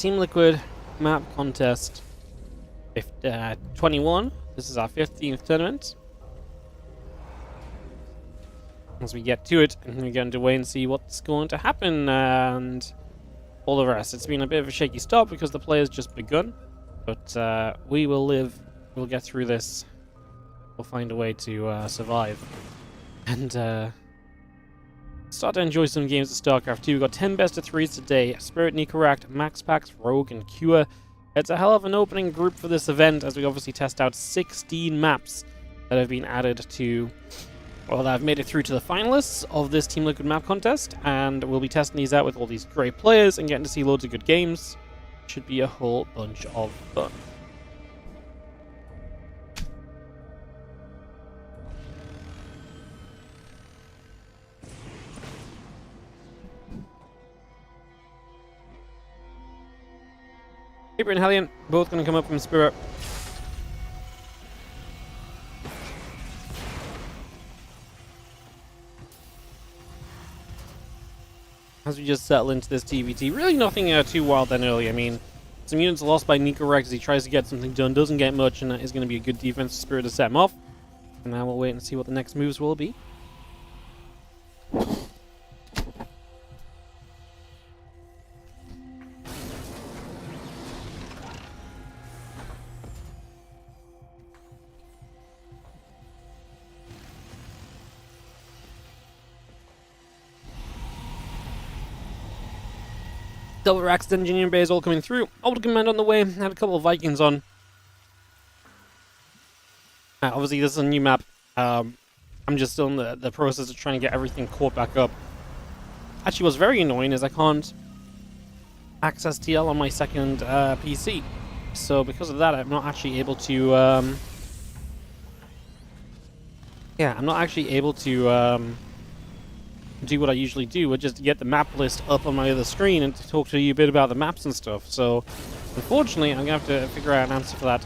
Team Liquid map contest 21. This is our 15th tournament. As we get to it, and we're going to wait and see what's going to happen and all the rest. It's been a bit of a shaky start because the player's just begun, but we will live. We'll get through this. We'll find a way to survive and start to enjoy some games of StarCraft 2. We've got 10 best of 3s today. Spirit, NICORACT, MaxPax, Rogue, and Cure. It's a hell of an opening group for this event as we obviously test out 16 maps that have been added to, well, that have made it through to the finalists of this Team Liquid map contest, and we'll be testing these out with all these great players and getting to see loads of good games. Should be a whole bunch of fun. Paper and Hellion, both going to come up from Spirit. As we just settle into this TVT, really nothing too wild then early. I mean, some units lost by NICORACT as he tries to get something done, doesn't get much, and that is going to be a good defense Spirit to set him off. And now we'll wait and see what the next moves will be. Double Racks Engineering Bays all coming through. Old Command on the way. Had a couple of Vikings on. Obviously, this is a new map. I'm just still in the process of trying to get everything caught back up. Actually, what's very annoying is I can't access TL on my second PC. So because of that, I'm not actually able to... I'm not actually able to... do what I usually do, which is to get the map list up on my other screen and to talk to you a bit about the maps and stuff. So, unfortunately, I'm going to have to figure out an answer for that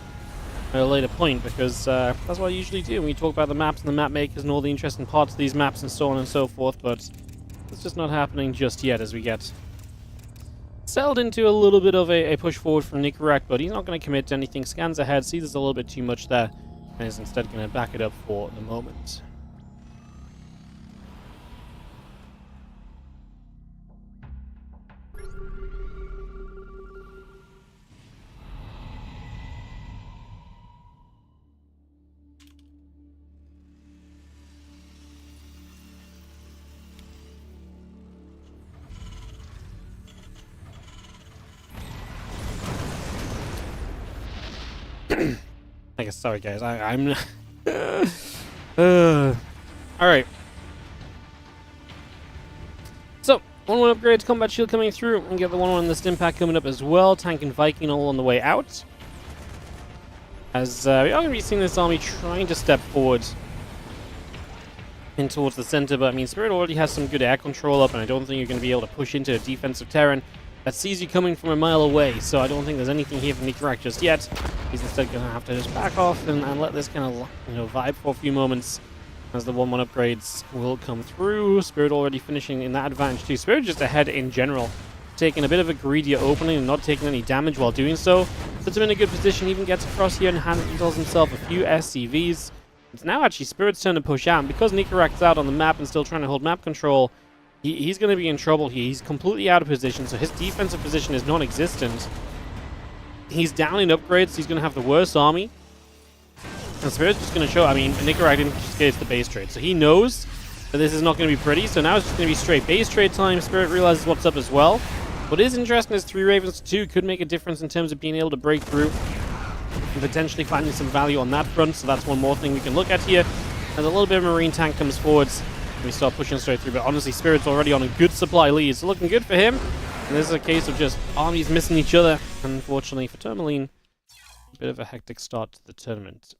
at a later point, because that's what I usually do when we talk about the maps and the map makers and all the interesting parts of these maps and so on and so forth, but it's just not happening just yet as we get settled into a little bit of a push forward from NICORACT, but he's not going to commit to anything. Scans ahead, sees there's a little bit too much there, and is instead going to back it up for the moment. I guess, sorry guys, I'm alright. So, 1-1 upgrades, combat shield coming through, and get the 1-1 in the stim pack coming up as well. Tank and Viking all on the way out. As we are going to be seeing this army trying to step forward in towards the center, but I mean, Spirit already has some good air control up, and I don't think you're going to be able to push into a defensive terrain that sees you coming from a mile away, so I don't think there's anything here from NICORACT just yet. He's instead going to have to just back off and let this kind of, vibe for a few moments as the 1-1 upgrades will come through. Spirit already finishing in that advantage too. Spirit just ahead in general, taking a bit of a greedier opening and not taking any damage while doing so. Puts him in a good position, even gets across here and handles himself a few SCVs. It's now actually Spirit's turn to push out, and because NICORACT's out on the map and still trying to hold map control, he's going to be in trouble here. He's completely out of position, so his defensive position is non-existent. He's down in upgrades, he's going to have the worst army. And Spirit's just going to show, I mean, NICORACT didn't just get the base trade, so he knows that this is not going to be pretty, so now it's just going to be straight base trade time. Spirit realizes what's up as well. What is interesting is 3 Ravens to 2 could make a difference in terms of being able to break through and potentially finding some value on that front, so that's one more thing we can look at here. As a little bit of Marine tank comes forwards, we start pushing straight through, but honestly, Spirit's already on a good supply lead. It's looking good for him. And this is a case of just armies missing each other. Unfortunately for Tourmaline, a bit of a hectic start to the tournament.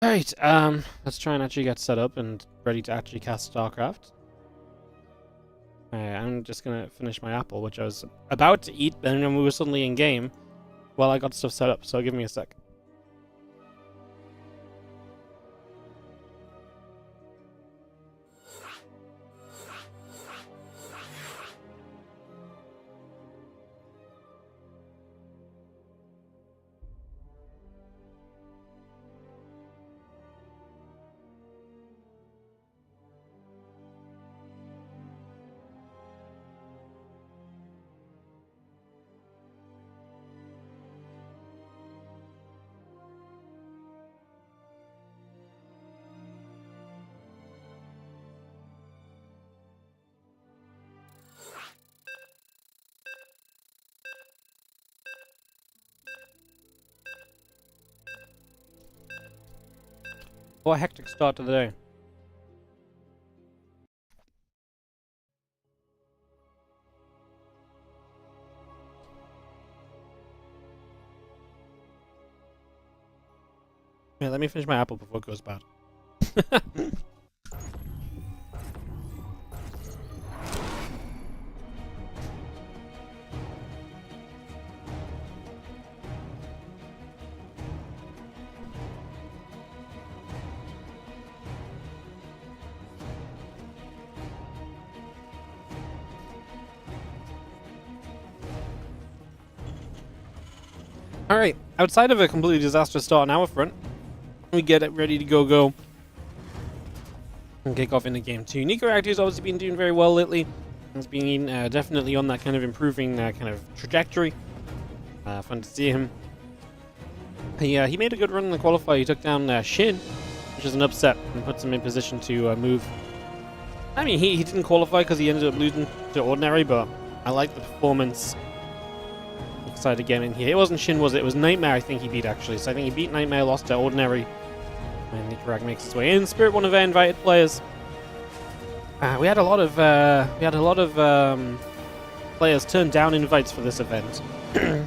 Alright, let's try and actually get set up and ready to actually cast StarCraft. I'm just going to finish my apple, which I was about to eat, and then we were suddenly in game while I got stuff set up, so give me a sec. What a hectic start to the day. Yeah, let me finish my apple before it goes bad. Alright, outside of a completely disastrous start on our front, we get it ready to go and kick off into game 2. NICORACT has obviously been doing very well lately. He's been definitely on that kind of improving kind of trajectory. Fun to see him. He made a good run in the qualifier. He took down Shin, which is an upset, and puts him in position to move. I mean, he didn't qualify because he ended up losing to Ordinary, but I like the performance. Excited to get in here. It wasn't Shin, was it? It was Nightmare, I think he beat, actually. So I think he beat Nightmare, lost to Ordinary. And NICORACT makes his way in. Spirit, one of our invited players. We had a lot of players turn down invites for this event.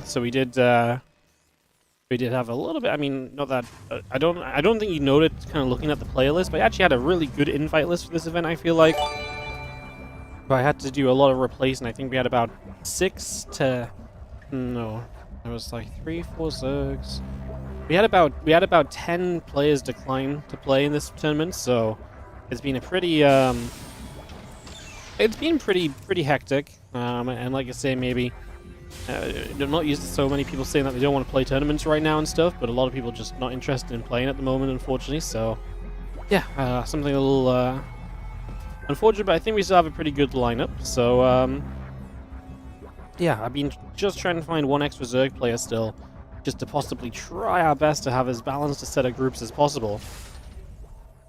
So we did have a little bit. I mean, not that I don't think you noticed kind of looking at the player list, but I actually had a really good invite list for this event, I feel like. But I had to do a lot of replacing. I think we had about 6 to no, there was like 3, 4 Zergs. We had about 10 players decline to play in this tournament, so it's been a pretty pretty hectic. And like I say, maybe I'm not used to so many people saying that they don't want to play tournaments right now and stuff, but a lot of people just not interested in playing at the moment, unfortunately. So yeah, something a little unfortunate, but I think we still have a pretty good lineup. So yeah, I've been just trying to find one extra Zerg player still, just to possibly try our best to have as balanced a set of groups as possible.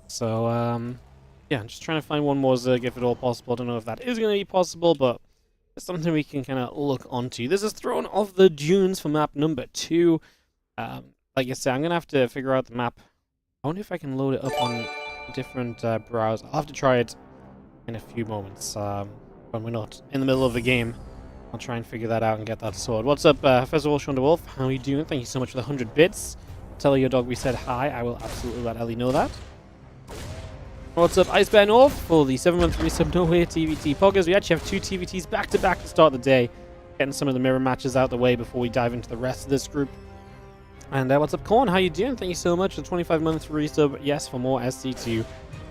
So, yeah, I'm just trying to find one more Zerg if at all possible. I don't know if that is going to be possible, but it's something we can kind of look onto. This is Throne of the Dunes for map number 2. Like I said, I'm going to have to figure out the map. I wonder if I can load it up on different browsers. I'll have to try it in a few moments when we're not in the middle of the game. I'll try and figure that out and get that sorted. What's up, first of all, Sean DeWolf? How are you doing? Thank you so much for the 100 bits. Tell your dog we said hi. I will absolutely let Ellie know that. What's up, Ice Bear North? For the 7-month resub Nowhere TVT Poggers. We actually have 2 TVTs back-to-back to start the day. Getting some of the mirror matches out the way before we dive into the rest of this group. And what's up, Corn? How you doing? Thank you so much for the 25-month resub. Yes, for more SC2.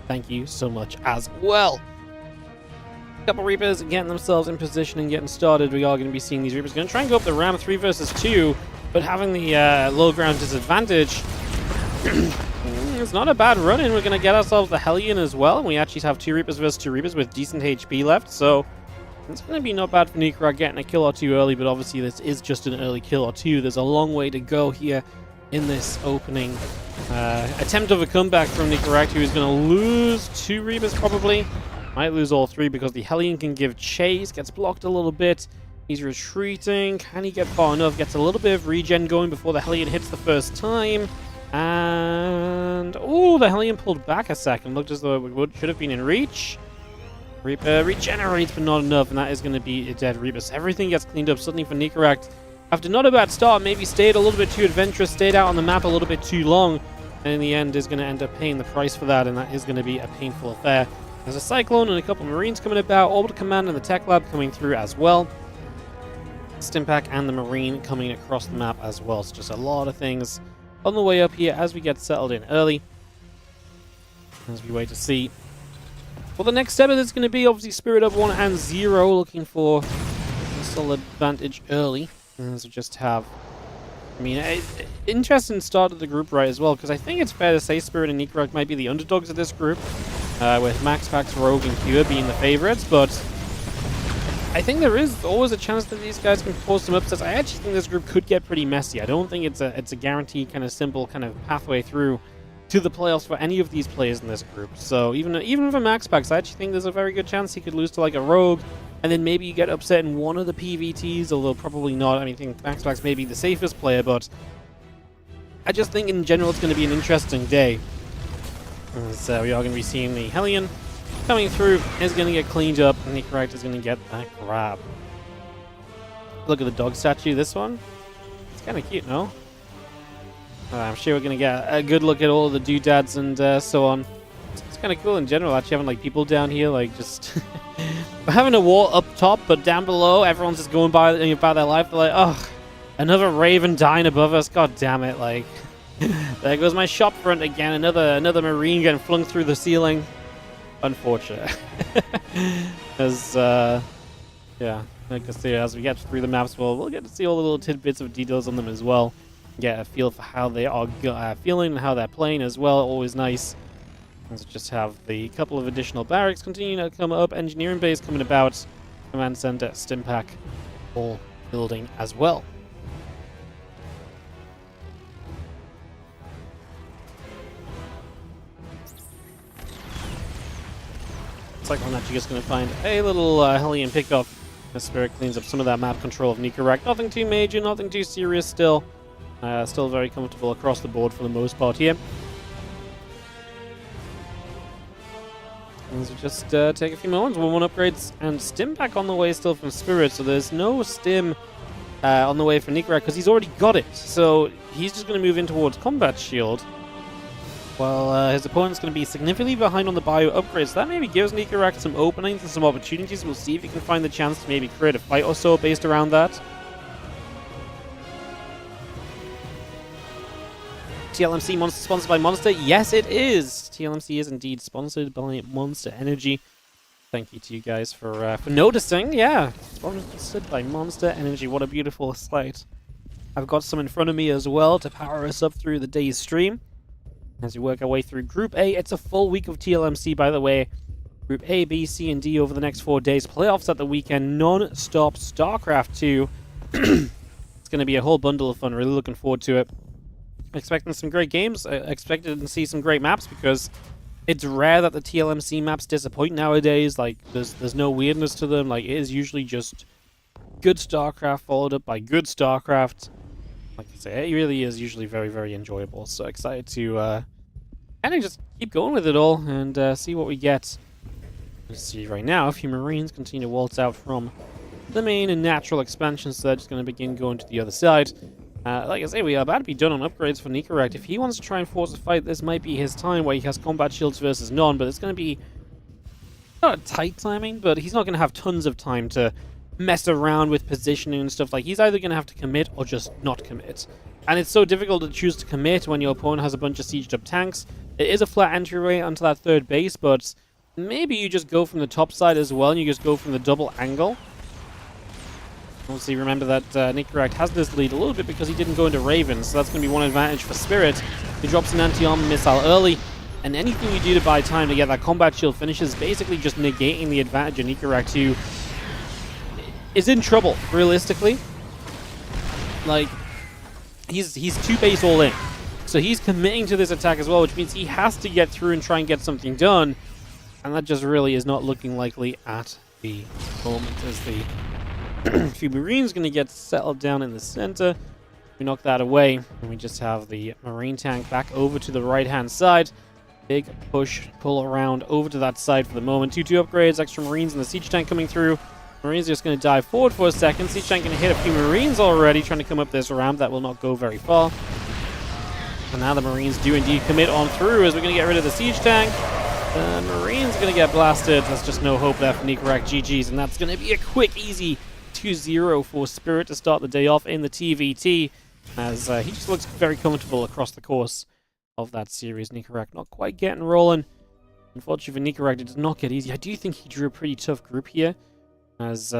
Thank you so much as well. Couple Reapers getting themselves in position and getting started. We are going to be seeing these Reapers. Going to try and go up the Ram 3 versus 2, but having the low ground disadvantage. It's not a bad run-in. We're going to get ourselves the Hellion as well. And we actually have 2 Reapers versus 2 Reapers with decent HP left. So it's going to be not bad for NICORACT getting a kill or 2 early, but obviously this is just an early kill or 2. There's a long way to go here in this opening attempt of a comeback from NICORACT, who is going to lose 2 Reapers probably. Might lose all 3 because the Hellion can give chase. Gets blocked a little bit. He's retreating. Can he get far enough? Gets a little bit of regen going before the Hellion hits the first time. And oh, the Hellion pulled back a second. Looked as though it should have been in reach. Reaper regenerates, but not enough, and that is going to be a dead Reaper. So everything gets cleaned up suddenly for NICORACT. After not a bad start, maybe stayed a little bit too adventurous, stayed out on the map a little bit too long, and in the end is going to end up paying the price for that, and that is going to be a painful affair. There's a Cyclone and a couple of Marines coming about, Orbital Command and the Tech Lab coming through as well. Stimpack and the Marine coming across the map as well. So just a lot of things on the way up here as we get settled in early. As we wait to see what the next step is going to be. Obviously Spirit up 1 and 0, looking for a solid advantage early. As we just have, I mean, interesting start of the group right as well, because I think it's fair to say Spirit and NICORACT might be the underdogs of this group. With MaxPax, Rogue, and Cure being the favorites, but I think there is always a chance that these guys can cause some upsets. I actually think this group could get pretty messy. I don't think it's a guaranteed kind of simple kind of pathway through to the playoffs for any of these players in this group. So even for MaxPax, I actually think there's a very good chance he could lose to like a Rogue, and then maybe you get upset in one of the PVTs, although probably not. I mean, I think MaxPax may be the safest player, but I just think in general it's going to be an interesting day. So we are going to be seeing the Hellion coming through, is going to get cleaned up, and NICORACT is going to get that grab. Look at the dog statue, this one. It's kind of cute, no? I'm sure we're going to get a good look at all the doodads and so on. It's kind of cool in general, actually having like people down here, like just... We're having a war up top, but down below, everyone's just going by about their life. They're like, oh, another Raven dying above us. God damn it, like... There goes my shop front again. Another Marine getting flung through the ceiling. Unfortunate. As yeah, like I say, as we get through the maps, we'll get to see all the little tidbits of details on them as well. Get a feel for how they are feeling and how they're playing as well. Always nice. Let's just have the couple of additional barracks continue to come up. Engineering base coming about. Command center, Stimpack, all building as well. Like I'm actually just going to find a little Hellion pickup as Spirit cleans up some of that map control of NICORACT. Nothing too major, nothing too serious still. Still very comfortable across the board for the most part here. So just take a few moments. 1-1 upgrades and Stimpack on the way still from Spirit. So there's no Stim on the way for NICORACT because he's already got it. So he's just going to move in towards Combat Shield. Well, his opponent's going to be significantly behind on the bio upgrades. So that maybe gives NICORACT some openings and some opportunities. We'll see if he can find the chance to maybe create a fight or so based around that. TLMC Monster sponsored by Monster? Yes, it is! TLMC is indeed sponsored by Monster Energy. Thank you to you guys for noticing. Yeah, sponsored by Monster Energy. What a beautiful sight. I've got some in front of me as well to power us up through the day's stream. As we work our way through Group A, it's a full week of TLMC, by the way. Group A, B, C, and D over the next 4 days. Playoffs at the weekend. Non-stop StarCraft 2. It's going to be a whole bundle of fun. Really looking forward to it. Expecting some great games. Expected to see some great maps because it's rare that the TLMC maps disappoint nowadays. Like, there's no weirdness to them. Like, it is usually just good StarCraft followed up by good StarCraft. Like I say, it really is usually very, very enjoyable. So excited to kind of just keep going with it all and see what we get. Let's see right now, a few Marines continue to waltz out from the main and natural expansion, so they're just going to begin going to the other side. Like I say, we are about to be done on upgrades for NICORACT. If he wants to try and force a fight, this might be his time where he has combat shields versus none, but it's going to be not a tight timing, but he's not going to have tons of time to mess around with positioning and stuff. Like, he's either going to have to commit or just not commit. And it's so difficult to choose to commit when your opponent has a bunch of sieged up tanks. It is a flat entryway onto that third base, but maybe you just go from the top side as well, and you just go from the double angle. Obviously, remember that NICORACT has this lead a little bit because he didn't go into Ravens, so that's going to be one advantage for Spirit. He drops an anti-armor missile early, and anything you do to buy time to get that combat shield finish is basically just negating the advantage of NICORACT, who is in trouble, realistically. Like, he's 2 base all in. So he's committing to this attack as well, which means he has to get through and try and get something done. And that just really is not looking likely at the moment, as the few Marines going to get settled down in the center. We knock that away, and we just have the Marine tank back over to the right-hand side. Big push, pull around over to that side for the moment. 2-2 upgrades, extra Marines and the siege tank coming through. Marines are just going to dive forward for a second. Siege tank going to hit a few Marines already, trying to come up this ramp. That will not go very far. And now the Marines do indeed commit on through, as we're going to get rid of the siege tank. The Marines are going to get blasted. There's just no hope there for NICORACT GG's, and that's going to be a quick, easy 2-0 for Spirit to start the day off in the TVT, as he just looks very comfortable across the course of that series. NICORACT not quite getting rolling. Unfortunately for NICORACT, it does not get easy. I do think he drew a pretty tough group here, as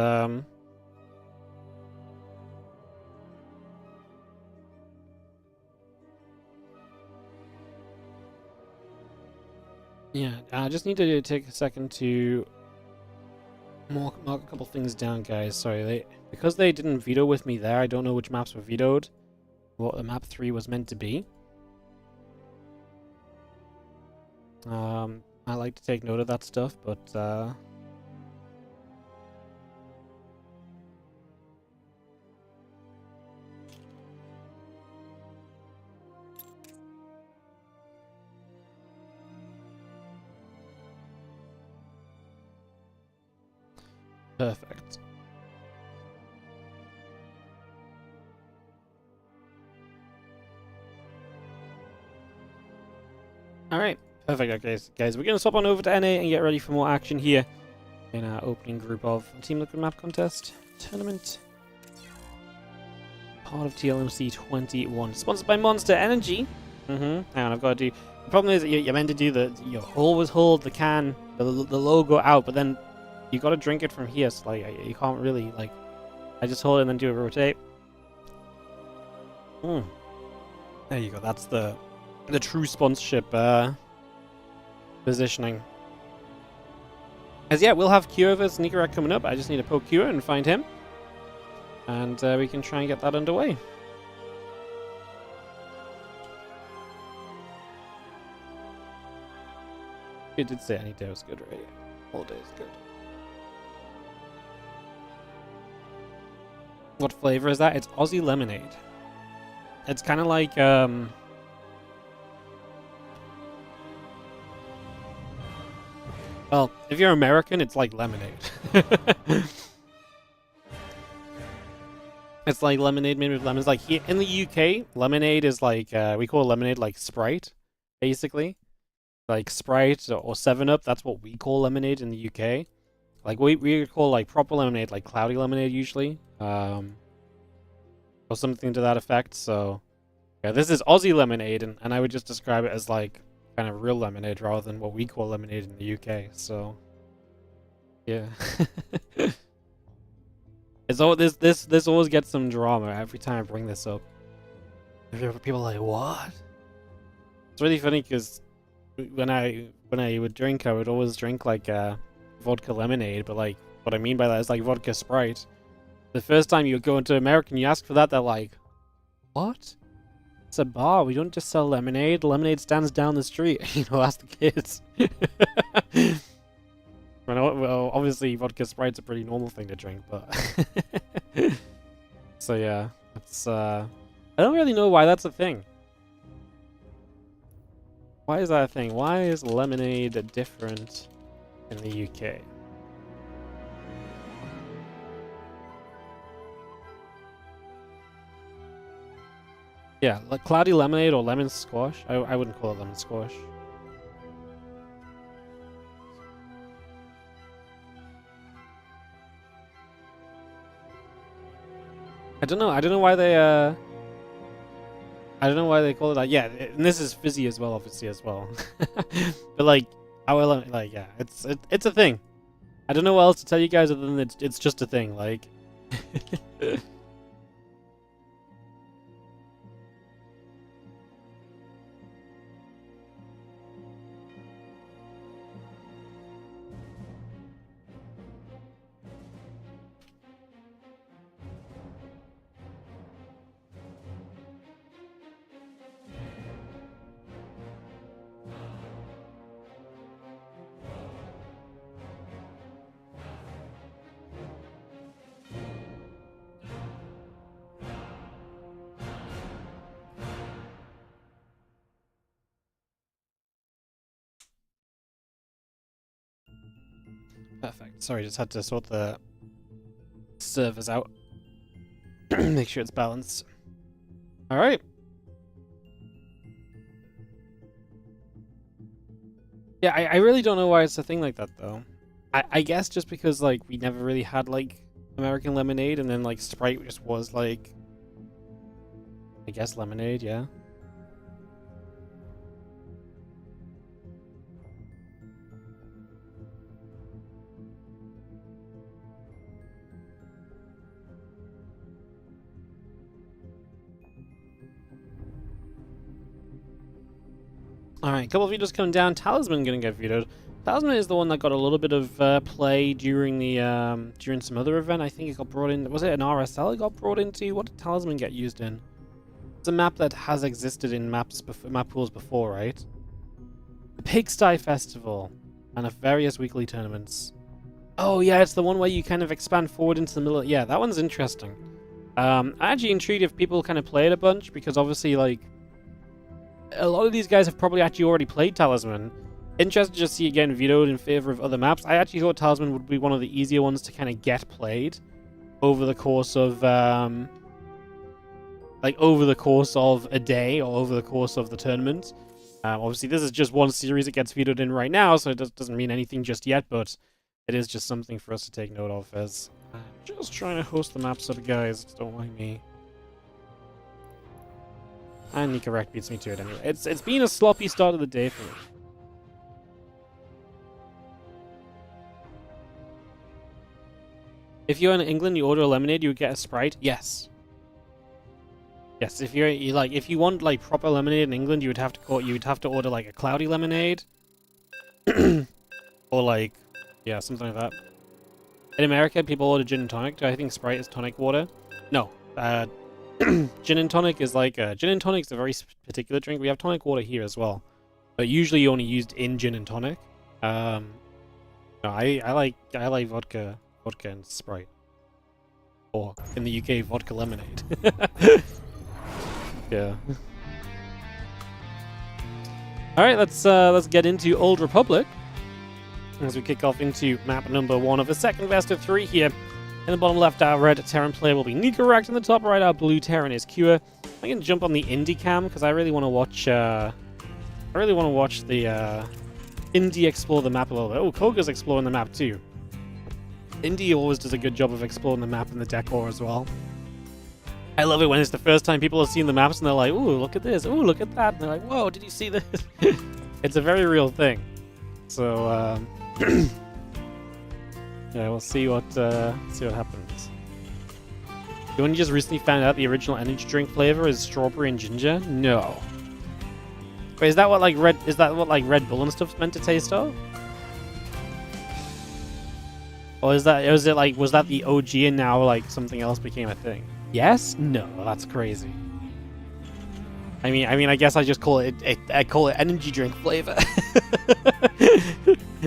yeah, I just need to take a second to mark a couple things down, guys. Sorry, because they didn't veto with me there, I don't know which maps were vetoed, what the map 3 was meant to be. I like to take note of that stuff, but Perfect. Alright, perfect. Okay, guys, we're going to swap on over to NA and get ready for more action here in our opening group of Team Liquid Map Contest Tournament. Part of TLMC 21. Sponsored by Monster Energy. Hang on, I've got to do... The problem is that you're meant to do you always hold the can, the logo out, but then you got to drink it from here, so like, you can't really, like... I just hold it and then do a rotate. There you go, that's the true sponsorship positioning. As yeah, we'll have Cure vs NICORACT coming up. I just need to poke Cure and find him. And we can try and get that underway. It did say any day was good, right? All day is good. What flavor is that? It's Aussie lemonade. It's kind of like well, if you're American, it's like lemonade. It's like lemonade made with lemons. Like here in the UK, lemonade is like we call lemonade like Sprite, basically. Like Sprite or 7-Up, that's what we call lemonade in the UK. Like we call like proper lemonade like cloudy lemonade usually, or something to that effect. So yeah, this is Aussie lemonade, and I would just describe it as like kind of real lemonade rather than what we call lemonade in the UK. So yeah. It's all this always gets some drama every time I bring this up. People are like, what? It's really funny because when I would drink, I would always drink like vodka lemonade, but like what I mean by that is like vodka Sprite. The first time you go into America and you ask for that, they're like, what? It's a bar. We don't just sell lemonade. Lemonade stands down the street. You know, ask the kids. Well, obviously vodka Sprite's a pretty normal thing to drink, but so yeah, it's I don't really know why that's a thing. Why is that a thing? Why is lemonade different in the UK? Yeah, like cloudy lemonade or lemon squash. I wouldn't call it lemon squash. I don't know why they I don't know why they call it that. Yeah, and this is fizzy as well, obviously as well. But like like yeah, it's a thing. I don't know what else to tell you guys other than it's just a thing. Like. Perfect. Sorry, just had to sort the servers out. Make sure it's balanced. Alright. Yeah, I really don't know why it's a thing like that, though. I guess just because, like, we never really had, like, American lemonade, and then, like, Sprite just was, like... I guess lemonade, yeah. Alright, a couple of videos coming down. Talisman gonna get videoed. Talisman is the one that got a little bit of play during the during some other event. I think it got brought in. Was it an RSL it got brought into? What did Talisman get used in? It's a map that has existed in map pools before, right? The Pigsty Festival and various weekly tournaments. Oh yeah, it's the one where you kind of expand forward into the middle. Yeah, that one's interesting. I'm actually intrigued if people kind of play it a bunch, because obviously, like, a lot of these guys have probably actually already played Talisman, Interested to just see it getting vetoed in favor of other maps. I actually thought Talisman would be one of the easier ones to kind of get played over the course of over the course of a day or over the course of the tournament. Obviously, this is just one series it gets vetoed in right now, so it doesn't mean anything just yet, but it is just something for us to take note of as I'm just trying to host the maps up, guys. Don't mind me. And NICORACT beats me to it anyway. It's been a sloppy start of the day for me. If you're in England, you order a lemonade, you would get a Sprite. Yes. Yes, if if you want like proper lemonade in England, you would have to order like a cloudy lemonade, or like something like that. In America, people order gin and tonic. Do I think Sprite is tonic water? No. Gin and tonic is like gin and tonic is a very particular drink. We have tonic water here as well, but usually only used in gin and tonic. No, I like vodka and Sprite, or in the UK, vodka lemonade. Yeah. All right, let's get into Old Republic as we kick off into map number 1 of the second best of 3 here. In the bottom left, our red Terran player will be NICORACT. In the top right, our blue Terran is Cure. I'm gonna jump on the Indie cam because I really want to watch. I really want to watch the Indie explore the map a little bit. Oh, Koga's exploring the map too. Indie always does a good job of exploring the map and the decor as well. I love it when it's the first time people have seen the maps and they're like, "Ooh, look at this! Ooh, look at that!" And they're like, "Whoa, did you see this?" It's a very real thing. So yeah, we'll see what happens. You only just recently found out the original energy drink flavor is strawberry and ginger? No. Wait, is that what like Red? Is that what like Red Bull and stuff's meant to taste of? Or was that the OG and now like something else became a thing? Yes? No, that's crazy. I mean, I guess I just call it energy drink flavor.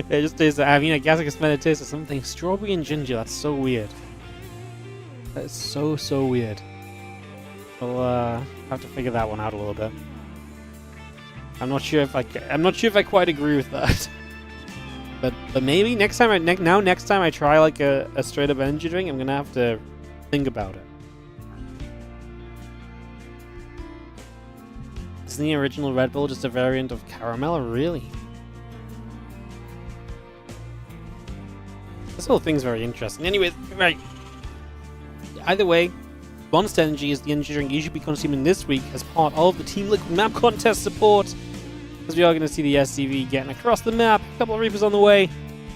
It just tastes. I mean, I guess I can smell the taste of something strawberry and ginger. That's so weird. That is so weird. I'll have to figure that one out a little bit. I'm not sure if I quite agree with that. But maybe next time I try like a straight up energy drink, I'm gonna have to think about it. Isn't the original Red Bull just a variant of caramel? Really? This whole thing's very interesting. Anyways, right. Either way, Monster Energy is the energy drink you should be consuming this week as part of the Team Liquid map contest support. As we are going to see the SCV getting across the map, a couple of Reapers on the way,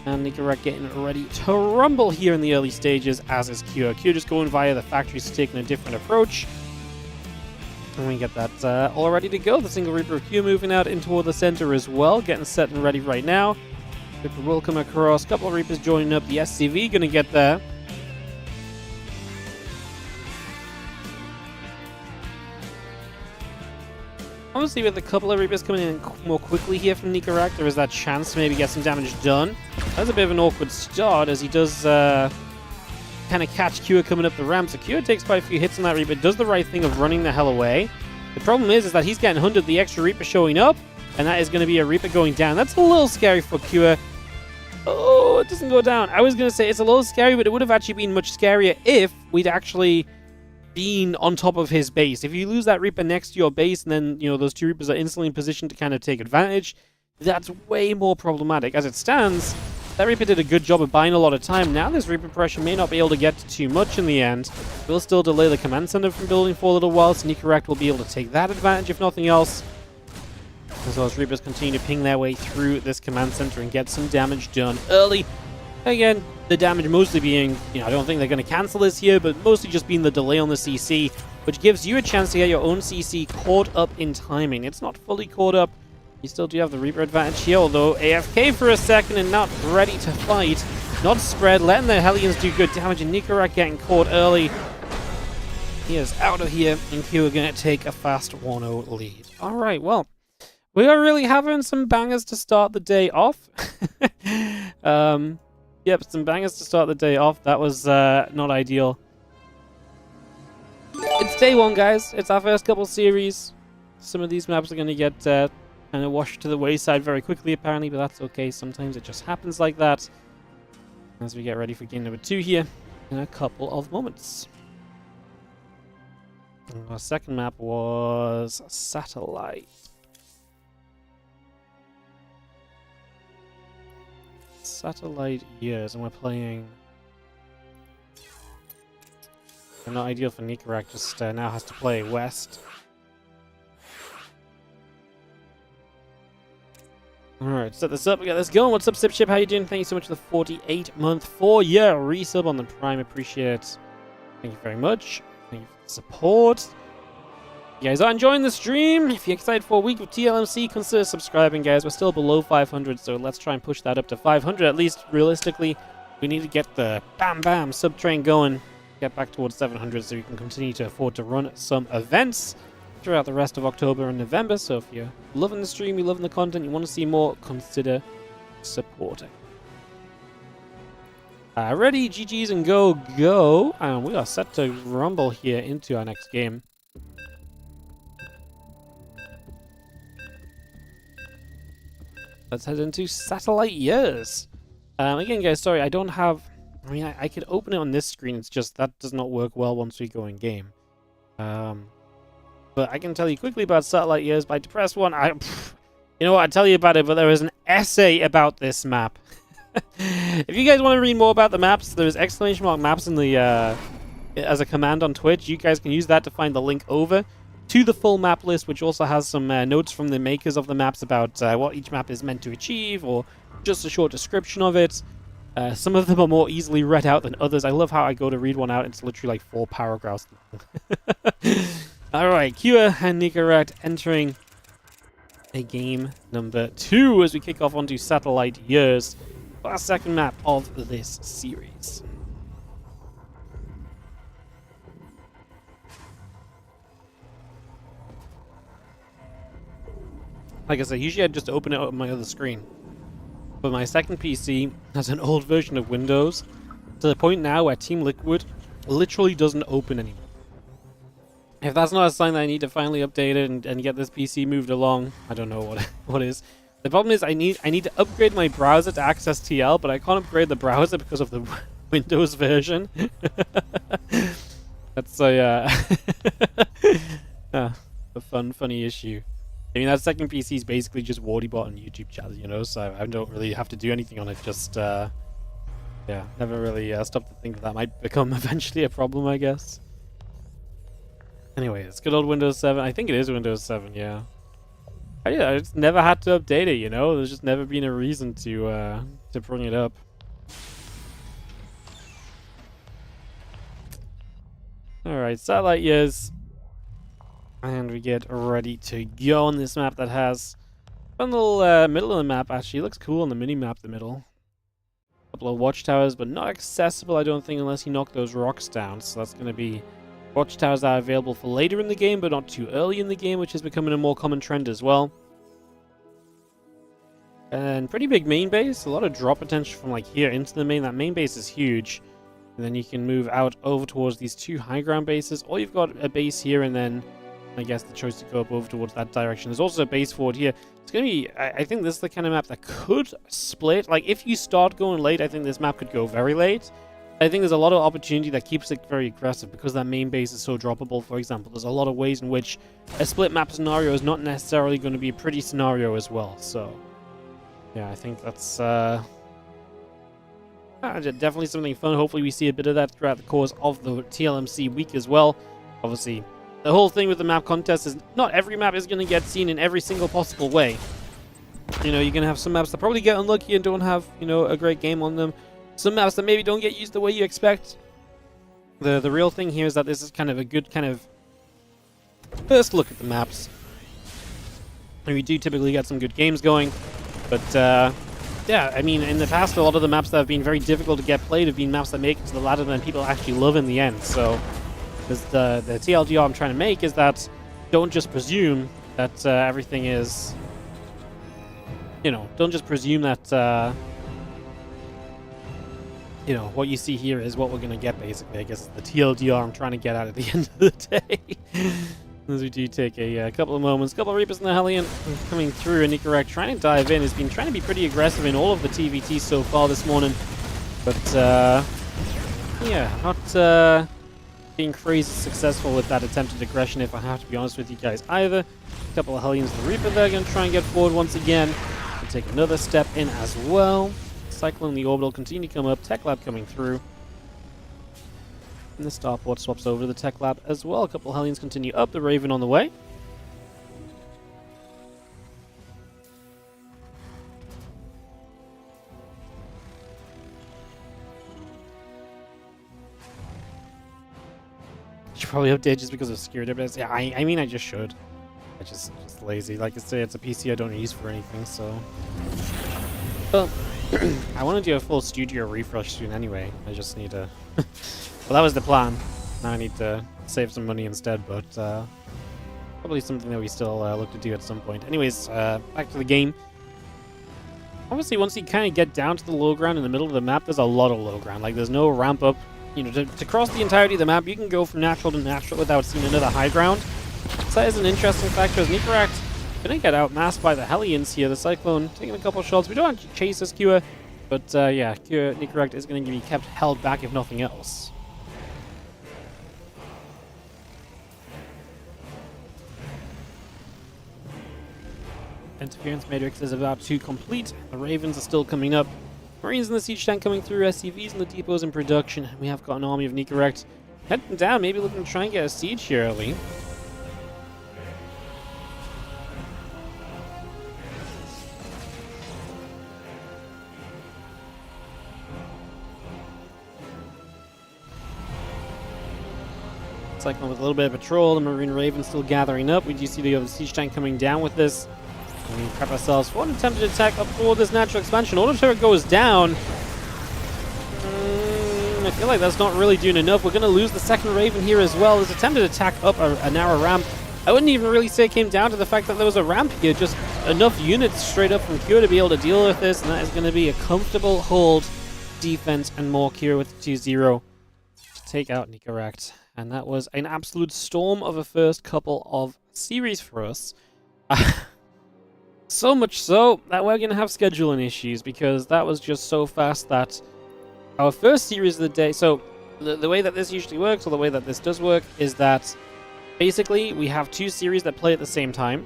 and NICORACT getting ready to rumble here in the early stages, as is Q. Q just going via the factories, taking a different approach. And we get that all ready to go. The single Reaper of Q moving out into the center as well, getting set and ready right now. Reaper will come across, a couple of Reapers joining up, the SCV going to get there. Honestly, with a couple of Reapers coming in more quickly here from NICORACT, there is that chance to maybe get some damage done. That's a bit of an awkward start as he does kind of catch Cure coming up the ramp. So Cure takes quite a few hits on that Reaper, does the right thing of running the hell away. The problem is that he's getting hunted, the extra Reaper showing up, and that is going to be a Reaper going down. That's a little scary for Cure. Oh, it doesn't go down. I was going to say it's a little scary, but it would have actually been much scarier if we'd actually been on top of his base. If you lose that Reaper next to your base and then, you know, those two Reapers are instantly in position to kind of take advantage, that's way more problematic. As it stands, that Reaper did a good job of buying a lot of time. Now this Reaper pressure may not be able to get to too much in the end. It will still delay the command center from building for a little while, so NICORACT will be able to take that advantage if nothing else. As well as Reapers continue to ping their way through this command center and get some damage done early. Again, the damage mostly being, you know, I don't think they're going to cancel this here, but mostly just being the delay on the CC, which gives you a chance to get your own CC caught up in timing. It's not fully caught up. You still do have the Reaper advantage here, although AFK for a second and not ready to fight. Not spread, letting the Hellions do good damage, and NICORACT getting caught early. He is out of here, and Q are going to take a fast 1-0 lead. Alright, well, we are really having some bangers to start the day off. Yep, some bangers to start the day off. That was not ideal. It's day 1, guys. It's our first couple series. Some of these maps are going to get kind of washed to the wayside very quickly, apparently, but that's okay. Sometimes it just happens like that. As we get ready for game number 2 here in a couple of moments. And our second map was Satellite. Satellite years, and we're playing. Not ideal for NICORACT, just now has to play West. Alright, set this up, we got this going. What's up, Sipship? How you doing? Thank you so much for the 48-month, 4-year resub on the Prime. Appreciate it. Thank you very much. Thank you for the support. You guys are enjoying the stream. If you're excited for a week of TLMC, consider subscribing, guys. We're still below 500, so let's try and push that up to 500. At least, realistically, we need to get the bam sub train going. Get back towards 700 so we can continue to afford to run some events throughout the rest of October and November. So if you're loving the stream, you're loving the content, you want to see more, consider supporting. Ready, GG's, and go. And we are set to rumble here into our next game. Let's head into Satellite Years. Again, guys, sorry, I don't have... I mean, I could open it on this screen, it's just that does not work well once we go in game. But I can tell you quickly about Satellite Years by Depressed One. You know what, I'll tell you about it, but there is an essay about this map. If you guys want to read more about the maps, there's exclamation maps in the as a command on Twitch. You guys can use that to find the link over to the full map list, which also has some notes from the makers of the maps about what each map is meant to achieve, or just a short description of it. Some of them are more easily read out than others. I love how I go to read one out, and it's literally like 4 paragraphs long. Alright, Kua and NICORACT entering a game number 2 as we kick off onto Satellite Years, our second map of this series. Like I said, usually I'd just open it up on my other screen. But my second PC has an old version of Windows to the point now where Team Liquid literally doesn't open anymore. If that's not a sign that I need to finally update it and get this PC moved along, I don't know what is. The problem is I need to upgrade my browser to access TL, but I can't upgrade the browser because of the Windows version. That's a funny issue. I mean, that second PC is basically just WardiBot and YouTube chat, you know, so I don't really have to do anything on it, just, yeah, never really stopped to think that might become eventually a problem, I guess. Anyway, it's good old Windows 7. I think it is Windows 7, yeah. I just never had to update it, you know, there's just never been a reason to bring it up. Alright, Satellite Years. And we get ready to go on this map that has a fun little middle of the map. Actually, it looks cool on the mini-map, the middle. A couple of watchtowers, but not accessible, I don't think, unless you knock those rocks down. So that's going to be watchtowers that are available for later in the game, but not too early in the game, which is becoming a more common trend as well. And pretty big main base. A lot of drop potential from like here into the main. That main base is huge. And then you can move out over towards these 2 high ground bases. Or you've got a base here and then... I guess the choice to go up over towards that direction. There's also a base forward here. It's going to be... I think this is the kind of map that could split. Like, if you start going late, I think this map could go very late. I think there's a lot of opportunity that keeps it very aggressive because that main base is so droppable, for example. There's a lot of ways in which a split map scenario is not necessarily going to be a pretty scenario as well. So, yeah, I think that's... definitely something fun. Hopefully we see a bit of that throughout the course of the TLMC week as well. Obviously... the whole thing with the map contest is not every map is going to get seen in every single possible way. You know, you're going to have some maps that probably get unlucky and don't have, you know, a great game on them. Some maps that maybe don't get used the way you expect. The real thing here is that this is kind of a good kind of first look at the maps. And we do typically get some good games going. But, yeah, I mean, in the past, a lot of the maps that have been very difficult to get played have been maps that make it to the ladder that people actually love in the end. So... the TLDR I'm trying to make is that don't just presume that everything is, you know, don't just presume that, you know, what you see here is what we're going to get, basically. I guess the TLDR I'm trying to get at the end of the day. As we do take a couple of moments, couple of Reapers in the Hellion coming through, and NICORACT trying to dive in. Has been trying to be pretty aggressive in all of the TVTs so far this morning, but yeah, not being crazy successful with that attempted aggression, if I have to be honest with you guys either. A couple of Hellions, the Reaper there, going to try and get forward once again. We'll take another step in as well. Cyclone, the Orbital continue to come up. Tech Lab coming through. And the Starport swaps over to the Tech Lab as well. A couple of Hellions continue up. The Raven on the way. Should probably update just because of security updates. Yeah, I mean, I just should. I just lazy. Like I say, it's a PC I don't use for anything, so. But I want to do a full studio refresh soon anyway. I just need to. Well, that was the plan. Now I need to save some money instead, but probably something that we still look to do at some point. Anyways, back to the game. Obviously, once you kind of get down to the low ground in the middle of the map, there's a lot of low ground. Like, there's no ramp up. You know, to cross the entirety of the map, you can go from natural to natural without seeing another high ground. So that is an interesting factor, as NICORACT gonna get outmassed by the Hellions here. The Cyclone taking a couple shots. We don't want to chase this Cure, but yeah, NICORACT is going to be kept held back if nothing else. Interference Matrix is about to complete. The Ravens are still coming up. Marines in the siege tank coming through. SCVs in the depots in production. We have got an army of NICORACT heading down, maybe looking to try and get a siege here early. Cyclone with a little bit of patrol. The Marine Raven still gathering up. We do see the other siege tank coming down with this. And we prep ourselves for an attempted attack up toward this natural expansion. Auto turret goes down. I feel like that's not really doing enough. We're going to lose the second Raven here as well. There's attempted attack up a narrow ramp. I wouldn't even really say it came down to the fact that there was a ramp here. Just enough units straight up from Cure to be able to deal with this. And that is going to be a comfortable hold, defense, and more Cure with 2-0 to take out NICORACT. And that was an absolute storm of a first couple of series for us. So much so that we're going to have scheduling issues, because that was just so fast that our first series of the day... So the way that this usually works, or the way that this does work, is that basically we have two series that play at the same time.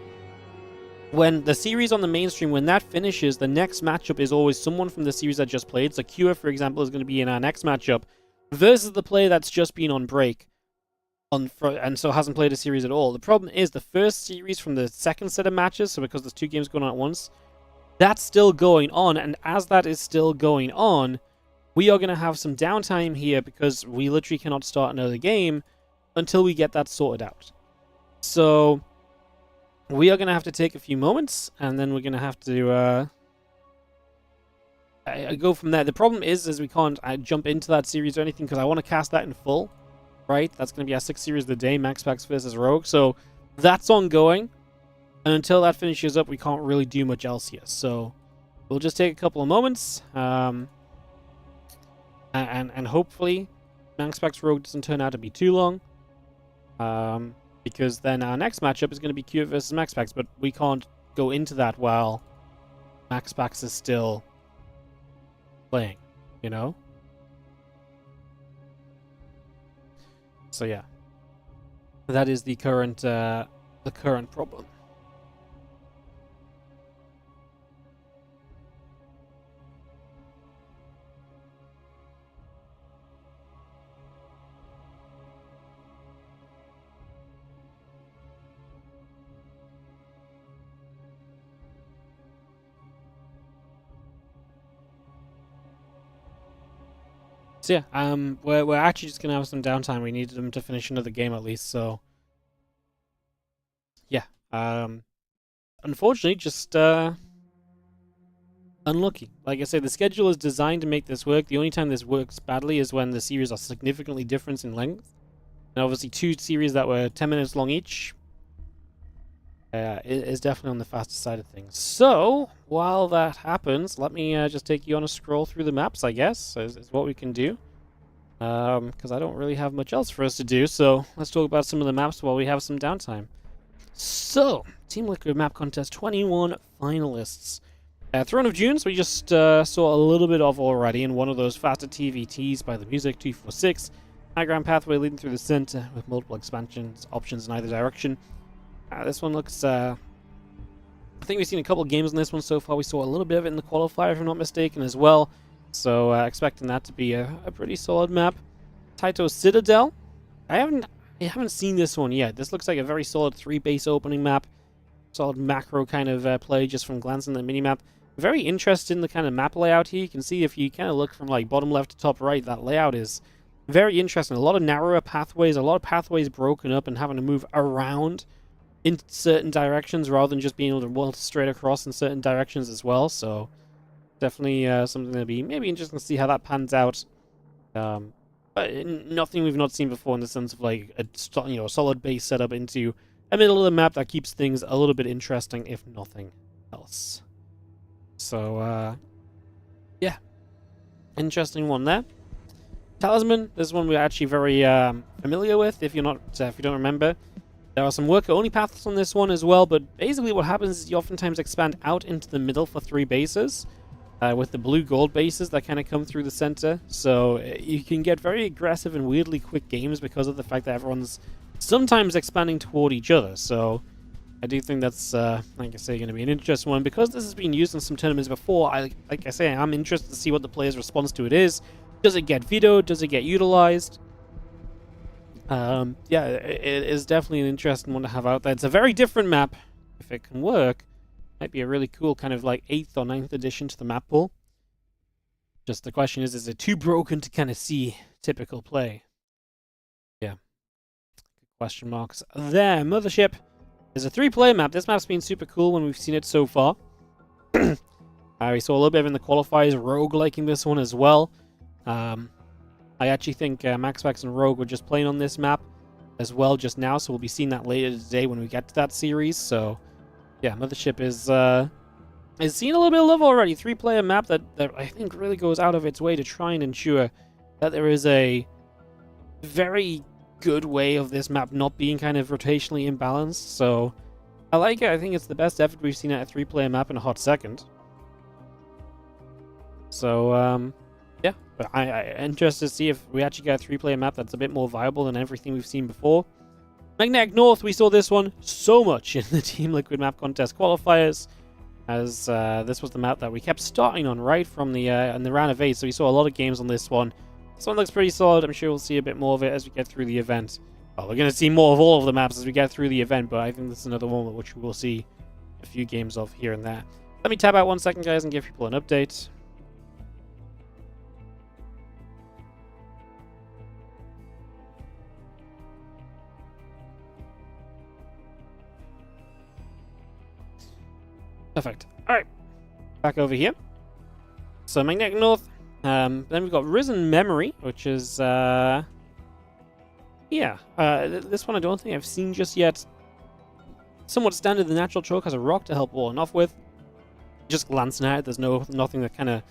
When the series on the mainstream, when that finishes, the next matchup is always someone from the series that just played. So Cure, for example, is going to be in our next matchup versus the player that's just been on break. And so hasn't played a series at all. The problem is the first series from the second set of matches, so because there's two games going on at once, that's still going on, and as that is still going on, we are going to have some downtime here because we literally cannot start another game until we get that sorted out. So we are going to have to take a few moments, and then we're going to have to go from there. The problem is we can't jump into that series or anything because I want to cast that in full. Right, that's going to be our 6th series of the day, MaxPax versus Rogue. So that's ongoing, and until that finishes up, we can't really do much else here. So we'll just take a couple of moments, and hopefully MaxPax Rogue doesn't turn out to be too long, because then our next matchup is going to be Cure versus MaxPax, but we can't go into that while MaxPax is still playing, you know? So yeah, that is the current problem. So yeah, we're actually just gonna have some downtime. We needed them to finish another game at least, so yeah. Unfortunately, just unlucky. Like I say, the schedule is designed to make this work. The only time this works badly is when the series are significantly different in length. And obviously, two series that were 10 minutes long each is definitely on the faster side of things. So, while that happens, let me just take you on a scroll through the maps, I guess, is what we can do. because I don't really have much else for us to do, so let's talk about some of the maps while we have some downtime. So, Team Liquid Map Contest 21 finalists. Throne of Dunes, we just saw a little bit of already in one of those faster TVTs by the Music 246. High ground pathway leading through the center with multiple expansions options in either direction. This one looks... I think we've seen a couple of games in this one so far. We saw a little bit of it in the qualifier, if I'm not mistaken, as well. So, expecting that to be a pretty solid map. Taito Citadel. I haven't seen this one yet. This looks like a very solid 3-base opening map. Solid macro kind of play just from glancing at the minimap. Very interested in the kind of map layout here. You can see if you kind of look from like bottom left to top right, that layout is very interesting. A lot of narrower pathways, a lot of pathways broken up and having to move around in certain directions rather than just being able to walk straight across in certain directions as well. So definitely something to be maybe interesting to see how that pans out. But nothing we've not seen before in the sense of like a solid base setup into a middle of the map that keeps things a little bit interesting, if nothing else. So yeah, interesting one there. Talisman, this one we're actually very familiar with. If you don't remember, there are some worker only paths on this one as well. But basically, what happens is you oftentimes expand out into the middle for 3 bases. With the blue gold bases that kind of come through the center. So you can get very aggressive and weirdly quick games because of the fact that everyone's sometimes expanding toward each other. So I do think that's, like I say, going to be an interesting one. Because this has been used in some tournaments before, like I say, I'm interested to see what the player's response to it is. Does it get vetoed? Does it get utilized? Yeah, it is definitely an interesting one to have out there. It's a very different map, if it can work. Might be a really cool kind of like 8th or 9th addition to the map pool. Just the question is it too broken to kind of see typical play? Yeah. Good question marks there. Mothership is a 3-player map. This map's been super cool when we've seen it so far. We saw a little bit of in the qualifiers, Rogue liking this one as well. I actually think MaxPax and Rogue were just playing on this map as well just now, so we'll be seeing that later today when we get to that series. So yeah, Mothership is seeing a little bit of love already. 3-player map that I think really goes out of its way to try and ensure that there is a very good way of this map not being kind of rotationally imbalanced. So I like it. I think it's the best effort we've seen at a 3-player map in a hot second. So yeah, but I'm interested to see if we actually get a 3-player map that's a bit more viable than everything we've seen before. Magnetic North, we saw this one so much in the Team Liquid Map Contest qualifiers, as this was the map that we kept starting on right from the in the round of 8, so we saw a lot of games on this one. This one looks pretty solid. I'm sure we'll see a bit more of it as we get through the event. Well, we're going to see more of all of the maps as we get through the event, but I think this is another one which we will see a few games of here and there. Let me tab out 1 second, guys, and give people an update. Perfect. Alright. Back over here. So, Magnetic North. Then we've got Risen Memory, which is, yeah. This one I don't think I've seen just yet. Somewhat standard. The natural choke has a rock to help walling off with. Just glancing at it, there's nothing that kind of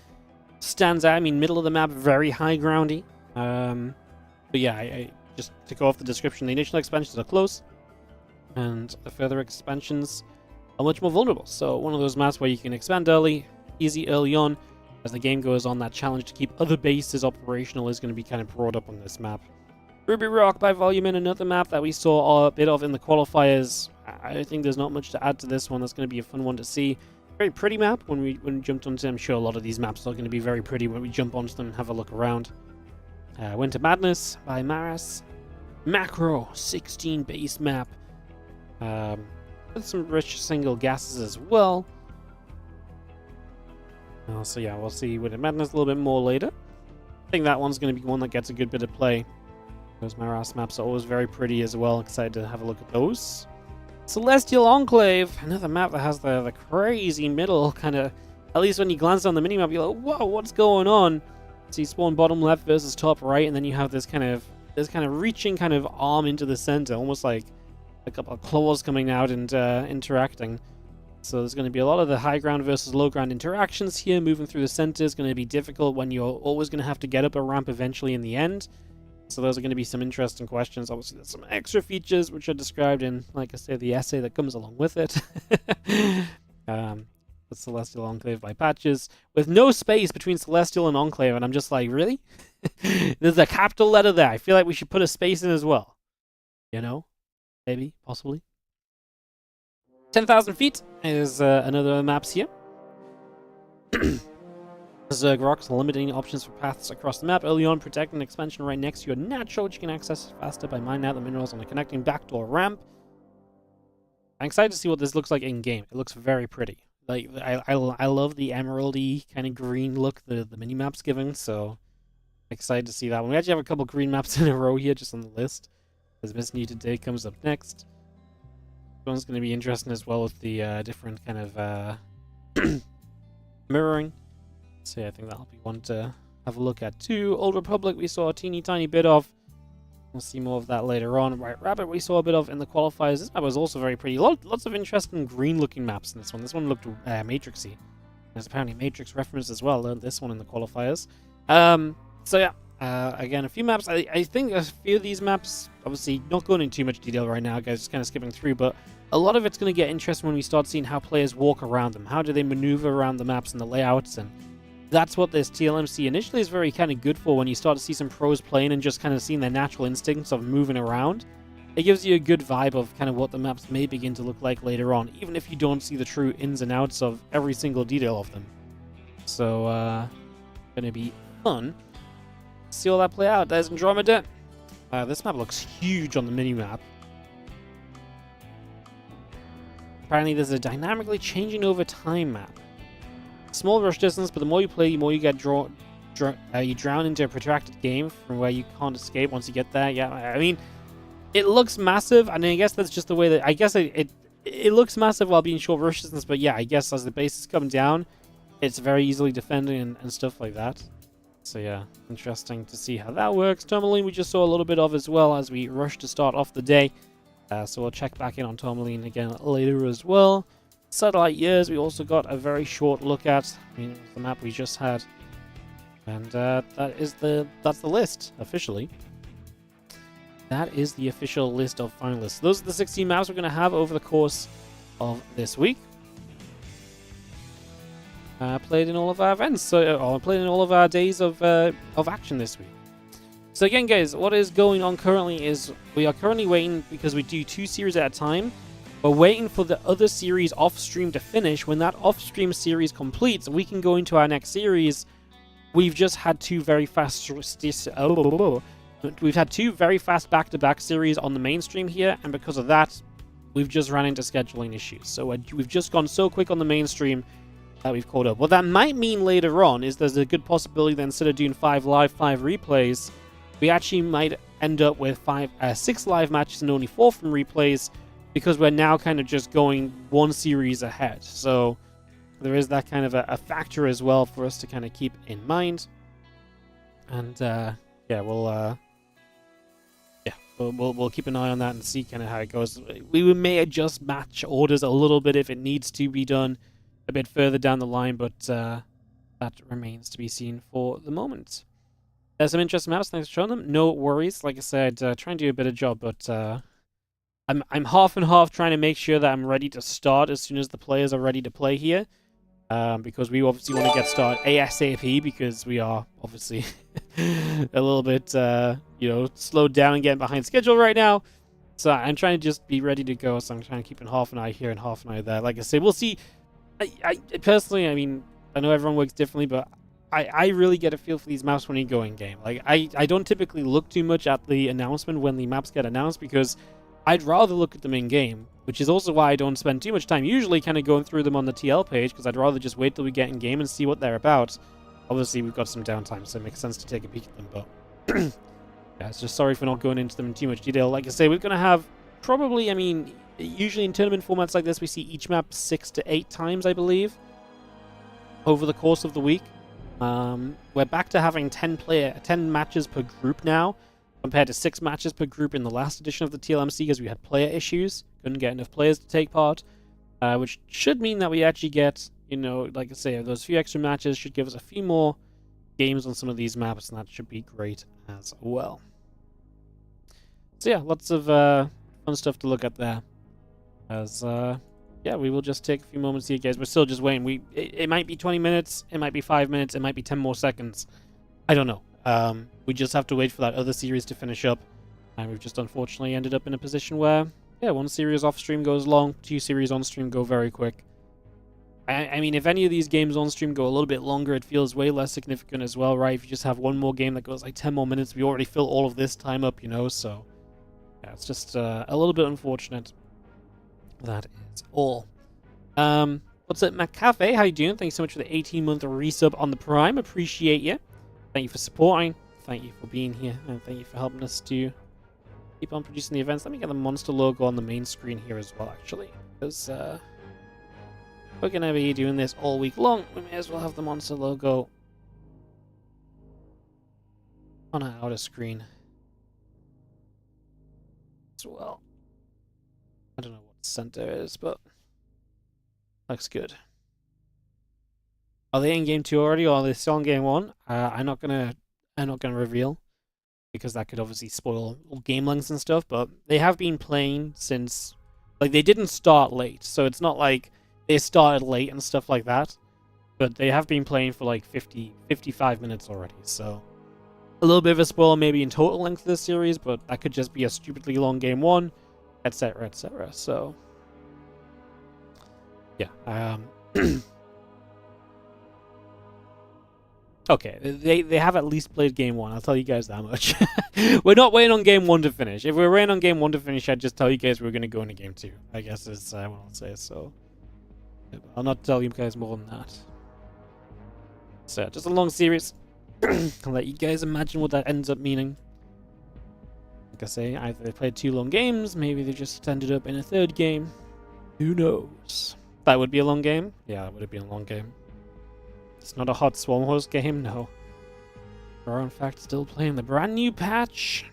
stands out. I mean, middle of the map, very high groundy. But yeah, I just to go off the description, the initial expansions are close. And the further expansions are much more vulnerable. So one of those maps where you can expand early, easy early on. As the game goes on, that challenge to keep other bases operational is going to be kind of brought up on this map. Ruby Rock by Volume, another map that we saw a bit of in the qualifiers. I think there's not much to add to this one. That's going to be a fun one to see. Very pretty map when we jumped onto them. I'm sure a lot of these maps are going to be very pretty when we jump onto them and have a look around. Winter Madness by Maras. Macro 16 base map. With some rich single gases as well. So yeah, we'll see Winter Madness a little bit more later. I think that one's going to be one that gets a good bit of play. Those Maras maps are always very pretty as well. Excited to have a look at those. Celestial Enclave, another map that has the crazy middle kind of. At least when you glance on the minimap, you're like, whoa, what's going on? So you spawn bottom left versus top right, and then you have this kind of reaching kind of arm into the center, almost like a couple of claws coming out and interacting. So there's going to be a lot of the high ground versus low ground interactions here. Moving through the center is going to be difficult when you're always going to have to get up a ramp eventually in the end. So those are going to be some interesting questions. Obviously, there's some extra features which are described in, like I said, the essay that comes along with it. The Celestial Enclave by Patches, with no space between Celestial and Enclave, and I'm just like, really? There's a capital letter there. I feel like we should put a space in as well. You know? Maybe, possibly. 10,000 feet is another maps here. Zerg rocks, limiting options for paths across the map. Early on, protect an expansion right next to your natural, which you can access faster by mining out the minerals on the connecting backdoor ramp. I'm excited to see what this looks like in game. It looks very pretty. Like I love the emeraldy kind of green look the mini map's giving. So excited to see that one. We actually have a couple green maps in a row here, just on the list. As Miss New Today comes up next. This one's going to be interesting as well with the different kind of mirroring. So yeah, I think that'll be one to have a look at too. Old Republic we saw a teeny tiny bit of. We'll see more of that later on. White Rabbit we saw a bit of in the qualifiers. This map was also very pretty. Lots of interesting green looking maps in this one. This one looked matrixy. There's apparently Matrix reference as well. Learned this one in the qualifiers. So yeah. Again, a few maps. I think a few of these maps, obviously not going into too much detail right now, guys, just kind of skipping through, but a lot of it's going to get interesting when we start seeing how players walk around them. How do they maneuver around the maps and the layouts, and that's what this TLMC initially is very kind of good for when you start to see some pros playing and just kind of seeing their natural instincts of moving around. It gives you a good vibe of kind of what the maps may begin to look like later on, even if you don't see the true ins and outs of every single detail of them. So, going to be fun. See all that play out. There's Andromeda. This map looks huge on the mini-map. Apparently there's a dynamically changing over time map. Small rush distance, but the more you play, the more you get you drown into a protracted game from where you can't escape once you get there. Yeah, I mean, it looks massive, and I guess that's just the way that... I guess it looks massive while being short rush distance, but yeah, I guess as the bases come down, it's very easily defending and stuff like that. So yeah, interesting to see how that works. Tourmaline we just saw a little bit of as well as we rush to start off the day. So we'll check back in on Tourmaline again later as well. Satellite Years we also got a very short look at. I mean, the map we just had. And that's the list, officially. That is the official list of finalists. Those are the 16 maps we're going to have over the course of this week. Played in all of our events, or played in all of our days of action this week. So again, guys, what is going on currently is we are currently waiting, because we do 2 series at a time. We're waiting for the other series off-stream to finish. When that off-stream series completes, we can go into our next series. We've just had 2 very fast... We've had 2 very fast back-to-back series on the mainstream here, and because of that, we've just ran into scheduling issues. So we've just gone so quick on the mainstream that we've caught up. What that might mean later on is there's a good possibility that instead of doing 5 live, 5 replays, we actually might end up with 6 live matches and only 4 from replays, because we're now kind of just going 1 series ahead. So there is that kind of a factor as well for us to kind of keep in mind. And yeah, we'll keep an eye on that and see kind of how it goes. We may adjust match orders a little bit if it needs to be done a bit further down the line, but that remains to be seen for the moment. There's some interesting maps. Thanks for showing them. No worries. Like I said, trying to do a better job, but I'm half and half trying to make sure that I'm ready to start as soon as the players are ready to play here, because we obviously want to get started ASAP, because we are obviously a little bit slowed down and getting behind schedule right now. So I'm trying to just be ready to go. So I'm trying to keep half an eye here and half an eye there. Like I said, we'll see. I personally, I mean, I know everyone works differently, but I really get a feel for these maps when you go in game. Like, I don't typically look too much at the announcement when the maps get announced, because I'd rather look at them in game, which is also why I don't spend too much time usually kind of going through them on the TL page, because I'd rather just wait till we get in game and see what they're about. Obviously, we've got some downtime, so it makes sense to take a peek at them, but yeah, it's just sorry for not going into them in too much detail. Like I say, we're going to have probably, I mean, usually in tournament formats like this, we see each map 6 to 8 times, I believe, over the course of the week. We're back to having 10 matches per group now, compared to 6 matches per group in the last edition of the TLMC, because we had player issues, couldn't get enough players to take part. which should mean that we actually get, you know, like I say, those few extra matches should give us a few more games on some of these maps, and that should be great as well. So yeah, lots of fun stuff to look at there. As yeah, we will just take a few moments here, guys. We're still just waiting. It might be 20 minutes, it might be 5 minutes, it might be 10 more seconds. I don't know. We just have to wait for that other series to finish up, and we've just unfortunately ended up in a position where, yeah, one series off stream goes long, 2 series on stream go very quick. I mean, if any of these games on stream go a little bit longer, it feels way less significant as well, right? If you just have one more game that goes like 10 more minutes, we already fill all of this time up, you know, so yeah, it's just a little bit unfortunate. That is all. What's up, McCafe? How you doing? Thanks so much for the 18-month resub on the Prime. Appreciate you. Thank you for supporting. Thank you for being here, and thank you for helping us to keep on producing the events. Let me get the monster logo on the main screen here as well, actually, because we're going to be doing this all week long. We may as well have the monster logo on our outer screen as well. I don't know what center is, but looks good. Are they in game 2 already, or are they still in game 1? I'm not gonna reveal, because that could obviously spoil game lengths and stuff. But they have been playing since, like, they didn't start late, so it's not like they started late and stuff like that. But they have been playing for like 55 minutes already, so a little bit of a spoiler maybe in total length of this series, but that could just be a stupidly long game 1, etc., etc. So yeah, okay, they have at least played game 1, I'll tell you guys that much. We're not waiting on game 1 to finish. If we were waiting on game 1 to finish, I'd just tell you guys we were going to go into game 2, I guess is what I'll say. So I'll not tell you guys more than that. So just a long series. I'll let you guys imagine what that ends up meaning. Like I say, either they played 2 long games, maybe they just ended up in a 3rd game. Who knows? That would be a long game? Yeah, that would have been a long game. It's not a hot Swarmhorse game, no. We're in fact still playing the brand new patch.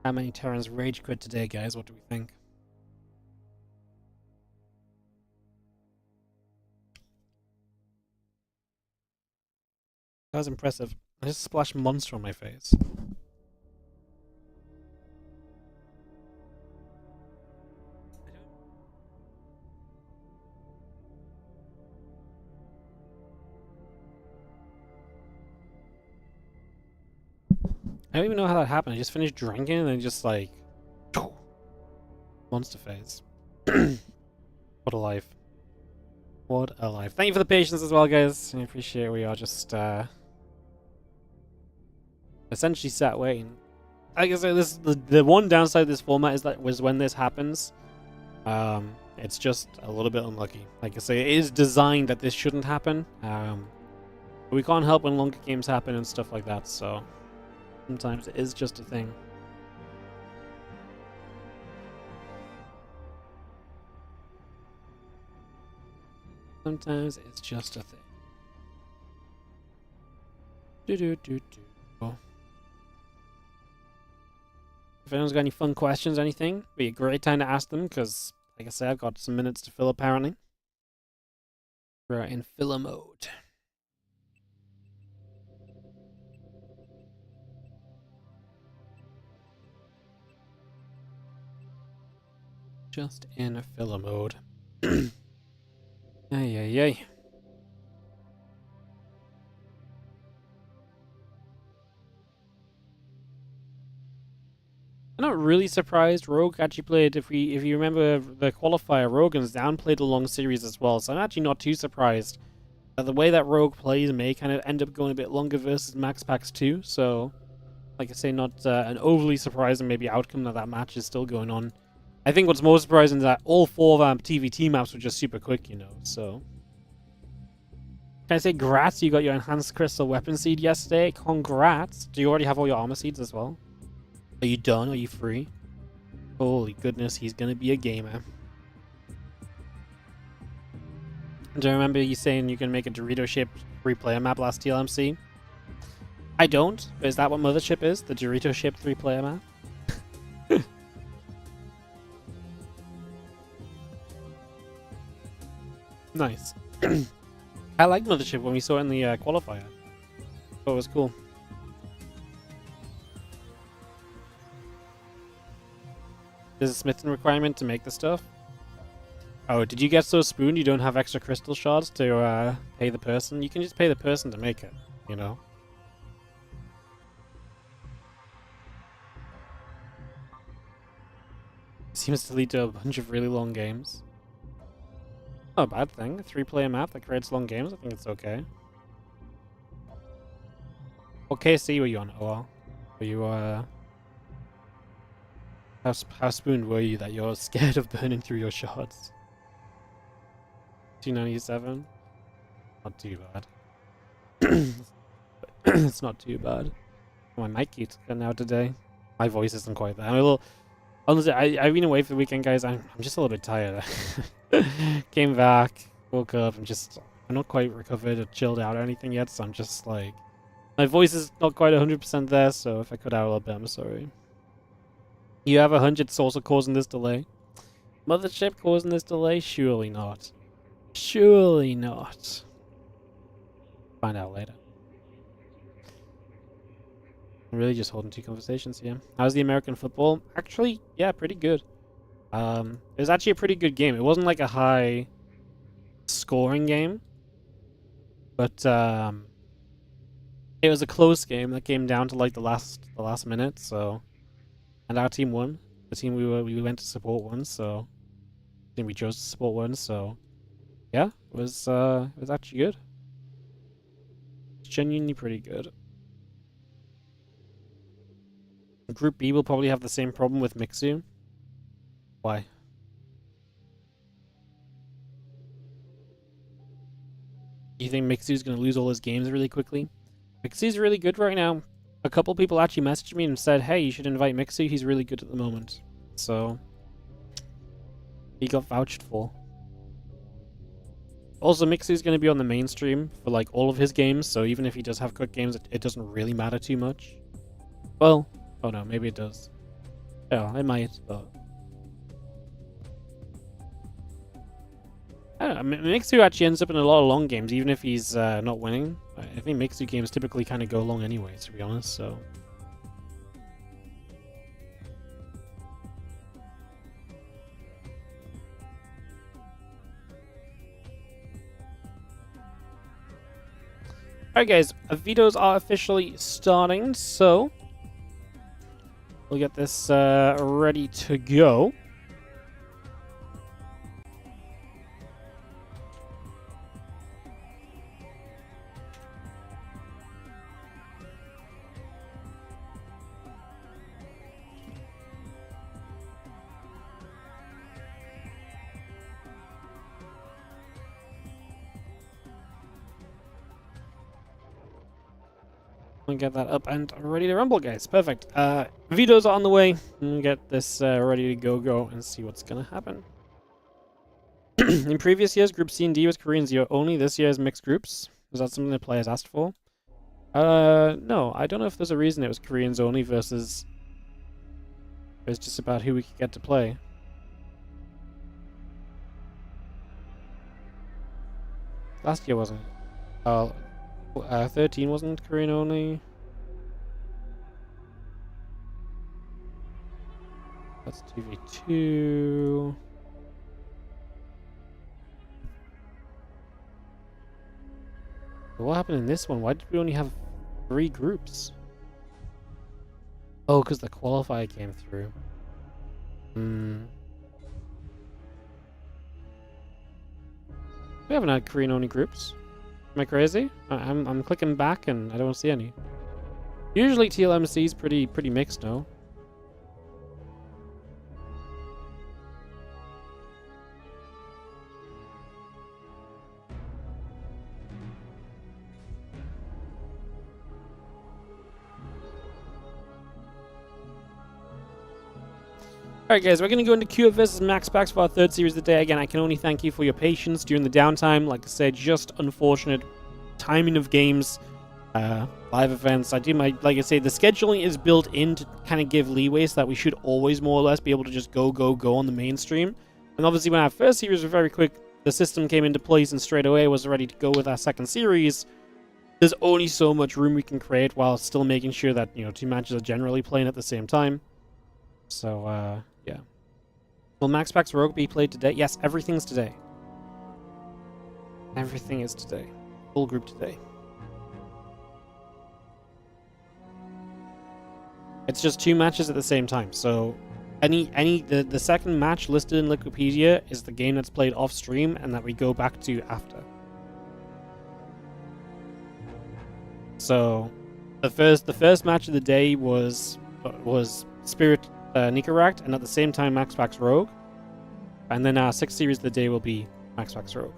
How many Terrans rage quit today, guys? What do we think? That was impressive. I just splashed monster on my face. I don't even know how that happened. I just finished drinking and then just like monster face. What a life. What a life. Thank you for the patience as well, guys. I appreciate it. We are just essentially sat waiting. Like I said, the one downside of this format is that when this happens, it's just a little bit unlucky. Like I say, it is designed that this shouldn't happen. But we can't help when longer games happen and stuff like that, so sometimes it is just a thing. Sometimes it's just a thing. If anyone's got any fun questions or anything, it'd be a great time to ask them, because, like I said, I've got some minutes to fill apparently. We're in filler mode. Just in a filler mode. Ay, ay, ay. I'm not really surprised Rogue actually played, if you remember the qualifier, Rogan's downplayed a long series as well, so I'm actually not too surprised. The way that Rogue plays may kind of end up going a bit longer versus MaxPax 2, so like I say, not an overly surprising maybe outcome that match is still going on. I think what's more surprising is that all 4 of our TVT maps were just super quick, you know, so. Can I say congrats, you got your enhanced crystal weapon seed yesterday? Congrats! Do you already have all your armor seeds as well? Are you done? Are you free? Holy goodness, he's gonna be a gamer. Do you remember you saying you can make a Dorito-shaped three-player map last TLMC? I don't, but is that what Mothership is? The Dorito-shaped three-player map? Nice. I liked Mothership when we saw it in the qualifier. Thought it was cool. There's a smithing requirement to make the stuff. Oh, did you get so spooned you don't have extra crystal shards to pay the person? You can just pay the person to make it, you know? Seems to lead to a bunch of really long games. Not a bad thing. A 3-player map that creates long games, I think it's okay. What KSC were you on, OR? Were you, How spooned were you that you're scared of burning through your shards? 297? Not too bad. It's not too bad. My mic keeps cutting out today. My voice isn't quite there. I'm a little... Honestly, I've been away for the weekend, guys. I'm just a little bit tired. Came back, woke up, and I'm not quite recovered or chilled out or anything yet, so I'm just like... My voice is not quite 100% there, so if I cut out a little bit, I'm sorry. You have 100 also causing this delay? Mothership causing this delay? Surely not. Surely not. Find out later. I'm really just holding two conversations here. How's the American football? Actually, yeah, pretty good. It was actually a pretty good game. It wasn't like a high scoring game, but it was a close game that came down to like the last minute. So, and our team won. The team we went to support won. So, the team we chose to support won. So, yeah, it was actually good. It's genuinely pretty good. Group B will probably have the same problem with Mixu. Why? Do you think Mixu's going to lose all his games really quickly? Mixu's really good right now. A couple people actually messaged me and said, hey, you should invite Mixu. He's really good at the moment. So, he got vouched for. Also, Mixu's going to be on the mainstream for like all of his games. So even if he does have good games, it doesn't really matter too much. Well... Oh no, maybe it does. Yeah, it might, but... I don't know, Mixu actually ends up in a lot of long games, even if he's not winning. I think Mixu games typically kind of go long anyway, to be honest, so... Alright guys, videos are officially starting, so... We'll get this ready to go. Get that up and ready to rumble, guys. Perfect. Videos are on the way. We'll get this ready to go and see what's gonna happen. In previous years, Group C and D was Korean 0 only. This year is mixed groups. Was that something the players asked for? No. I don't know if there's a reason it was Koreans only versus it's just about who we could get to play. Last year wasn't it? 13 wasn't Korean only. That's 2v2. But what happened in this one? Why did we only have 3 groups? Oh, because the qualifier came through. We haven't had Korean only groups. Am I crazy? I'm clicking back and I don't see any. Usually TLMC is pretty mixed, no? Alright guys, we're going to go into Q versus MaxPax for our 3rd series of the day. Again, I can only thank you for your patience during the downtime. Like I said, just unfortunate timing of games, live events. Like I say, the scheduling is built in to kind of give leeway so that we should always more or less be able to just go on the mainstream. And obviously when our first series was very quick, the system came into place and straight away was ready to go with our second series, there's only so much room we can create while still making sure that, you know, 2 matches are generally playing at the same time. So, yeah. Will MaxPax Rogue be played today? Yes, everything's today. Everything is today. Full group today. It's just 2 matches at the same time, so the second match listed in Wikipedia is the game that's played off stream and that we go back to after. So the first match of the day was Spirit NICORACT, and at the same time MaxPax Rogue, and then our 6th series of the day will be MaxPax Rogue.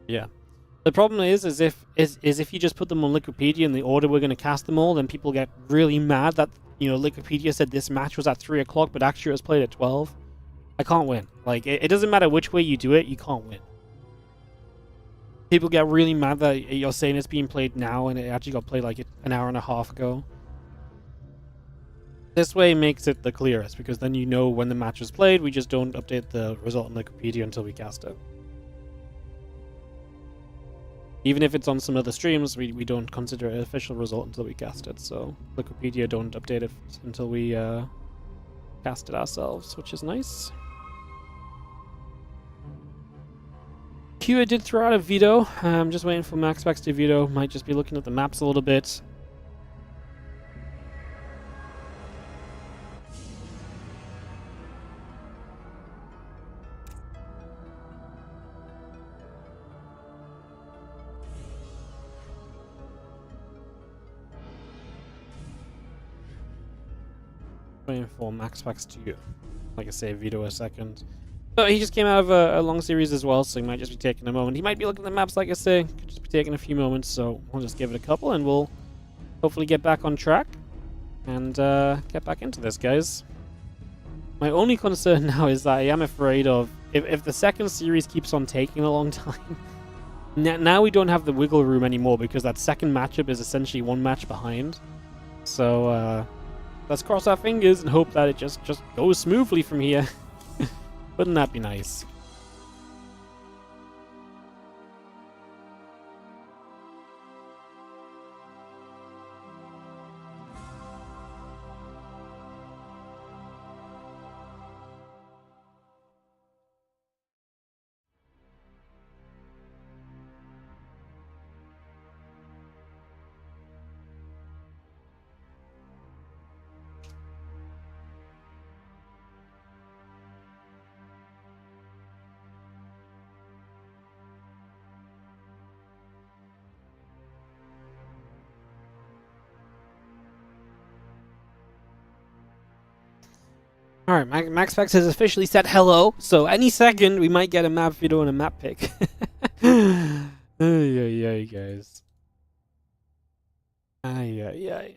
Yeah. The problem is if you just put them on Wikipedia in the order we're going to cast them all, then people get really mad that, you know, Wikipedia said this match was at 3 o'clock, but actually it was played at 12. I can't win. Like, it doesn't matter which way you do it, you can't win. People get really mad that you're saying it's being played now, and it actually got played like an hour and a half ago. This way makes it the clearest, because then you know when the match was played, we just don't update the result on Wikipedia until we cast it. Even if it's on some other streams, we don't consider it an official result until we cast it, so Wikipedia don't update it until we cast it ourselves, which is nice. Q, I did throw out a veto. I'm just waiting for MaxPax to veto. Might just be looking at the maps a little bit. Waiting for MaxPax to, like I say, veto a second. But he just came out of a long series as well, so he might just be taking a moment. He might be looking at the maps, like I say. Could just be taking a few moments, so we'll just give it a couple, and we'll hopefully get back on track and get back into this, guys. My only concern now is that I am afraid of, if the second series keeps on taking a long time, now we don't have the wiggle room anymore, because that second matchup is essentially 1 match behind. So, let's cross our fingers and hope that it just goes smoothly from here. Wouldn't that be nice? Alright, MaxPax has officially said hello, so any second we might get a map veto and a map pick. Ay, guys. Ay.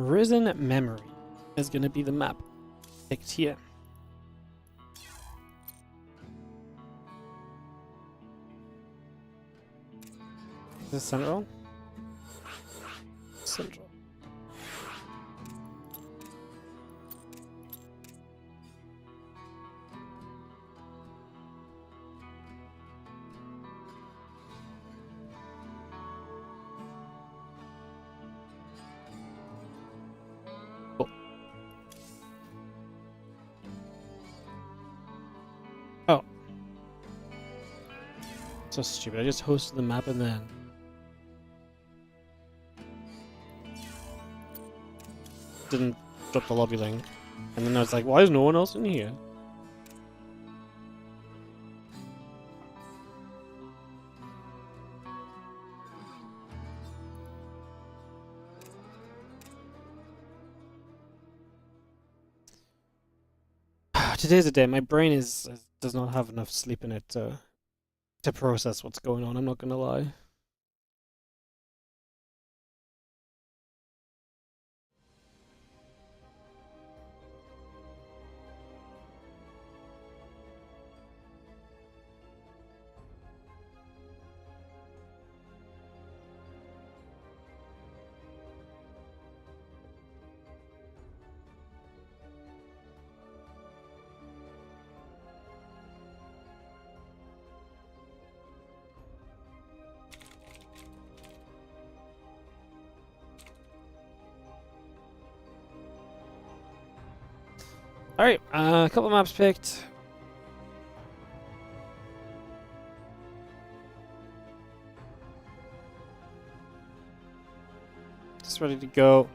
Risen Memory is going to be the map picked here. Is this central? Central. Oh. So stupid. I just hosted the map and then didn't drop the lobby link. And then I was like, why is no one else in here? Today's a day. My brain does not have enough sleep in it to process what's going on. I'm not gonna lie. Alright, a couple of maps picked. Just ready to go.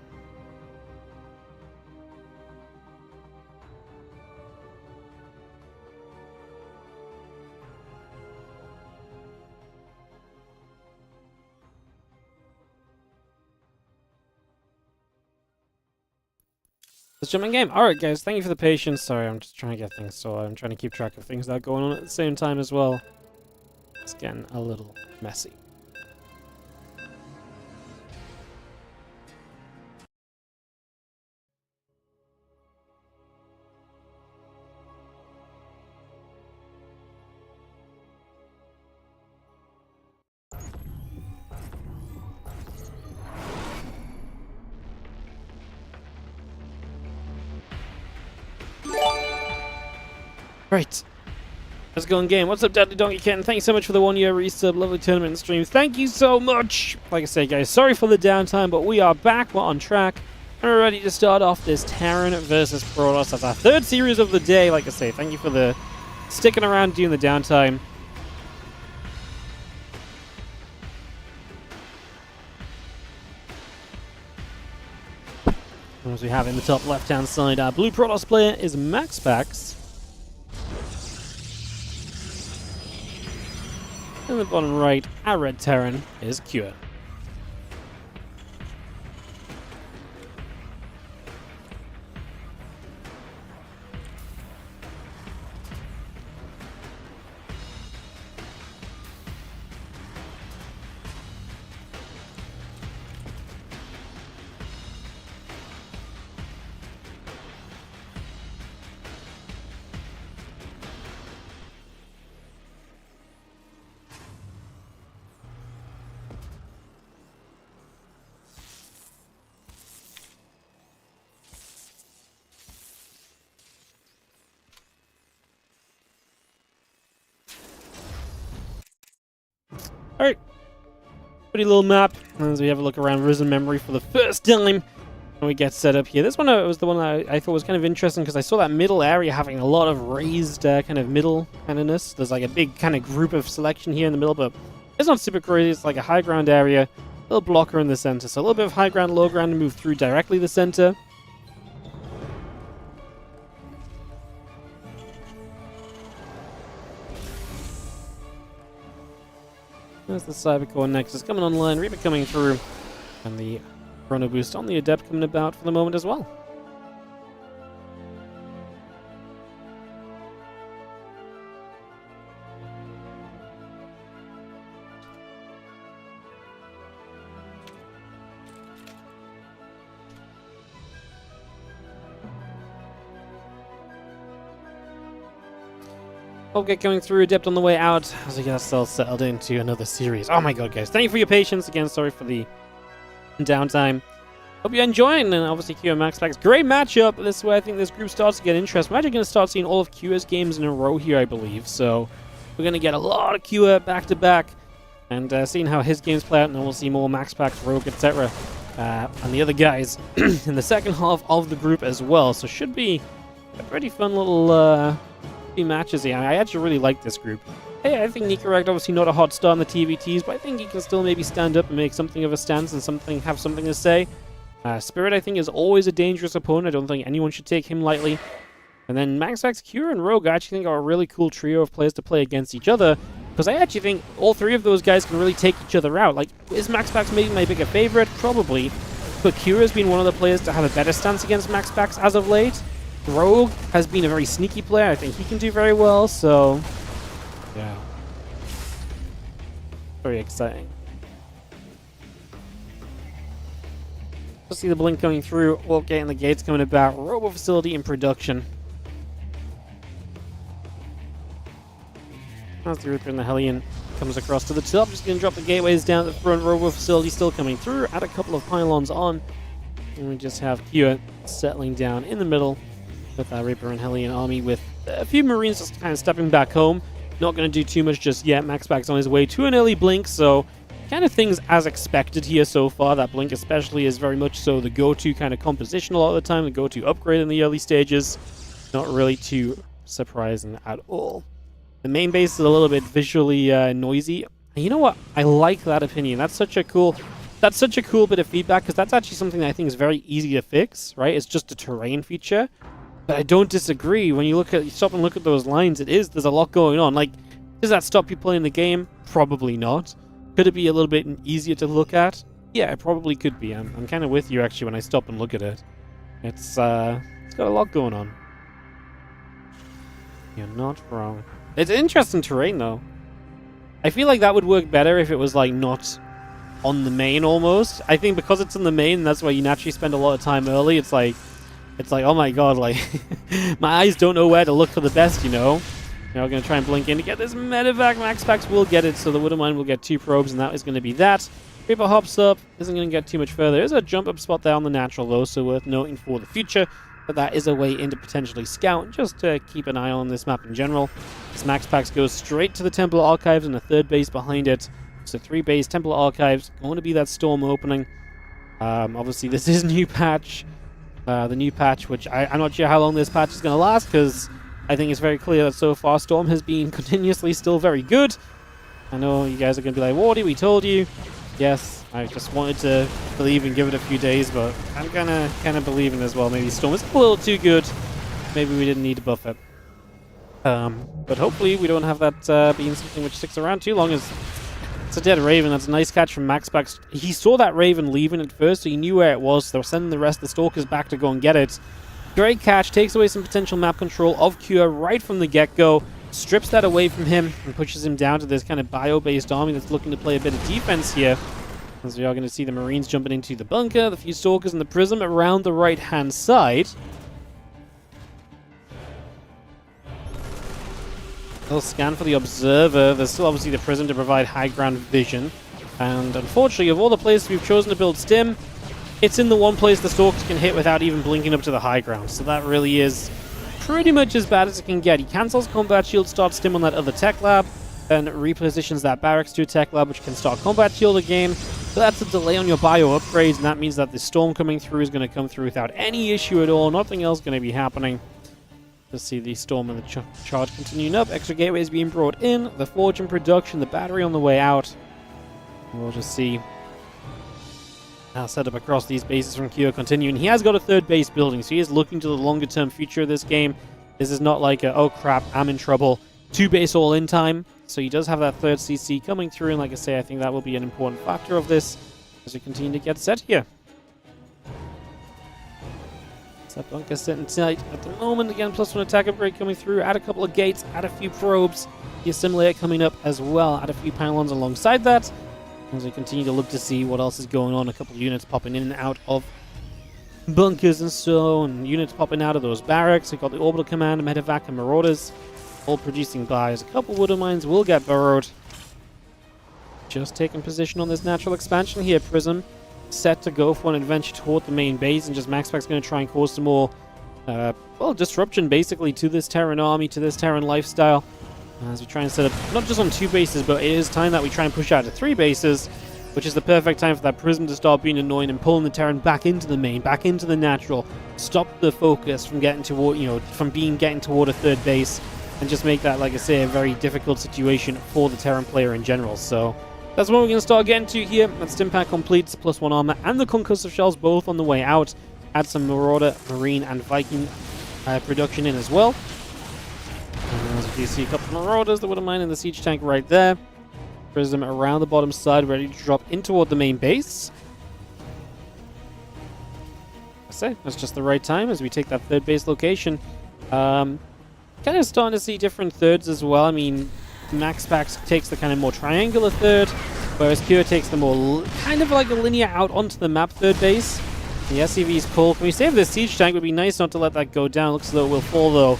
Let's jump in game. Alright guys, thank you for the patience. Sorry, I'm just trying to get things sorted. I'm trying to keep track of things that are going on at the same time as well. It's getting a little messy. Right. Let's go in game. What's up, Deadly Donkey Kitten? Thank you so much for the 1 year resub. Lovely tournament and stream. Thank you so much. Like I say, guys, sorry for the downtime, but we are back. We're on track. And we're ready to start off this Terran versus Protoss. That's our third series of the day. Like I say, thank you for the sticking around during the downtime. As we have in the top left-hand side, our blue Protoss player is MaxPax. In the bottom right, our red Terran is Cure. Alright, pretty little map as we have a look around Risen Memory for the first time and we get set up here. This one was the one that I thought was kind of interesting because I saw that middle area having a lot of raised kind of middle kindness. There's like a big kind of group of selection here in the middle, but it's not super crazy. It's like a high ground area, little blocker in the center. So a little bit of high ground, low ground to move through directly the center. There's the Cybercore Nexus coming online, Reaper coming through, and the Chrono Boost on the Adept coming about for the moment as well. Okay, coming through, Adept on the way out as we get ourselves settled into another series. Oh my god, guys. Thank you for your patience. Again, sorry for the downtime. Hope you're enjoying, and obviously Q and MaxPax. Great matchup. This is where I think this group starts to get interest. We're actually going to start seeing all of QS games in a row here, I believe. So we're going to get a lot of Q back-to-back, and seeing how his games play out, and then we'll see more MaxPax, Rogue, etc. And the other guys in the second half of the group as well. So should be a pretty fun little... matches here. I actually really like this group. Hey, I think NICORACT obviously not a hot start in the TVTs, but I think he can still maybe stand up and make something of a stance and have something to say. Spirit, I think, is always a dangerous opponent. I don't think anyone should take him lightly. And then MaxPax, Cure, and Rogue I actually think are a really cool trio of players to play against each other, because I actually think all three of those guys can really take each other out. Like, is MaxPax maybe my bigger favorite? Probably. But Cure has been one of the players to have a better stance against MaxPax as of late. Rogue has been a very sneaky player. I think he can do very well, so... yeah. Very exciting. We'll see the blink coming through. Warp gate and the gates coming about. Robo facility in production. As the Reaper and the Hellion comes across to the top, just going to drop the gateways down at the front. Robo facility still coming through. Add a couple of pylons on. And we just have Q settling down in the middle with our Reaper and Hellion army, with a few Marines just kind of stepping back home. Not going to do too much just yet. MaxPax on his way to an early blink, so kind of things as expected here so far. That blink especially is very much so the go-to kind of composition a lot of the time, the go-to upgrade in the early stages. Not really too surprising at all. The main base is a little bit visually noisy. And you know what? I like that opinion. That's such a cool bit of feedback, because that's actually something that I think is very easy to fix, right? It's just a terrain feature. But I don't disagree. When you stop and look at those lines, there's a lot going on. Like, does that stop you playing the game? Probably not. Could it be a little bit easier to look at? Yeah, it probably could be. I'm kind of with you, actually, when I stop and look at it. It's got a lot going on. You're not wrong. It's interesting terrain, though. I feel like that would work better if it was, like, not on the main, almost. I think because it's in the main, that's where you naturally spend a lot of time early. It's like, oh my god, like, my eyes don't know where to look for the best, you know? Now we're going to try and blink in to get this medevac. MaxPax will get it, so the Widowmine will get 2 probes, and that is going to be that. Reaper hops up, isn't going to get too much further. There's a jump-up spot there on the natural, though, so worth noting for the future. But that is a way in to potentially scout, just to keep an eye on this map in general. This MaxPax goes straight to the Temple Archives and a 3rd base behind it. So 3 base, Temple Archives, going to be that storm opening. Obviously, this is new patch. The new patch, which I'm not sure how long this patch is going to last, because I think it's very clear that so far Storm has been continuously still very good. I know you guys are going to be like, Wardy, we told you. Yes, I just wanted to believe and give it a few days, but I'm kind of believing as well. Maybe Storm is a little too good. Maybe we didn't need to buff it. But hopefully we don't have that being something which sticks around too long. It's a dead Raven. That's a nice catch from MaxPax. He saw that Raven leaving at first, so he knew where it was. They were sending the rest of the Stalkers back to go and get it. Great catch. Takes away some potential map control of Cure right from the get-go. Strips that away from him and pushes him down to this kind of bio-based army that's looking to play a bit of defense here. As we are going to see the Marines jumping into the bunker, the few Stalkers and the Prism around the right-hand side. They'll scan for the Observer. There's still obviously the Prism to provide high ground vision. And unfortunately, of all the places we've chosen to build Stim, it's in the one place the Stalkers can hit without even blinking up to the high ground. So that really is pretty much as bad as it can get. He cancels Combat Shield, starts Stim on that other Tech Lab, and repositions that Barracks to a Tech Lab, which can start Combat Shield again. So that's a delay on your bio upgrades, and that means that the Storm coming through is going to come through without any issue at all. Nothing else going to be happening. Let's see the Storm and the charge continuing up. Extra gateways being brought in. The Forge in production. The battery on the way out. And we'll just see now set up across these bases from Kyo continuing. He has got a 3rd base building, so he is looking to the longer term future of this game. This is not like a, oh crap, I'm in trouble, 2 base all in time. So he does have that 3rd CC coming through, and like I say, I think that will be an important factor of this as we continue to get set here. That bunker sitting tight at the moment. Again, +1 attack upgrade coming through. Add a couple of gates, add a few probes. The assimilator coming up as well. Add a few pylons alongside that. As we continue to look to see what else is going on. A couple of units popping in and out of bunkers and so, and units popping out of those barracks. We've got the Orbital Command, Medevac, and Marauders. All producing buys. A couple Widow Mines will get burrowed. Just taking position on this natural expansion here. Prism set to go for an adventure toward the main base, and just MaxPax going to try and cause some more disruption basically to this Terran army, to this Terran lifestyle, as we try and set up not just on 2 bases, but it is time that we try and push out to 3 bases, which is the perfect time for that Prism to start being annoying and pulling the Terran back into the main, back into the natural, stop the focus from getting toward, getting toward a 3rd base, and just make that, like I say, a very difficult situation for the Terran player in general. So that's what we're going to start getting to here. That Stim Pack completes, +1 armor, and the concussive shells both on the way out. Add some Marauder, Marine, and Viking production in as well. And as you see, a couple of Marauders, the Widowmine and the Siege Tank right there. Prism around the bottom side, ready to drop in toward the main base. I say, that's just the right time as we take that 3rd base location. Kind of starting to see different 3rds as well. I mean, MaxPax takes the kind of more triangular 3rd, whereas Cure takes the more kind of like a linear out onto the map 3rd base. The SCV's pull. Can we save the Siege Tank? Would be nice not to let that go down. Looks as though it will fall though.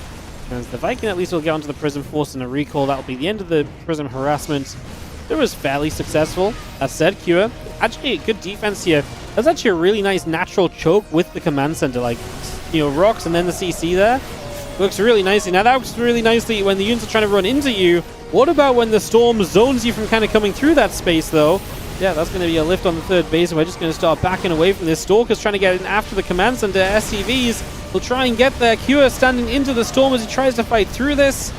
As the Viking at least will get onto the Prism force and a recall. That will be the end of the Prism harassment. It was fairly successful. That said, Cure, actually good defense here. That's actually a really nice natural choke with the command center. Like, rocks and then the CC there. Works really nicely. Now that works really nicely when the units are trying to run into you. What about when the Storm zones you from kind of coming through that space, though? Yeah, that's going to be a lift on the third base, and we're just going to start backing away from this. Stalker's trying to get in after the command center. SCVs will try and get there. Cure standing into the Storm as he tries to fight through this.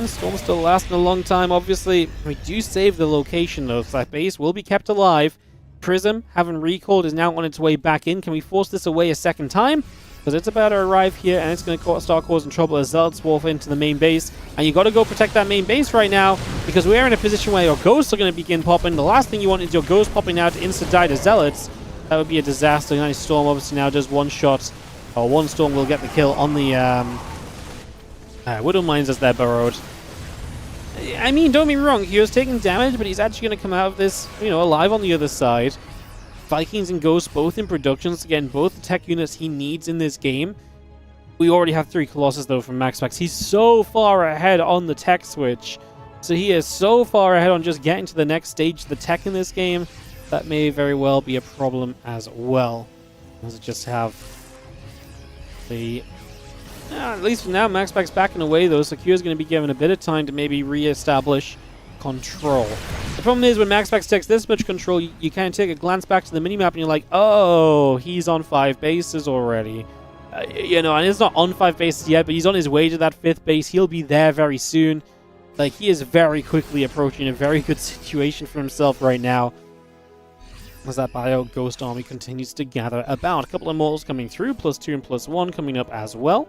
Storm's still lasting a long time, obviously. We do save the location, though, so that base will be kept alive. Prism, having recalled, is now on its way back in. Can we force this away a second time? Because it's about to arrive here, and it's going to start causing trouble as Zealots wolf into the main base. And you got to go protect that main base right now, because we are in a position where your ghosts are going to begin popping. The last thing you want is your ghost popping out to insta-die to Zealots. That would be a disaster. Nice Storm obviously now does one shot, or one Storm will get the kill on the Widow Mines as they're burrowed. I mean, don't be wrong, he was taking damage, but he's actually going to come out of this, alive on the other side. Vikings and Ghosts both in productions, again, both the tech units he needs in this game. We already have 3 Colossus, though, from MaxPax. He's so far ahead on the tech switch. So he is so far ahead on just getting to the next stage of the tech in this game. That may very well be a problem as well. Let's just have the... at least for now, MaxPax backing away, though. Secure's going to be given a bit of time to maybe re-establish control. The problem is, when MaxPax takes this much control, you kind of take a glance back to the minimap and you're like, oh, he's on 5 bases already. And he's not on 5 bases yet, but he's on his way to that 5th base. He'll be there very soon. Like, he is very quickly approaching a very good situation for himself right now. As that Bio Ghost army continues to gather about. A couple of mortals coming through, +2 and +1 coming up as well.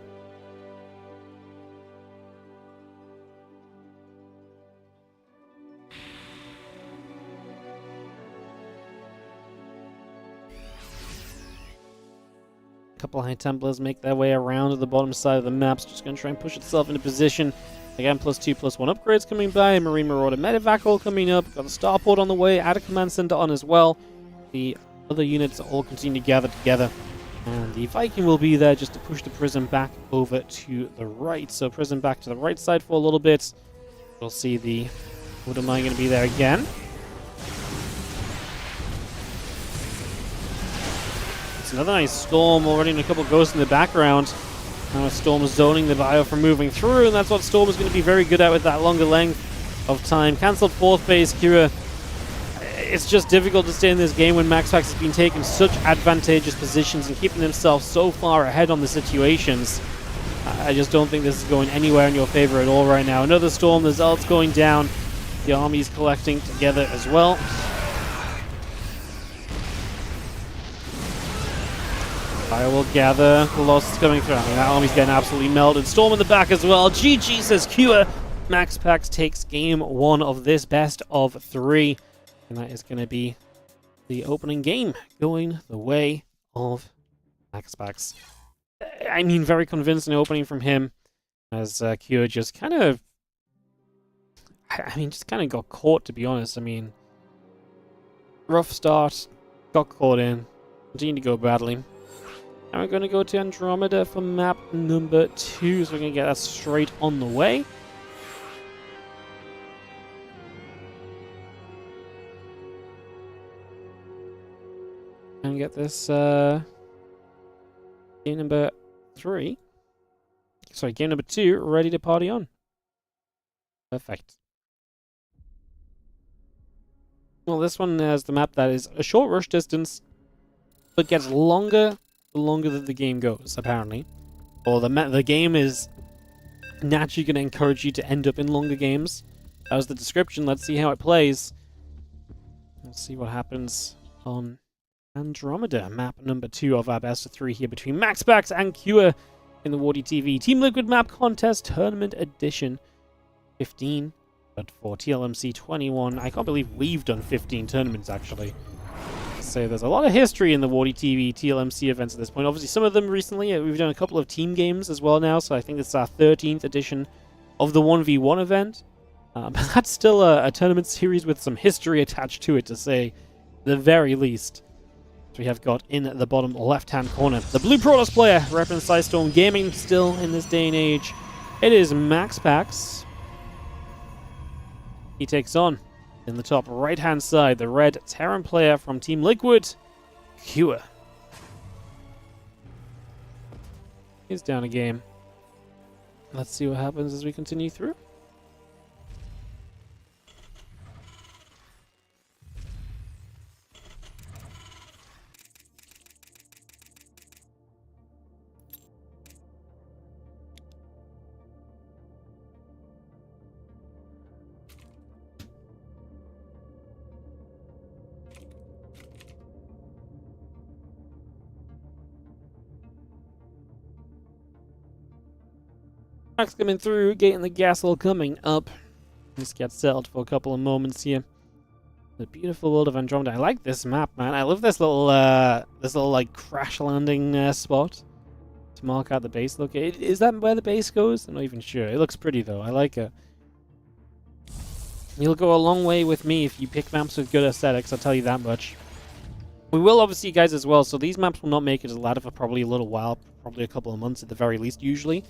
A couple of High Templars make their way around to the bottom side of the map. Just going to try and push itself into position. Again, +2, +1 upgrades coming by. Marine Marauder Medevac all coming up. Got the Starport on the way. Add a command center on as well. The other units all continue to gather together. And the Viking will be there just to push the Prism back over to the right. So Prism back to the right side for a little bit. We'll see the Widow Mine going to be there again. It's another nice Storm already, and a couple of Ghosts in the background. Now Storm zoning the Bio from moving through, and that's what Storm is going to be very good at with that longer length of time. Cancelled 4th base, Kira. It's just difficult to stay in this game when MaxPax has been taking such advantageous positions and keeping himself so far ahead on the situations. I just don't think this is going anywhere in your favor at all right now. Another Storm, the Zealots going down. The army's collecting together as well. Fire will gather. Colossus coming through. That army's getting absolutely melted. Storm in the back as well. GG, says Cure. MaxPax takes game 1 of this best of 3. And that is going to be the opening game going the way of MaxPax. I mean, very convincing opening from him. As Cure just kind of... just kind of got caught, to be honest. I mean, rough start. Got caught in. Continued to go badly. And we're going to go to Andromeda for map number 2, so we're going to get that straight on the way. And get this game number 3. Sorry, game number 2 ready to party on. Perfect. Well, this one has the map that is a short rush distance, but gets longer the longer that the game goes, apparently. Or the game is naturally going to encourage you to end up in longer games. That was the description. Let's see how it plays. Let's see what happens on Andromeda, map number 2 of our best of 3 here between MaxPax and Cure in the WardiTV Team Liquid Map Contest Tournament Edition 15. But for TLMC 21, I can't believe we've done 15 tournaments, actually. So there's a lot of history in the WardiTV TLMC events at this point. Obviously, some of them recently. We've done a couple of team games as well now, so I think it's our 13th edition of the 1v1 event. But that's still a tournament series with some history attached to it, to say the very least. So we have got in the bottom left-hand corner the Blue Protoss player, repping Psystorm Gaming still in this day and age. It is MaxPax. He takes on, in the top right-hand side, the red Terran player from Team Liquid, Cure. He's down a game. Let's see what happens as we continue through. Max coming through, getting the gas all coming up. Just get settled for a couple of moments here. The beautiful world of Andromeda. I like this map, man. I love this little like crash landing spot to mark out the base. Look, is that where the base goes? I'm not even sure. It looks pretty though. I like it. You'll go a long way with me if you pick maps with good aesthetics. I'll tell you that much. We will obviously, guys, as well. So these maps will not make it as ladder for probably a little while, probably a couple of months at the very least. Usually,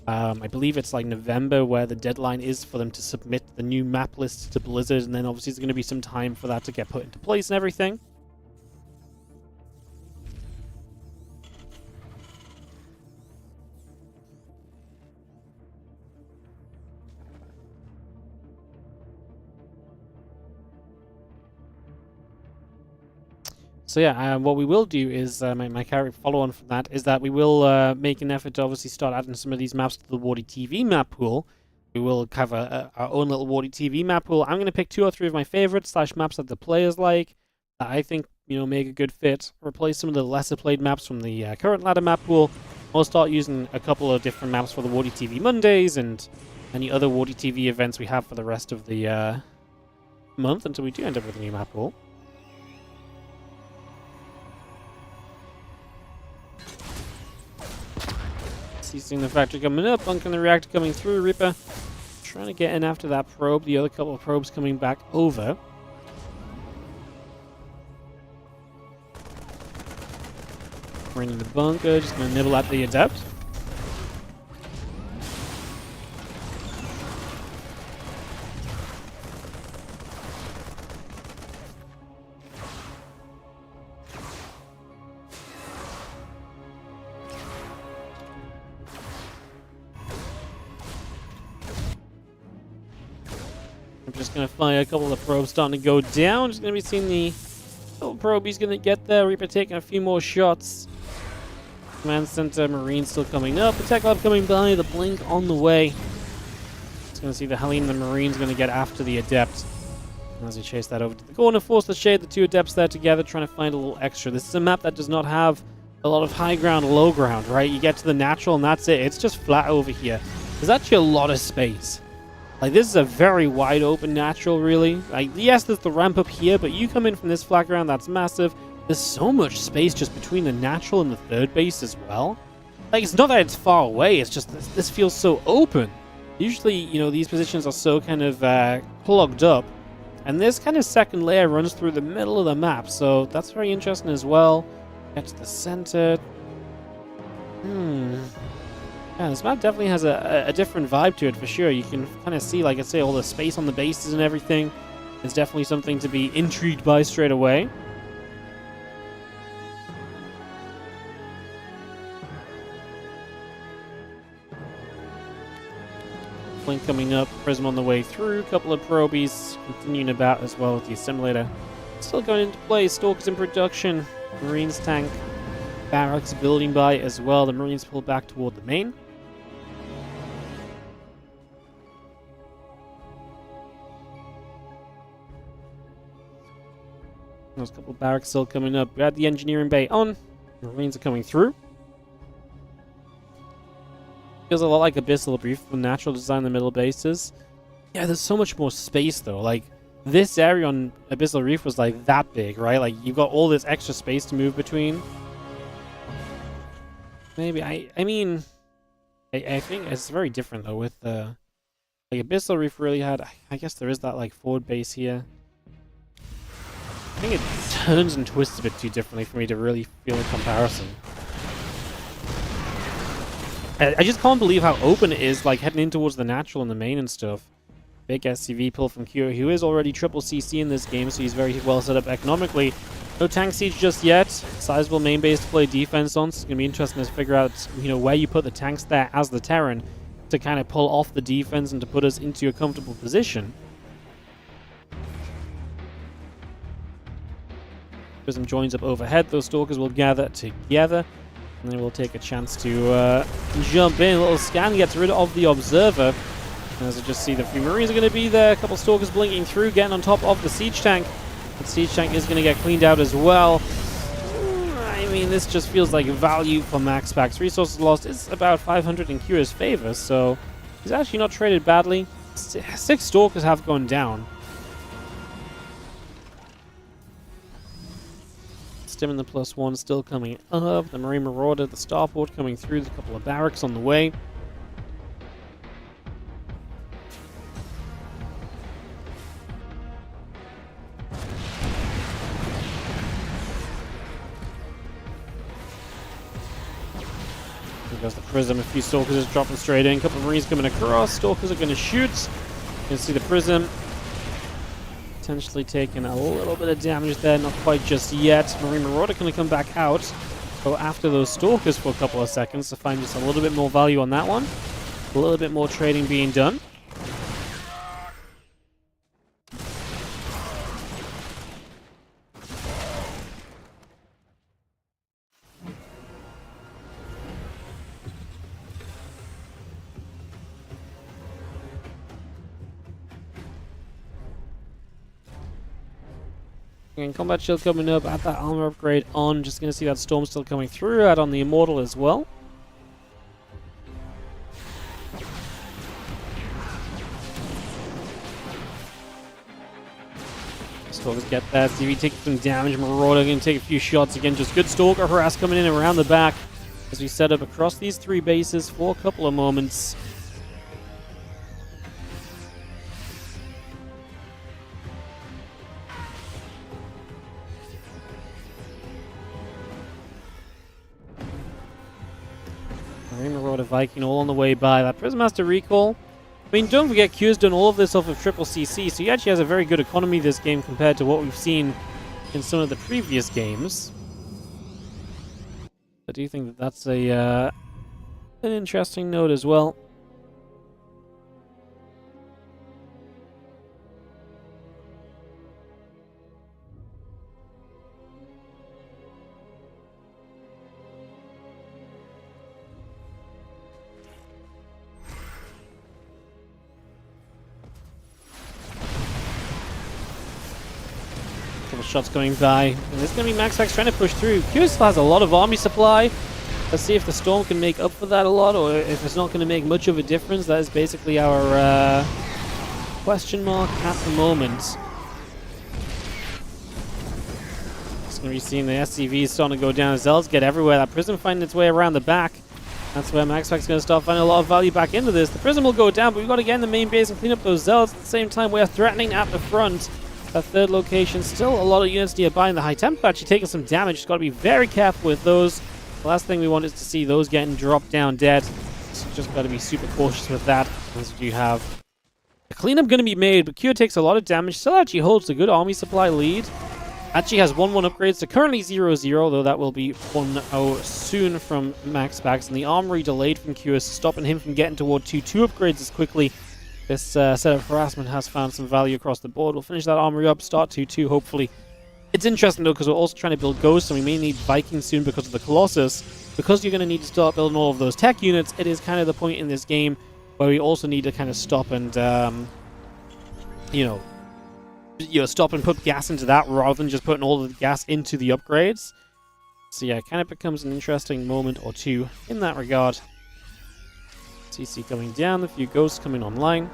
I believe it's like November where the deadline is for them to submit the new map list to Blizzard, and then obviously there's going to be some time for that to get put into place and everything. So yeah, what we will do is, my character follow on from that, is that we will make an effort to obviously start adding some of these maps to the WardiTV map pool. We will have our own little WardiTV map pool. I'm going to pick 2 or 3 of my favorites / maps that the players like, that I think, you know, make a good fit. Replace some of the lesser played maps from the current ladder map pool. We'll start using a couple of different maps for the WardiTV Mondays and any other WardiTV events we have for the rest of the month until we do end up with a new map pool. Seeing the factory coming up, bunking the reactor coming through. Reaper trying to get in after that probe. The other couple of probes coming back over. We're in the bunker, just going to nibble at the adept. I'm just going to fire a couple of probes starting to go down. Just going to be seeing the little probe. He's going to get there. Reaper taking a few more shots. Command Center, Marine still coming up. The Tech Lab coming by. The Blink on the way. Just going to see the Helene and the Marine's going to get after the Adept. As he chase that over to the corner, force the shade. The 2 Adepts there together trying to find a little extra. This is a map that does not have a lot of high ground, low ground, right? You get to the natural and that's it. It's just flat over here. There's actually a lot of space. Like, this is a very wide open natural, really. Like, yes, there's the ramp up here, but you come in from this flat ground, that's massive. There's so much space just between the natural and the third base as well. Like, it's not that it's far away, it's just this feels so open. Usually, you know, these positions are so kind of plugged up. And this kind of second layer runs through the middle of the map, so that's very interesting as well. Get to the center. Yeah, this map definitely has a different vibe to it for sure. You can kind of see, like I say, all the space on the bases and everything. It's definitely something to be intrigued by straight away. Blink coming up, Prism on the way through, a couple of probies continuing about as well with the assimilator. Still going into play, Stalkers in production, Marines tank, barracks building by as well. The Marines pull back toward the main. There's a couple of barracks still coming up. We had the engineering bay on. The Marines are coming through. Feels a lot like Abyssal Reef for natural design in the middle bases. Yeah, there's so much more space though. Like, this area on Abyssal Reef was like that big, right? Like, you've got all this extra space to move between. Maybe, I mean, I think it's very different though with like Abyssal Reef really had, I guess there is that like forward base here. I think it turns and twists a bit too differently for me to really feel a comparison. I just can't believe how open it is, like heading in towards the natural and the main and stuff. Big SCV pull from Kyo, who is already triple CC in this game, so he's very well set up economically. No tank siege just yet. Sizable main base to play defense on, so it's going to be interesting to figure out, you know, where you put the tanks there as the Terran to kind of pull off the defense and to put us into a comfortable position. Prism joins up overhead. Those Stalkers will gather together, and then we'll take a chance to jump in. A little scan gets rid of the Observer. As I just see, the few Marines are going to be there. A couple Stalkers blinking through, getting on top of the Siege Tank. The Siege Tank is going to get cleaned out as well. I mean, this just feels like value for MaxPax. Resources lost is about 500 in Kira's favor, so he's actually not traded badly. 6 Stalkers have gone down. Stim and the +1 still coming up. The Marine Marauder, the Starport coming through. There's a couple of barracks on the way. There goes the Prism. A few Stalkers just dropping straight in. A couple of Marines coming across. Stalkers are going to shoot. You can see the Prism potentially taking a little bit of damage there. Not quite just yet. Marine Marauder going to come back out. Go after those Stalkers for a couple of seconds to find just a little bit more value on that one. A little bit more trading being done. And combat shield coming up, add that armor upgrade on. Just going to see that storm still coming through. Add on the immortal as well. Stalkers get there. CV taking some damage. Marauder going to take a few shots again. Just good Stalker harass coming in around the back as we set up across these 3 bases for a couple of moments. Marauder Viking all on the way by. That Prism has to recall. I mean, don't forget, Q's done all of this off of triple CC, so he actually has a very good economy this game compared to what we've seen in some of the previous games. I do think that that's an interesting note as well. Shots going by, and there's going to be MaxPax trying to push through. Q still has a lot of army supply. Let's see if the Storm can make up for that a lot, or if it's not going to make much of a difference. That is basically our question mark at the moment. Just going to be seeing the SCVs starting to go down. Zelds get everywhere. That Prism finding its way around the back. That's where MaxPax is going to start finding a lot of value back into this. The Prism will go down, but we've got to get in the main base and clean up those Zelds. At the same time, we are threatening at the front. That third location, still a lot of units nearby, and the high temp actually taking some damage. Just got to be very careful with those. The last thing we want is to see those getting dropped down dead. So just got to be super cautious with that. As you have the cleanup going to be made, but Q takes a lot of damage. Still actually holds a good army supply lead. Actually has 1-1 upgrades to currently 0-0, though that will be 1-0 soon from MaxPax. And the armory delayed from Q is stopping him from getting toward 2-2 upgrades as quickly. This set of harassment has found some value across the board. We'll finish that armory up, start 2-2, hopefully. It's interesting, though, because we're also trying to build Ghosts, and we may need Vikings soon because of the Colossus. Because you're going to need to start building all of those tech units, it is kind of the point in this game where we also need to kind of stop and, stop and put gas into that rather than just putting all of the gas into the upgrades. So, yeah, it kind of becomes an interesting moment or two in that regard. CC coming down, a few Ghosts coming online.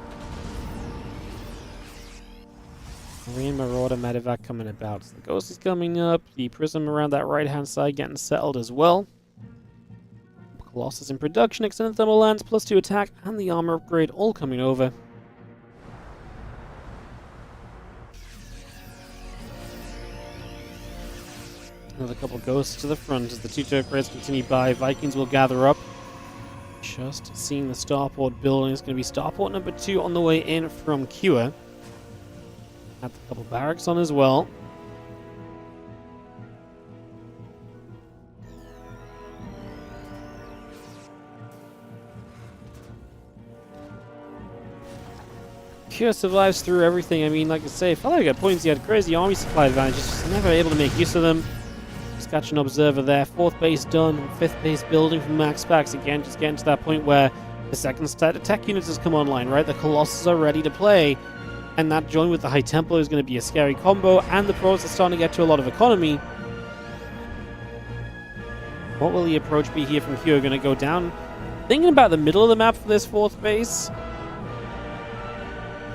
Marine Marauder Medevac coming about. So the Ghost is coming up, the Prism around that right-hand side getting settled as well. Colossus in production, extended thermal lance, +2 attack, and the armor upgrade all coming over. Another couple Ghosts to the front as the 2 upgrades continue by. Vikings will gather up. Just seeing the starport building. It's going to be starport number 2 on the way in from Kua. Add a couple barracks on as well. Kua survives through everything. I mean, like I say, felt like at points he had crazy army supply advantages, just never able to make use of them. Catch an observer there. 4th base done. 5th base building from MaxPax. Again, just getting to that point where the second set of tech units has come online, right? The Colossus are ready to play. And that joined with the High Templar is going to be a scary combo. And the pros are starting to get to a lot of economy. What will the approach be here from Q? Going to go down. Thinking about the middle of the map for this fourth base.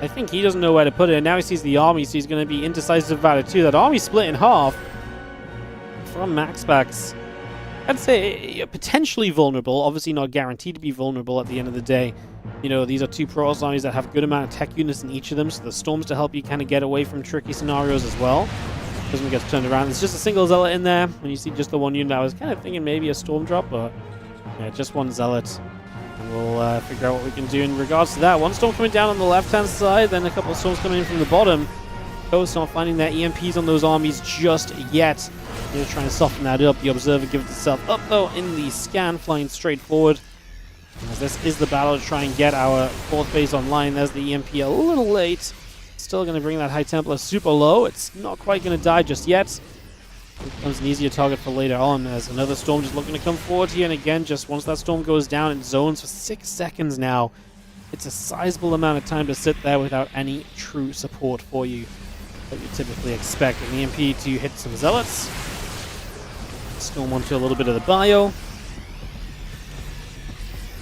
I think he doesn't know where to put it, and now he sees the army, so he's going to be indecisive about it too. That army split in half from MaxPax. I'd say potentially vulnerable, obviously not guaranteed to be vulnerable at the end of the day. You know, these are two Protoss armies that have a good amount of tech units in each of them, so the Storms to help you kind of get away from tricky scenarios as well. Doesn't get turned around. There's just a single Zealot in there, and you see just the one unit. I was kind of thinking maybe a Storm drop, but yeah, just one Zealot. And we'll figure out what we can do in regards to that. One Storm coming down on the left-hand side, then a couple of Storms coming in from the bottom. Coast not finding their EMPs on those armies just yet. They're trying to soften that up. The Observer gives itself up, though, in the scan, flying straight forward. As this is the battle to try and get our fourth base online. There's the EMP a little late. Still going to bring that High Templar super low. It's not quite going to die just yet. It becomes an easier target for later on. There's another Storm just looking to come forward here. And again, just once that Storm goes down, it zones for 6 seconds now. It's a sizable amount of time to sit there without any true support for you that you typically expect. An EMP to hit some Zealots. Storm onto a little bit of the bio.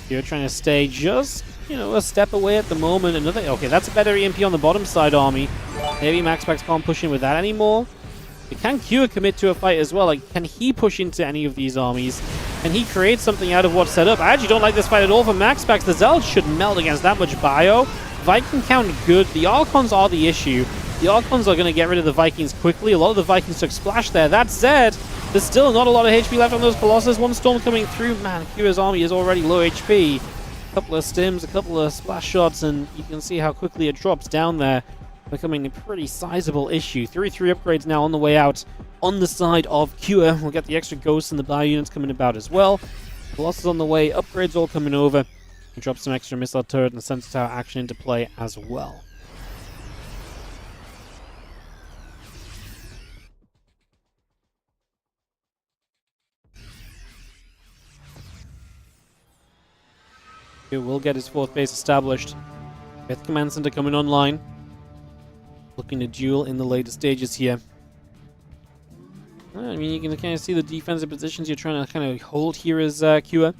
You're trying to stay just, you know, a step away at the moment. Another, okay, that's a better EMP on the bottom side army. Maybe MaxPax can't push in with that anymore. But can Q commit to a fight as well? Like, can he push into any of these armies? Can he create something out of what's set up? I actually don't like this fight at all for MaxPax. The Zealots should melt against that much bio. Viking count good. The Archons are the issue. The Archons are going to get rid of the Vikings quickly. A lot of the Vikings took splash there. That said, there's still not a lot of HP left on those Colossus. One Storm coming through. Man, Q's army is already low HP. A couple of stims, a couple of splash shots, and you can see how quickly it drops down there, becoming a pretty sizable issue. 3-3 upgrades now on the way out on the side of Q. We'll get the extra ghosts and the bio units coming about as well. Colossus on the way. Upgrades all coming over. And drop some extra missile turret and sensor tower action into play as well. He will get his fourth base established. Fifth command center coming online. Looking to duel in the later stages here. I mean, you can kind of see the defensive positions you're trying to kind of hold here as Q. Now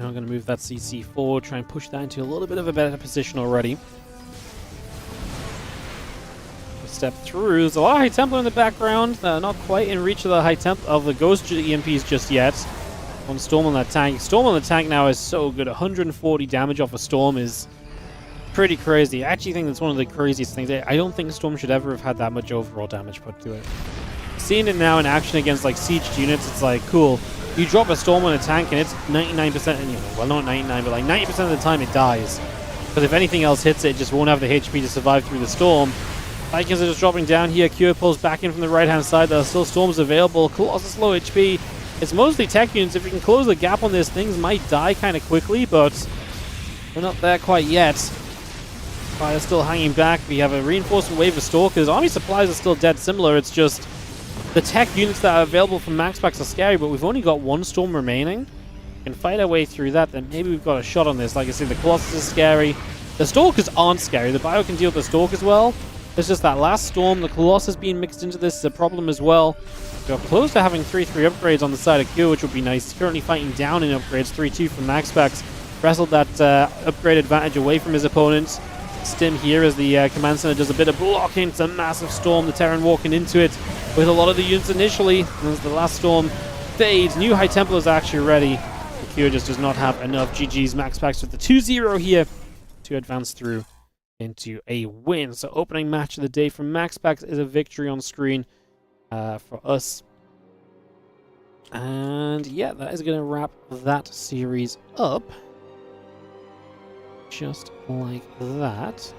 I'm going to move that CC forward, try and push that into a little bit of a better position already. Step through. There's a lot of High Templar in the background. Not quite in reach of the of the Ghost EMPs just yet. One Storm on that tank. Storm on the tank now is so good. 140 damage off a Storm is pretty crazy. I actually think that's one of the craziest things. I don't think Storm should ever have had that much overall damage put to it. Seeing it now in action against like siege units, it's like, cool. You drop a Storm on a tank and it's 99%, you know, well, not 99, but like 90% of the time it dies. Because if anything else hits it, it just won't have the HP to survive through the Storm. Vikings are just dropping down here. Q pulls back in from the right-hand side. There are still Storms available. Colossus low HP. It's mostly tech units. If you can close the gap on this, things might die kind of quickly, but we're not there quite yet. Fire's still hanging back. We have a reinforcement wave of Stalkers. Army supplies are still dead similar. It's just the tech units that are available from MaxPax are scary, but we've only got one Storm remaining. We can fight our way through that, then maybe we've got a shot on this. Like I said, the Colossus is scary. The Stalkers aren't scary. The Bio can deal with the Stalkers well. It's just that last Storm, the Colossus being mixed into this is a problem as well. We're close to having 3-3 upgrades on the side of Q, which would be nice. He's currently fighting down in upgrades. 3-2 from MaxPax. Wrestled that upgrade advantage away from his opponents. Stim here as the command center does a bit of blocking. It's a massive Storm. The Terran walking into it with a lot of the units initially. As the last Storm fades, new High Templars are actually ready. The Q just does not have enough. GG's MaxPax with the 2-0 here to advance through into a win. So opening match of the day from MaxPax is a victory on screen for us. And yeah, that is going to wrap that series up. Just like that.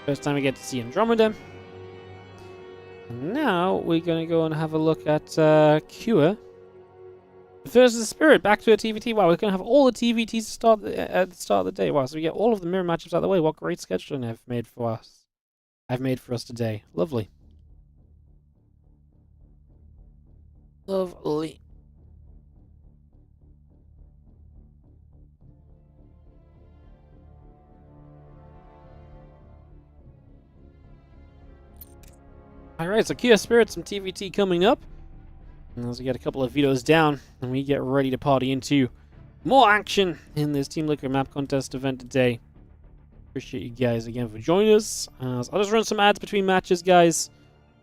First time we get to see Andromeda. And now we're going to go and have a look at Cure versus Spirit. Back to a TVT. Wow, we're going to have all the TVTs to start at the start of the day. Wow, so we get all of the mirror matchups out of the way. What great scheduling I've made for us today. Lovely. Lovely. Alright, so Kia Spirit, some TVT coming up. And as we get a couple of vetoes down, and we get ready to party into more action in this Team Liquid map contest event today. Appreciate you guys again for joining us. I'll just run some ads between matches, guys.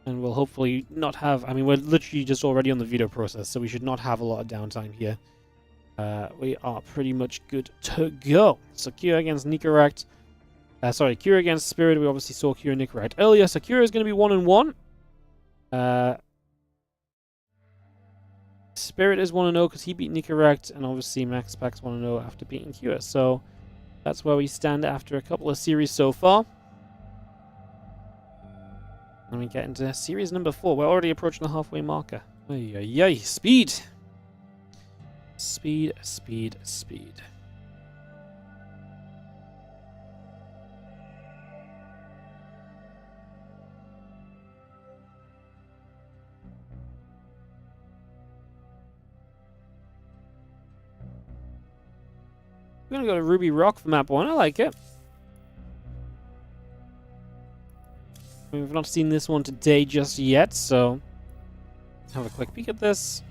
And we'll hopefully not have... I mean, we're literally just already on the veto process, so we should not have a lot of downtime here. We are pretty much good to go. So Kira against NICORACT. Sorry, Kira against Spirit. We obviously saw Kira and NICORACT earlier. So Kira is going to be 1-1. Spirit is 1-0 because he beat NICORACT. And obviously MaxPax 1-0 after beating Kira. So that's where we stand after a couple of series so far. And we get into series number 4. We're already approaching the halfway marker. Yay, speed! Speed, speed, speed. I'm gonna go to Ruby Rock for map 1. I like it. We've not seen this one today just yet, so let's have a quick peek at this.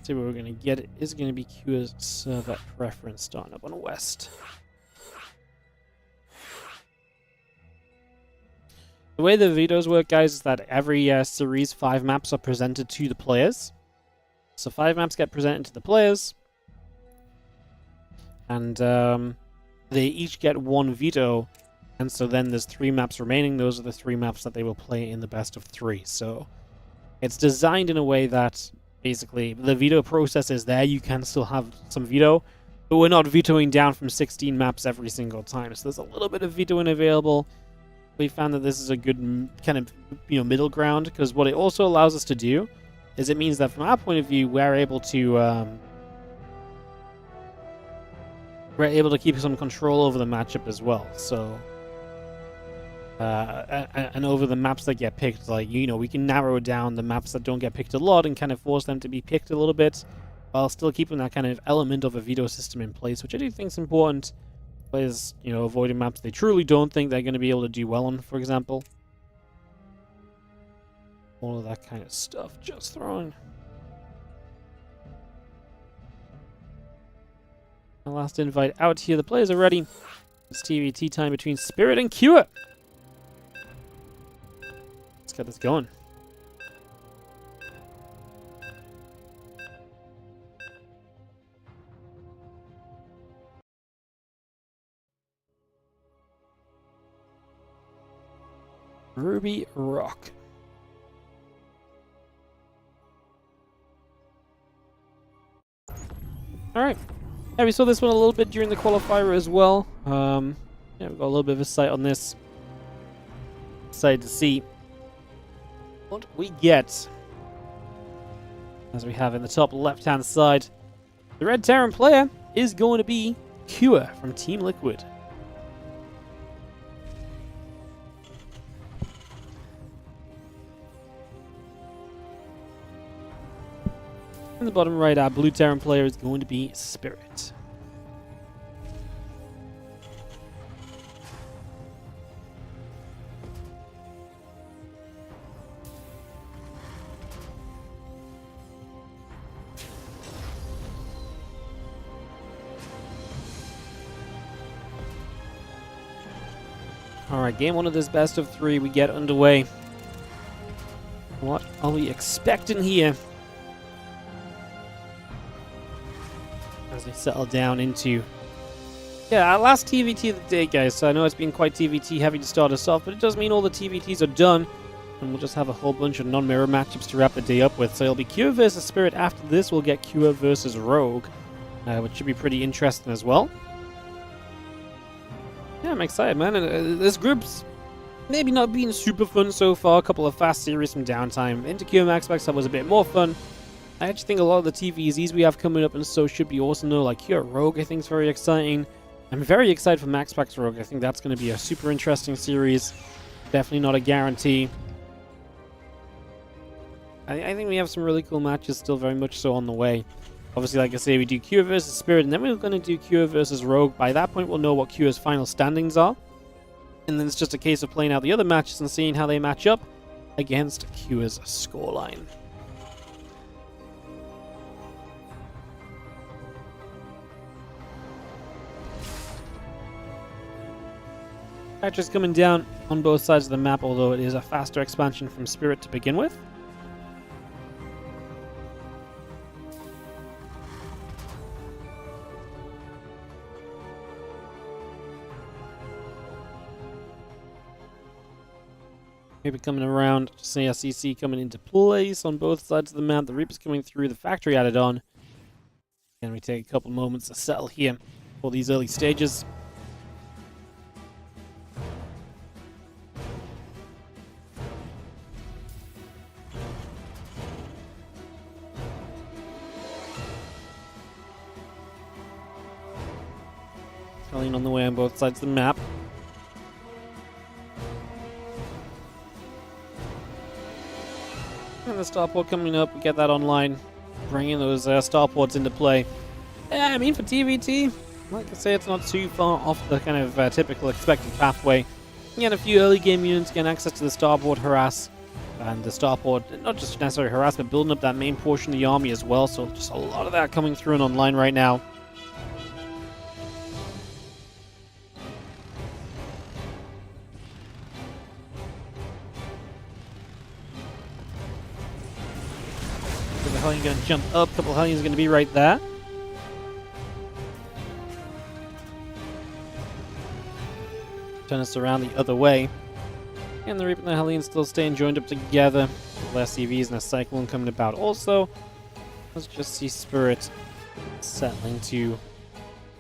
See what we're going to get. It is going to be Q's server preference starting up on West. The way the vetoes work, guys, is that every series 5 maps are presented to the players. So 5 maps get presented to the players. And they each get 1 veto. And so then there's 3 maps remaining. Those are the 3 maps that they will play in the best of 3. So it's designed in a way that basically the veto process is there. You can still have some veto, but we're not vetoing down from 16 maps every single time. So there's a little bit of vetoing available. We found that this is a good kind of middle ground, because what it also allows us to do is it means that from our point of view, we're able to keep some control over the matchup as well. So and over the maps that get picked, like, we can narrow down the maps that don't get picked a lot and kind of force them to be picked a little bit, while still keeping that kind of element of a veto system in place, which I do think is important. Players, avoiding maps they truly don't think they're going to be able to do well on, for example. All of that kind of stuff just thrown. The last invite out here. The players are ready. It's TVT time between Spirit and Cure. Let's get this going. Ruby Rock. Alright. Yeah, we saw this one a little bit during the qualifier as well. Yeah, we've got a little bit of a sight on this. Excited to see what we get. As we have in the top left-hand side, the Red Terran player is going to be Cure from Team Liquid. In the bottom right, our blue Terran player is going to be Spirit. Alright, game 1 of this best of 3, we get underway. What are we expecting here? As we settle down into... Yeah, our last TVT of the day, guys. So I know it's been quite TVT heavy to start us off, but it does mean all the TVTs are done. And we'll just have a whole bunch of non-mirror matchups to wrap the day up with. So it'll be Cure versus Spirit. After this, we'll get Cure versus Rogue, which should be pretty interesting as well. Yeah, I'm excited, man. And this group's maybe not been super fun so far. A couple of fast series, some downtime. Into Cure MaxPax, that was a bit more fun. I actually think a lot of the TVZs we have coming up and so should be awesome though. Like Cure Rogue, I think is very exciting. I'm very excited for MaxPax Rogue. I think that's going to be a super interesting series. Definitely not a guarantee. I think we have some really cool matches still very much so on the way. Obviously, like I say, we do Cure versus Spirit, and then we're going to do Cure versus Rogue. By that point, we'll know what Cure's final standings are. And then it's just a case of playing out the other matches and seeing how they match up. against Cure's scoreline. Factories coming down on both sides of the map, although it is a faster expansion from Spirit to begin with. Maybe coming around, just see CC coming into place on both sides of the map. The Reaper's coming through, the factory added on. And we take a couple moments to settle here for these early stages. Hellion on the way on both sides of the map. And the starport coming up, we get that online, bringing those starports into play. Yeah, I mean, for TVT, like I say, it's not too far off the kind of typical expected pathway. You get a few early game units, get access to the starport harass, and the starport, not just necessarily harass, but building up that main portion of the army as well, so just a lot of that coming through and online right now. Hellion going to jump up. A couple of Hellions going to be right there. Turn us around the other way. And the Reaper and the Hellion still staying joined up together. Less EVs and a Cyclone coming about also. Let's just see Spirit settling to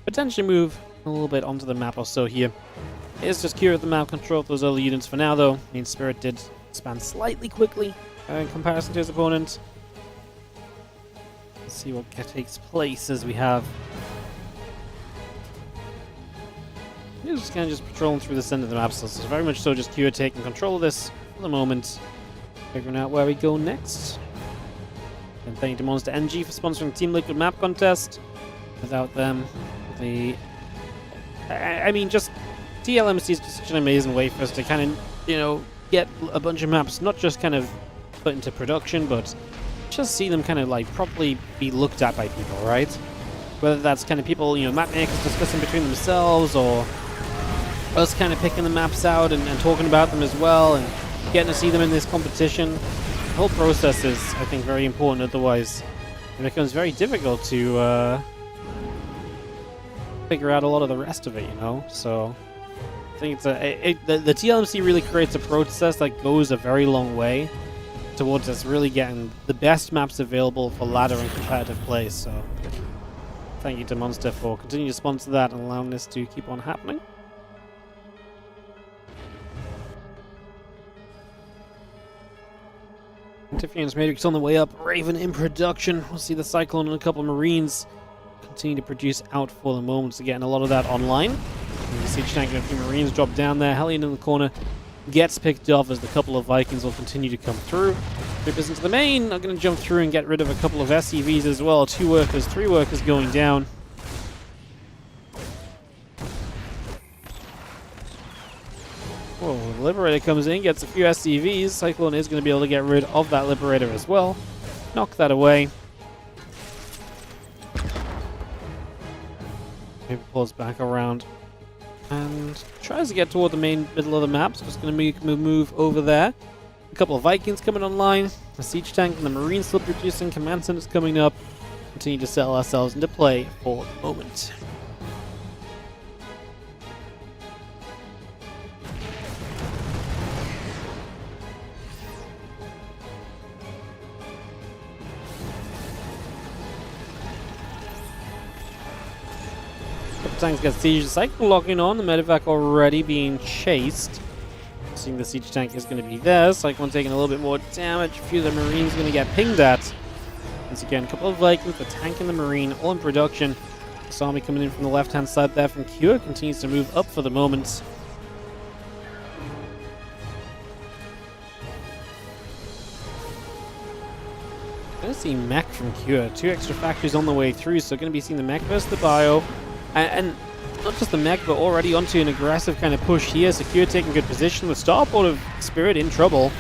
potentially move a little bit onto the map or so here. It's just Cure at the map control of those early units for now, though. I mean, Spirit did expand slightly quickly in comparison to his opponent. Let's see what takes place as we have. He's just kind of patrolling through the center of the map, so it's very much so just Cure taking control of this for the moment. Figuring out where we go next. And thank you to Monster NG for sponsoring Team Liquid map contest. Without them, I mean, just TLMC is just such an amazing way for us to kind of, you know, get a bunch of maps, not just kind of put into production, but just see them kind of like properly be looked at by people, right? Whether that's kind of people, you know, map makers discussing between themselves, or us kind of picking the maps out and talking about them as well, and getting to see them in this competition. The whole process is, I think, very important. Otherwise, it becomes very difficult to figure out a lot of the rest of it, you know? So I think it's the TLMC really creates a process that goes a very long way towards us really getting the best maps available for ladder and competitive play. So thank you to Monster for continuing to sponsor that and allowing this to keep on happening. Interference Matrix on the way up, Raven in production. We'll see the Cyclone and a couple of Marines continue to produce out for the moment, so getting a lot of that online. And the Siege Tank and a few Marines drop down there. Hellion in the corner gets picked off as the couple of Vikings will continue to come through. Reapers into the main, are going to jump through and get rid of a couple of SCVs as well. 2 workers, 3 workers going down. Whoa, the Liberator comes in, gets a few SCVs. Cyclone is going to be able to get rid of that Liberator as well. Knock that away. Maybe pulls back around and tries to get toward the main middle of the map, so just going to make a move over there. A couple of Vikings coming online, a Siege Tank and the Marine still producing, Command Centers coming up. Continue to settle ourselves into play for the moment. Tanks get siege. Cycle locking on. The medevac already being chased. Seeing the siege tank is going to be there. Cyclone taking a little bit more damage. A few of the Marines going to get pinged at. Once again, a couple of Vikings, the tank and the Marine all in production. This army coming in from the left-hand side there from Cure continues to move up for the moment. Going to see mech from Cure. 2 extra factories on the way through, so going to be seeing the mech versus the bio. And not just the mech, but already onto an aggressive kind of push here. Secure taking good position. The starport of Spirit in trouble.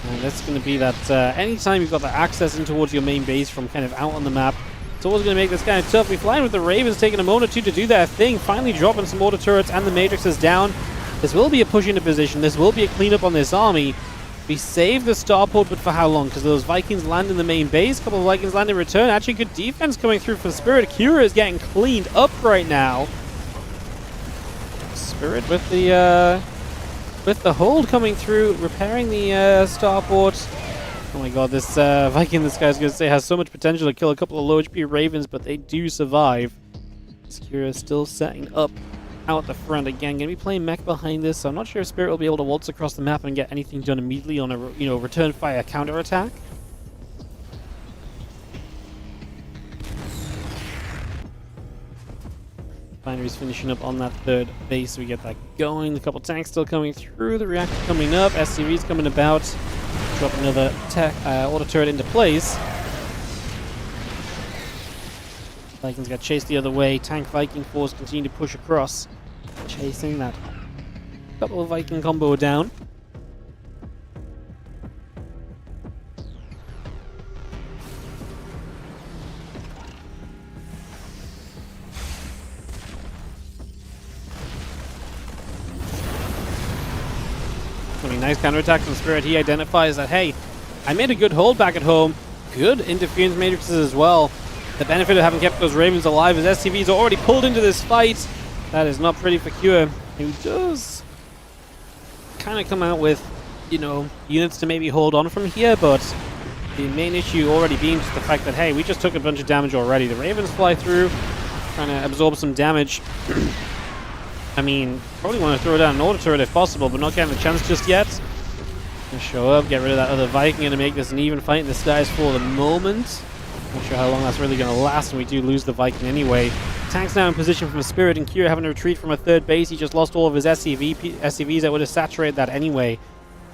And that's going to be that anytime you've got the access in towards your main base from kind of out on the map, it's always going to make this kind of tough. We fly in with the Ravens taking a moment or two to do their thing, finally dropping some mortar turrets, and the Matrix is down. This will be a push into position. This will be a cleanup on this army. We save the starport, but for how long? Because those Vikings land in the main base. A couple of Vikings land in return. Actually, good defense coming through from Spirit. Kira is getting cleaned up right now. Spirit with the hold coming through, repairing the starport. Oh my god, this Viking, this guy's going to say, has so much potential to kill a couple of low HP Ravens, but they do survive. Kira still setting up out the front again. Going to be playing mech behind this, so I'm not sure if Spirit will be able to waltz across the map and get anything done immediately on a return fire counterattack. Refinery's finishing up on that third base, so we get that going. A couple tanks still coming through, the reactor coming up, SCV's coming about. Drop another auto turret into place. Vikings got chased the other way. Tank Viking force continue to push across, chasing that couple of Viking combo down. Nice counterattack from Spirit. He identifies that, hey, I made a good hold back at home. Good interference matrices as well. The benefit of having kept those Ravens alive is SCV's already pulled into this fight. That is not pretty for Kua, who does kind of come out with, units to maybe hold on from here, but the main issue already being just the fact that, hey, we just took a bunch of damage already. The Ravens fly through, trying to absorb some damage. I mean, probably want to throw down an auto turret if possible, but not getting the chance just yet. Gonna show up, get rid of that other Viking, gonna make this an even fight in the skies for the moment. Not sure how long that's really gonna last, and we do lose the Viking anyway. Tank's now in position from Spirit, and Kira having to retreat from a third base. He just lost all of his SCVs that would have saturated that anyway,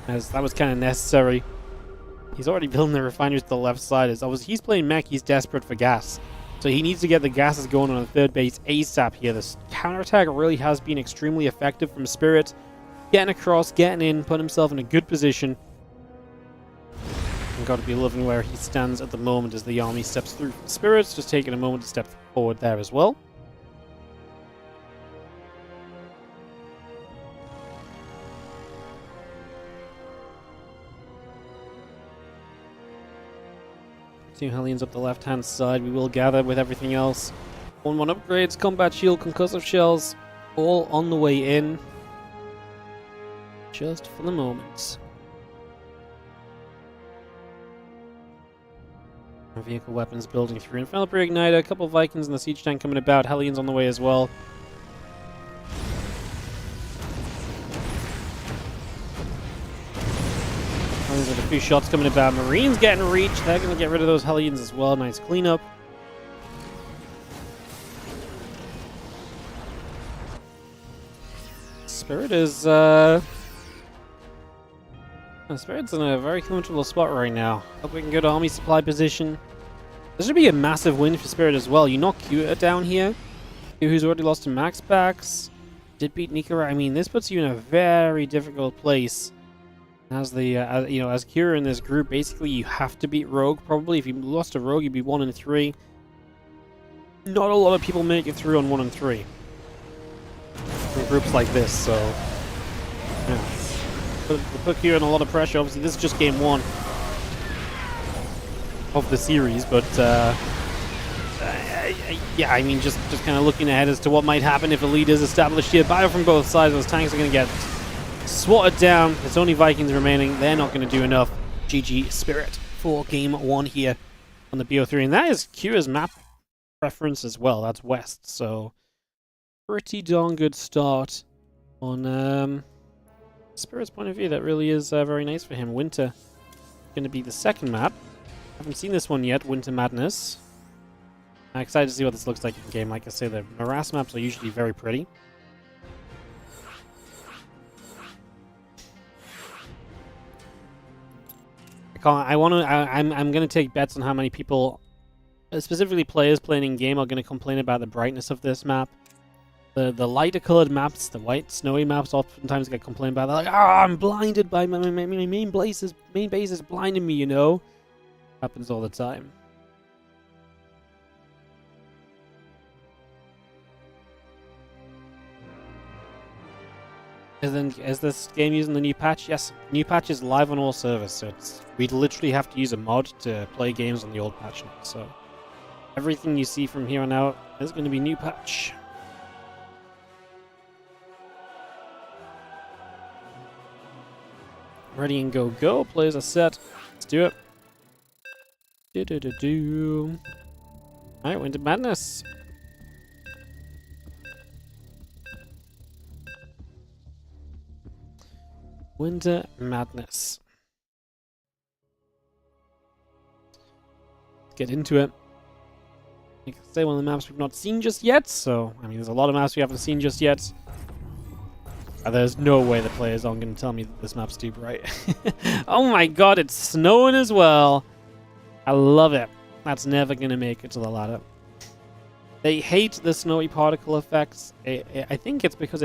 as that was kind of necessary. He's already building the refineries to the left side. He's playing mech, he's desperate for gas. So he needs to get the gases going on the third base ASAP here. This counterattack really has been extremely effective from Spirit. Getting across, getting in, putting himself in a good position. I've got to be loving where he stands at the moment as the army steps through. Spirit's just taking a moment to step forward there as well. Two Hellions up the left-hand side. We will gather with everything else. 1-1 upgrades, combat shield, concussive shells, all on the way in. Just for the moment. Vehicle weapons building through. Infernal Pre-Igniter, a couple of Vikings in the siege tank coming about. Hellions on the way as well. With a few shots coming about. Marines getting reached. They're going to get rid of those Hellions as well. Nice cleanup. Spirit is, Spirit's in a very comfortable spot right now. Hope we can go to army supply position. This should be a massive win for Spirit as well. You knock Kua down here, who's already lost to MaxPax. Did beat NICORACT. I mean, this puts you in a very difficult place. As the, as Kira in this group, basically you have to beat Rogue. Probably if you lost to Rogue, you'd be 1 and 3. Not a lot of people make it through on 1 and 3 in groups like this, so yeah. Put Kira in a lot of pressure. Obviously, this is just game 1 of the series, but yeah, I mean, just kind of looking ahead as to what might happen if a lead is established here. Battle from both sides. Those tanks are going to get swatted down. It's only Vikings remaining. They're not going to do enough. GG Spirit for game 1 here on the BO3. And that is Kira's map preference as well. That's west. So pretty darn good start on Spirit's point of view. That really is very nice for him. Winter going to be the second map. Haven't seen this one yet. Winter Madness. I'm excited to see what this looks like in game. Like I say, the morass maps are usually very pretty. I'm going to take bets on how many people, specifically players playing in game, are going to complain about the brightness of this map. The lighter colored maps, the white snowy maps, oftentimes get complained about. They're like, "Ah, I'm blinded by my main base is blinding me," you know? Happens all the time. Is this game using the new patch? Yes, new patch is live on all servers, so we'd literally have to use a mod to play games on the old patch now. So everything you see from here on out is going to be new patch. Ready and go. Players are set. Let's do it. Alright, Winter Madness. Winter Madness. Let's get into it. Like I say, one of the maps we've not seen just yet, so, I mean, there's a lot of maps we haven't seen just yet. There's no way the players aren't going to tell me that this map's too bright. Oh my god, it's snowing as well. I love it. That's never going to make it to the ladder. They hate the snowy particle effects. I think it's because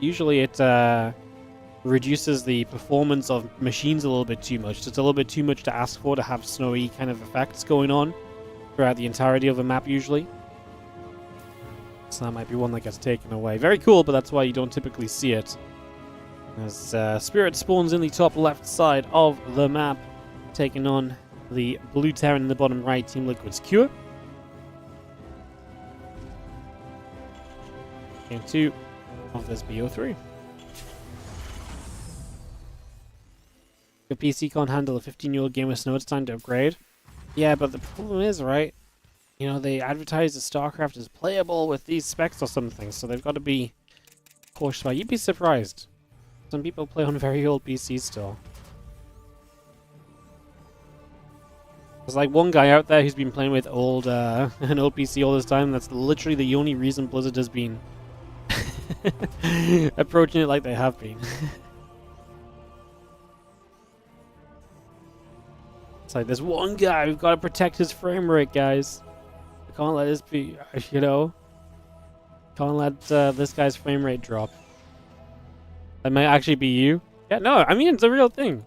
usually it reduces the performance of machines a little bit too much. It's a little bit too much to ask for to have snowy kind of effects going on throughout the entirety of a map usually. So that might be one that gets taken away. Very cool, but that's why you don't typically see it. As Spirit spawns in the top left side of the map, taking on the blue Terran in the bottom right, Team Liquid's Cure. Game 2 of this BO3. Your PC can't handle a 15-year-old game with snow, it's time to upgrade. Yeah, but the problem is, right, you know, they advertise that StarCraft is playable with these specs or something, so they've got to be cautious about it. You'd be surprised. Some people play on very old PCs still. There's like one guy out there who's been playing with an old PC all this time. That's literally the only reason Blizzard has been approaching it like they have been. It's like, there's one guy, we've got to protect his frame rate, guys. We can't let this be, you know. Can't let this guy's frame rate drop. That might actually be you. Yeah, no, I mean, it's a real thing.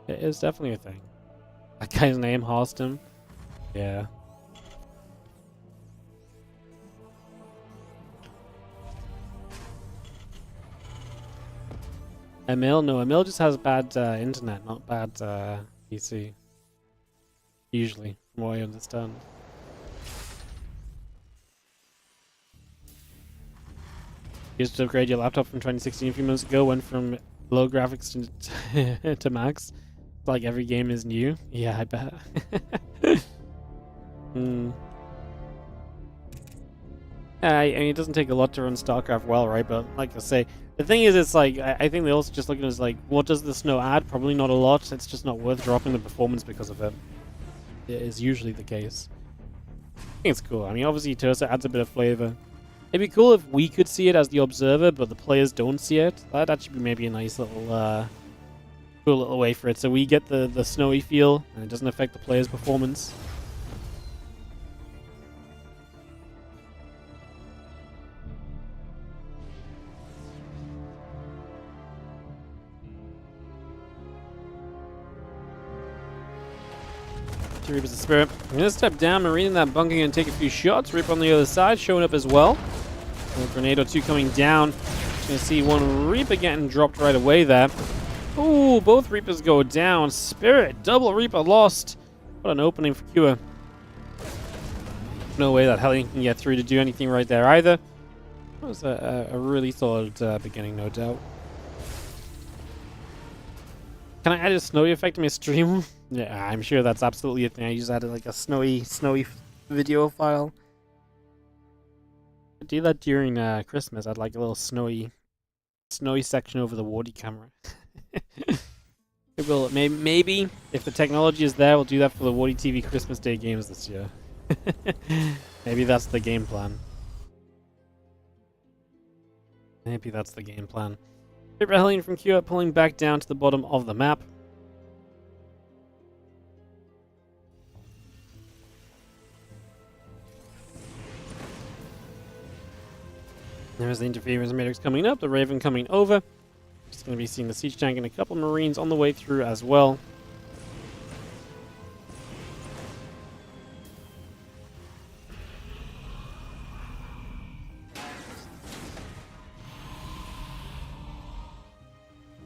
It is definitely a thing. That guy's name, Halston. Yeah. Emil? No, Emil just has bad internet, not bad PC. Usually, from what I understand. You used to upgrade your laptop from 2016 a few months ago, went from low graphics to max. Like every game is new. Yeah, I bet. I mean, it doesn't take a lot to run StarCraft well, right? But like I say, the thing is, it's like, I think they also just look at it as like, what does the snow add? Probably not a lot. It's just not worth dropping the performance because of it. It is usually the case. I think it's cool. I mean, obviously, Tursa adds a bit of flavor. It'd be cool if we could see it as the observer, but the players don't see it. That'd actually be maybe a nice little, cool little way for it. So we get the snowy feel, and it doesn't affect the players' performance. Reaper's the Spirit. I'm going to step down, Marine in that bunker and take a few shots. Reaper on the other side, showing up as well. A grenade or two coming down. Going to see one Reaper getting dropped right away there. Ooh, both Reapers go down. Spirit, double Reaper lost. What an opening for Cure. No way that Hellion can get through to do anything right there either. That was a really solid beginning, no doubt. Can I add a snowy effect to my stream? Yeah, I'm sure that's absolutely a thing. I just added like a snowy video file. I do that during Christmas. I'd like a little snowy section over the Wardy camera. It will maybe if the technology is there, we'll do that for the WardiTV Christmas Day games this year. Maybe that's the game plan. Maybe that's the game plan. Reaper Hellion from Q pulling back down to the bottom of the map. There's the interference matrix coming up, the Raven coming over. Just going to be seeing the siege tank and a couple of Marines on the way through as well.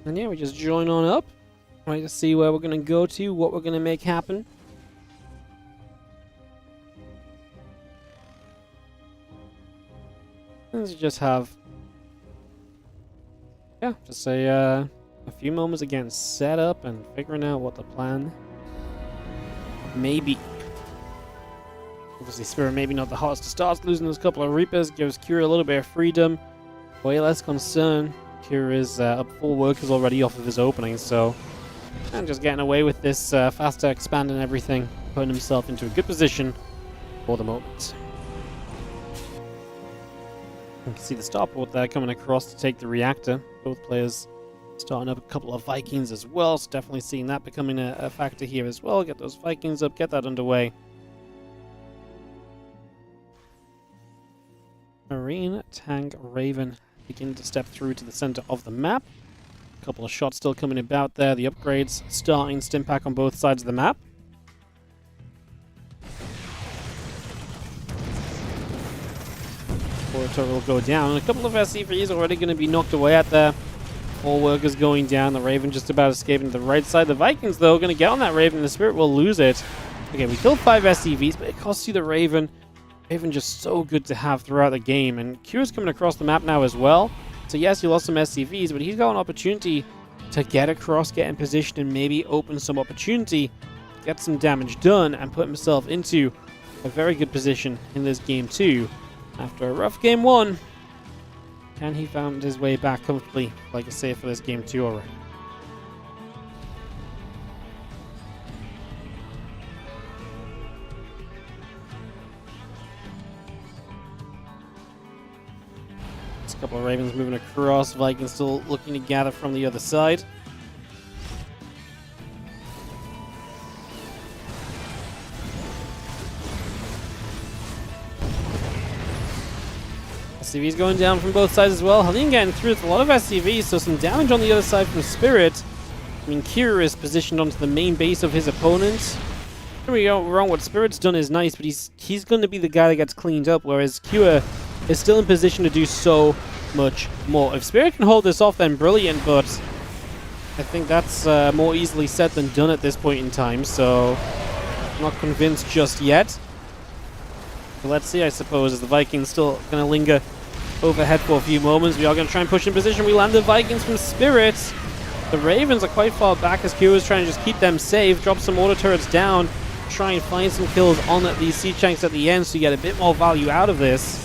And yeah, we just join on up. Right, to see where we're going to go to, what we're going to make happen. Let's just have, yeah, just a few moments again, set up and figuring out what the plan may be. Obviously, Spirit maybe not the hottest to start. Losing those couple of Reapers gives Kira a little bit of freedom. Way less concern. Kira is up 4 workers already off of his opening, so and just getting away with this faster expand and everything, putting himself into a good position for the moment. You can see the starport there coming across to take the reactor. Both players starting up a couple of Vikings as well, so definitely seeing that becoming a factor here as well. Get those Vikings up, get that underway. Marine, tank, Raven begin to step through to the center of the map. A couple of shots still coming about there. The upgrades starting Stimpack on both sides of the map. Orator will go down. And a couple of SCVs already going to be knocked away at there. All workers going down. The Raven just about escaping to the right side. The Vikings, though, going to get on that Raven. The Spirit will lose it. Okay, we killed 5 SCVs, but it costs you the Raven. Raven just so good to have throughout the game. And Q's coming across the map now as well. So yes, he lost some SCVs, but he's got an opportunity to get across, get in position, and maybe open some opportunity, get some damage done, and put himself into a very good position in this game too. After a rough game 1, can he found his way back comfortably, like I say, for this game 2 already? A couple of Ravens moving across. Vikings still looking to gather from the other side. SCVs going down from both sides as well. Helene getting through with a lot of SCVs, so some damage on the other side from Spirit. I mean, Kira is positioned onto the main base of his opponent. Don't get me wrong, what Spirit's done is nice, but he's going to be the guy that gets cleaned up, whereas Kira is still in position to do so much more. If Spirit can hold this off, then brilliant, but I think that's more easily said than done at this point in time, so I'm not convinced just yet. But let's see, I suppose, as the Vikings still going to linger overhead for a few moments. We are going to try and push in position. We land the Vikings from Spirit. The Ravens are quite far back as Q is trying to just keep them safe, drop some auto turrets down, try and find some kills on these siege tanks at the end so you get a bit more value out of this.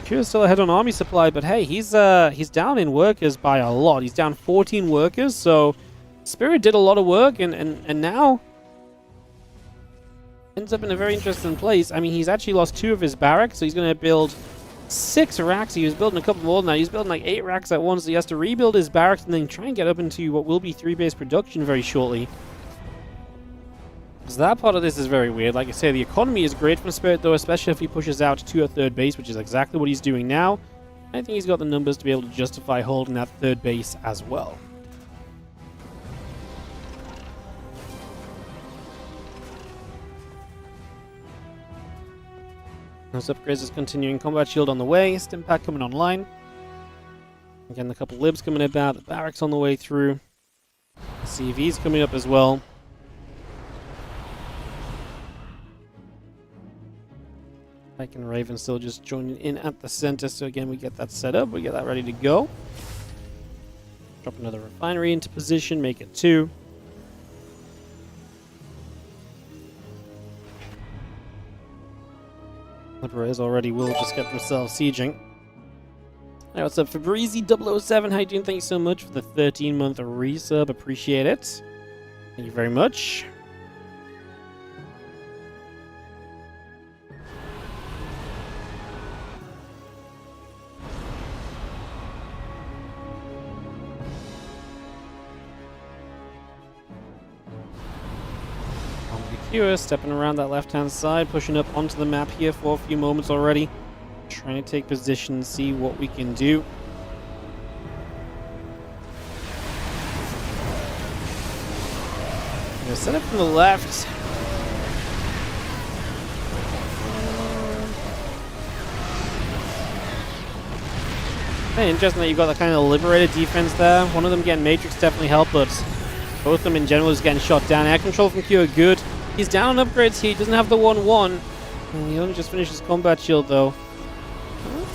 Q is still ahead on army supply, but hey, he's down in workers by a lot. He's down 14 workers, so Spirit did a lot of work, and now ends up in a very interesting place. I mean, he's actually lost 2 of his barracks, so he's going to build 6 racks. He was building a couple more than that. He's building like 8 racks at once, so he has to rebuild his barracks and then try and get up into what will be 3-base production very shortly. So that part of this is very weird. Like I say, the economy is great from Spirit, though, especially if he pushes out to a 3rd base, which is exactly what he's doing now. I think he's got the numbers to be able to justify holding that 3rd base as well. Those upgrades is continuing. Combat shield on the way. Stimpack coming online. Again, a couple libs coming about. The barracks on the way through. CV's coming up as well. Mike and Raven still just joining in at the center, so again, we get that set up, we get that ready to go. Drop another refinery into position, make it 2. Liberators already will just get themselves sieging. Hey, what's up, Fabrizi007? How you doing? Thank you so much for the 13-month resub, appreciate it. Thank you very much. Stepping around that left-hand side, pushing up onto the map here for a few moments already. Trying to take position, see what we can do. Gonna set up from the left. Hey, interesting that you've got that kind of liberated defense there. One of them getting Matrix definitely helped, but both of them in general is getting shot down. Air control from Q are good. He's down on upgrades here. He doesn't have the 1-1. And he only just finished his combat shield, though.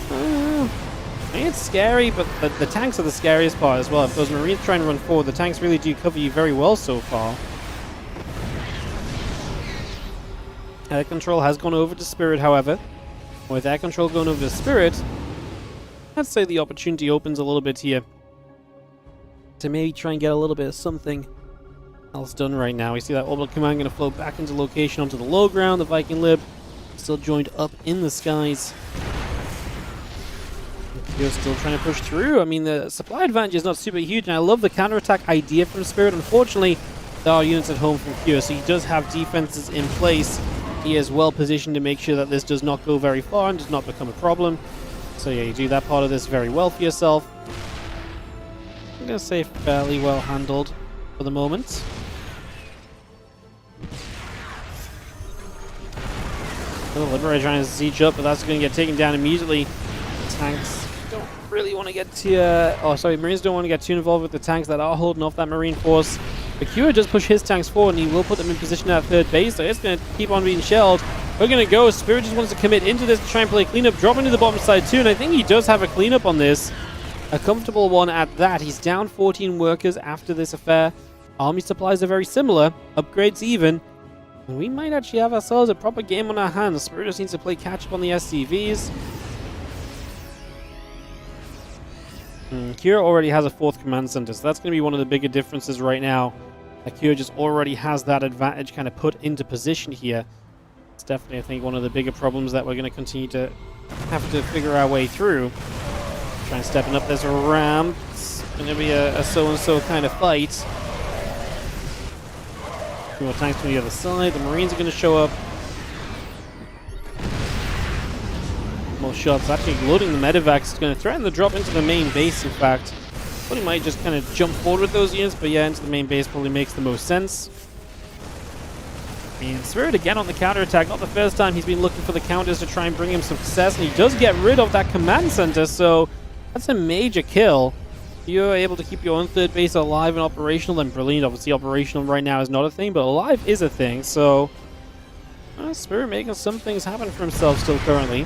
I mean, it's scary, but the tanks are the scariest part as well. If those Marines try and run forward, the tanks really do cover you very well so far. Air control has gone over to Spirit, however. With air control going over to Spirit, I'd say the opportunity opens a little bit here to maybe try and get a little bit of something else done right now. We see that orbital command going to float back into location onto the low ground. The Viking Lib still joined up in the skies. You're still trying to push through. I mean, the supply advantage is not super huge, and I love the counterattack idea from Spirit. Unfortunately, there are units at home from Q, so he does have defenses in place. He is well positioned to make sure that this does not go very far and does not become a problem. So yeah, you do that part of this very well for yourself. I'm going to say fairly well handled for the moment. The Liberator trying to siege up, but that's going to get taken down immediately. The tanks don't really want to get to... Marines don't want to get too involved with the tanks that are holding off that Marine force. But Q does push his tanks forward, and he will put them in position at third base, so it's going to keep on being shelled. We're going to go. Spirit just wants to commit into this to try and play cleanup, drop into the bottom side too, and I think he does have a cleanup on this. A comfortable one at that. He's down 14 workers after this affair. Army supplies are very similar, upgrades even, and we might actually have ourselves a proper game on our hands. Spirit just needs to play catch up on the SCVs. Kira already has a 4th command center, so that's going to be one of the bigger differences right now. Kira just already has that advantage kind of put into position here. It's definitely, I think, one of the bigger problems that we're going to continue to have to figure our way through. Try and stepping up this ramp. It's going to be a so-and-so kind of fight. 2 more tanks from the other side. The Marines are going to show up. More shots. Actually loading the medevacs is going to threaten the drop into the main base, in fact. But he might just kind of jump forward with those units, but yeah, into the main base probably makes the most sense. And Spirit again on the counterattack. Not the first time he's been looking for the counters to try and bring him some success, and he does get rid of that command center, so that's a major kill. If you're able to keep your own third base alive and operational, then brilliant. Obviously, operational right now is not a thing, but alive is a thing, so Spirit making some things happen for himself still currently.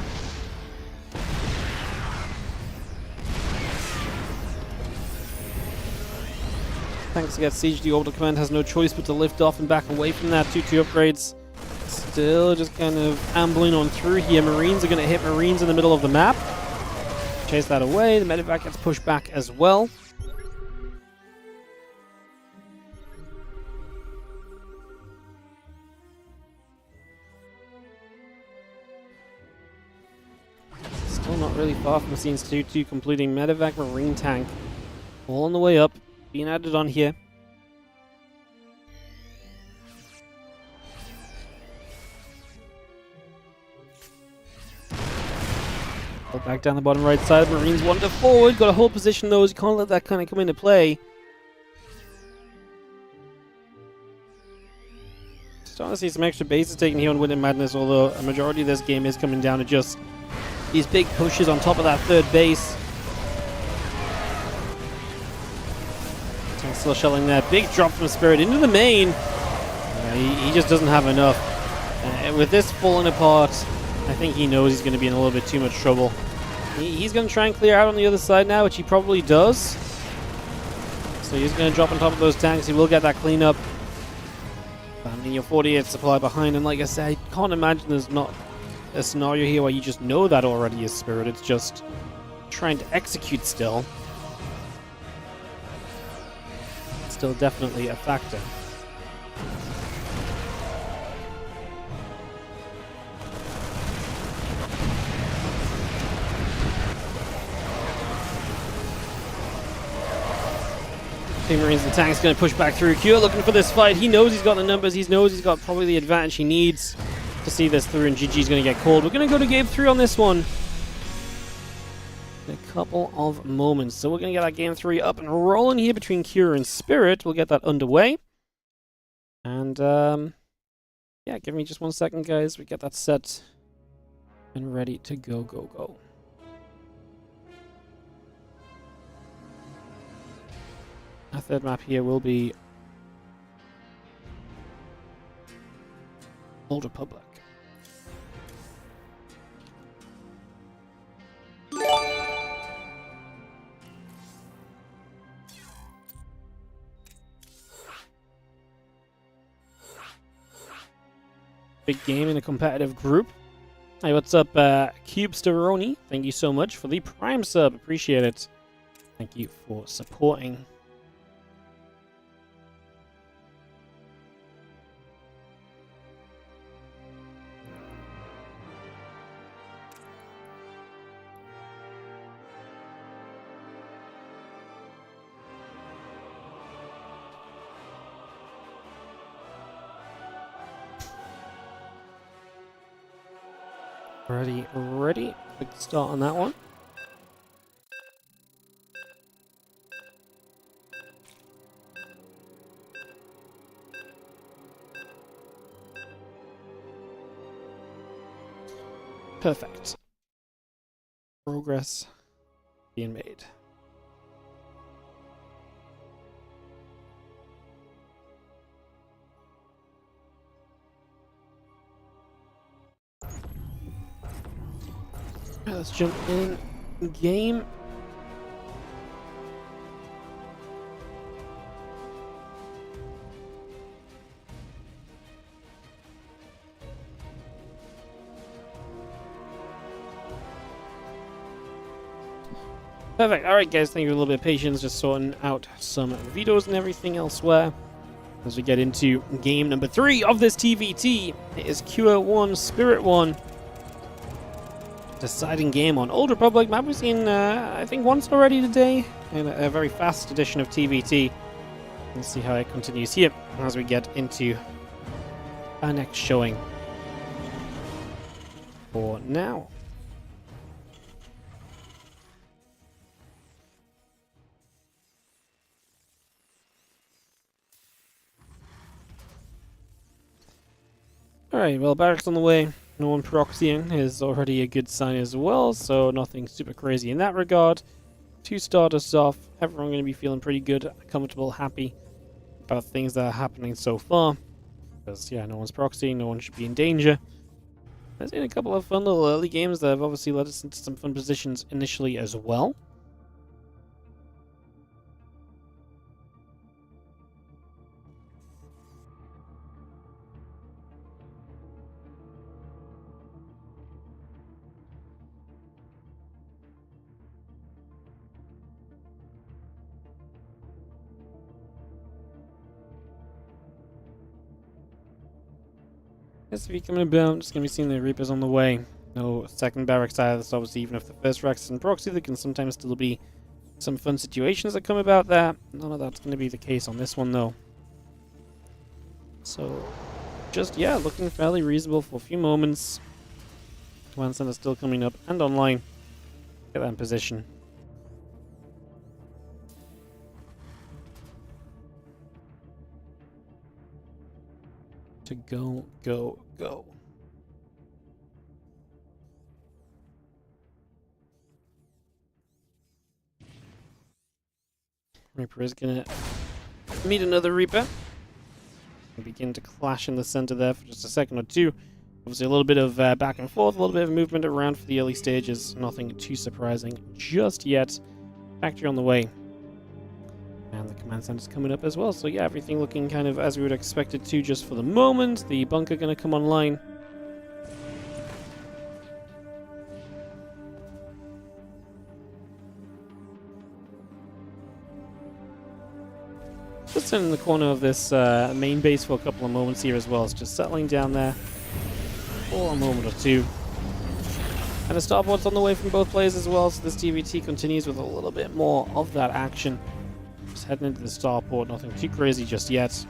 Thanks to get siege, the orbital command has no choice but to lift off and back away from that. 2-2 upgrades. Still just kind of ambling on through here. Marines are going to hit Marines in the middle of the map. Chase that away. The medevac gets pushed back as well. Still not really far from scenes 2-2 completing medevac, Marine tank. All on the way up. Being added on here. Back down the bottom right side. Marines wander forward. Got a hold position though. You can't let that kind of come into play. Starting to see some extra bases taken here on Wind and Madness, although a majority of this game is coming down to just these big pushes on top of that third base. Still shelling that big drop from Spirit into the main. He just doesn't have enough. With this falling apart, I think he knows he's going to be in a little bit too much trouble. He's going to try and clear out on the other side now, which he probably does. So he's going to drop on top of those tanks. He will get that cleanup. I mean, you're 48 supply behind, and like I said, I can't imagine there's not a scenario here where you just know that already is Spirit. It's just trying to execute still. Still definitely a factor. Marines and tanks going to push back through. Q looking for this fight. He knows he's got the numbers. He knows he's got probably the advantage he needs to see this through, and GG's going to get called. We're going to go to game 3 on this one. couple of moments. So we're going to get that game 3 up and rolling here between Cure and Spirit. We'll get that underway. And, yeah, give me just 1 second, guys. We get that set and ready to go. Our third map here will be Old Republic. Big game in a competitive group. Hey, what's up, Cubestaroni? Thank you so much for the Prime sub. Appreciate it. Thank you for supporting. Ready. Quick start on that one. Perfect. Progress being made. Let's jump in game. Perfect. Alright guys, thank you for a little bit of patience, just sorting out some videos and everything elsewhere. As we get into game number 3 of this TVT, it is Cure 1, Spirit 1. Deciding game on Old Republic map. We've seen, I think, once already today in a very fast edition of TVT. We'll see how it continues here as we get into our next showing. For now. Alright, well, barracks on the way. No one proxying is already a good sign as well, so nothing super crazy in that regard. 2 start us off. Everyone going to be feeling pretty good, comfortable, happy about things that are happening so far. Because, yeah, no one's proxying, no one should be in danger. There's been a couple of fun little early games that have obviously led us into some fun positions initially as well. SCV coming about, just going to be seeing the Reapers on the way. No second barracks either, so obviously even if the first Rex and proxy, there can sometimes still be some fun situations that come about that. None of that's going to be the case on this one though. So, just, yeah, looking fairly reasonable for a few moments. Command Center still coming up and online. Get that in position. To go. Reaper is gonna meet another Reaper. And begin to clash in the center there for just a second or two. Obviously a little bit of back and forth, a little bit of movement around for the early stages. Nothing too surprising just yet. Factory on the way. And the command center's coming up as well. So yeah, everything looking kind of as we would expect it to just for the moment. The bunker going to come online. Just in the corner of this main base for a couple of moments here as well. It's just settling down there for a moment or two. And a starport's on the way from both players as well. So this TVT continues with a little bit more of that action. Just heading into the starport, nothing too crazy just yet.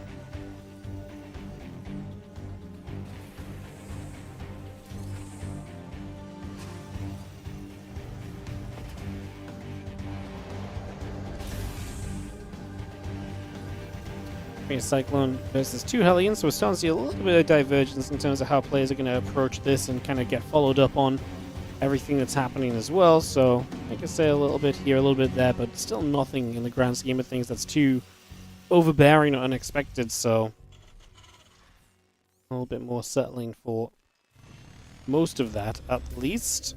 Cyclone versus 2 Hellions, so we're starting to see a little bit of divergence in terms of how players are going to approach this and kind of get followed up on everything that's happening as well. So I can say a little bit here, a little bit there, but still nothing in the grand scheme of things that's too overbearing or unexpected. So a little bit more settling for most of that, at least.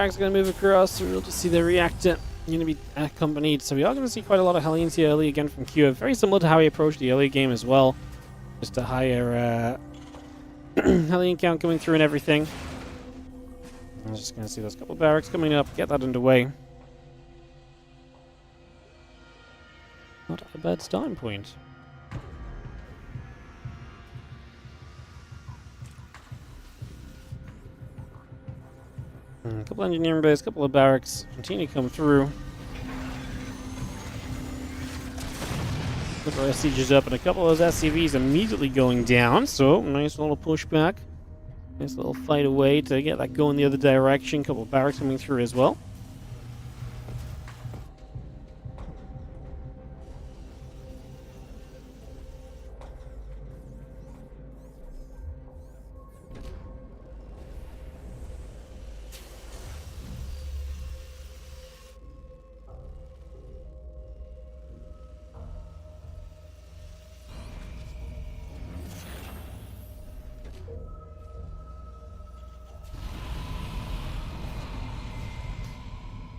Is going to move across, so we'll just see the reactor going to be accompanied. So we are going to see quite a lot of Hellions here early again from Q. Very similar to how he approached the early game as well. Just a higher Hellion count coming through and everything. I'm just going to see those couple barracks coming up, get that underway. Not a bad starting point. A couple engineering bays, a couple of barracks continue to come through. Put our sieges up, and a couple of those SCVs immediately going down. So nice little pushback, nice little fight away to get that going the other direction. A couple of barracks coming through as well.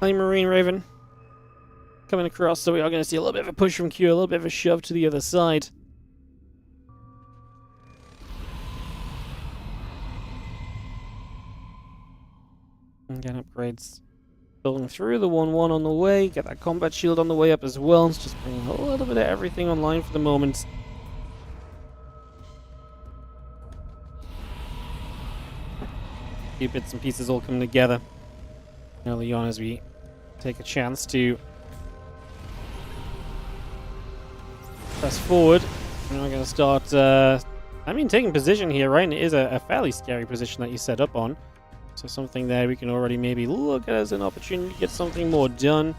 Hi, Marine Raven. Coming across, so we are going to see a little bit of a push from Q, a little bit of a shove to the other side. And get upgrades building through, the 1-1 on the way, get that combat shield on the way up as well. It's just bringing a little bit of everything online for the moment. A few bits and pieces all coming together early on as we take a chance to press forward. And we're going to start, taking position here, right? And it is a fairly scary position that you set up on. So something there we can already maybe look at as an opportunity to get something more done.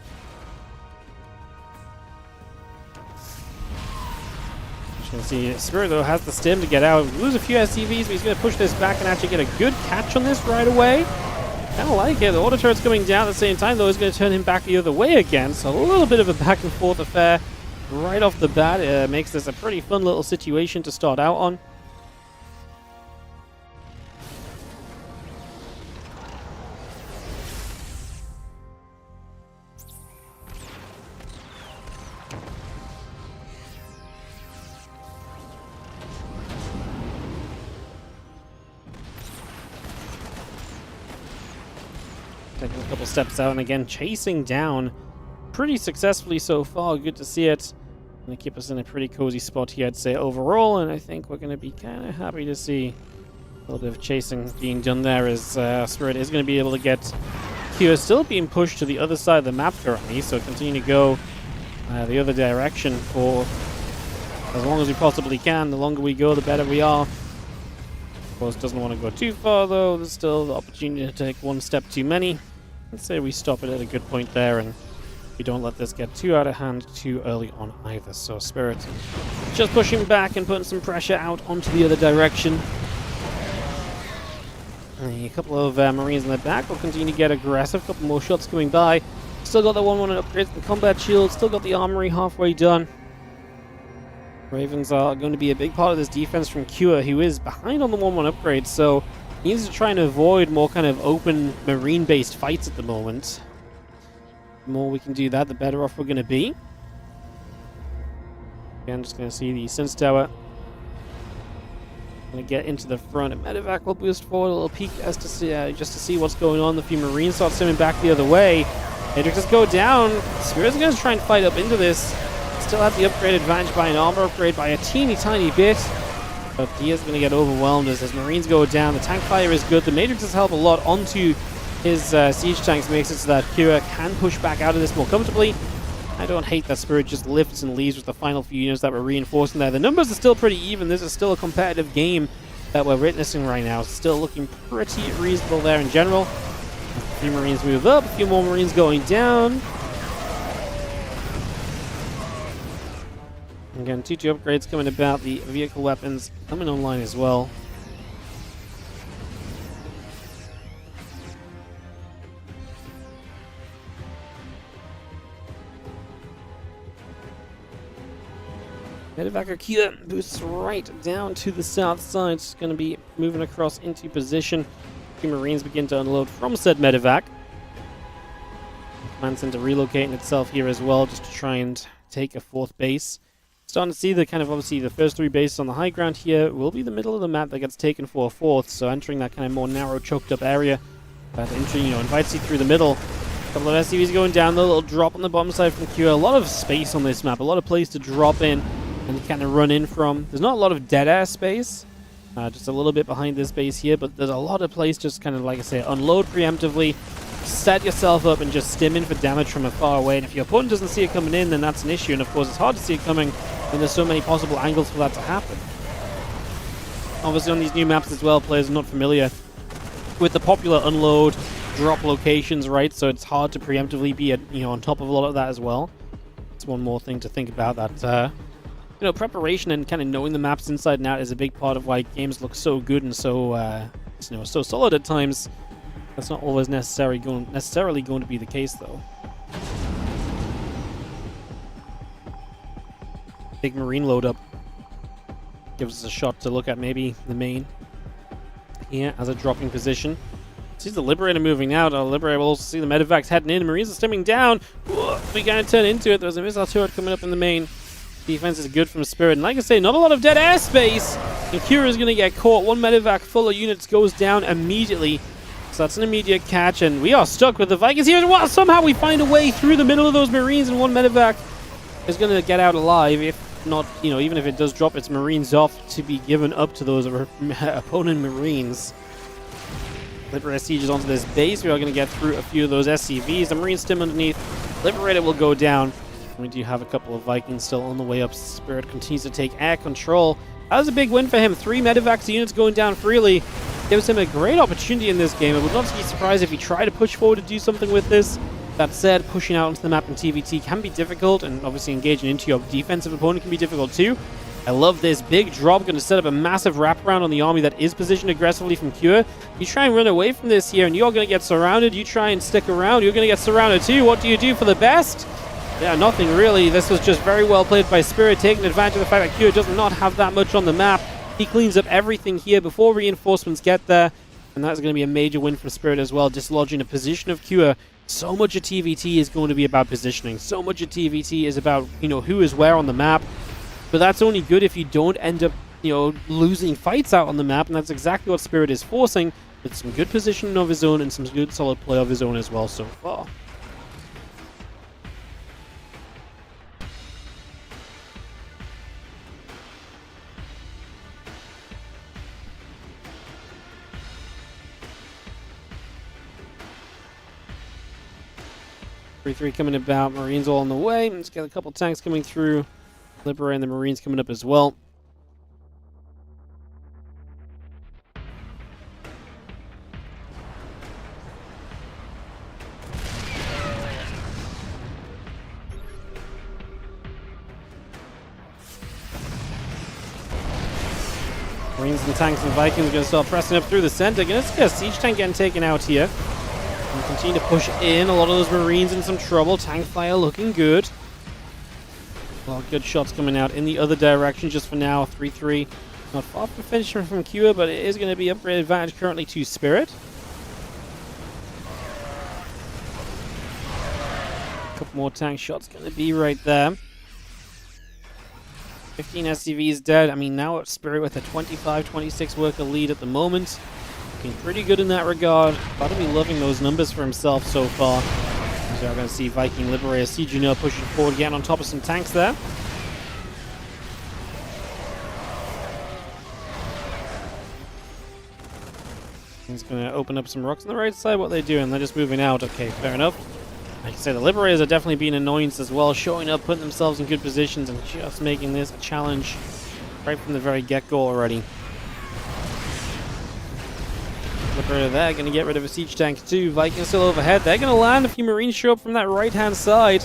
As you can see, Spirit, though, has the stim to get out. Lose a few SCVs, but he's going to push this back and actually get a good catch on this right away. Kind of like it. The auto turret's coming down at the same time, though, is going to turn him back the other way again. So a little bit of a back and forth affair right off the bat. It makes this a pretty fun little situation to start out on. Taking a couple steps out and again chasing down pretty successfully so far. Good to see it. Going to keep us in a pretty cozy spot here, I'd say, overall. And I think we're going to be kind of happy to see a little bit of chasing being done there as Spirit is going to be able to get Q is still being pushed to the other side of the map currently. So continue to go the other direction for as long as we possibly can. The longer we go, the better we are. Of course, doesn't want to go too far, though. There's still the opportunity to take one step too many. Let's say we stop it at a good point there, and we don't let this get too out of hand too early on either. So Spirit just pushing back and putting some pressure out onto the other direction. A couple of Marines in the back will continue to get aggressive. A couple more shots coming by. Still got the 1-1 upgrades, the combat shield. Still got the armory halfway done. Ravens are going to be a big part of this defense from Cure, who is behind on the 1-1 upgrade, so he needs to try and avoid more kind of open marine-based fights at the moment. The more we can do that, the better off we're going to be. Again, just going to see the Sense Tower. Going to get into the front. A medevac will boost forward, a little peek as to see, just to see what's going on. The few Marines start swimming back the other way. They just go down. Spirit's going to try and fight up into this. Still have the upgrade advantage by an armor upgrade by a teeny tiny bit. But he is going to get overwhelmed as his Marines go down. The tank fire is good. The Matrixes help a lot onto his siege tanks, makes it so that Kira can push back out of this more comfortably. I don't hate that Spirit just lifts and leaves with the final few units that we're reinforcing there. The numbers are still pretty even. This is still a competitive game that we're witnessing right now. It's still looking pretty reasonable there in general. A few Marines move up, a few more Marines going down. Again, 2-2 upgrades coming about. The vehicle weapons coming online as well. Medevac Akita boosts right down to the south side. It's going to be moving across into position. The Marines begin to unload from said Medevac. Command Center relocating itself here as well, just to try and take a fourth base. Starting to see the kind of, obviously, the first three bases on the high ground here will be the middle of the map that gets taken for a fourth. So entering that kind of more narrow, choked up area that invites you through the middle. A couple of SCVs going down, the little drop on the bottom side from Q. A lot of space on this map, a lot of place to drop in and kind of run in from. There's not a lot of dead air space, just a little bit behind this base here, but there's a lot of place just kind of, like I say, unload preemptively, set yourself up and just stim in for damage from afar away. And if your opponent doesn't see it coming in, then that's an issue. And of course, it's hard to see it coming when there's so many possible angles for that to happen. Obviously, on these new maps as well, players are not familiar with the popular unload drop locations, right? So it's hard to preemptively be on top of a lot of that as well. It's one more thing to think about, that preparation and kind of knowing the maps inside and out is a big part of why games look so good and so so solid at times. That's not always necessarily going to be the case, though. Big Marine load up gives us a shot to look at maybe the main here as a dropping position. Sees the Liberator moving out. Our Liberator will also see the Medevacs heading in. Marines are stimming down. We kind of turn into it. There's a missile turret coming up in the main. Defense is good from Spirit. And like I say, not a lot of dead airspace. And Kira is going to get caught. One Medevac full of units goes down immediately. So that's an immediate catch. And we are stuck with the Vikings here. Well, somehow we find a way through the middle of those Marines. And one Medevac is going to get out alive. If not, even if it does drop its Marines off to be given up to those opponent Marines. Liberator sieges onto this base. We are going to get through a few of those SCVs. The Marine stim underneath. Liberator will go down. We do have a couple of Vikings still on the way up. Spirit continues to take air control. That was a big win for him. 3 Medevacs units going down freely. Gives him a great opportunity in this game. I would not be surprised if he tried to push forward to do something with this. That said, pushing out onto the map in TVT can be difficult, and obviously engaging into your defensive opponent can be difficult too. I love this big drop. Going to set up a massive wraparound on the army that is positioned aggressively from Cure. You try and run away from this here, and you're going to get surrounded. You try and stick around. You're going to get surrounded too. What do you do for the best? Yeah, nothing really. This was just very well played by Spirit, taking advantage of the fact that Cure does not have that much on the map. He cleans up everything here before reinforcements get there, and that's going to be a major win for Spirit as well, dislodging a position of Cure. So much of TVT is going to be about positioning. So much of TVT is about, who is where on the map. But that's only good if you don't end up, losing fights out on the map, and that's exactly what Spirit is forcing, with some good positioning of his own and some good solid play of his own as well so far. 3-3 coming about. Marines all on the way. Let's get a couple tanks coming through. Liberator and the Marines coming up as well. Marines and tanks and Vikings are going to start pressing up through the center. Going to see a siege tank getting taken out here. And continue to push in. A lot of those Marines in some trouble. Tank fire looking good. A lot of good shots coming out in the other direction just for now. 3-3. Not far from finishing from Cure, but it is going to be upgrade advantage currently to Spirit. A couple more tank shots going to be right there. 15 SCVs dead. I mean, now it's Spirit with a 25-26 worker lead at the moment. Looking pretty good in that regard. Got to be loving those numbers for himself so far. So we're going to see Viking Liberator sieging up, pushing forward, getting on top of some tanks there. He's going to open up some rocks on the right side. What are they doing? They're just moving out. Okay, fair enough. Like I said, the Liberators are definitely being an annoyance as well, showing up, putting themselves in good positions, and just making this a challenge right from the very get-go already. Liberator there, going to get rid of a siege tank too. Vikings still overhead. They're going to land. A few Marines show up from that right-hand side.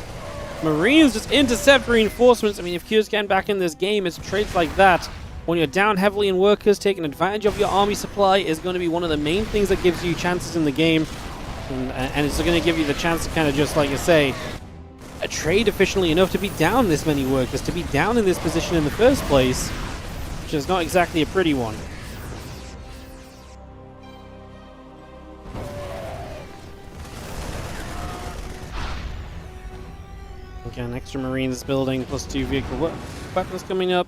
Marines just intercept reinforcements. I mean, if Q's getting back in this game, it's trades like that. When you're down heavily in workers, taking advantage of your army supply is going to be one of the main things that gives you chances in the game. And it's going to give you the chance to kind of just, like I say, trade efficiently enough to be down this many workers, to be down in this position in the first place, which is not exactly a pretty one. Again, extra Marines building, +2 vehicle weapons coming up.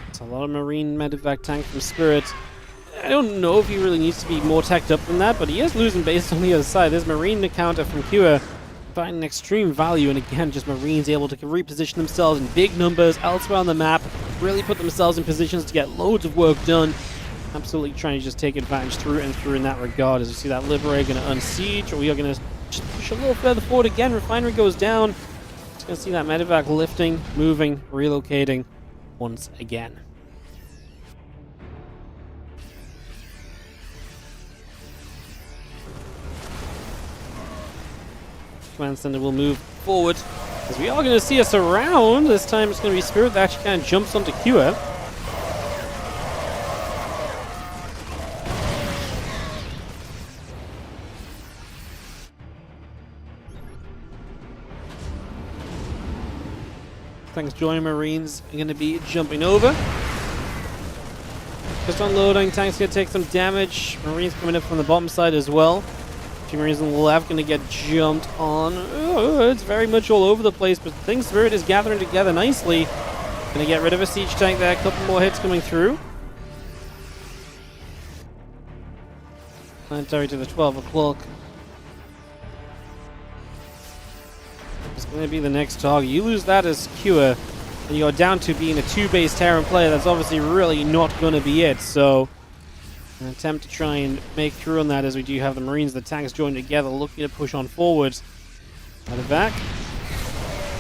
It's a lot of Marine medevac tank from Spirit. I don't know if he really needs to be more teched up than that, but he is losing base on the other side. There's Marine encounter from Kua, finding extreme value, and again, just Marines able to reposition themselves in big numbers elsewhere on the map, really put themselves in positions to get loads of work done. Absolutely trying to just take advantage through and through in that regard. As you see that Liberator going to unsiege, or we are going to just push a little further forward again. Refinery goes down. Just going to see that medevac lifting, moving, relocating once again. Command Center will move forward, as we are going to see us around. This time it's going to be Spirit that actually kind of jumps onto Kua. Thanks, joining Marines are going to be jumping over. Just unloading, tanks going to take some damage. Marines coming up from the bottom side as well. Few Marines on the left going to get jumped on. Oh, it's very much all over the place, but things Spirit is gathering together nicely. Going to get rid of a siege tank there. A couple more hits coming through. Planetary to the 12 o'clock. It's going to be the next target. You lose that as Kua, and you're down to being a 2-base Terran player. That's obviously really not going to be it. So an attempt to try and make through on that, as we do have the Marines, the tanks joined together, looking to push on forward. Out of back.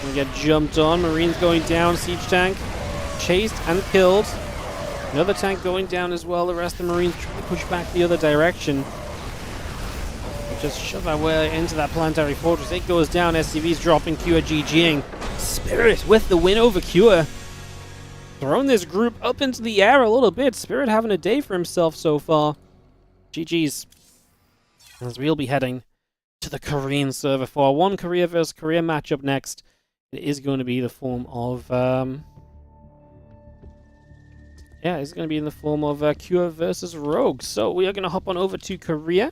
We get jumped on. Marines going down. Siege tank chased and killed. Another tank going down as well. The rest of the Marines trying to push back the other direction. We just shove our way into that planetary fortress. It goes down. SCV's dropping. Kua GGing. Spirit with the win over Kua. Thrown this group up into the air a little bit. Spirit having a day for himself so far. GG's. As we'll be heading to the Korean server for our one Korea versus Korea matchup next. It is going to be the form of... it's going to be in the form of Kua versus Rogue. So we are going to hop on over to Korea.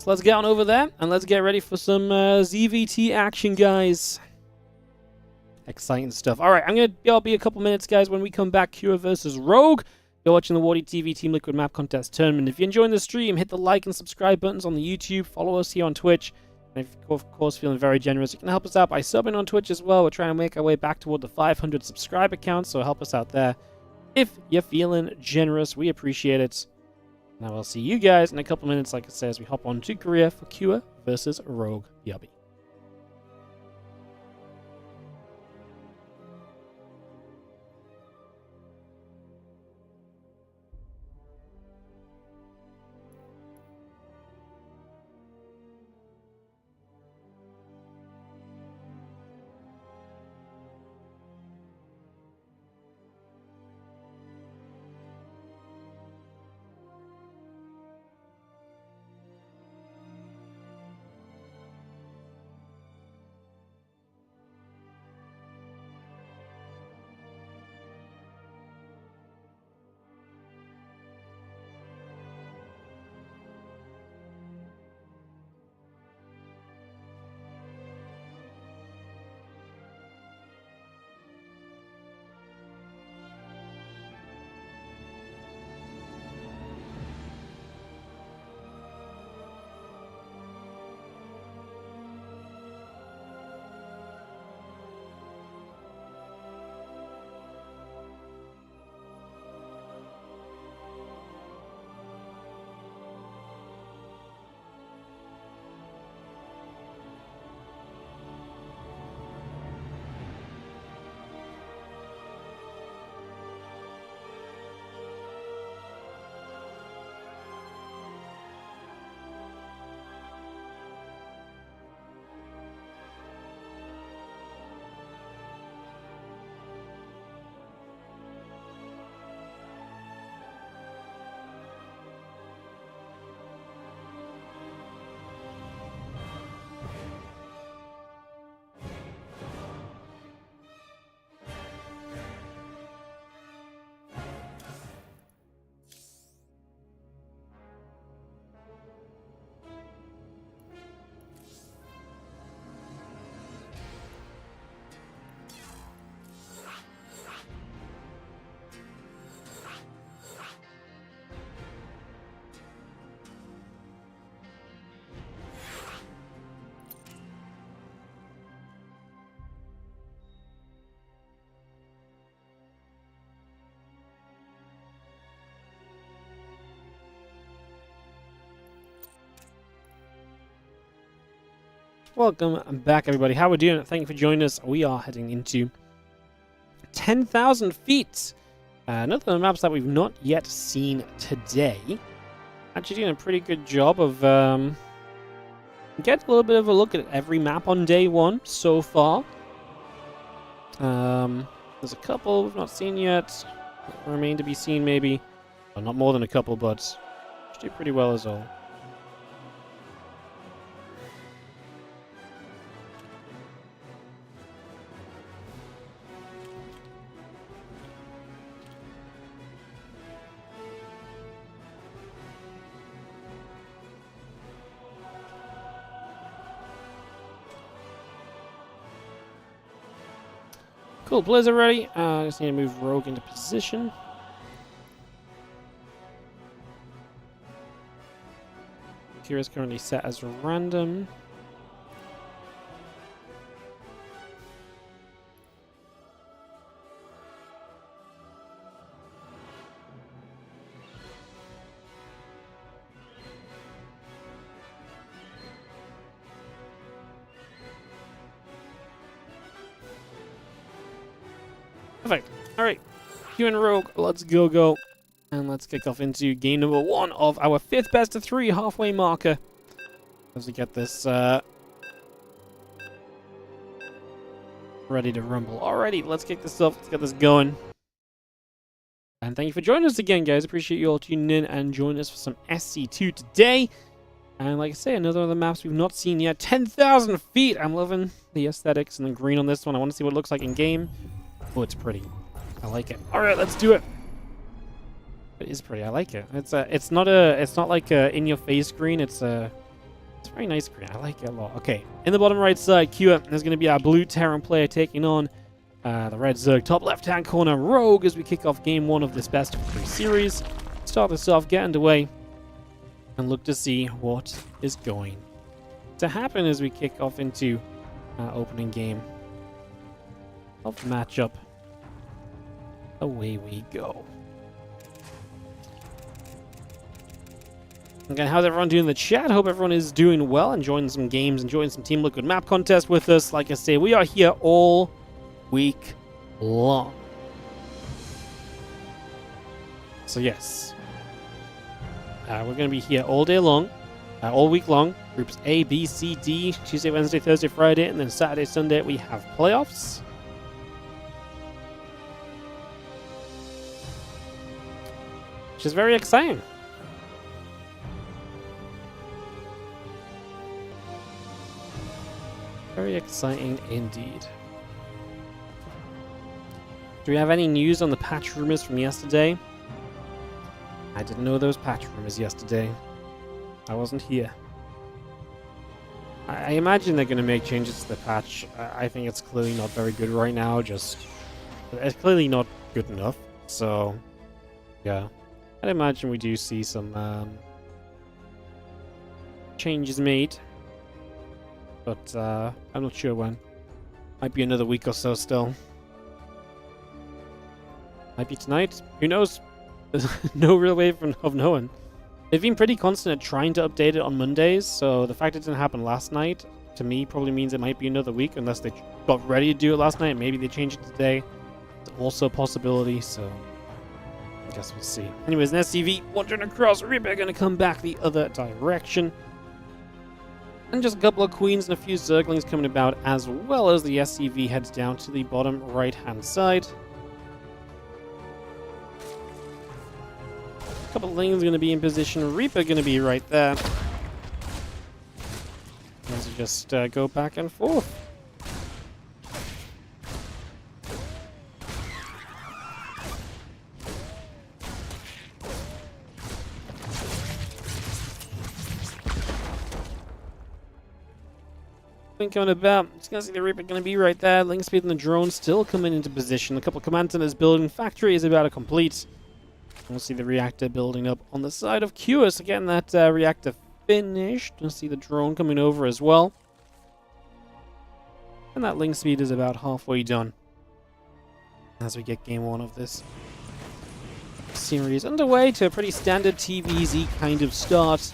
Let's get on over there, and let's get ready for some ZVT action, guys. Exciting stuff. All right, I'll be a couple minutes, guys, when we come back. Kua versus Rogue. You're watching the WardiTV Team Liquid Map Contest Tournament. If you're enjoying the stream, hit the like and subscribe buttons on the YouTube. Follow us here on Twitch. And if you're, of course, feeling very generous, you can help us out by subbing on Twitch as well. We're trying to make our way back toward the 500 subscriber count, so help us out there. If you're feeling generous, we appreciate it. Now I'll see you guys in a couple minutes, like I said, as we hop on to Korea for Kua versus Rogue BRB. welcome back, everybody. How we doing? Thank you for joining us. We are heading into 10,000 feet. Another of the maps that we've not yet seen today. Actually doing a pretty good job of getting a little bit of a look at every map on day one so far. There's a couple we've not seen yet. Remain to be seen, maybe. Well, not more than a couple, but do pretty well as well. Cool, players are ready. Just need to move Rogue into position. Here is currently set as random. Perfect. Alright. Q and Rogue, let's go. And let's kick off into game number 1 of our 5th best of 3 halfway marker. As we get this ready to rumble. Alrighty, let's kick this off. Let's get this going. And thank you for joining us again, guys. Appreciate you all tuning in and joining us for some SC2 today. And like I say, another of the maps we've not seen yet. 10,000 feet! I'm loving the aesthetics and the green on this one. I want to see what it looks like in game. Oh, it's pretty. I like it. Alright, let's do it. It is pretty. I like it. It's not like a in-your-face green. It's a very nice green. I like it a lot. Okay, in the bottom right side, Q, there's going to be our blue Terran player taking on the red Zerg. Top left-hand corner, Rogue, as we kick off game 1 of this best of 3 series. Start this off, get underway, and look to see what is going to happen as we kick off into our opening game of the matchup. Away we go. Okay, how's everyone doing in the chat? Hope everyone is doing well, enjoying some games, enjoying some Team Liquid map contest with us. Like I say, we are here all week long. So yes, we're going to be here all day long, all week long. Groups A, B, C, D, Tuesday, Wednesday, Thursday, Friday, and then Saturday, Sunday we have playoffs. Which is very exciting. Very exciting indeed. Do we have any news on the patch rumors from yesterday? I didn't know there was patch rumors yesterday. I wasn't here. I imagine they're going to make changes to the patch. I think it's clearly not very good right now. It's clearly not good enough. So, yeah. I'd imagine we do see some changes made. But I'm not sure when. Might be another week or so still. Might be tonight. Who knows? There's no real way of knowing. They've been pretty constant at trying to update it on Mondays, so the fact it didn't happen last night, to me, probably means it might be another week, unless they got ready to do it last night. Maybe they changed it today. It's also a possibility, so I guess we'll see. Anyways, an SCV wandering across. Reaper going to come back the other direction. And just a couple of queens and a few zerglings coming about, as well as the SCV heads down to the bottom right-hand side. A couple of things going to be in position. Reaper going to be right there. As we just go back and forth. Coming about, just gonna see the Reaper gonna be right there. Link speed and the drone still coming into position. A couple of command centers building. Factory is about to complete. We'll see the reactor building up on the side of QS. Again, that reactor finished. We'll see the drone coming over as well. And that link speed is about halfway done. As we get game 1 of this series underway to a pretty standard TVZ kind of start.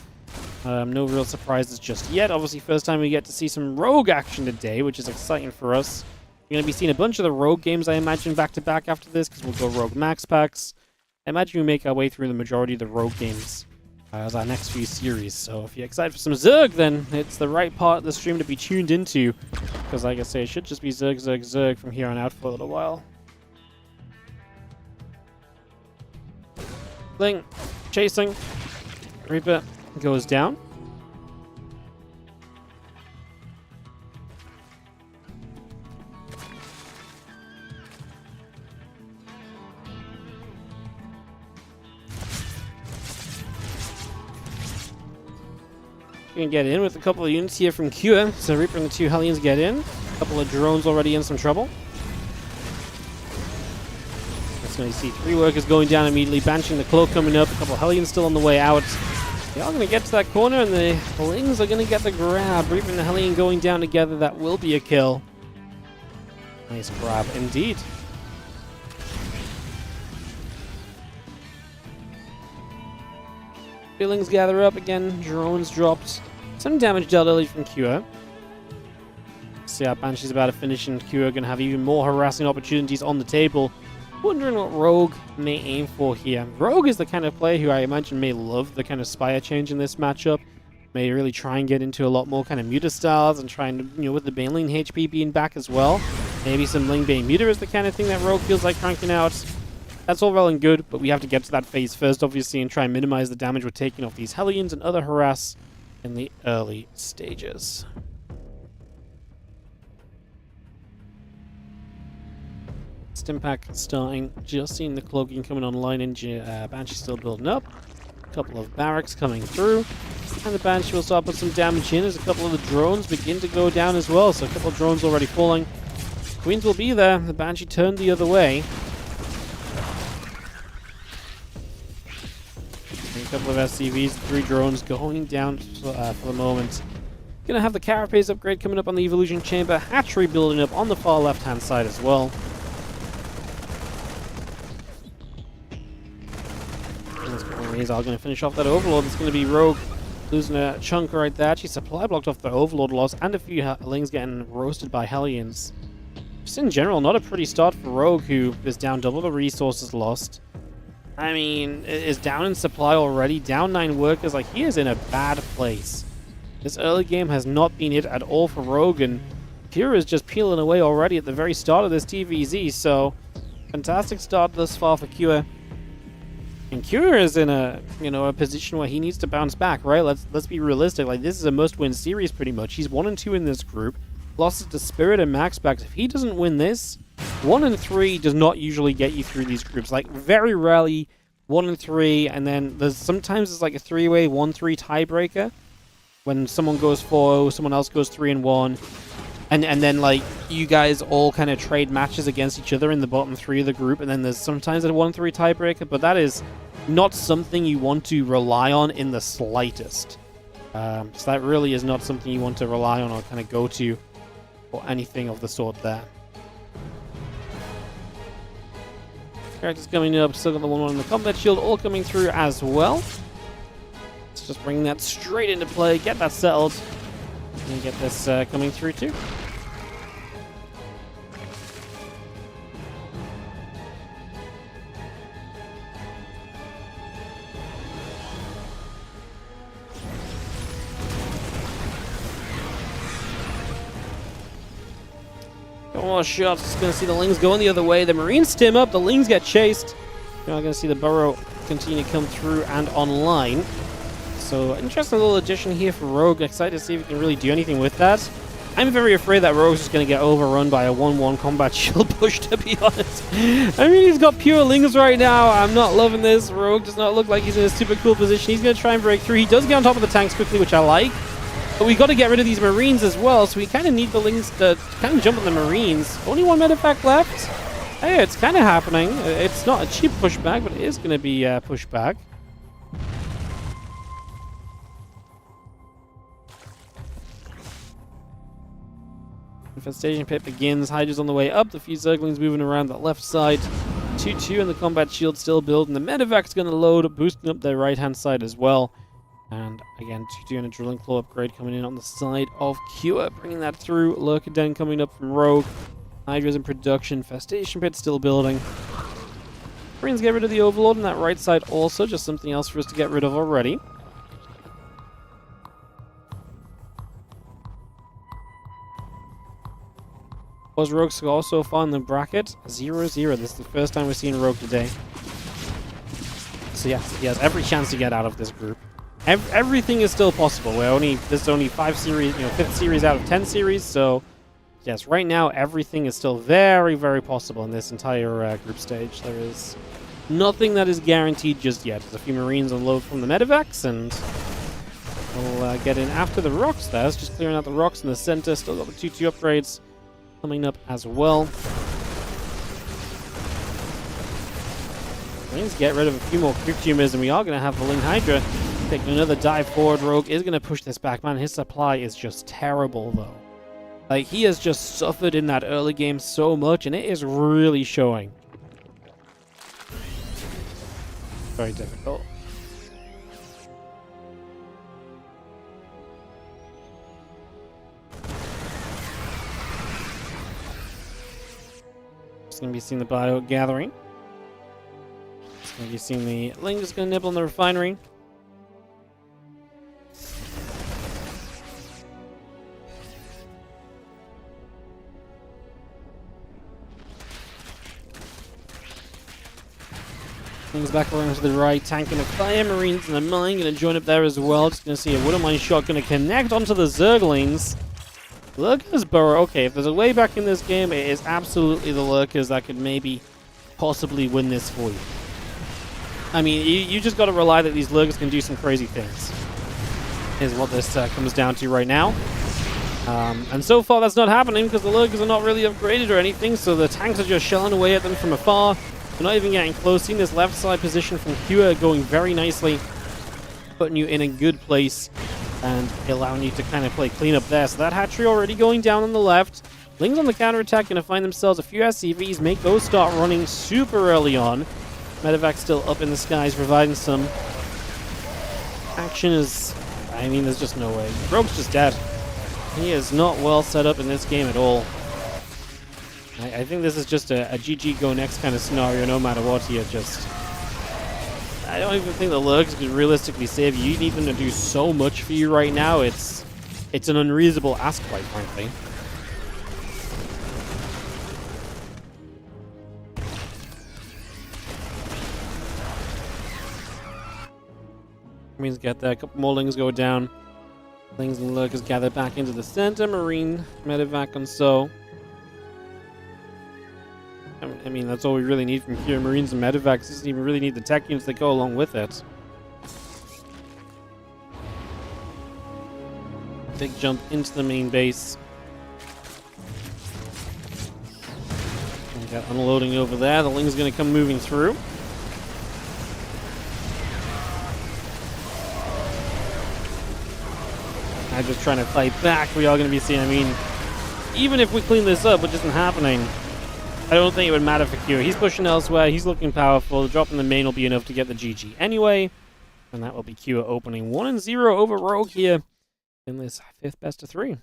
No real surprises just yet. Obviously, first time we get to see some Rogue action today, which is exciting for us. We're going to be seeing a bunch of the Rogue games, I imagine, back-to-back after this, because we'll go Rogue MaxPax. I imagine we make our way through the majority of the Rogue games as our next few series. So if you're excited for some Zerg, then it's the right part of the stream to be tuned into. Because like I say, it should just be Zerg, Zerg, Zerg from here on out for a little while. Ling, chasing. Reaper goes down. You can get in with a couple of units here from Cure. So Reaper and the 2 Hellions get in. A couple of drones already in some trouble. So you see 3 workers going down immediately. Banshee the Cloak coming up. A couple of Hellions still on the way out. They are going to get to that corner, and the Lings are going to get the grab. Reaper and the Hellion going down together. That will be a kill. Nice grab indeed. Feelings gather up again. Drones dropped. Some damage dealt early from Cure. See how Banshee's about to finish, and Cure going to have even more harassing opportunities on the table. Wondering what Rogue may aim for here. Rogue is the kind of player who I imagine may love the kind of Spire change in this matchup. May really try and get into a lot more kind of Muta styles and try and, you know, with the Baneling HP being back as well. Maybe some Ling Bane Muta is the kind of thing that Rogue feels like cranking out. That's all well and good, but we have to get to that phase first, obviously, and try and minimize the damage we're taking off these Hellions and other harass in the early stages. Stimpack starting, just seeing the cloaking coming online, and Banshee still building up. A couple of barracks coming through, and the Banshee will start putting some damage in as a couple of the drones begin to go down as well. So a couple of drones already falling. Queens will be there. The Banshee turned the other way. A couple of SCVs, 3 drones going down for the moment. Gonna have the Carapace upgrade coming up on the Evolution Chamber. Hatchery building up on the far left-hand side as well. He's all going to finish off that Overlord. It's going to be Rogue losing a chunk right there. She supply blocked off the Overlord loss, and a few Lings getting roasted by Hellions. Just in general, not a pretty start for Rogue, who is down double the resources lost. I mean, is down in supply already, down 9 workers. Like, he is in a bad place. This early game has not been it at all for Rogue, and Kira is just peeling away already at the very start of this TVZ, so fantastic start thus far for Kira. And Cure is in a position where he needs to bounce back, right? Let's be realistic. Like, this is a must-win series pretty much. He's 1 and 2 in this group. Losses to Spirit and MaxPax. If he doesn't win this, 1 and 3 does not usually get you through these groups. Like, very rarely 1 and 3, and then sometimes it's like a 3-way 1-3 tiebreaker when someone goes 4-0, someone else goes 3-1. And then, like, you guys all kind of trade matches against each other in the bottom 3 of the group, and then there's sometimes a 1-3 tiebreaker, but that is not something you want to rely on in the slightest. So that really is not something you want to rely on or kind of go to or anything of the sort there. Characters coming up, still got the 1-1 in the combat shield, all coming through as well. Let's just bring that straight into play, get that settled, and get this coming through too. Couple more shots. Just going to see the Lings going the other way. The Marines stim up. The Lings get chased. You're not going to see the Burrow continue to come through and online. So, interesting little addition here for Rogue. Excited to see if we can really do anything with that. I'm very afraid that Rogue's just going to get overrun by a 1-1 combat shield push, to be honest. I mean, he's got pure Lings right now. I'm not loving this. Rogue does not look like he's in a super cool position. He's going to try and break through. He does get on top of the tanks quickly, which I like. But we got to get rid of these Marines as well, so we kind of need the Lings to kind of jump on the Marines. Only 1 medevac left. Hey, it's kind of happening. It's not a cheap pushback, but it is going to be a pushback. Infestation pit begins. Hydra's on the way up. The few Zerglings moving around the left side. 2-2, and the combat shield still building. The medevac's going to load, boosting up their right-hand side as well. And again, doing a drilling claw upgrade coming in on the side of Cure, bringing that through. Lurker Den coming up from Rogue. Hydra's in production. Festation Pit still building. Marines get rid of the Overlord on that right side also. Just something else for us to get rid of already. Was Rogue's score so far in the bracket? 0-0. This is the first time we've seen Rogue today. So yes, he has every chance to get out of this group. Everything is still possible. This is only 5 series, 5th series out of 10 series. So yes, right now everything is still very, very possible in this entire group stage. There is nothing that is guaranteed just yet. There's a few Marines unload from the medevacs, and we'll get in after the rocks there. It's just clearing out the rocks in the center. Still got the 2-2 upgrades coming up as well. Marines get rid of a few more quick tumors, and we are going to have the Ling Hydra taking another dive forward. Rogue is going to push this back. Man, his supply is just terrible, though. Like, he has just suffered in that early game so much, and it is really showing. Very difficult. Just going to be seeing the bio gathering. Just going to be seeing the Ling is going to nibble in the refinery. Things back around to the right, tanking a fire, Marines and a mine going to join up there as well. Just going to see a Wooden Mine shot going to connect onto the Zerglings. Lurkers burrow. Okay, if there's a way back in this game, it is absolutely the Lurkers that could maybe possibly win this for you. I mean, you just got to rely that these Lurkers can do some crazy things. Is what this comes down to right now. And so far that's not happening because the Lurkers are not really upgraded or anything, so the tanks are just shelling away at them from afar. They're not even getting close. Seeing this left side position from Cure going very nicely, putting you in a good place and allowing you to kind of play clean up there. So that hatchery already going down on the left. Lings on the counterattack going to find themselves a few SCVs, make those start running super early on. Medevac still up in the skies, providing some action. I mean, there's just no way. Rogue's just dead. He is not well set up in this game at all. I think this is just a GG go next kind of scenario, no matter what here. I don't even think the Lurks could realistically save you. You need them to do so much for you right now. It's an unreasonable ask, quite frankly. Marines get there. A couple more Lings go down. Lings and Lurkers gather back into the center. Marine, Medevac, and so. I mean, that's all we really need from here. Marines and Medevacs. Doesn't even really need the tech units that go along with it. Big jump into the main base. We got unloading over there. The Ling's going to come moving through. I'm just trying to fight back. We are going to be seeing, I mean, even if we clean this up, which isn't happening, I don't think it would matter for Q. He's pushing elsewhere. He's looking powerful. The drop in the main will be enough to get the GG anyway. And that will be Q opening 1-0 over Rogue here in this 5th best of 3.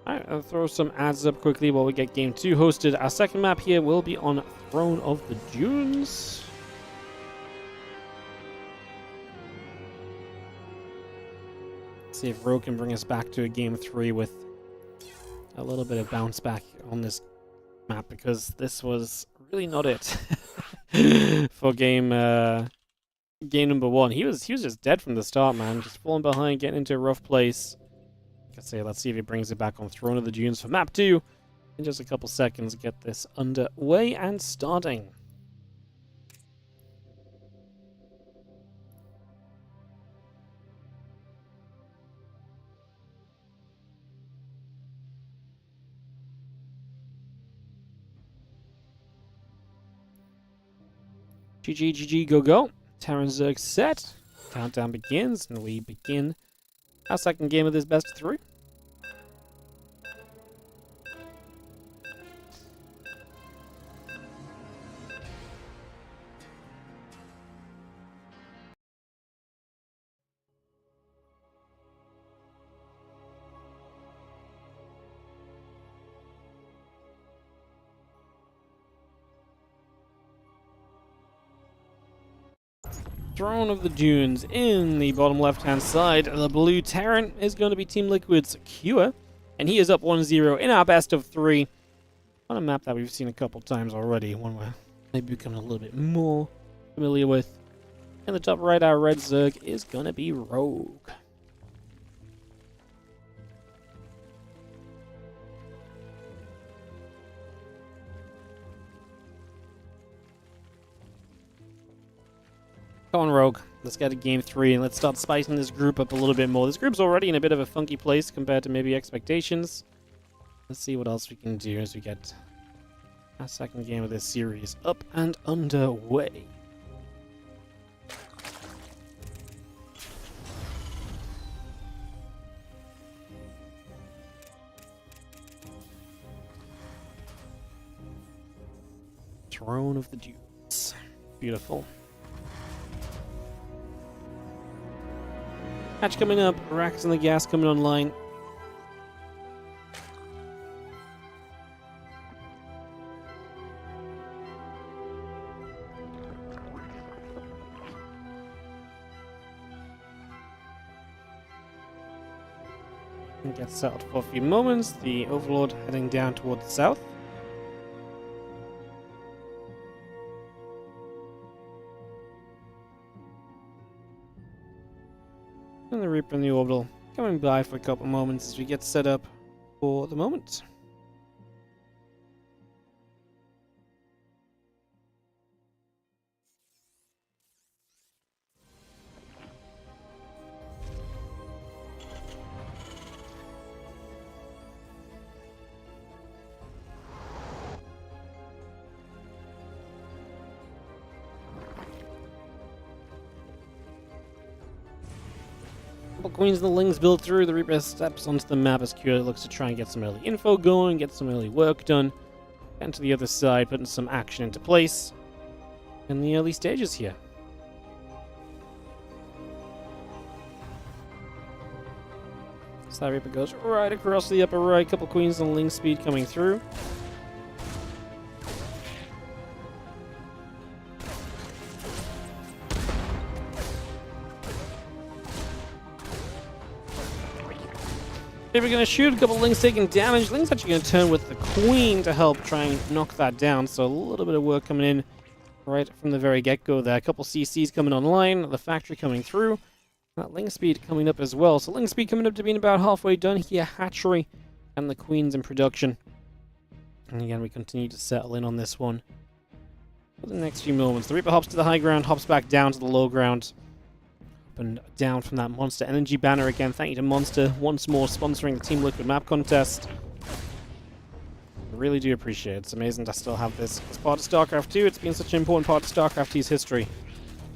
Alright, I'll throw some ads up quickly while we get game 2 hosted. Our second map here will be on Throne of the Dunes. See if Rogue can bring us back to a game 3 with a little bit of bounce back on this map, because this was really not it for game number 1. He was just dead from the start, man. Just falling behind, getting into a rough place. Like I say, let's see if he brings it back on Throne of the Dunes for map 2 in just a couple seconds. Get this underway and starting. GG, GG, go, go. Terran Zerg set. Countdown begins, and we begin our second game of this best of 3. Throne of the Dunes in the bottom left-hand side. The blue Terran is going to be Team Liquid's Cure, and he is up 1-0 in our best of 3 on a map that we've seen a couple times already, one we're maybe becoming a little bit more familiar with. In the top right, our red Zerg is going to be Rogue. Come on, Rogue. Let's get to game 3 and let's start spicing this group up a little bit more. This group's already in a bit of a funky place compared to maybe expectations. Let's see what else we can do as we get our second game of this series up and underway. Throne of the Dunes. Beautiful. Hatch coming up, racks and the gas coming online. And get settled for a few moments. The Overlord heading down towards the south. And the Reaper and the Orbital coming by for a couple moments as we get set up for the moment. Queens and the Lings build through. The Reaper steps onto the map as Cure looks to try and get some early info going, get some early work done. And to the other side, putting some action into place in the early stages here. So that Reaper goes right across the upper right. Couple Queens and Ling speed coming through. We're going to shoot a couple Lings taking damage. Ling's actually going to turn with the Queen to help try and knock that down. So a little bit of work coming in right from the very get-go there. A couple CCs coming online. The factory coming through. That Ling speed coming up as well. So Ling speed coming up to being about halfway done here. Hatchery and the Queen's in production. And again, we continue to settle in on this one for the next few moments. The Reaper hops to the high ground, hops back down to the low ground. And down from that Monster Energy banner again. Thank you to Monster once more sponsoring the Team Liquid map contest. I really do appreciate it. It's amazing to still have this as part of StarCraft 2. It's been such an important part of StarCraft 2's history.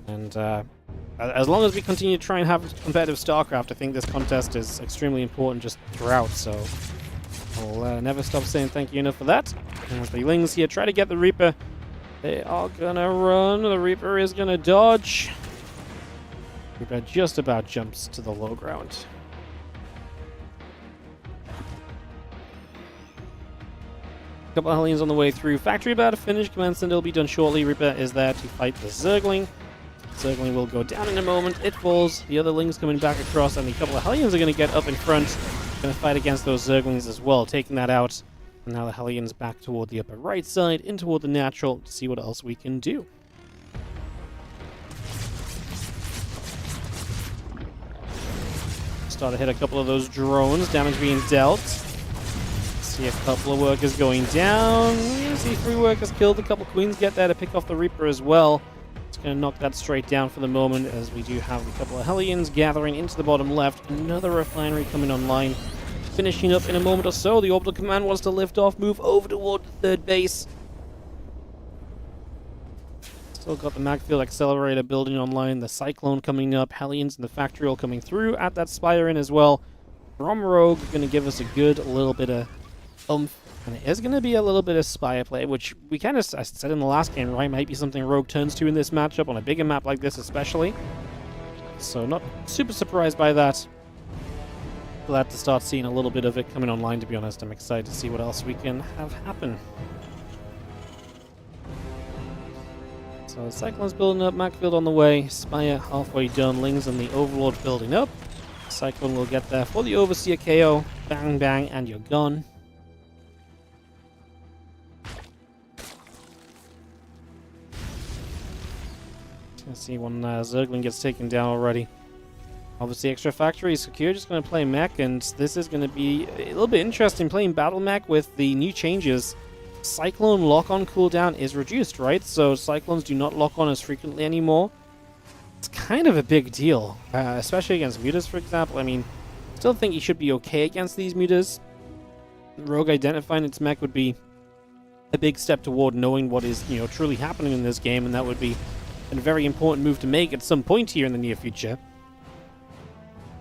And as long as we continue to try and have competitive StarCraft, I think this contest is extremely important just throughout. So I'll never stop saying thank you enough for that. And as the Lings here try to get the Reaper, they are gonna run. The Reaper is gonna dodge. Reaper just about jumps to the low ground. Couple of Hellions on the way through. Factory about to finish. Command Center will be done shortly. Reaper is there to fight the Zergling. Zergling will go down in a moment. It falls. The other Lings coming back across, and a couple of Hellions are going to get up in front. Going to fight against those Zerglings as well, taking that out. And now the Hellions back toward the upper right side, in toward the natural, to see what else we can do. Start to hit a couple of those drones. Damage being dealt. See a couple of workers going down. See 3 workers killed. A couple Queens get there to pick off the Reaper as well. It's going to knock that straight down for the moment, as we do have a couple of Hellions gathering into the bottom left. Another refinery coming online. Finishing up in a moment or so. The Orbital Command wants to lift off, move over toward the third base. Still got the Magfield Accelerator building online, the Cyclone coming up, Hellions and the Factory all coming through. At that Spire in as well. From Rogue, going to give us a good little bit of oomph. And it is going to be a little bit of Spire play, which we kind of said in the last game, right? Might be something Rogue turns to in this matchup, on a bigger map like this especially. So not super surprised by that. Glad to start seeing a little bit of it coming online, to be honest. I'm excited to see what else we can have happen. So Cyclone's building up, Macfield on the way, Spire halfway done, Lings and the Overlord building up. Cyclone will get there for the Overseer KO. Bang, bang, and you're gone. Let's see when Zergling gets taken down already. Obviously, extra factory is secure. Just going to play mech, and this is going to be a little bit interesting playing battle mech with the new changes. Cyclone lock-on cooldown is reduced, right? So Cyclones do not lock on as frequently anymore. It's kind of a big deal, especially against mutas, for example. I mean, still think he should be okay against these mutas. Rogue identifying its mech would be a big step toward knowing what is, truly happening in this game, and that would be a very important move to make at some point here in the near future.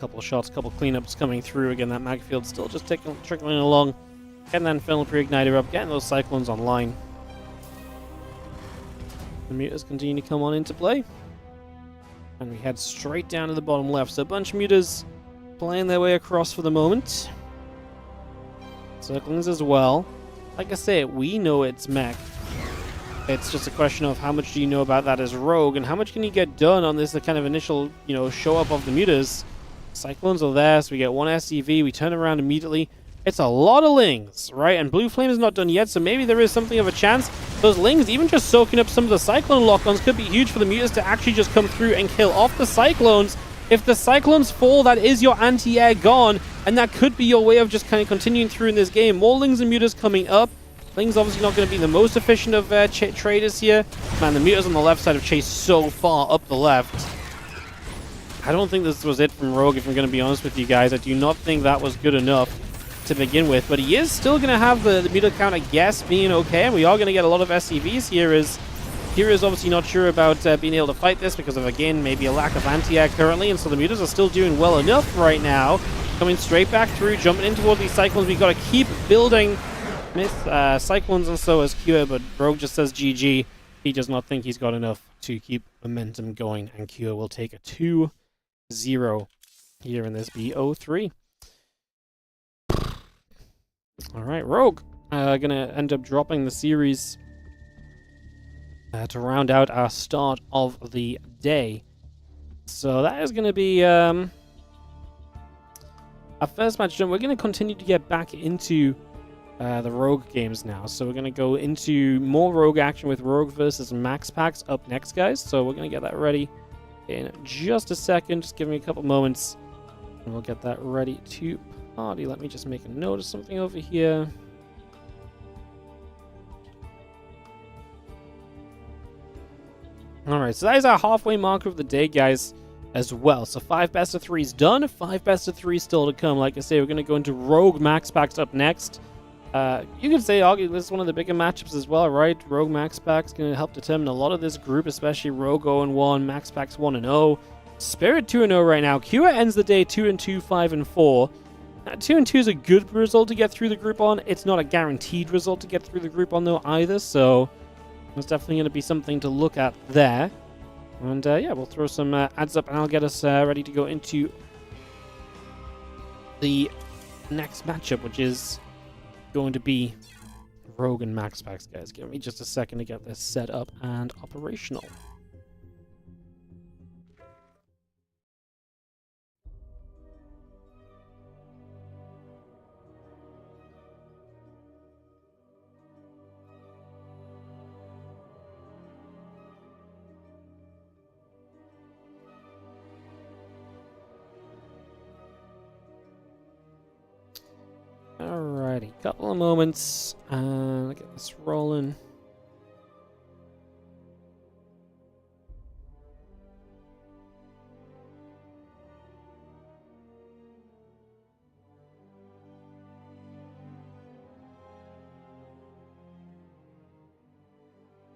Couple of shots, couple cleanups coming through. Again, that Magfield still just trickling along. Getting that Infernal Pre-Igniter up, getting those Cyclones online. The mutas continue to come on into play. And we head straight down to the bottom left. So a bunch of mutas playing their way across for the moment. Circlings as well. Like I say, we know it's mech. It's just a question of how much do you know about that as rogue, and how much can you get done on this kind of initial, show up of the mutas. Cyclones are there, so we get one SCV, we turn around immediately. It's a lot of Lings, right? And Blue Flame is not done yet, so maybe there is something of a chance. Those Lings, even just soaking up some of the Cyclone lock-ons, could be huge for the mutas to actually just come through and kill off the Cyclones. If the Cyclones fall, that is your anti-air gone, and that could be your way of just kind of continuing through in this game. More Lings and mutas coming up. Ling's obviously not going to be the most efficient of traders here. Man, the mutas on the left side have chased so far up the left. I don't think this was it from Rogue, if I'm going to be honest with you guys. I do not think that was good enough to begin with, but he is still going to have the muta count, I guess, being okay, and we are going to get a lot of SCVs here. Kira is obviously not sure about being able to fight this because of, again, maybe a lack of anti-air currently, and so the mutas are still doing well enough right now. Coming straight back through, jumping in towards these Cyclones. We've got to keep building Cyclones, and so as Kira, but Rogue just says GG. He does not think he's got enough to keep momentum going, and Kira will take a 2-0 here in this BO3. Alright, Rogue gonna end up dropping the series to round out our start of the day. So that is gonna be our first match done. We're gonna continue to get back into the Rogue games now. So we're gonna go into more Rogue action with Rogue versus MaxPax up next, guys. So we're gonna get that ready in just a second. Just give me a couple moments and we'll get that ready to party. Let me just make a note of something over here. Alright, so that is our halfway marker of the day, guys, as well. So 5 best of 3s done, 5 best of 3s still to come. Like I say, we're going to go into Rogue MaxPax up next. You could say, arguably, this is one of the bigger matchups as well, right? Rogue MaxPax going to help determine a lot of this group, especially Rogue 0-1, MaxPax 1-0. Spirit 2-0 right now. Kira ends the day 2-2, 5-4. 2-2 is a good result to get through the group on. It's not a guaranteed result to get through the group on, though, either. So there's definitely going to be something to look at there. And yeah, we'll throw some ads up and I'll get us ready to go into the next matchup, which is going to be Rogue and MaxPax, guys. Give me just a second to get this set up and operational. Alrighty, couple of moments. Get this rolling.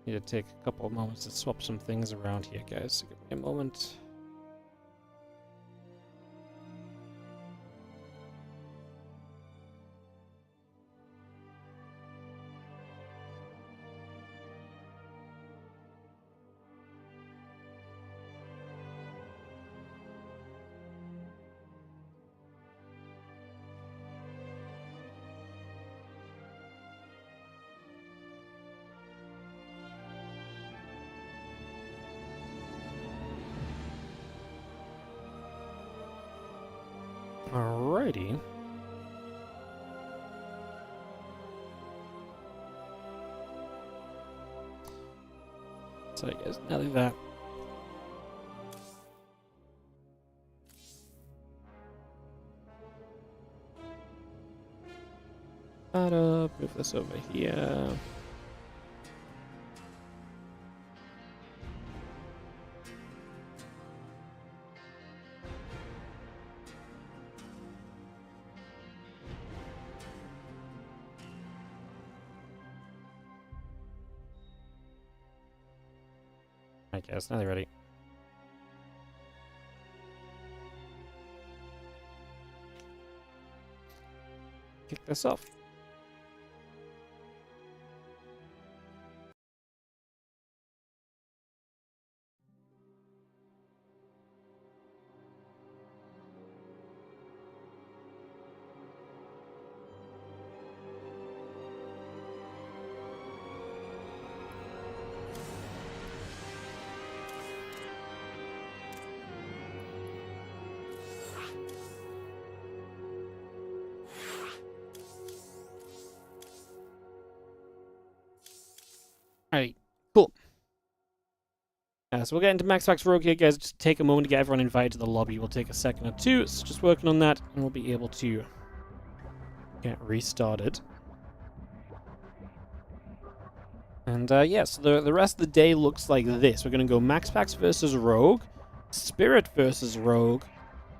Need to take a couple of moments to swap some things around here, guys. So give me a moment. Alrighty. So I guess now that move this over here. I guess now they're ready. Kick this off. Alright, cool. So we'll get into MaxPax Rogue here, guys. Just take a moment to get everyone invited to the lobby. We'll take a second or two. So just working on that, and we'll be able to get restarted. And yeah, so the rest of the day looks like this. We're going to go MaxPax versus Rogue, Spirit versus Rogue,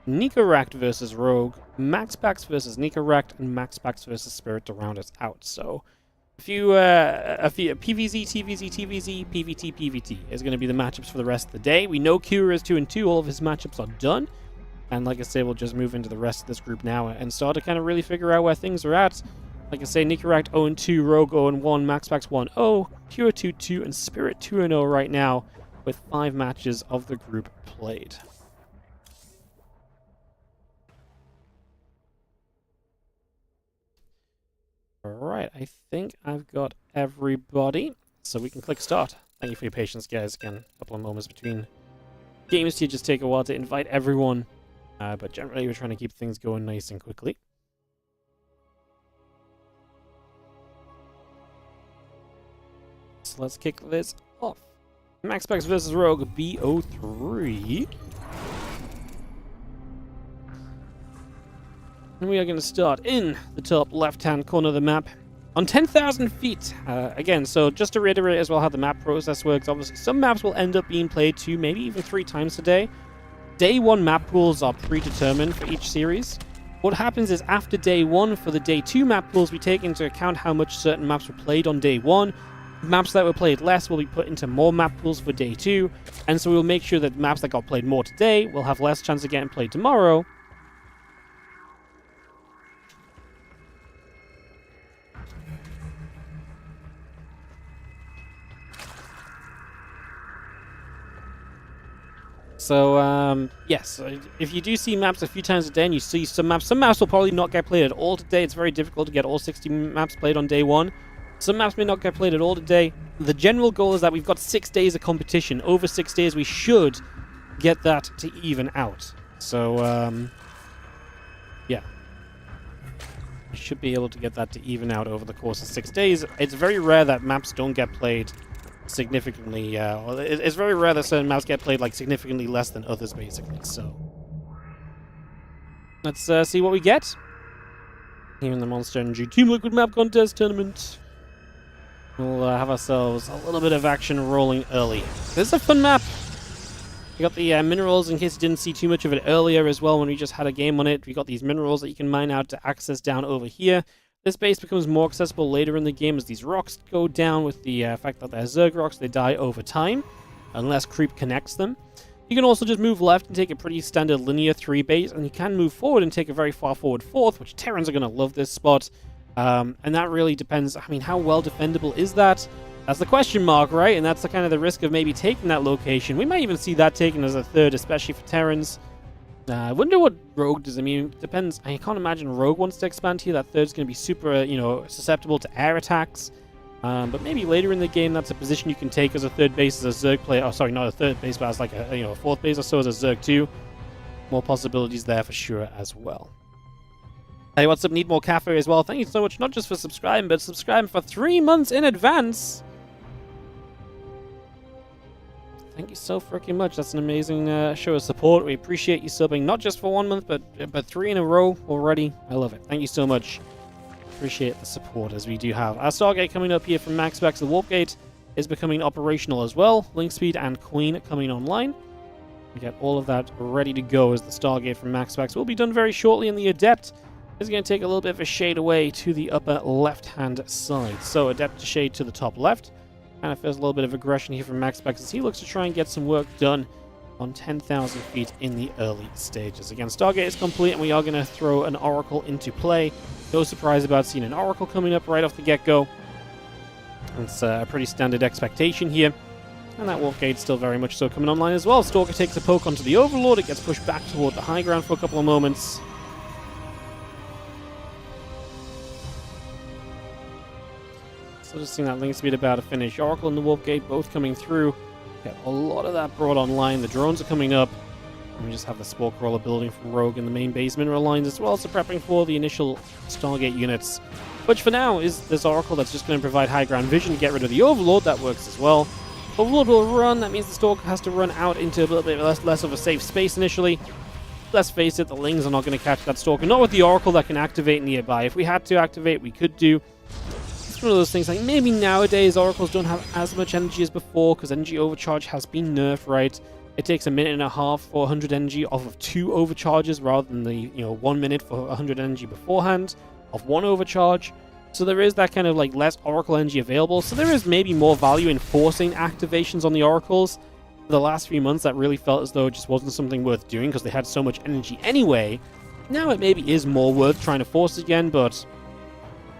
NICORACT versus Rogue, MaxPax versus NICORACT, and MaxPax versus Spirit to round us out. So a few PVZ, TVZ, TVZ, PVT, PVT is going to be the matchups for the rest of the day. We know Kira is 2-2. All of his matchups are done. And like I say, we'll just move into the rest of this group now and start to kind of really figure out where things are at. Like I say, NICORACT 0-2, Rogue 0-1, MaxPax 1-0, Kira 2-2, and Spirit 2-0 right now with 5 matches of the group played. Alright, I think I've got everybody, so we can click start. Thank you for your patience, guys. Again, a couple of moments between games here just take a while to invite everyone, but generally we're trying to keep things going nice and quickly. So let's kick this off. MaxPax versus Rogue BO3. And we are going to start in the top left-hand corner of the map on 10,000 feet. Again, so just to reiterate as well how the map process works, obviously some maps will end up being played 2, maybe even 3 times a day. Day 1 map pools are predetermined for each series. What happens is after day 1, for the day 2 map pools, we take into account how much certain maps were played on day 1. Maps that were played less will be put into more map pools for day 2. And so we'll make sure that maps that got played more today will have less chance of getting played tomorrow. So, yes, if you do see maps a few times a day and you see some maps will probably not get played at all today. It's very difficult to get all 60 maps played on day 1. Some maps may not get played at all today. The general goal is that we've got 6 days of competition. Over 6 days, we should get that to even out. So, yeah. We should be able to get that to even out over the course of 6 days. It's very rare that maps don't get played significantly, well, it's very rare that certain maps get played like significantly less than others, basically. So let's see what we get here in the Monster Energy Team Liquid Map Contest Tournament. We'll have ourselves a little bit of action rolling early. This is a fun map. We got the minerals, in case you didn't see too much of it earlier as well when we just had a game on it. We got these minerals that you can mine out to access down over here. This base becomes more accessible later in the game as these rocks go down with the fact that they're Zerg rocks. They die over time, unless creep connects them. You can also just move left and take a pretty standard linear 3 base, and you can move forward and take a very far forward 4th, which Terrans are going to love this spot. And that really depends, I mean, how well defendable is that? That's the question mark, right? And that's the kind of the risk of maybe taking that location. We might even see that taken as a 3rd, especially for Terrans. I wonder what Rogue does. I mean, it depends. I can't imagine Rogue wants to expand here. That 3rd's going to be super, susceptible to air attacks. But maybe later in the game, that's a position you can take as a 3rd base as a Zerg player. Oh, sorry, not a 3rd base, but as like a 4th base or so as a Zerg too. More possibilities there for sure as well. Hey, what's up, Need More Cafe as well. Thank you so much, not just for subscribing, but subscribing for 3 months in advance. Thank you so freaking much. That's an amazing show of support. We appreciate you subbing, not just for 1 month, but 3 in a row already. I love it. Thank you so much. Appreciate the support, as we do have our Stargate coming up here from MaxPax. The Warp Gate is becoming operational as well. Link Speed and Queen coming online. We get all of that ready to go as the Stargate from MaxPax will be done very shortly, and the Adept is going to take a little bit of a shade away to the upper left-hand side. So Adept to shade to the top left. Kind of feels a little bit of aggression here from MaxPax as he looks to try and get some work done on 10,000 feet in the early stages. Again, Stargate is complete, and we are going to throw an Oracle into play. No surprise about seeing an Oracle coming up right off the get-go. It's a pretty standard expectation here. And that Warp Gate's still very much so coming online as well. Stalker takes a poke onto the Overlord. It gets pushed back toward the high ground for a couple of moments. So just seeing that Link Speed about to finish. Oracle and the Warp Gate both coming through. Get a lot of that brought online. The drones are coming up. And we just have the Spore Crawler building from Rogue in the main base mineral lines as well. So prepping for the initial Stargate units. Which for now is this Oracle that's just going to provide high ground vision to get rid of the Overlord. That works as well. Overlord will run. That means the Stalker has to run out into a little bit less of a safe space initially. Let's face it, the Lings are not going to catch that Stalker. Not with the Oracle that can activate nearby. If we had to activate, we could do. It's one of those things like maybe nowadays Oracles don't have as much energy as before because energy overcharge has been nerfed, right? It takes a minute and a half for 100 energy off of 2 overcharges rather than the 1 minute for 100 energy beforehand of 1 overcharge. So there is that kind of like less Oracle energy available. So there is maybe more value in forcing activations on the Oracles. For the last few months, that really felt as though it just wasn't something worth doing because they had so much energy anyway. Now it maybe is more worth trying to force again, but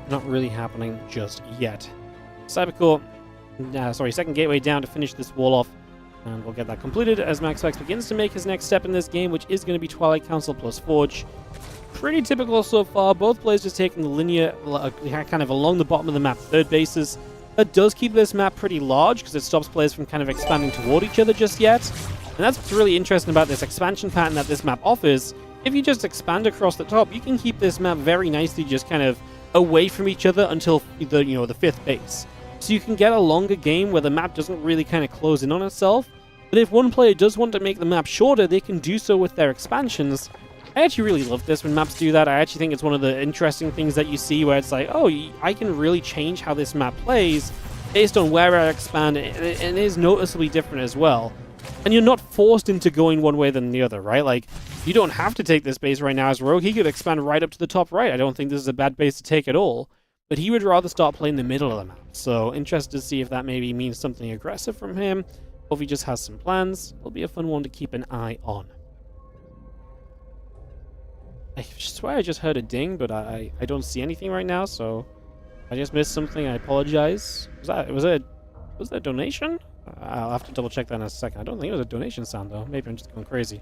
not really happening just yet. Cybercore, second gateway down to finish this wall off. And we'll get that completed as MaxPax begins to make his next step in this game, which is going to be Twilight Council plus Forge. Pretty typical so far. Both players just taking the linear, kind of along the bottom of the map, third bases. That does keep this map pretty large because it stops players from kind of expanding toward each other just yet. And that's what's really interesting about this expansion pattern that this map offers. If you just expand across the top, you can keep this map very nicely just kind of away from each other until the fifth base. So you can get a longer game where the map doesn't really kind of close in on itself. But if one player does want to make the map shorter, they can do so with their expansions. I actually really love this when maps do that. I actually think it's one of the interesting things that you see where it's like, oh, I can really change how this map plays based on where I expand, and it is noticeably different as well. And you're not forced into going one way than the other, right? Like, you don't have to take this base right now as Rogue. He could expand right up to the top right. I don't think this is a bad base to take at all. But he would rather start playing the middle of the map. So, interested to see if that maybe means something aggressive from him, or if he just has some plans. It'll be a fun one to keep an eye on. I swear I just heard a ding, but I don't see anything right now, so I just missed something. I apologize. Was that a donation? I'll have to double check that in a second. I don't think it was a donation sound, though. Maybe I'm just going crazy.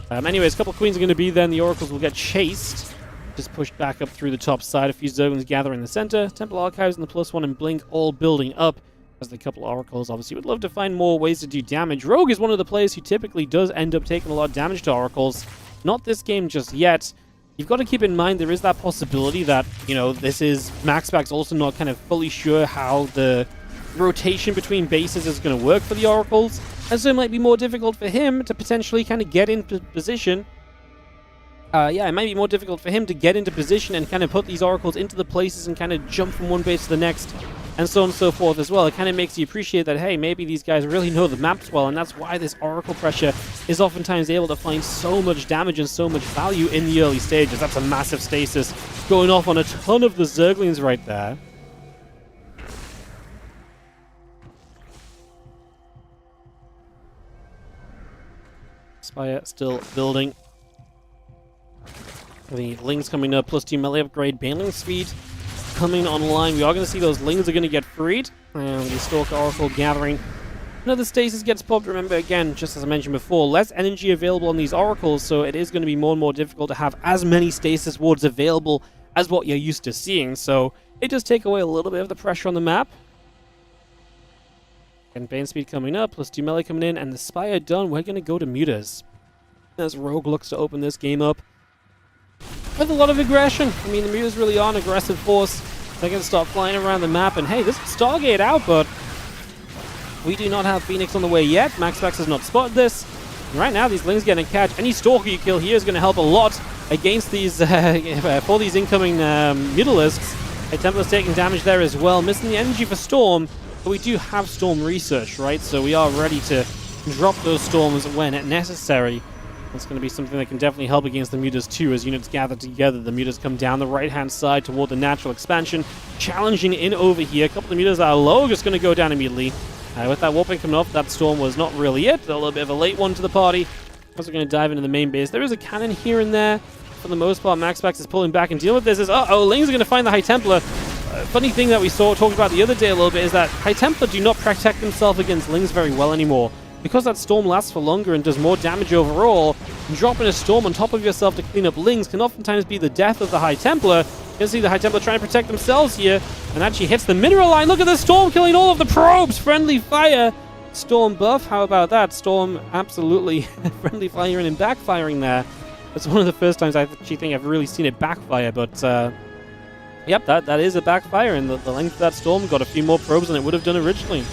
Anyways, a couple queens are going to be there, and the Oracles will get chased. Just pushed back up through the top side. A few Zerglings gather in the center. Temple Archives and the +1 and Blink all building up. As the couple Oracles obviously would love to find more ways to do damage. Rogue is one of the players who typically does end up taking a lot of damage to Oracles. Not this game just yet. You've got to keep in mind there is that possibility that, this is MaxPax also not kind of fully sure how the rotation between bases is going to work for the Oracles. And so it might be more difficult for him to potentially kind of get into position. It might be more difficult for him to get into position and kind of put these Oracles into the places and kind of jump from one base to the next. And so on and so forth as well. It kind of makes you appreciate that, hey, maybe these guys really know the maps well, and that's why this Oracle pressure is oftentimes able to find so much damage and so much value in the early stages. That's a massive stasis going off on a ton of the Zerglings right there. Spire still building. The Lings coming up, +2 melee upgrade, Baneling speed coming online. We are going to see those Lings are going to get freed. And the Stalker Oracle gathering. Another stasis gets popped. Remember, again, just as I mentioned before, less energy available on these Oracles, so it is going to be more and more difficult to have as many stasis wards available as what you're used to seeing. So it does take away a little bit of the pressure on the map. And Bane speed coming up, +2 melee coming in, and the Spire done. We're going to go to Mutas as Rogue looks to open this game up. with a lot of aggression. I mean, the Mutas really are an aggressive force. They're going to start flying around the map, and hey, this is Stargate out, but we do not have Phoenix on the way yet. MaxPax has not spotted this. And right now, these Lings getting a catch. Any Stalker you kill here is going to help a lot against these, for these incoming Mutalisks. A Templar's taking damage there as well, missing the energy for Storm, but we do have Storm research, right? So we are ready to drop those Storms when necessary. That's going to be something that can definitely help against the Mutas too. As units gather together, the Mutas come down the right-hand side toward the natural expansion, challenging in over here. A couple of Mutas that are low, just going to go down immediately. With that warping coming off, that Storm was not really it. A little bit of a late one to the party. Also going to dive into the main base. There is a cannon here and there. For the most part, MaxPax is pulling back and dealing with this. Uh-oh, Lings are going to find the High Templar. Funny thing that we talked about the other day a little bit is that High Templar do not protect themselves against Lings very well anymore. Because that Storm lasts for longer and does more damage overall, dropping a Storm on top of yourself to clean up Lings can oftentimes be the death of the High Templar. You can see the High Templar trying to protect themselves here, and actually hits the mineral line. Look at the Storm killing all of the probes! Friendly fire! Storm buff, how about that? Storm absolutely friendly firing and backfiring there. That's one of the first times I actually think I've really seen it backfire, but yep, that is a backfire, and the length of that Storm got a few more probes than it would have done originally.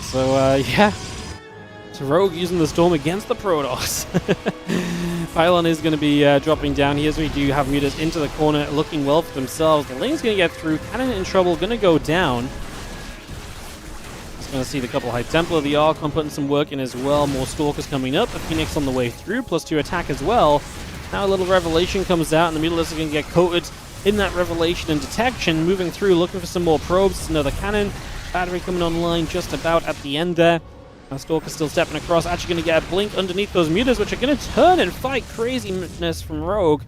So yeah. So Rogue using the Storm against the Protoss. Pylon is going to be dropping down here, so we do have Mutas into the corner, looking well for themselves. The lane's going to get through. Cannon in trouble, going to go down. Just going to see the couple High Templar, the Archon putting some work in as well. More Stalkers coming up. A Phoenix on the way through, +2 attack as well. Now a little Revelation comes out, and the Mutalisks are going to get coated in that Revelation and Detection. Moving through, looking for some more probes. Another cannon. Battery coming online just about at the end there. Stalker's still stepping across, actually going to get a blink underneath those Mutas, which are going to turn and fight craziness from Rogue.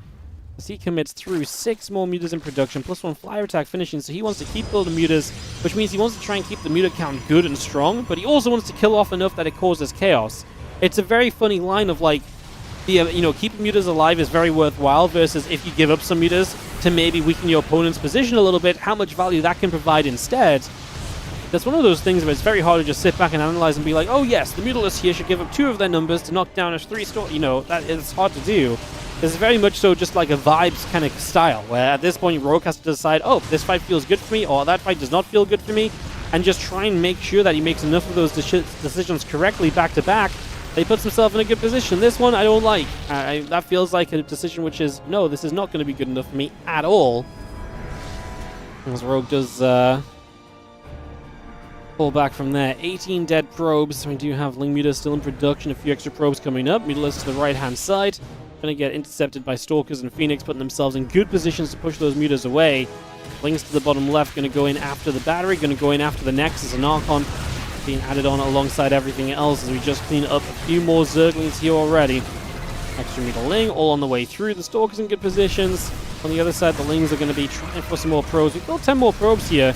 As he commits through 6 more Mutas in production, +1 flyer attack finishing, so he wants to keep building Mutas, which means he wants to try and keep the Muta count good and strong, but he also wants to kill off enough that it causes chaos. It's a very funny line of like, keeping Mutas alive is very worthwhile versus if you give up some Mutas to maybe weaken your opponent's position a little bit, how much value that can provide instead. That's one of those things where it's very hard to just sit back and analyze and be like, oh yes, the Mutalisks here should give up 2 of their numbers to knock down a 3-star. That is hard to do. It's very much so just like a vibes kind of style, where at this point Rogue has to decide, oh, this fight feels good for me, or that fight does not feel good for me, and just try and make sure that he makes enough of those decisions correctly back to back. He puts himself in a good position. This one I don't like. That feels like a decision which is, no, this is not going to be good enough for me at all. As Rogue does pull back from there. 18 dead probes. We do have Ling Muta still in production. A few extra probes coming up. Mutalisks to the right-hand side. Going to get intercepted by Stalkers and Phoenix, putting themselves in good positions to push those Mutas away. Lings to the bottom left. Going to go in after the battery. Going to go in after the Nexus and Archon. Being added on alongside everything else as we just clean up a few more Zerglings here already. Extra Muta Ling all on the way through. The Stalkers in good positions. On the other side, the Lings are going to be trying for some more probes. We've got 10 more probes here.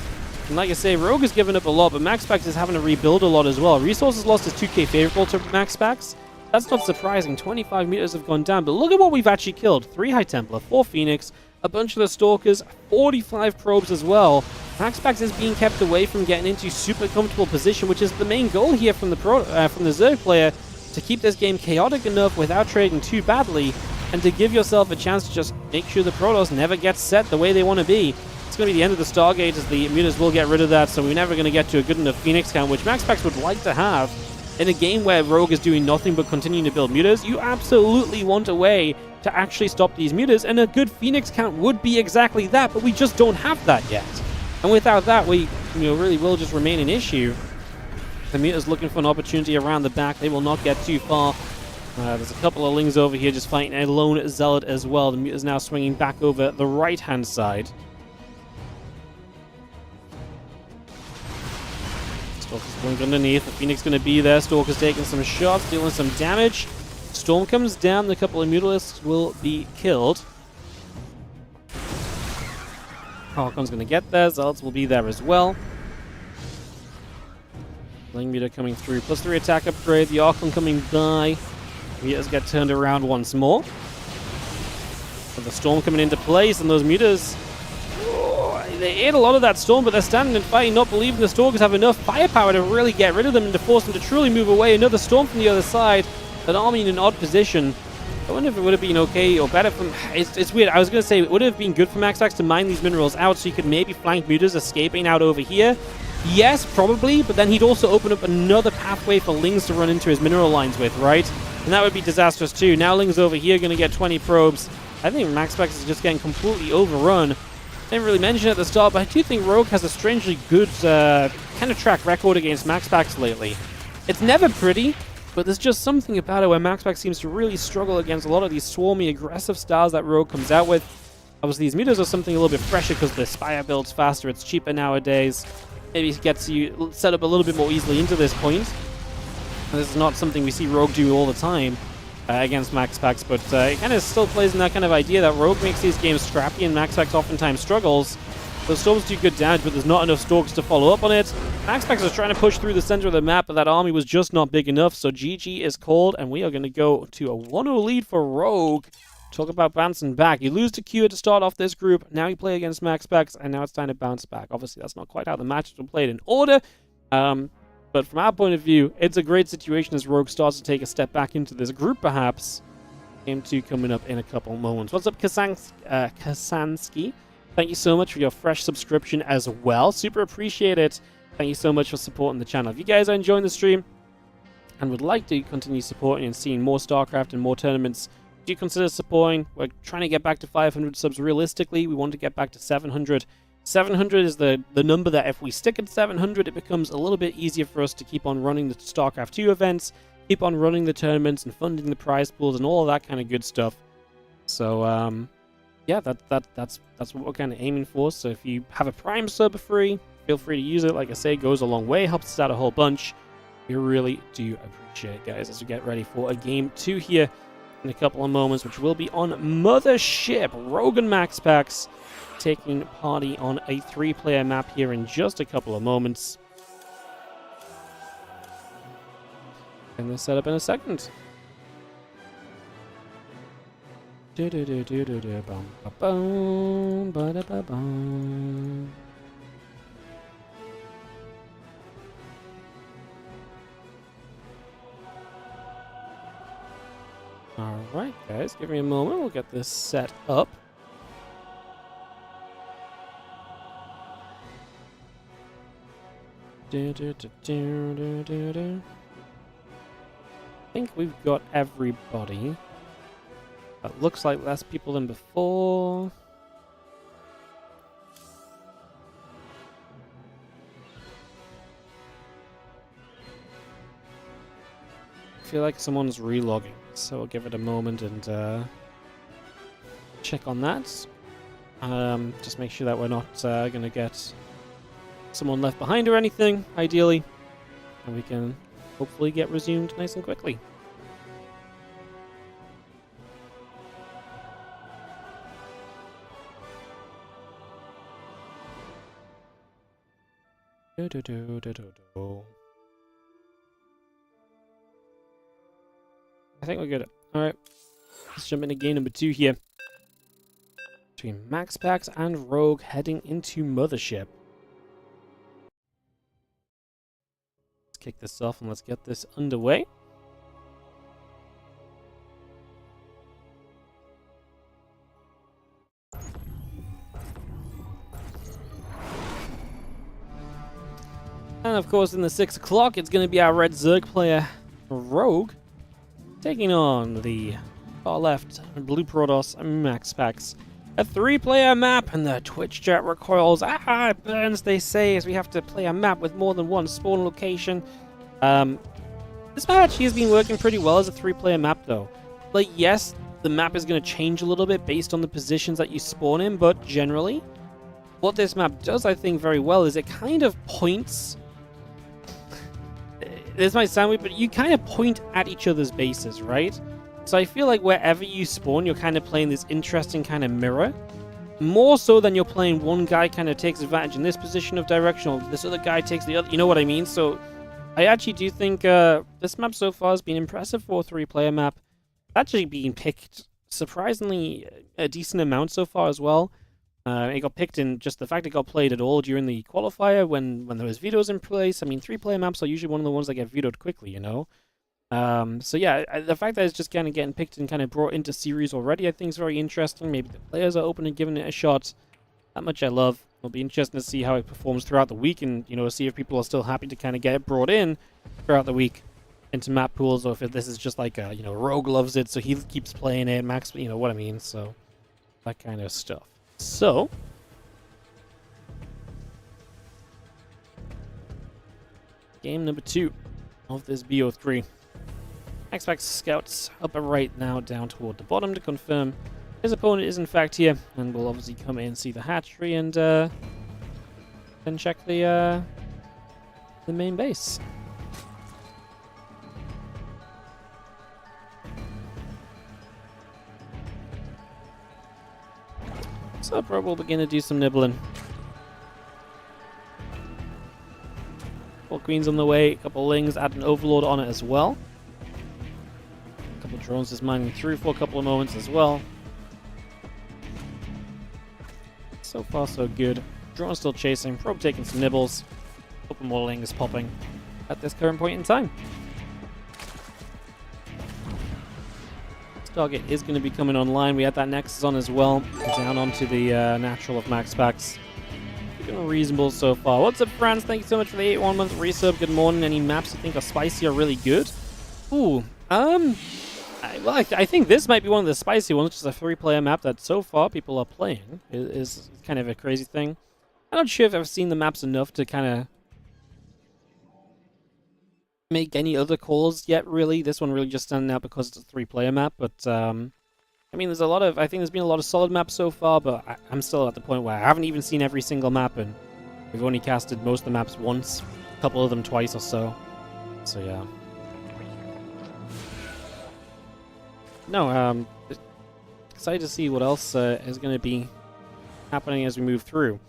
And like I say, Rogue has given up a lot, but MaxPax is having to rebuild a lot as well. Resources lost is 2k favorable to MaxPax. That's not surprising. 25 meters have gone down, but look at what we've actually killed. 3 High Templar, 4 Phoenix, a bunch of the Stalkers, 45 probes as well. MaxPax is being kept away from getting into super comfortable position, which is the main goal here from the Zerg player, to keep this game chaotic enough without trading too badly, and to give yourself a chance to just make sure the Protoss never get set the way they want to be. It's going to be the end of the Stargate, as the Mutas will get rid of that, so we're never going to get to a good enough Phoenix count, which MaxPax would like to have. In a game where Rogue is doing nothing but continuing to build Mutas, you absolutely want a way to actually stop these Mutas, and a good Phoenix count would be exactly that, but we just don't have that yet. And without that, we really will just remain an issue. The Mutas looking for an opportunity around the back. They will not get too far. There's a couple of Lings over here just fighting a lone Zealot as well. The Mutas now swinging back over the right-hand side. Stalker's blink underneath. The Phoenix going to be there. Stalker's taking some shots, dealing some damage. Storm comes down. The couple of Mutalisks will be killed. Archon's going to get there. Zealots will be there as well. Ling Muta coming through. +3 attack upgrade. The Archon coming by. Mutas get turned around once more. But the Storm coming into place, and those Mutas, they ate a lot of that Storm, but they're standing and fighting, not believing the Stalkers have enough firepower to really get rid of them and to force them to truly move away. Another Storm from the other side. An army in an odd position. I wonder if it would have been okay or better from... It's weird. I was going to say, it would have been good for MaxPax to mine these minerals out so you could maybe flank Mutas escaping out over here. Yes, probably, but then he'd also open up another pathway for Lings to run into his mineral lines with, right? And that would be disastrous too. Now Lings over here going to get 20 probes. I think MaxPax is just getting completely overrun. Didn't really mention it at the start, but I do think Rogue has a strangely good kind of track record against MaxPax lately. It's never pretty, but there's just something about it where MaxPax seems to really struggle against a lot of these swarmy, aggressive styles that Rogue comes out with. Obviously, these Mutas are something a little bit fresher because the Spire build's faster, it's cheaper nowadays. Maybe it gets you set up a little bit more easily into this point. And this is not something we see Rogue do all the time against MaxPax, but it kind of still plays in that kind of idea that Rogue makes these games scrappy and MaxPax oftentimes struggles. The Storms do good damage, but there's not enough Stalks to follow up on it. MaxPax is trying to push through the center of the map, but that army was just not big enough, so GG is called, and we are going to go to a 1-0 lead for Rogue. Talk about bouncing back. You lose to Q to start off this group, now you play against MaxPax, and now it's time to bounce back. Obviously, that's not quite how the matches were played in order, but from our point of view, it's a great situation as Rogue starts to take a step back into this group, perhaps. Game 2 coming up in a couple moments. What's up, Kasansky? Thank you so much for your fresh subscription as well. Super appreciate it. Thank you so much for supporting the channel. If you guys are enjoying the stream and would like to continue supporting and seeing more StarCraft and more tournaments, do consider supporting. We're trying to get back to 500 subs realistically. We want to get back to 700. 700 is the number that if we stick at 700, it becomes a little bit easier for us to keep on running the StarCraft 2 events, keep on running the tournaments and funding the prize pools and all of that kind of good stuff. So, yeah, that's what we're kind of aiming for. So if you have a Prime sub free, feel free to use it. Like I say, it goes a long way, helps us out a whole bunch. We really do appreciate it, guys, as we get ready for a game 2 here in a couple of moments, which will be on Mothership. Rogue and MaxPax taking party on a 3-player map here in just a couple of moments. And they'll set up in a second. Alright, guys, give me a moment. We'll get this set up. I think we've got everybody. That looks like less people than before. I feel like someone's relogging, so we'll give it a moment and check on that. Just make sure that we're not going to get someone left behind or anything, ideally. And we can hopefully get resumed nice and quickly. I think we're good. Alright. Let's jump into game number 2 here. Between MaxPax and Rogue heading into Mothership. Let's kick this off and let's get this underway. And of course, in the 6 o'clock, it's going to be our Red Zerg player, Rogue, taking on the far left Blue Protoss MaxPax. A 3-player map, and the Twitch chat recoils. Ah, it burns, they say, as we have to play a map with more than one spawn location. This map actually has been working pretty well as a 3-player map, though. Like, yes, the map is going to change a little bit based on the positions that you spawn in, but generally, what this map does, I think, very well is it kind of points... This might sound weird, but you kind of point at each other's bases, right? So I feel like wherever you spawn, you're kind of playing this interesting kind of mirror. More so than you're playing one guy kind of takes advantage in this position of direction, or this other guy takes the other. You know what I mean? So I actually do think this map so far has been impressive for a 3-player map. Actually being picked surprisingly a decent amount so far as well. It got picked in just the fact it got played at all during the qualifier when there was vetoes in place. I mean, 3-player maps are usually one of the ones that get vetoed quickly, you know? So yeah, the fact that it's just kind of getting picked and kind of brought into series already, I think is very interesting. Maybe the players are open and giving it a shot. That much I love. It'll be interesting to see how it performs throughout the week, and see if people are still happy to kind of get it brought in throughout the week into map pools, or if this is just like Rogue loves it, so he keeps playing it. Max, what I mean. So that kind of stuff. So game number 2 of this BO3. MaxPax scouts up and right now down toward the bottom to confirm his opponent is in fact here, and will obviously come in and see the hatchery and then check the main base. So Bro will begin to do some nibbling. 4 queens on the way, a couple lings, add an overlord on it as well. A couple drones just mining through for a couple of moments as well. So far so good. Drone still chasing, probe taking some nibbles. Couple more lings popping at this current point in time. Target is going to be coming online. We had that Nexus on as well. Down onto the natural of MaxPax. Looking reasonable so far. What's up, friends? Thank you so much for the 8-1-month resub. Good morning. Any maps you think are spicy or really good? Ooh, I think this might be one of the spicy ones, just a 3-player map that so far people are playing. Is kind of a crazy thing. I'm not sure if I've seen the maps enough to kind of make any other calls yet, really. This one really just standing out because it's a 3-player map, but I mean, I think there's been a lot of solid maps so far, but I'm still at the point where I haven't even seen every single map, and we've only casted most of the maps once, a couple of them twice or so. So yeah. No, excited to see what else is going to be happening as we move through.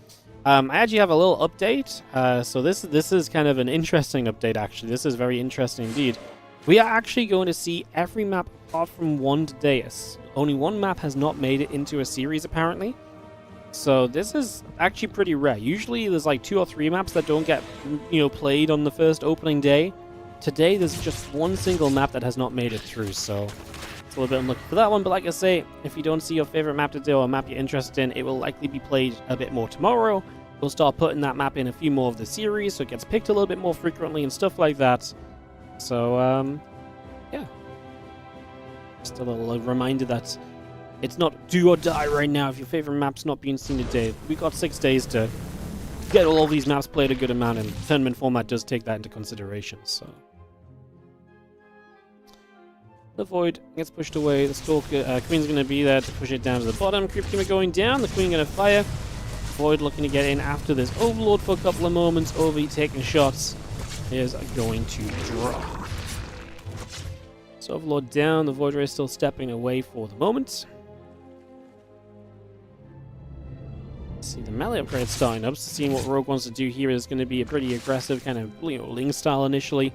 I actually have a little update. So this is kind of an interesting update, actually. This is very interesting indeed. We are actually going to see every map apart from one today. Only one map has not made it into a series, apparently. So this is actually pretty rare. Usually there's like 2 or 3 maps that don't get, played on the first opening day. Today there's just one single map that has not made it through, so it's a little bit unlucky for that one. But like I say, if you don't see your favorite map today or a map you're interested in, it will likely be played a bit more tomorrow. We'll start putting that map in a few more of the series, so it gets picked a little bit more frequently and stuff like that. So, yeah. Just a little reminder that it's not do or die right now if your favorite map's not being seen today. We got 6 days to get all these maps played a good amount, and tournament format does take that into consideration, so. The Void gets pushed away. The Stalker, Queen's going to be there to push it down to the bottom. Creep Team are going down. The Queen going to fire. Void looking to get in after this Overlord for a couple of moments. Ovi taking shots. Is going to drop. So Overlord down. The Void Ray still stepping away for the moment. See the melee upgrade starting up. So seeing what Rogue wants to do here is going to be a pretty aggressive kind of Ling style initially.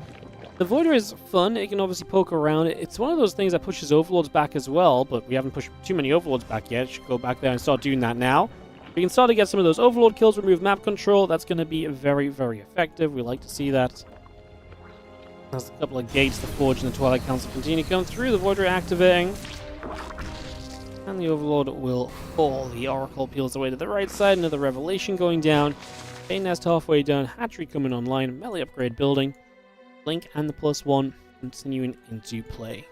The Voider is fun. It can obviously poke around. It's one of those things that pushes Overlords back as well, but we haven't pushed too many Overlords back yet. Should go back there and start doing that now. We can start to get some of those Overlord kills, remove map control. That's going to be very, very effective. We like to see that. There's a couple of gates. The Forge and the Twilight Council continue to come through. The Voider activating. And the Overlord will fall. The Oracle peels away to the right side. Another Revelation going down. Bane Nest halfway done. Hatchery coming online. Melee upgrade building. Link and the +1 continuing into play.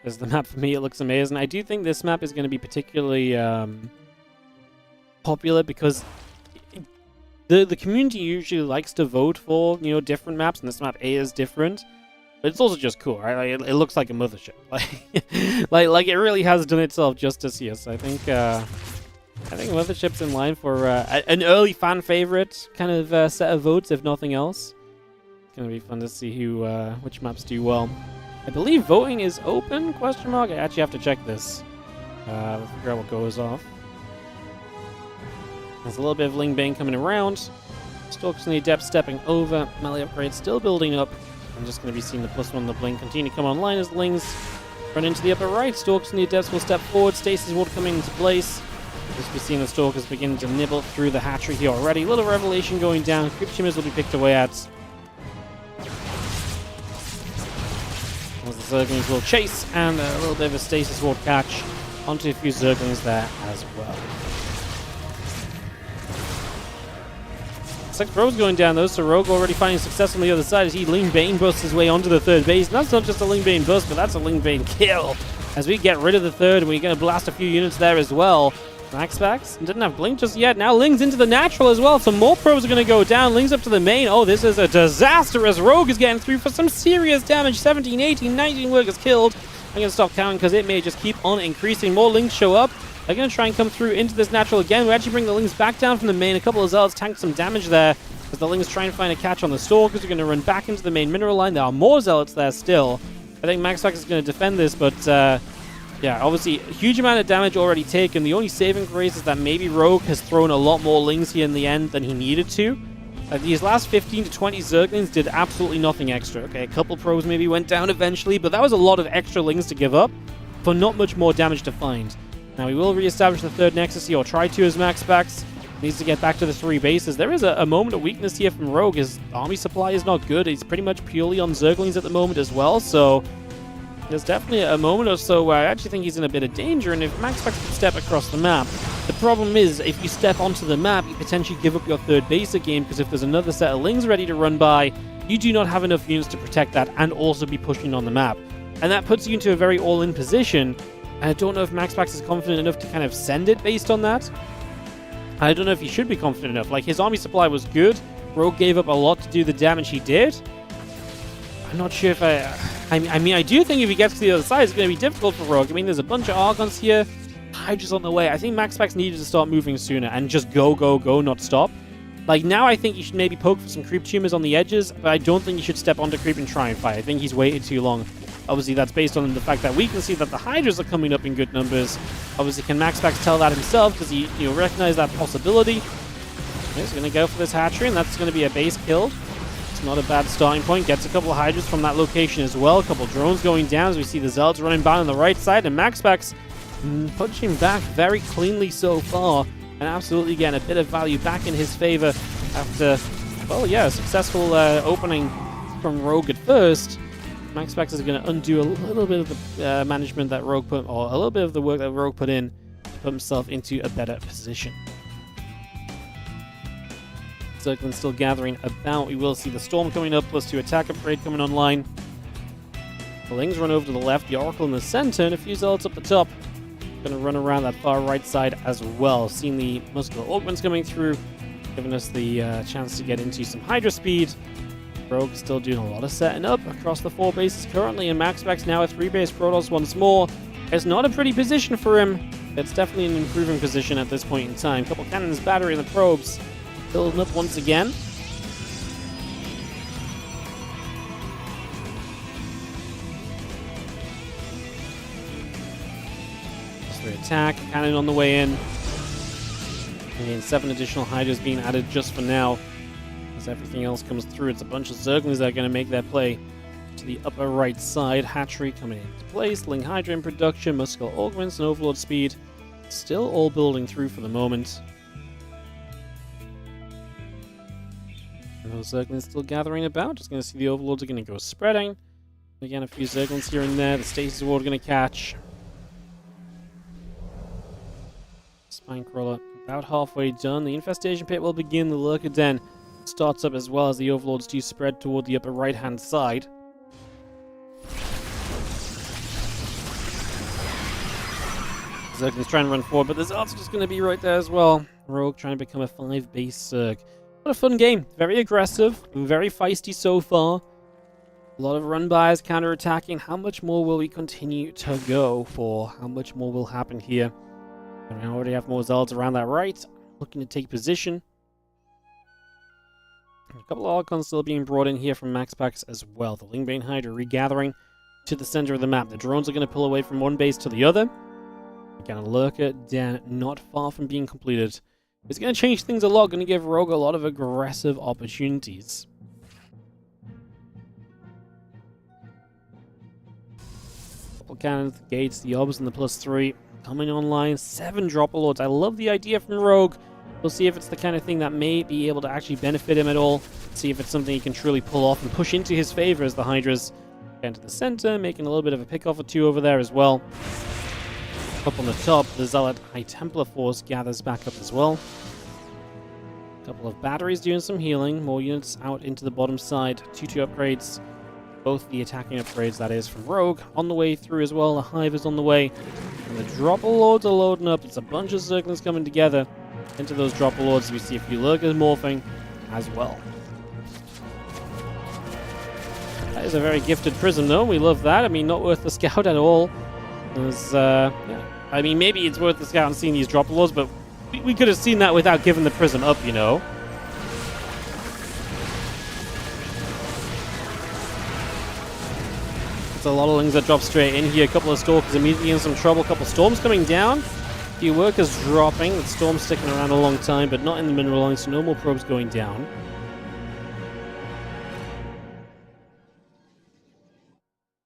As the map for me, it looks amazing. I do think this map is going to be particularly popular because the community usually likes to vote for different maps, and this map is different. But it's also just cool, right? Like, it looks like a mothership. Like it really has done itself justice here. So I think Mothership's in line for an early fan favorite kind of set of votes, if nothing else. It's going to be fun to see which maps do well. I believe voting is open, question mark? I actually have to check this. We'll figure out what goes off. There's a little bit of Ling Bane coming around. Stalkers and the Adept stepping over. Melee upgrade still building up. I'm just going to be seeing the +1, the Blink continue to come online as Lings run into the upper right. Stalkers and the Adepts will step forward. Stasis Ward coming into place. As we've seen the Stalkers beginning to nibble through the hatchery here already. Little Revelation going down. Crypt Tumors will be picked away at. As the Zerglings will chase, and a little bit of a Stasis Ward catch onto a few Zerglings there as well. Looks like Rogue's going down though, so Rogue already finding success on the other side as he Ling Bane busts his way onto the third base. And that's not just a Ling Bane bust, but that's a Ling Bane kill. As we get rid of the third, and we're going to blast a few units there as well. MaxPax didn't have Blink just yet. Now Ling's into the natural as well. Some more probes are going to go down. Ling's up to the main. Oh, this is a disaster as Rogue is getting through for some serious damage. 17, 18, 19 workers killed. I'm going to stop counting because it may just keep on increasing. More Lings show up. They're going to try and come through into this natural again. We actually bring the Lings back down from the main. A couple of Zealots tanked some damage there as the Lings try and find a catch on the Stalkers. We're going to run back into the main mineral line. There are more Zealots there still. I think MaxPax is going to defend this, but yeah, obviously a huge amount of damage already taken. The only saving grace is that maybe Rogue has thrown a lot more Lings here in the end than he needed to. These last 15 to 20 Zerglings did absolutely nothing extra. Okay, a couple probes maybe went down eventually, but that was a lot of extra Lings to give up for not much more damage to find. Now, we will re-establish the third Nexus here, or try to, as MaxPax needs to get back to the 3 bases. There is a moment of weakness here from Rogue. His army supply is not good. He's pretty much purely on Zerglings at the moment as well, so there's definitely a moment or so where I actually think he's in a bit of danger, and if MaxPax can step across the map, the problem is, if you step onto the map, you potentially give up your third base again, because if there's another set of Lings ready to run by, you do not have enough units to protect that and also be pushing on the map. And that puts you into a very all-in position. I don't know if MaxPax is confident enough to kind of send it based on that. I don't know if he should be confident enough. Like, his army supply was good. Rogue gave up a lot to do the damage he did. I'm not sure if I mean, I do think if he gets to the other side, it's going to be difficult for Rogue. I mean, there's a bunch of Archons here. Hydra's on the way. I think MaxPax needed to start moving sooner and just go, not stop. Like, now I think you should maybe poke for some Creep Tumors on the edges, but I don't think you should step onto Creep and try and fight. I think he's waited too long. Obviously, that's based on the fact that we can see that the Hydras are coming up in good numbers. Obviously, can MaxPax tell that himself? Does he, recognize that possibility? He's going to go for this hatchery, and that's going to be a base kill. It's not a bad starting point. Gets a couple of Hydras from that location as well. A couple of drones going down as we see the Zealots running by on the right side, and MaxPax punching back very cleanly so far, and absolutely getting a bit of value back in his favor after, well, yeah, a successful opening from Rogue at first. MaxPax is going to undo a little bit of the management that Rogue put, or a little bit of the work that Rogue put in to put himself into a better position. Zerglings still gathering about. We will see the Storm coming up, +2 attack upgrade coming online. The Lings run over to the left, the Oracle in the center, and a few Zealots up the top. Going to run around that far right side as well. Seeing the Muscular Augments coming through, giving us the chance to get into some Hydra speed. Rogue is still doing a lot of setting up across the 4 bases currently, and MaxPax now a 3-base Protoss once more. It's not a pretty position for him. It's definitely an improving position at this point in time. Couple cannons battering the probes, building up once again. Attack, cannon on the way in. And 7 additional Hydras being added just for now. As everything else comes through, it's a bunch of Zerglings that are going to make their play to the upper right side. Hatchery coming into place, Ling Hydra in production, Muscular Augments and Overlord speed. Still all building through for the moment. And those Zerglings still gathering about. Just going to see the Overlords are going to go spreading. Again, a few Zerglings here and there. The Stasis Ward going to catch. Spinecrawler about halfway done. The Infestation Pit will begin. The Lurker Den starts up as well as the Overlords do spread toward the upper right-hand side. Zerglings trying to run forward, but there's also just going to be right there as well. Rogue trying to become a 5-base Zerg. What a fun game. Very aggressive, very feisty so far. A lot of run-bys, counter-attacking. How much more will we continue to go for? How much more will happen here? And we already have more Zealots around that right, looking to take position. A couple of Archons still being brought in here from MaxPax as well. The Lingbane Hydra regathering to the center of the map. The drones are going to pull away from one base to the other. Again, a Lurker Den not far from being completed. It's going to change things a lot, going to give Rogue a lot of aggressive opportunities. Couple cannons, the gates, the obs, and the +3. coming online. 7 Dropper Lords. I love the idea from Rogue. We'll see if it's the kind of thing that may be able to actually benefit him at all. See if it's something he can truly pull off and push into his favor as the Hydras get into the center, making a little bit of a pick-off or two over there as well. Up on the top, the Zealot High Templar Force gathers back up as well. A couple of batteries doing some healing. More units out into the bottom side. 2-2 upgrades. Both the attacking upgrades, that is, from Rogue. On the way through as well. The Hive is on the way. And the Dropper Lords are loading up. It's a bunch of Zerglings coming together. Into those Dropper Lords, we see a few Lurkers morphing as well. That is a very gifted prism, though. We love that. I mean, not worth the scout at all. Yeah. I mean, maybe it's worth the scout and seeing these Dropper Lords, but we could have seen that without giving the prism up, you know. It's a lot of things that drop straight in here. A couple of Stalkers immediately in some trouble. A couple of Storms coming down. A few Workers dropping. The Storm's sticking around a long time, but not in the mineral line, so no more probes going down.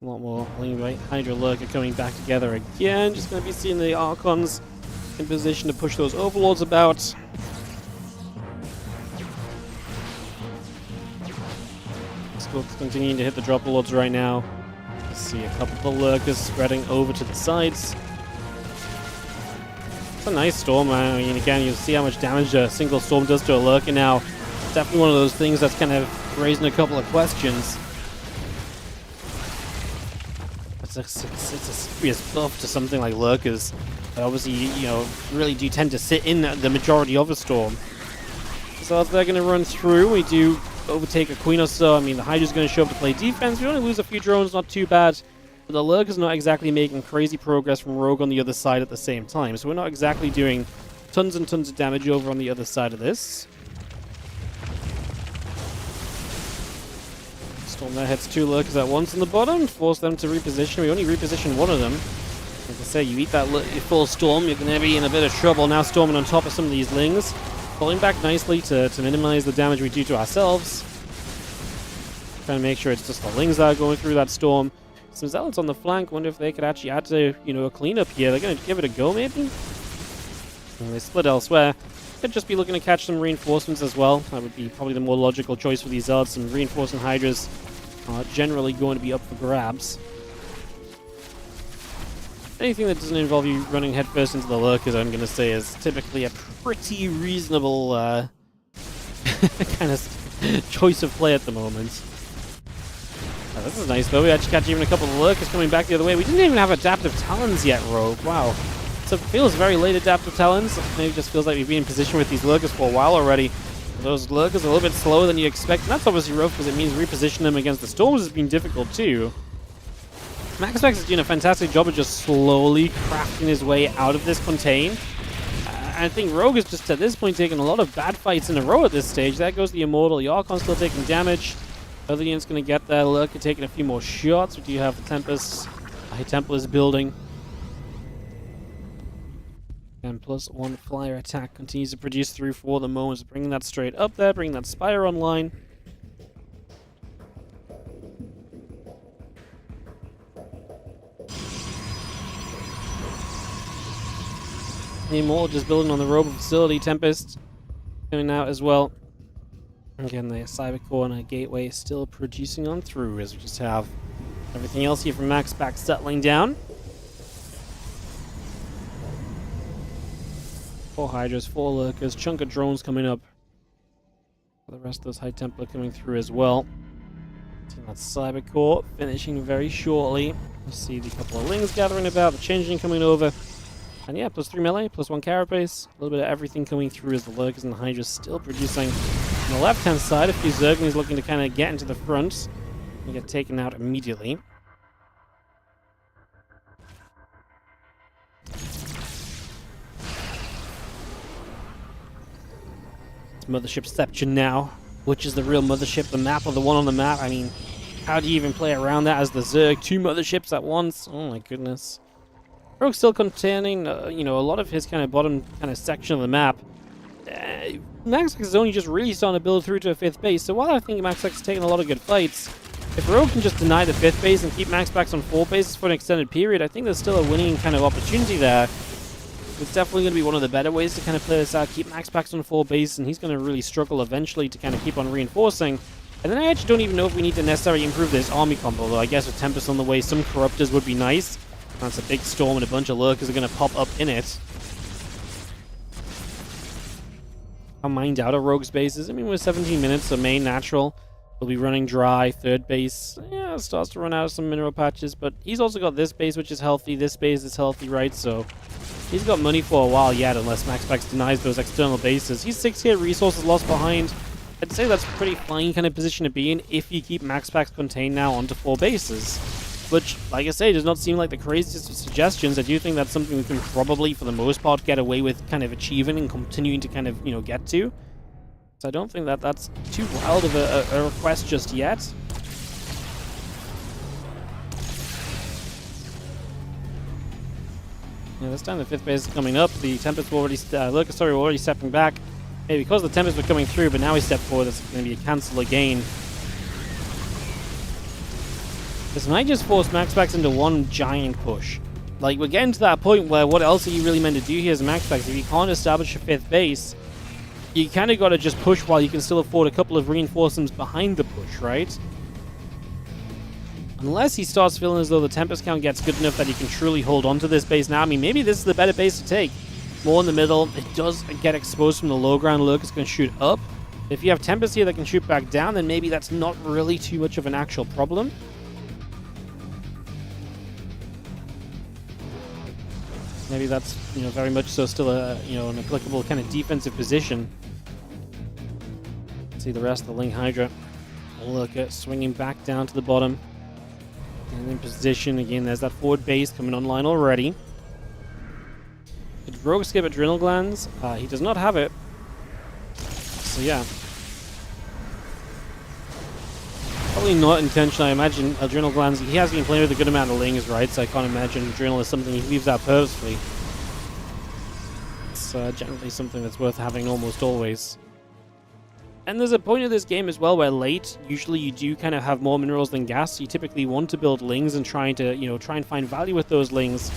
A lot more Hydra Lurker coming back together again. Just going to be seeing the Archons in position to push those Overlords about. Stalkers continuing to hit the Dropper Lords right now. See a couple of the Lurkers spreading over to the sides. It's a nice storm. I mean, again, you'll see how much damage a single storm does to a Lurker now. It's definitely one of those things that's kind of raising a couple of questions. It's a serious buff to something like Lurkers. But obviously, you know, really do tend to sit in the majority of a storm. So they're going to run through. We do overtake a Queen or so. I mean, the Hydra's going to show up to play defense. We only lose a few drones, not too bad. But the Lurker's not exactly making crazy progress from Rogue on the other side at the same time. So we're not exactly doing tons and tons of damage over on the other side of this. Storm there hits 2 Lurkers at once on the bottom, force them to reposition. We only reposition one of them. Like I say, you eat that full Storm, you're going to be in a bit of trouble. Now storming on top of some of these Lings. Pulling back nicely to minimize the damage we do to ourselves. Trying to make sure it's just the Lings that are going through that storm. Some Zealots on the flank. Wonder if they could actually add to, you know, a cleanup here. They're going to give it a go, maybe? And they split elsewhere. Could just be looking to catch some reinforcements as well. That would be probably the more logical choice for these Zealots. Some reinforcing Hydras are generally going to be up for grabs. Anything that doesn't involve you running headfirst into the Lurkers, I'm going to say, is typically a pretty reasonable kind of choice of play at the moment. Oh, this is nice, though. We actually catch even a couple of Lurkers coming back the other way. We didn't even have Adaptive Talons yet, Rogue. Wow. So it feels very late Adaptive Talons. Maybe it just feels like we've been in position with these Lurkers for a while already. Those Lurkers are a little bit slower than you expect, and that's obviously rough because it means reposition them against the Storms has been difficult, too. MaxPax is doing a fantastic job of just slowly crafting his way out of this contain. I think Rogue is just, at this point, taking a lot of bad fights in a row at this stage. There goes the Immortal. The Archon still taking damage. Other unit's going to get there. Lurker taking a few more shots. We do have the Tempest. High Templars building. And +1 flyer attack continues to produce through for the moment. Bringing that straight up there. Bringing that Spire online. The Immortal just building on the Robo facility. Tempest coming out as well. Again, the Cyber Core and a Gateway still producing on through as we just have everything else here from MaxPax settling down. 4 Hydras, 4 Lurkers, chunk of drones coming up. The rest of those High Templar coming through as well. That Cyber Core finishing very shortly. You see the couple of Lings gathering about, the Changeling coming over. And yeah, +3 melee, +1 carapace. A little bit of everything coming through as the Lurkers and the Hydras still producing. On the left-hand side, a few Zerglings looking to kind of get into the front and get taken out immediately. It's Mothershipception now. Which is the real Mothership, the map or the one on the map? I mean, how do you even play around that as the Zerg? 2 Motherships at once? Oh my goodness. Rogue's still containing, you know, a lot of his kind of bottom kind of section of the map. MaxPax is only just really starting to build through to a 5th base, so while I think MaxPax is taking a lot of good fights, if Rogue can just deny the 5th base and keep MaxPax on 4 bases for an extended period, I think there's still a winning kind of opportunity there. It's definitely going to be one of the better ways to kind of play this out. Keep MaxPax on 4 base, and he's going to really struggle eventually to kind of keep on reinforcing. And then I actually don't even know if we need to necessarily improve this army combo, though I guess with Tempest on the way, some Corruptors would be nice. That's a big storm and a bunch of Lurkers are going to pop up in it. I'll mind out of Rogue's bases. I mean, we're 17 minutes, so main natural. We'll be running dry. Third base, yeah, starts to run out of some mineral patches, but he's also got this base, which is healthy. This base is healthy, right? So he's got money for a while yet, unless MaxPax denies those external bases. He's 6k resources lost behind. I'd say that's a pretty fine kind of position to be in if you keep MaxPax contained now onto 4 bases. Which, like I say, does not seem like the craziest of suggestions. I do think that's something we can probably, for the most part, get away with kind of achieving and continuing to kind of, you know, get to. So I don't think that that's too wild of a request just yet. Yeah, this time the 5th base is coming up. The Tempest were already, Lurker, were already stepping back. Hey, because the Tempest were coming through, but now he stepped forward, that's going to be a cancel again. This might just force MaxPax into one giant push. Like, we're getting to that point where what else are you really meant to do here as MaxPax? If you can't establish a 5th base, you kind of got to just push while you can still afford a couple of reinforcements behind the push, right? Unless he starts feeling as though the Tempest count gets good enough that he can truly hold on to this base now. I mean, maybe this is the better base to take. More in the middle. It does get exposed from the low ground. Lurker's going to shoot up. If you have Tempest here that can shoot back down, then maybe that's not really too much of an actual problem. Maybe that's, you know, very much so still a, you know, an applicable kind of defensive position. See the rest of the Ling Hydra. Lurker swinging back down to the bottom. And in position again. There's that forward base coming online already. Did Rogue skip Adrenal Glands? He does not have it. So yeah. Probably not intentional. I imagine Adrenal Glands, he has been playing with a good amount of Lings, right? So I can't imagine Adrenal is something he leaves out purposefully. It's generally something that's worth having almost always. And there's a point of this game as well where late, usually you do kind of have more minerals than gas. So you typically want to build Lings and try and find value with those Lings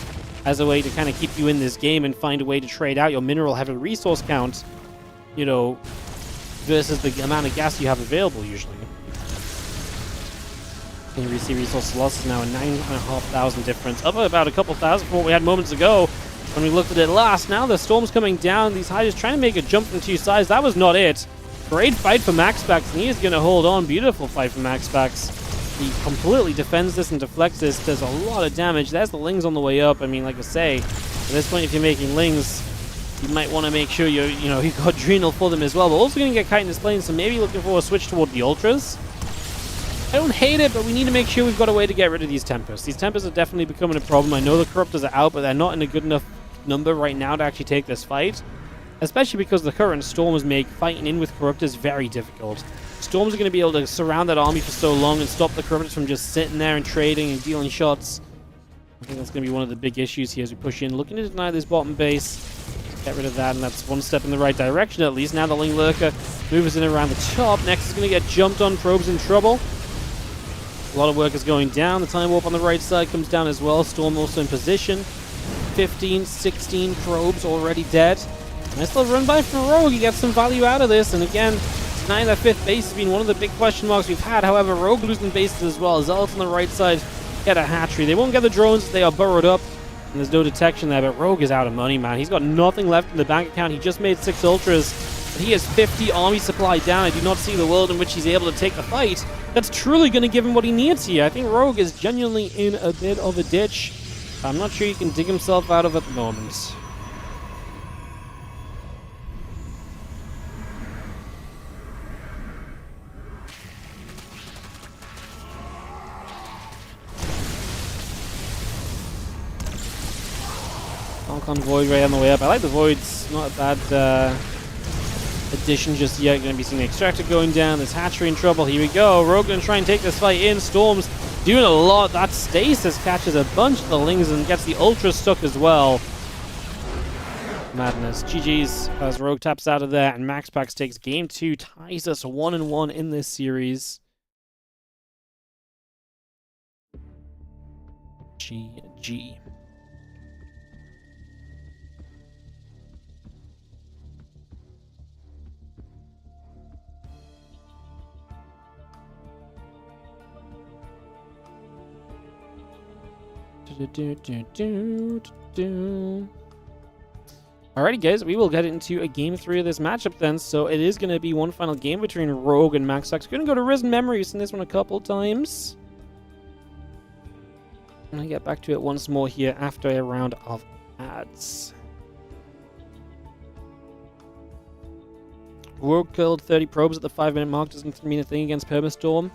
as a way to kind of keep you in this game and find a way to trade out your mineral heavy resource count, you know, versus the amount of gas you have available usually. And you see resource losses now a 9,500 difference, up about a couple thousand from what we had moments ago when we looked at it last. Now the storm's coming down. These Hydras trying to make a jump from 2 sides. That was not it. Great fight for MaxPax, and he is going to hold on. Beautiful fight for MaxPax. He completely defends this and deflects this. Does a lot of damage. There's the Lings on the way up. I mean, like I say, at this point, if you're making Lings, you might want to make sure you got Adrenal for them as well. But also going to get Kite in this lane, so maybe looking for a switch toward the Ultras. I don't hate it, but we need to make sure we've got a way to get rid of these Tempests. These Tempests are definitely becoming a problem. I know the Corruptors are out, but they're not in a good enough number right now to actually take this fight. Especially because the current Storms make fighting in with Corruptors very difficult. Storms are going to be able to surround that army for so long and stop the Corruptors from just sitting there and trading and dealing shots. I think that's going to be one of the big issues here as we push in. Looking to deny this bottom base. Get rid of that, and that's one step in the right direction at least. Now the Ling Lurker moves in around the top. Next is going to get jumped on. Probe's in trouble. A lot of work is going down. The Time Warp on the right side comes down as well. Storm also in position. 15, 16 probes already dead. Nice little run by from Rogue. He gets some value out of this. And again, denying that 5th base has been one of the big question marks we've had. However, Rogue losing bases as well. Zealots on the right side get a hatchery. They won't get the drones. They are burrowed up. And there's no detection there. But Rogue is out of money, man. He's got nothing left in the bank account. He just made 6 Ultras. But he has 50 army supply down. I do not see the world in which he's able to take the fight. That's truly going to give him what he needs here. I think Rogue is genuinely in a bit of a ditch. I'm not sure he can dig himself out of at the moment. Falcon Void Ray on the way up. I like the Voids. Not a bad addition just yet. Going to be seeing the Extractor going down. There's Hatchery in trouble. Here we go. Rogue going to try and take this fight in. Storm's doing a lot. That Stasis catches a bunch of the Lings and gets the Ultra stuck as well. Madness. GG's as Rogue taps out of there, and MaxPax takes game 2, ties us 1-1 in this series. GG. Alrighty, guys, we will get into a game 3 of this matchup then. So it is going to be one final game between Rogue and MaxPax. We're going to go to Risen Memories in this one a couple times. I'm going to get back to it once more here after a round of ads. Rogue killed 30 probes at the 5-minute mark. Doesn't mean a thing against Permastorm.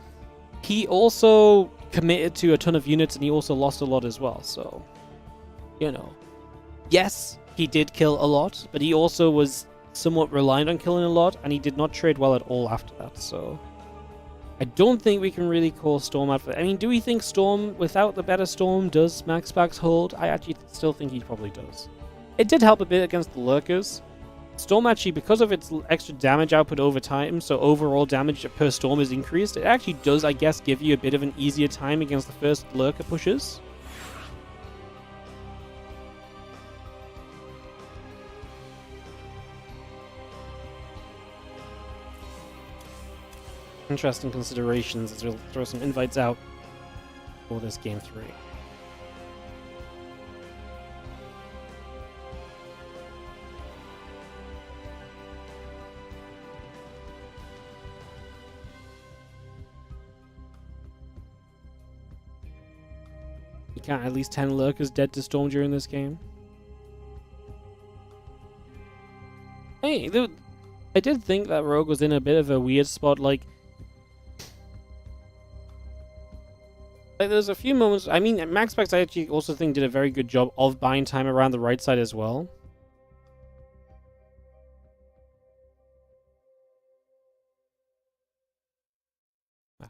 He also committed to a ton of units, and he also lost a lot as well. So, you know. Yes, he did kill a lot, but he also was somewhat reliant on killing a lot, and he did not trade well at all after that. So, I don't think we can really call Storm out for that. I mean, do we think Storm, without the better Storm, does MaxPax hold? I actually still think he probably does. It did help a bit against the Lurkers. Storm actually, because of its extra damage output over time, so overall damage per Storm is increased, it actually does, I guess, give you a bit of an easier time against the first Lurker pushes. Interesting considerations as we'll throw some invites out for this game 3. You can't at least 10 Lurkers dead to Storm during this game. Hey, I did think that Rogue was in a bit of a weird spot, like there's a few moments, I mean, MaxPax I actually also think did a very good job of buying time around the right side as well.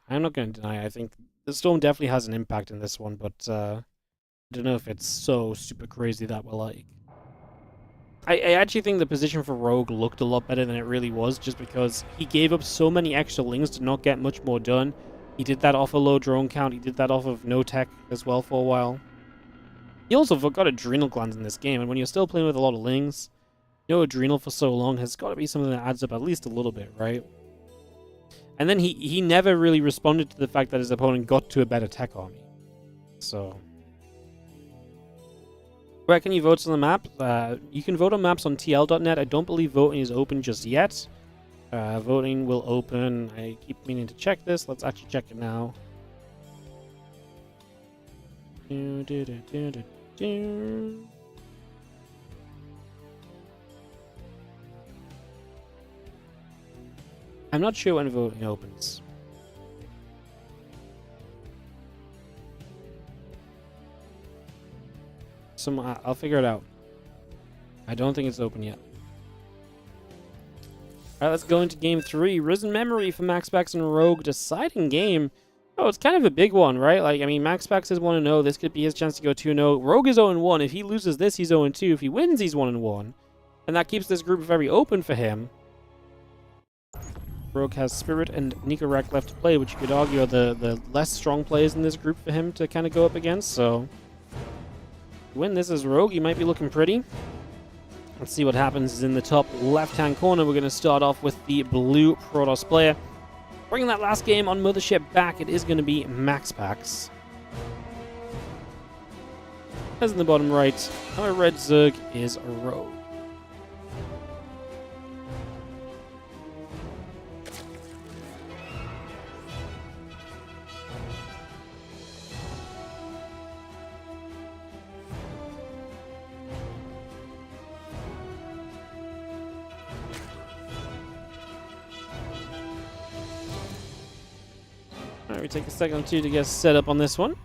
I'm not going to deny, I think the Storm definitely has an impact in this one, but I don't know if it's so super crazy that we're like. I actually think the position for Rogue looked a lot better than it really was, just because he gave up so many extra lings to not get much more done. He did that off a low drone count, he did that off of no tech as well for a while. He also got adrenal glands in this game, and when you're still playing with a lot of lings, no adrenal for so long has got to be something that adds up at least a little bit, right? And then he never really responded to the fact that his opponent got to a better tech army. So, where can you vote on the map? You can vote on maps on TL.net. I don't believe voting is open just yet. Voting will open. I keep meaning to check this. Let's actually check it now. I'm not sure when voting opens. I'll figure it out. I don't think it's open yet. Alright, let's go into game 3. Risen Memory for MaxPax and Rogue. Deciding game. Oh, it's kind of a big one, right? Like, I mean, MaxPax is 1-0. This could be his chance to go 2-0. Rogue is 0-1. If he loses this, he's 0-2. If he wins, he's 1-1. And that keeps this group very open for him. Rogue has Spirit and NICORACT left to play, which you could argue are the less strong players in this group for him to kind of go up against. So, win this as Rogue, he might be looking pretty. Let's see what happens in the top left-hand corner. We're going to start off with the blue Protoss player. Bringing that last game on Mothership back, it is going to be MaxPax. As in the bottom right, our red Zerg is a Rogue. Alright, we take a second or two to get set up on this one.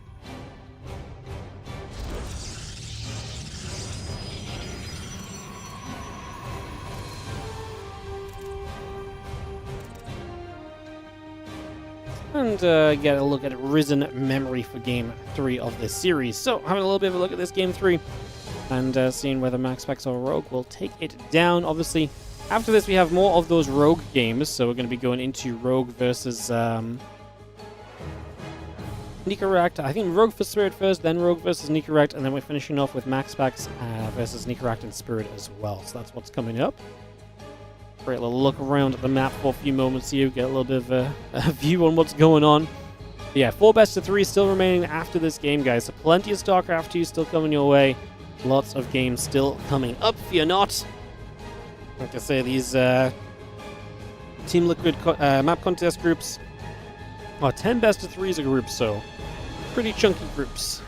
And get a look at Risen Memory for Game 3 of this series. So, having a little bit of a look at this Game 3, and seeing whether MaxPax or Rogue will take it down. Obviously, after this we have more of those Rogue games, so we're going to be going into Rogue versus NICORACT. I think Rogue for Spirit first, then Rogue versus NICORACT, and then we're finishing off with MaxPax versus NICORACT and Spirit as well. So that's what's coming up. Great little look around at the map for a few moments here, get a little bit of a view on what's going on. But yeah, 4 best of 3 still remaining after this game, guys. So plenty of StarCraft 2 still coming your way. Lots of games still coming up. Fear not. Like I say, these Team Liquid map contest groups are 10 best of 3s a group, so pretty chunky groups.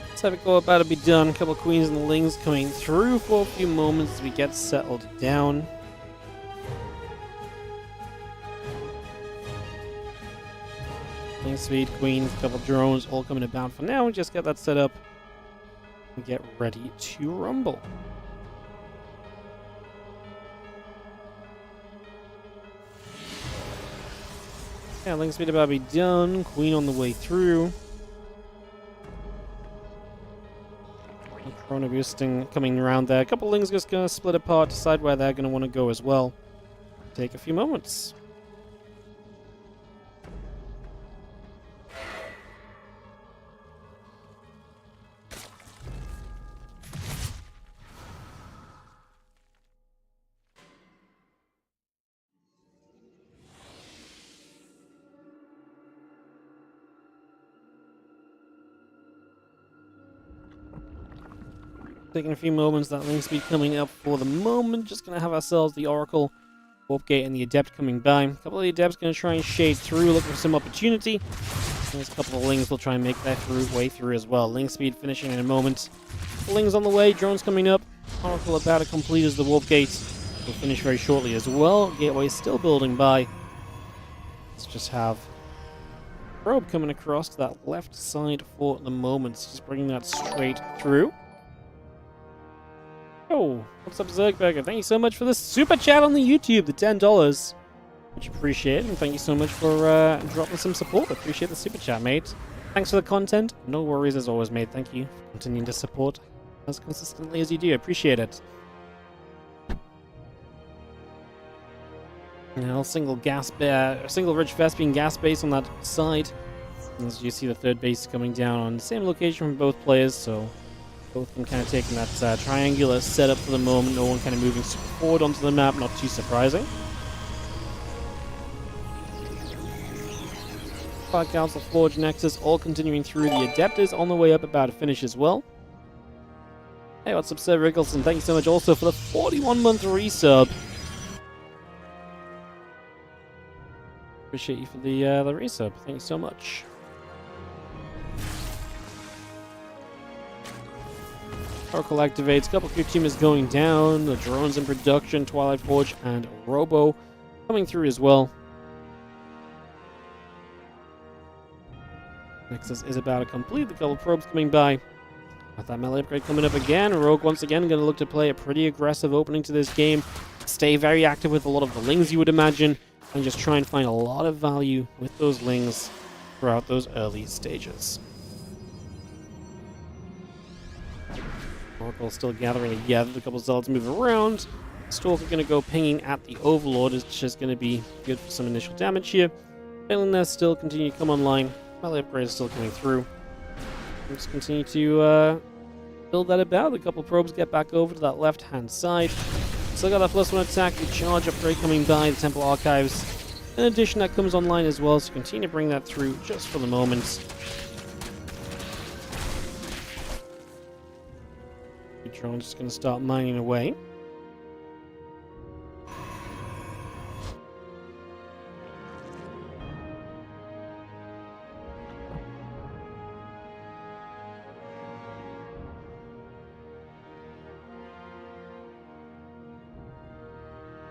Let's have it go about to be done. A couple of queens and the lings coming through for a few moments as we get settled down. Ling speed, queens, a couple drones all coming about for now. Just get that set up and get ready to rumble. Yeah, ling speed about to be done. Queen on the way through. Chrono boosting coming around there. A couple lings just gonna split apart, decide where they're gonna want to go as well. Take a few moments. Taking a few moments, that link speed coming up for the moment. Just going to have ourselves the Oracle, Warp Gate, and the Adept coming by. A couple of the Adepts going to try and shade through, looking for some opportunity. There's a couple of Lings will try and make their way through as well. Link speed finishing in a moment. Lings on the way, drones coming up. Oracle about to complete as the Warp Gate will finish very shortly as well. Gateway still building by. Let's just have Probe coming across to that left side for the moment. Just bringing that straight through. Oh, what's up, Zergberger? Thank you so much for the super chat on the YouTube, the $10. Much appreciated, and thank you so much for dropping some support. Appreciate the super chat, mate. Thanks for the content. No worries as always, mate. Thank you for continuing to support as consistently as you do. Appreciate it. Now, single Ridge Vespian gas base on that side. As you see, the third base coming down on the same location from both players, so both of them kind of taking that triangular setup for the moment. No one kind of moving super forward onto the map, not too surprising. Fire Council, Forge, Nexus, all continuing through. The Adept is on the way up, about to finish as well. Hey, what's up, Sir Riggleson? Thank you so much also for the 41-month resub. Appreciate you for the resub. Thank you so much. Oracle activates, a couple of crew team is going down, the drones in production, Twilight Forge and Robo coming through as well. Nexus is about to complete, the couple of probes coming by. With that melee upgrade coming up again, Rogue once again going to look to play a pretty aggressive opening to this game. Stay very active with a lot of the lings, you would imagine, and just try and find a lot of value with those lings throughout those early stages. Oracle still gathering together. A couple of Zealots move around. Stalker going to go pinging at the Overlord. It's just going to be good for some initial damage here. Failing there, still continue to come online. Melee upgrade is still coming through. We'll just continue to build that about. A couple of probes get back over to that left-hand side. Still got that +1 attack. The charge upgrade coming by. The Temple Archives. In addition, that comes online as well, so continue to bring that through just for the moment. Drone's just going to start mining away.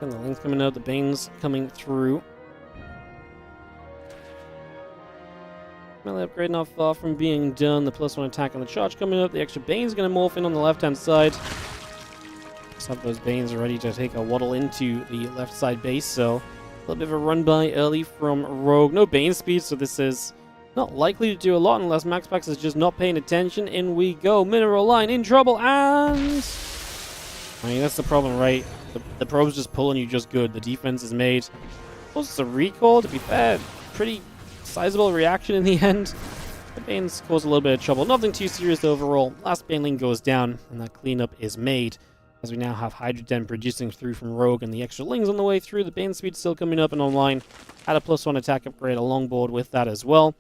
And the Lings coming out, the Banes coming through. Melee upgrade not far from being done. The +1 attack on the charge coming up. The extra Bane's going to morph in on the left-hand side. Just have those Banes ready to take a waddle into the left side base. So a little bit of a run by early from Rogue. No Bane speed, so this is not likely to do a lot unless MaxPax is just not paying attention. In we go. Mineral Line in trouble, and I mean, that's the problem, right? The probe's just pulling you just good. The defense is made. Plus, it's a recall, to be fair. Pretty sizable reaction in the end. The Banes cause a little bit of trouble. Nothing too serious overall. Last Baneling goes down, and that cleanup is made. As we now have Hydrogen producing through from Rogue, and the extra Lings on the way through. The Bane speed still coming up and online. Had a +1 attack upgrade along board with that as well.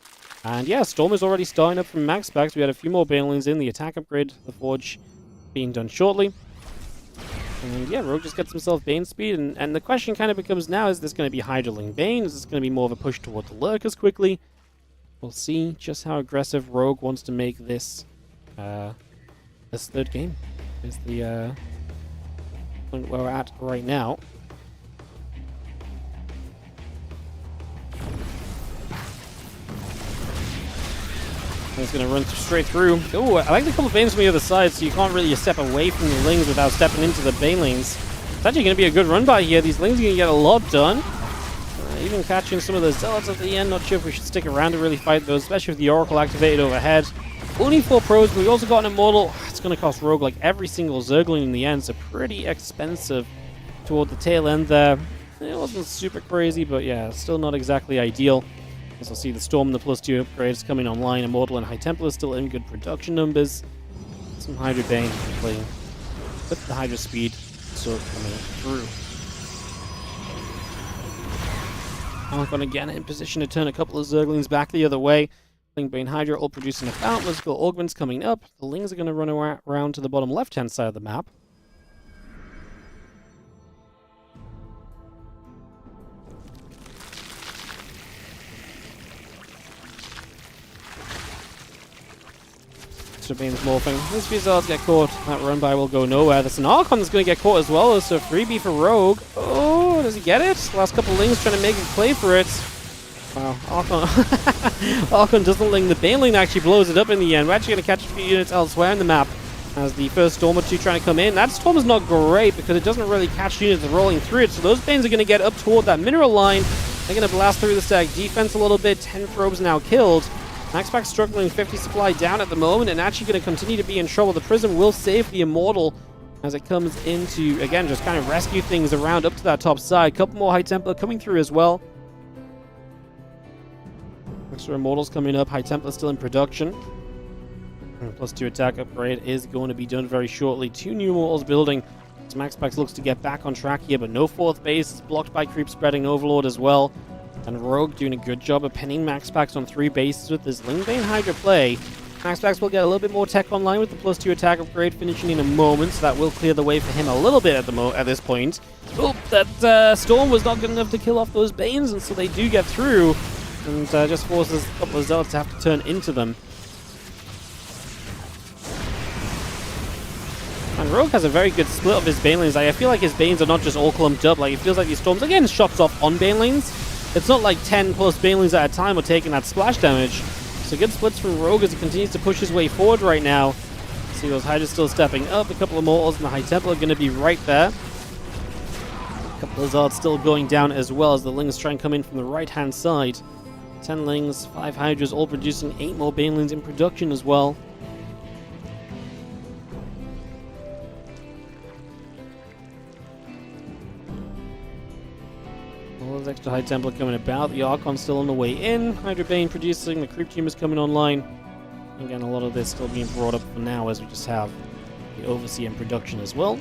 And yeah, Storm is already starting up from MaxPax. We had a few more Banelings in. The attack upgrade, the Forge, being done shortly. And yeah, Rogue just gets himself Bane speed. And the question kind of becomes now, is this going to be Hydroling Bane? Is this going to be more of a push toward the Lurkers quickly? We'll see just how aggressive Rogue wants to make this this third game. Is the point where we're at right now. He's going to run straight through. Oh, I like the couple of Banes from the other side, so you can't really step away from the Lings without stepping into the Banelings. It's actually going to be a good run by here. These Lings are going to get a lot done. Even catching some of the Zealots at the end. Not sure if we should stick around to really fight those, especially with the Oracle activated overhead. Only 4 pros, but we also got an Immortal. It's going to cost Rogue like every single Zergling in the end, so pretty expensive toward the tail end there. It wasn't super crazy, but yeah, still not exactly ideal. As we'll see the Storm and the +2 upgrades coming online. Immortal and High Templar still in good production numbers. Some Hydra Bane playing with the Hydra speed still coming through. Archon again in position to turn a couple of Zerglings back the other way. Ling Bane Hydra all producing a fountain. Musical Augments coming up. The Lings are going to run around to the bottom left-hand side of the map. Bane's morphing. These few Zealots get caught. That run by will go nowhere. There's an Archon that's going to get caught as well. So freebie for Rogue. Oh, does he get it? Last couple of Lings trying to make a play for it. Wow, Archon. Archon doesn't Ling. The Baneling actually blows it up in the end. We're actually going to catch a few units elsewhere in the map. As the first Storm or two trying to come in. That Storm is not great because it doesn't really catch units rolling through it. So those Banes are going to get up toward that mineral line. They're going to blast through the stack defense a little bit. 10 probes now killed. MaxPax struggling, 50 supply down at the moment, and actually going to continue to be in trouble. The Prism will save the Immortal as it comes into, again, just kind of rescue things around up to that top side. Couple more High Templar coming through as well. Extra Immortals coming up. High Templar still in production. And +2 attack upgrade is going to be done very shortly. 2 new Immortals building. As MaxPax looks to get back on track here, but no 4th base. It's blocked by creep spreading Overlord as well. And Rogue doing a good job of pinning MaxPax on 3 bases with this Ling Bane Hydra play. MaxPax will get a little bit more tech online with the +2 attack upgrade finishing in a moment, so that will clear the way for him a little bit at this point. Oh, that Storm was not good enough to kill off those Banes, and so they do get through, and just forces a couple of Zealots to have to turn into them. And Rogue has a very good split of his Banelings. I feel like his Banes are not just all clumped up, like it feels like these Storms are getting shots off on Banelings. It's not like 10 plus Banelings at a time are taking that splash damage. So good splits from Rogue as he continues to push his way forward right now. See those Hydras still stepping up. A couple of Mortals and the High Templar are going to be right there. A couple of Zards still going down as well as the Lings try and come in from the right-hand side. 10 Lings, 5 Hydras, all producing 8 more Banelings in production as well. There's extra High Templar coming about. The Archon's still on the way in. Hydra Bane producing. The Creep Tumors coming online. Again, a lot of this still being brought up for now as we just have the Overseer in production as well.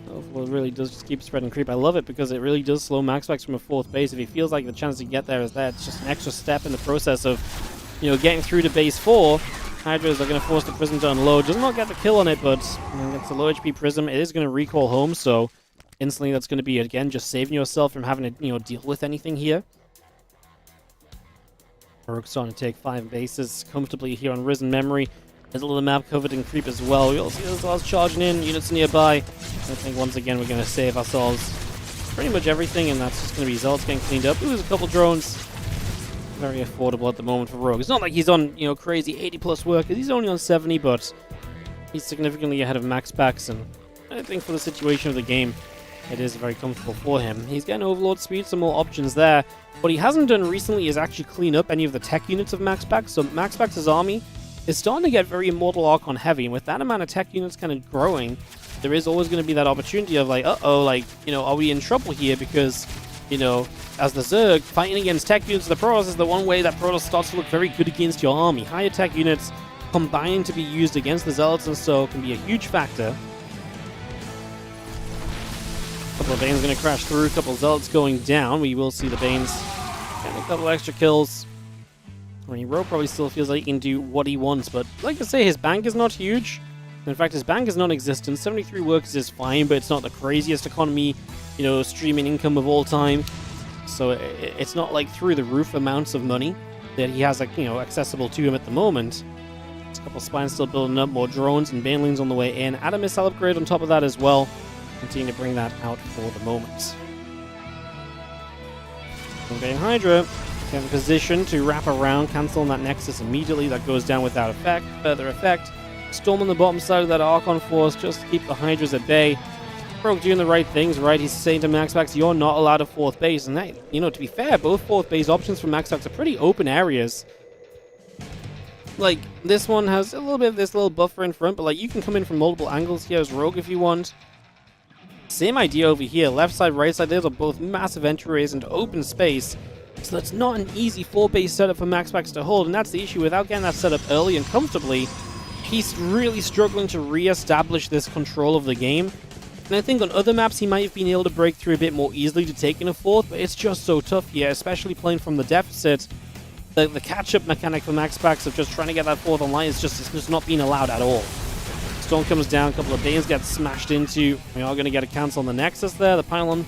Overlord really does just keep spreading creep. I love it because it really does slow MaxPax from a 4th base. If he feels like the chance to get there is there, it's just an extra step in the process of, getting through to base 4. Hydras are going to force the Prism to unload. Does not get the kill on it, but it's a low HP Prism. It is going to recall home, so instantly that's going to be, again, just saving yourself from having to, deal with anything here. Rogue's starting to take 5 bases comfortably here on Risen Memory. Middle of the map covered in creep as well. We also see those Zealots charging in, units nearby. I think once again we're going to save ourselves pretty much everything, and that's just going to be Zealots getting cleaned up. Ooh, there's a couple drones. Very affordable at the moment for Rogue. It's not like he's on, crazy 80+ workers. He's only on 70, but he's significantly ahead of MaxPax, and I think for the situation of the game, it is very comfortable for him. He's getting Overlord speed, some more options there. What he hasn't done recently is actually clean up any of the tech units of MaxPax. So MaxPax's army is starting to get very Immortal Archon heavy, and with that amount of tech units kind of growing, there is always going to be that opportunity of like, uh-oh, like, you know, are we in trouble here? Because, you know, as the Zerg, fighting against tech units of the Protoss is the one way that Protoss starts to look very good against your army. Higher tech units combined to be used against the Zealots and so can be a huge factor. A couple of Banes going to crash through, a couple of Zealots going down. We will see the Banes getting a couple extra kills. I mean, Rogue probably still feels like he can do what he wants, but like I say, his bank is not huge. In fact, his bank is non-existent. 73 workers is fine, but it's not the craziest economy, you know, streaming income of all time. So it's not like through the roof amounts of money that he has, like, you know, accessible to him at the moment. There's a couple of spines still building up, more drones and banelings on the way in. Add a missile upgrade on top of that as well. Continue to bring that out for the moment. Okay, Hydra in position to wrap around, canceling that Nexus immediately. That goes down without effect. Further effect. Storm on the bottom side of that Archon force just to keep the Hydras at bay. Rogue doing the right things, right? He's saying to MaxPax, you're not allowed a 4th base. And that, you know, to be fair, both 4th base options for MaxPax are pretty open areas. Like, this one has a little bit of this little buffer in front, but like, you can come in from multiple angles here as Rogue if you want. Same idea over here. Left side, right side, those are both massive entryways into open space. So that's not an easy 4-base setup for MaxPax to hold, and that's the issue. Without getting that set up early and comfortably, he's really struggling to re-establish this control of the game. And I think on other maps he might have been able to break through a bit more easily to take in a 4th, but it's just so tough here, especially playing from the deficit. The catch-up mechanic for MaxPax of just trying to get that 4th online is just not being allowed at all. Storm comes down, a couple of Banes get smashed into. We are going to get a cancel on the Nexus there. The Pylon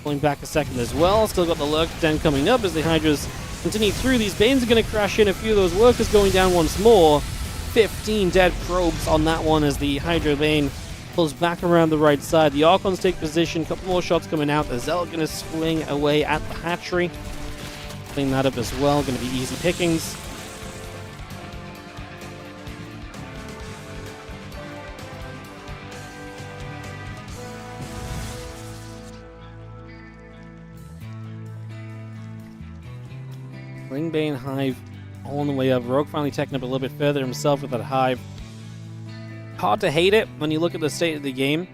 pulling back a second as well. Still got the Lurk Den coming up as the Hydras continue through. These Banes are going to crash in. A few of those workers going down once more. 15 dead probes on that one as the Hydra Bane pulls back around the right side. The Archons take position. A couple more shots coming out. The Zealot going to swing away at the hatchery. Clean that up as well. Going to be easy pickings. Ringbane Hive all on the way up. Rogue finally taking up a little bit further himself with that Hive. Hard to hate it when you look at the state of the game,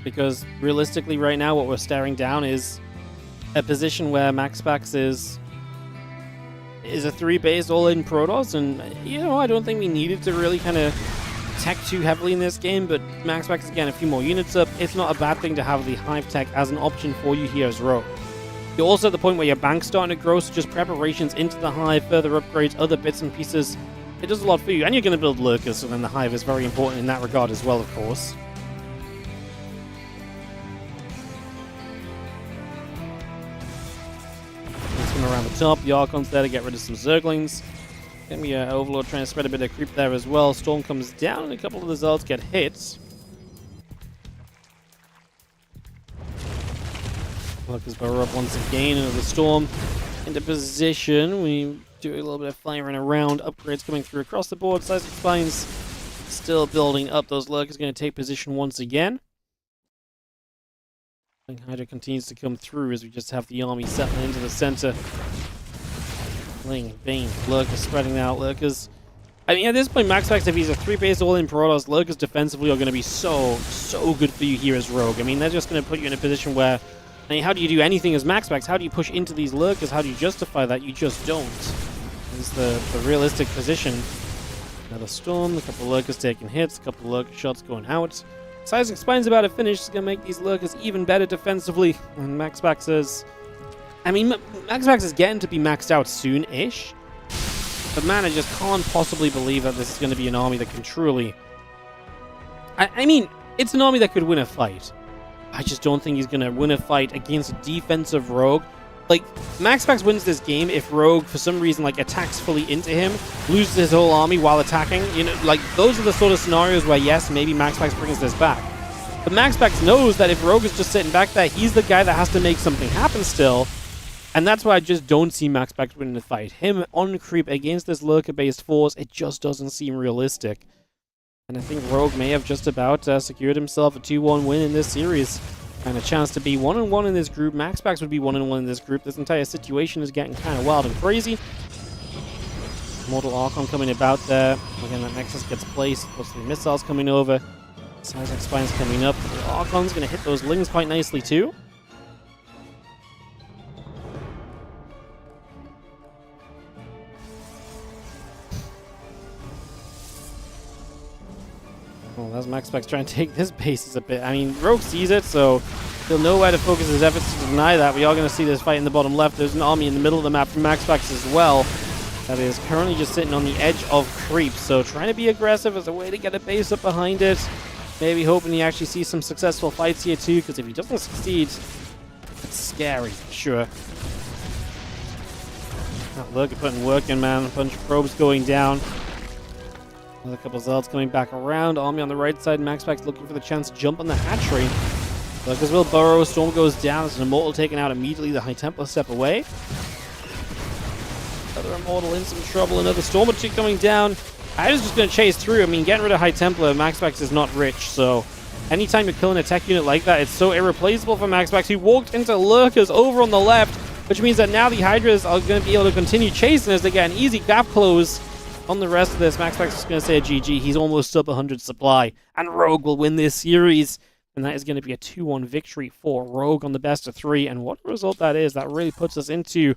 because realistically right now what we're staring down is a position where MaxPax is a 3-base all-in Protoss, and you know, I don't think we needed to really kind of tech too heavily in this game, but MaxPax is getting a few more units up. It's not a bad thing to have the Hive tech as an option for you here as Rogue. You're also at the point where your bank's starting to grow, so just preparations into the Hive, further upgrades, other bits and pieces. It does a lot for you, and you're going to build Lurkers, so then the Hive is very important in that regard as well, of course. Let's come around the top. The Archon's there to get rid of some Zerglings. Gonna be Overlord trying to spread a bit of creep there as well. Storm comes down, and a couple of the Zealots get hit. Lurkers burrow up once again into the Storm. Into position. We do a little bit of firing around. Upgrades coming through across the board. Seismic Spines still building up. Those Lurkers going to take position once again. Hydra continues to come through as we just have the army settling into the center. Ling, Bane, Lurkers spreading out. Lurkers. I mean, at this point, MaxPax, if he's a 3-base all-in Protoss, Lurkers defensively are going to be so good for you here as Rogue. I mean, they're just going to put you in a position where, I mean, how do you do anything as MaxPax? How do you push into these Lurkers? How do you justify that? You just don't. This is the realistic position. Another Storm, a couple of Lurkers taking hits, a couple of Lurker shots going out. Seismic Spine's about to finish. It's going to make these Lurkers even better defensively. And MaxPax is... I mean, MaxPax is getting to be maxed out soon-ish. But man, I just can't possibly believe that this is going to be an army that can truly... I mean, it's an army that could win a fight. I just don't think he's going to win a fight against a defensive Rogue. Like, MaxPax wins this game if Rogue, for some reason, like, attacks fully into him, loses his whole army while attacking. You know, like, those are the sort of scenarios where, yes, maybe MaxPax brings this back. But MaxPax knows that if Rogue is just sitting back there, he's the guy that has to make something happen still. And that's why I just don't see MaxPax winning the fight. Him on creep against this Lurker-based force, it just doesn't seem realistic. And I think Rogue may have just about secured himself a 2-1 win in this series. And a chance to be 1-1 in this group. MaxPax would be 1-1 in this group. This entire situation is getting kind of wild and crazy. Mortal Archon coming about there. Again, that Nexus gets placed. Plus the missiles coming over. Seismic Spine's coming up. The Archon's going to hit those Lings quite nicely too. Well, that's MaxPax trying to take this base a bit. I mean, Rogue sees it, so he'll know where to focus his efforts to deny that. We are going to see this fight in the bottom left. There's an army in the middle of the map from MaxPax as well that is currently just sitting on the edge of creep. So trying to be aggressive as a way to get a base up behind it. Maybe hoping he actually sees some successful fights here too, because if he doesn't succeed, it's scary for sure. Oh, look, you're putting work in, man. A bunch of probes going down. Another couple of Zealots coming back around. Army on the right side. MaxPax looking for the chance to jump on the hatchery. Look, as well, burrow. Storm goes down. There's an Immortal taken out immediately. The High Templar step away. Another Immortal in some trouble. Another Storm or two coming down. I was just going to chase through. I mean, getting rid of High Templar, MaxPax is not rich, so anytime you're killing a tech unit like that, it's so irreplaceable for MaxPax, who walked into Lurkers over on the left, which means that now the Hydras are going to be able to continue chasing as they get an easy gap close on the rest of this. MaxPax is going to say a GG. He's almost sub 100 supply, and Rogue will win this series. And that is going to be a 2-1 victory for Rogue on the best of 3. And what a result that is. That really puts us into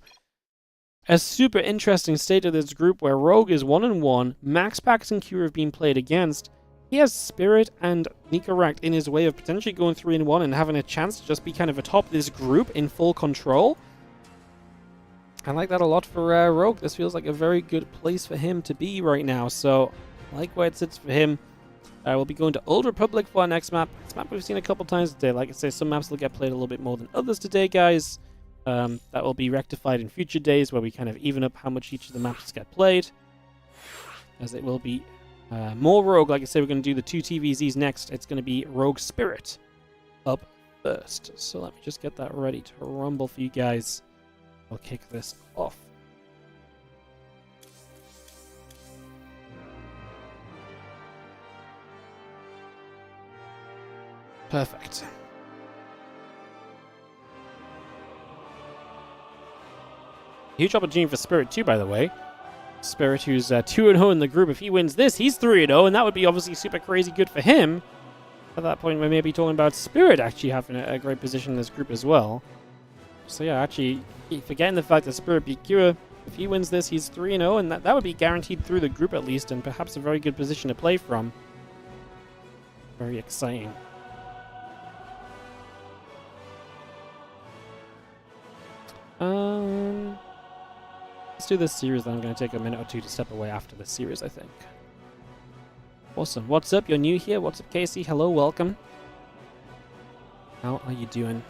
a super interesting state of this group where Rogue is 1-1. MaxPax and Q have been played against. He has Spirit and NICORACT in his way of potentially going 3-1 and having a chance to just be kind of atop this group in full control. I like that a lot for Rogue. This feels like a very good place for him to be right now. So, I like where it sits for him. We'll be going to Old Republic for our next map. This map we've seen a couple times today. Like I say, some maps will get played a little bit more than others today, guys. That will be rectified in future days where we kind of even up how much each of the maps get played. As it will be more Rogue. Like I say, we're going to do the 2 TVZs next. It's going to be Rogue Spirit up first. So let me just get that ready to rumble for you guys. I'll kick this off. Perfect. Huge opportunity for Spirit too, by the way. Spirit, who's 2-0 in the group. If he wins this, he's 3-0, and that would be obviously super crazy good for him. At that point, we may be talking about Spirit actually having a great position in this group as well. So yeah, actually, forgetting the fact that Spirit beat Kira, if he wins this, he's 3-0, and that would be guaranteed through the group at least, and perhaps a very good position to play from. Very exciting. Let's do this series, then I'm going to take a minute or two to step away after this series, I think. Awesome. What's up? You're new here. What's up, Casey? Hello, welcome. How are you doing?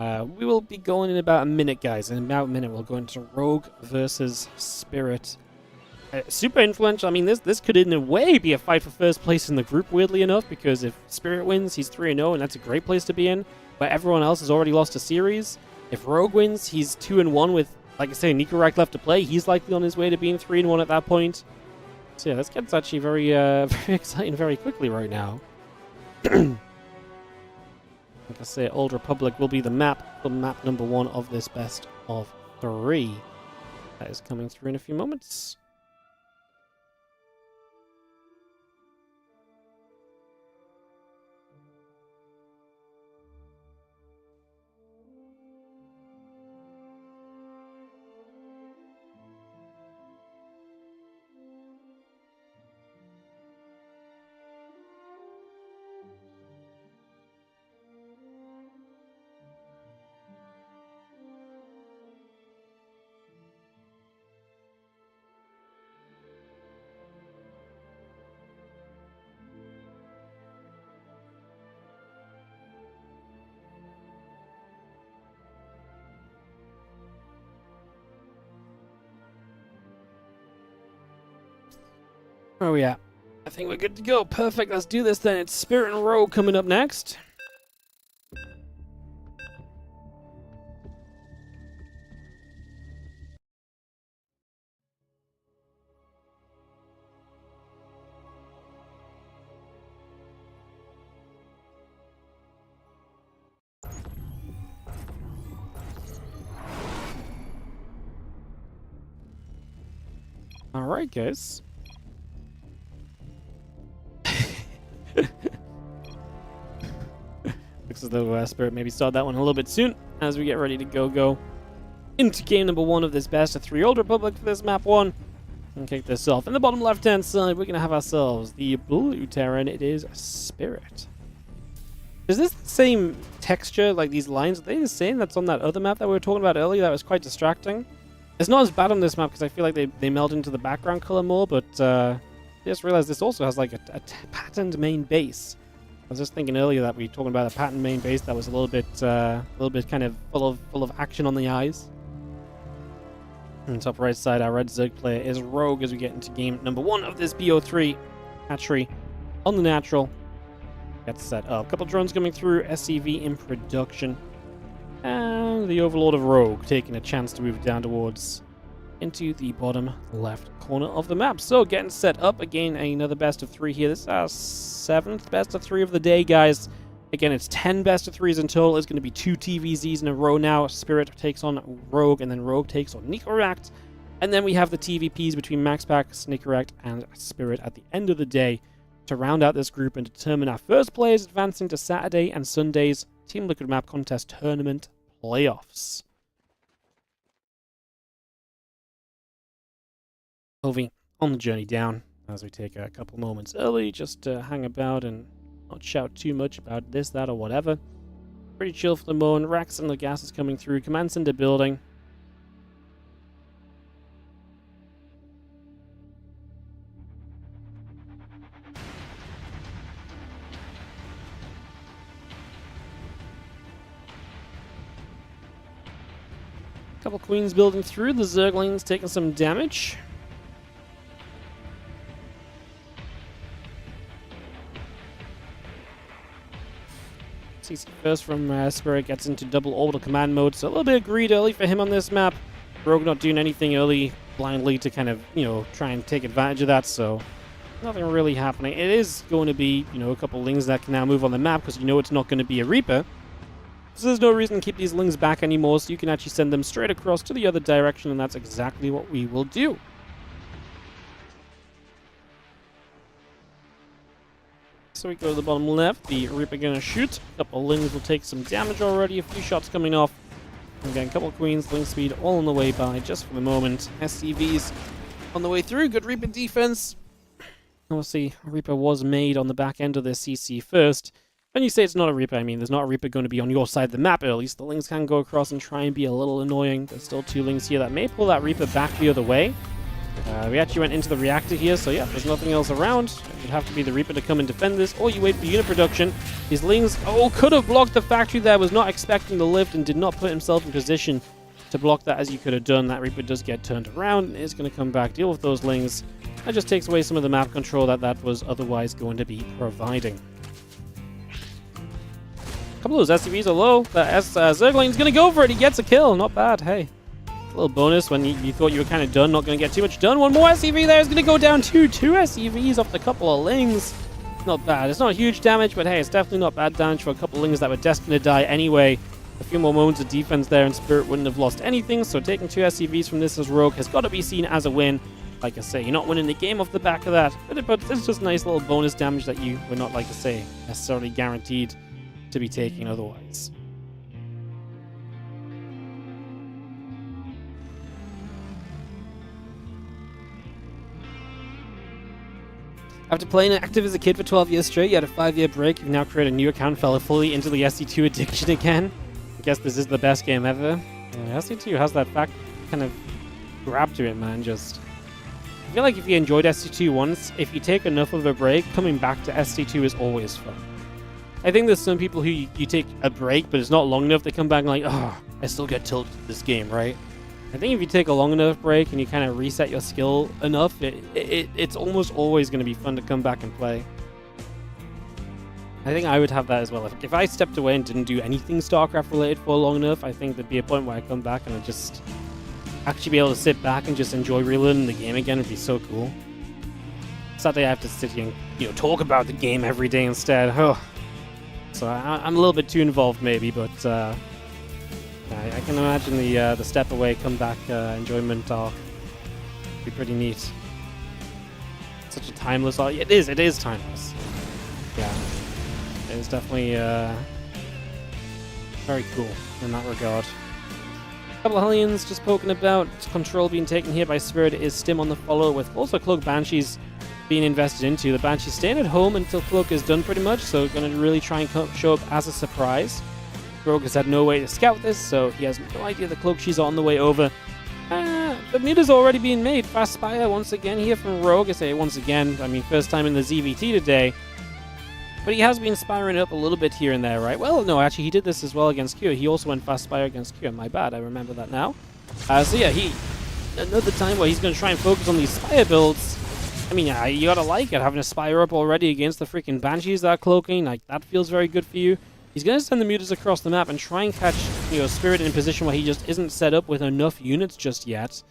We will be going in about a minute, guys. In about a minute, we'll go into Rogue versus Spirit. Super influential. I mean, this could in a way be a fight for first place in the group, weirdly enough, because if Spirit wins, he's 3-0, and that's a great place to be in, but everyone else has already lost a series. If Rogue wins, he's 2-1 with, like I say, NICORACT left to play. He's likely on his way to being 3-1 at that point. So yeah, this gets actually very, very exciting very quickly right now. Like I say, Old Republic will be the map number 1 of this best of 3. That is coming through in a few moments. Where are we at? I think we're good to go. Perfect. Let's do this then. It's Spirit and Rogue coming up next. Alright, guys. Looks as though Spirit maybe started that one a little bit soon as we get ready to go into game number 1 of this best of 3 Old Republic for this map 1. And kick this off. In the bottom left-hand side, we're going to have ourselves the blue Terran. It is Spirit. Is this the same texture, like these lines? Are they the same that's on that other map that we were talking about earlier that was quite distracting? It's not as bad on this map because I feel like they meld into the background color more, but I just realized this also has like a patterned main base. I was just thinking earlier that we were talking about a patterned main base that was a little bit kind of full of action on the eyes. On the top right side, our red Zerg player is Rogue as we get into game number 1 of this BO3 hatchery on the natural. Get set up. A couple drones coming through, SCV in production. And the Overlord of Rogue taking a chance to move down towards into the bottom left corner of the map. So getting set up again, another best of 3 here. This is our 7th best of 3 of the day, guys. Again, it's 10 best of 3s in total. It's going to be 2 TVZs in a row now. Spirit takes on Rogue, and then Rogue takes on NICORACT. And then we have the TVPs between MaxPax, NICORACT, and Spirit at the end of the day to round out this group and determine our first players advancing to Saturday and Sunday's Team Liquid Map Contest Tournament playoffs. Moving on the journey down as we take a couple moments early just to hang about and not shout too much about this, that, or whatever. Pretty chill for the moment. Rax and the gas is coming through. Command center building. Couple queens building through. The Zerglings taking some damage. CC first from Spirit gets into double orbital command mode, so a little bit of greed early for him on this map. Rogue not doing anything early blindly to kind of, try and take advantage of that, so nothing really happening. It is going to be, a couple Lings that can now move on the map because it's not going to be a Reaper. So there's no reason to keep these Lings back anymore, so you can actually send them straight across to the other direction, and that's exactly what we will do. So we go to the bottom left, the Reaper gonna shoot. A couple Lings will take some damage already, a few shots coming off. Again, a couple of Queens, Ling speed all on the way by just for the moment. SCVs on the way through, good Reaper defense. Obviously, Reaper was made on the back end of this CC first. When you say it's not a Reaper, I mean there's not a Reaper going to be on your side of the map early, so the Lings can go across and try and be a little annoying. There's still 2 Lings here that may pull that Reaper back the other way. We actually went into the reactor here, so yeah, there's nothing else around. It would have to be the Reaper to come and defend this, or you wait for unit production. These Lings, could have blocked the factory there, was not expecting the lift and did not put himself in position to block that as you could have done. That Reaper does get turned around and is going to come back, deal with those Lings. That just takes away some of the map control that was otherwise going to be providing. A couple of those SCVs are low. Zergling's going to go for it. He gets a kill. Not bad. Hey. A little bonus when you thought you were kind of done. Not going to get too much done. One more SCV there is going to go down to 2 SCVs off the couple of Lings. Not bad. It's not huge damage, but hey, it's definitely not bad damage for a couple of Lings that were destined to die anyway. A few more moments of defense there and Spirit wouldn't have lost anything. So taking 2 SCVs from this as Rogue has got to be seen as a win. Like I say, you're not winning the game off the back of that. But it's just nice little bonus damage that you were not, like I say, necessarily guaranteed to be taking otherwise. After playing active as a kid for 12 years straight, you had a 5-year break, you've now created a new account, fell fully into the SC2 addiction again. I guess this is the best game ever. SC2 has that fact kind of grab to it, man. Just I feel like if you enjoyed SC2 once, if you take enough of a break, coming back to SC2 is always fun. I think there's some people who you take a break, but it's not long enough, they come back and like, I still get tilted to this game, right? I think if you take a long enough break and you kind of reset your skill enough, it's almost always going to be fun to come back and play. I think I would have that as well. If I stepped away and didn't do anything StarCraft related for long enough, I think there'd be a point where I come back and I'd just actually be able to sit back and just enjoy relearning the game again. It'd be so cool. Sadly, I have to sit here and talk about the game every day instead. So I'm a little bit too involved maybe, but I can imagine the step away, come back enjoyment will be pretty neat. such a timeless... It is timeless. Yeah. It is definitely very cool in that regard. A couple of Hellions just poking about. Control being taken here by Spirit. Is Stim on the follow with also Cloak Banshees being invested into. The Banshee's staying at home until Cloak is done pretty much, so going to really try and show up as a surprise. Rogue has had no way to scout this, so he has no idea the Cloak. She's on the way over. The muta's already being made. Fast Spire once again here from Rogue. I say once again, I mean first time in the ZVT today. But he has been spiring up a little bit here and there, right? Well, no, actually he did this as well against Q. He also went Fast Spire against Q. My bad, I remember that now. So yeah, another time where he's going to try and focus on these Spire builds. I mean, yeah, you gotta like it, having a Spire up already against the freaking Banshees that are cloaking. Like, that feels very good for you. He's going to send the mutas across the map and try and catch, Spirit in a position where he just isn't set up with enough units just yet.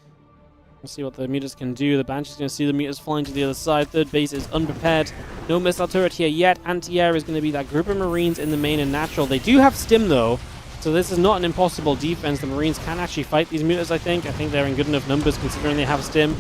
We'll see what the mutas can do. The Banshee's going to see the mutas flying to the other side. Third base is unprepared. No missile turret here yet. Anti-air is going to be that group of Marines in the main and natural. They do have Stim, though, so this is not an impossible defense. The Marines can actually fight these mutas, I think. I think they're in good enough numbers considering they have Stim.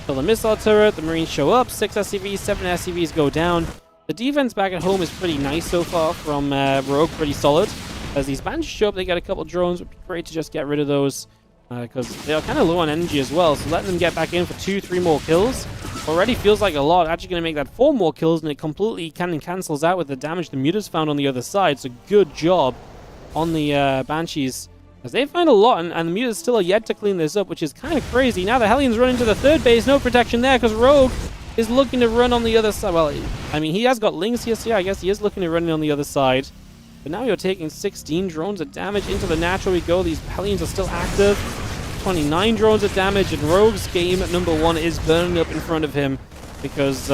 So the missile turret, the Marines show up. 6 SCVs, 7 SCVs go down. The defense back at home is pretty nice so far from Rogue, pretty solid. As these Banshees show up, they get a couple drones. It would be great to just get rid of those because they are kind of low on energy as well. So letting them get back in for 2-3 more kills already feels like a lot. Actually going to make that 4 more kills, and it completely cancels out with the damage the mutas found on the other side. So good job on the Banshees, as they find a lot, and the mutas still are yet to clean this up, which is kind of crazy. Now the Hellions run into the third base, no protection there because Rogue is looking to run on the other side. Well, I mean, he has got Lings here, so yeah, I guess he is looking to run on the other side. But now you're taking 16 drones of damage into the natural. We go. These Hellions are still active. 29 drones of damage, and Rogue's game number 1 is burning up in front of him because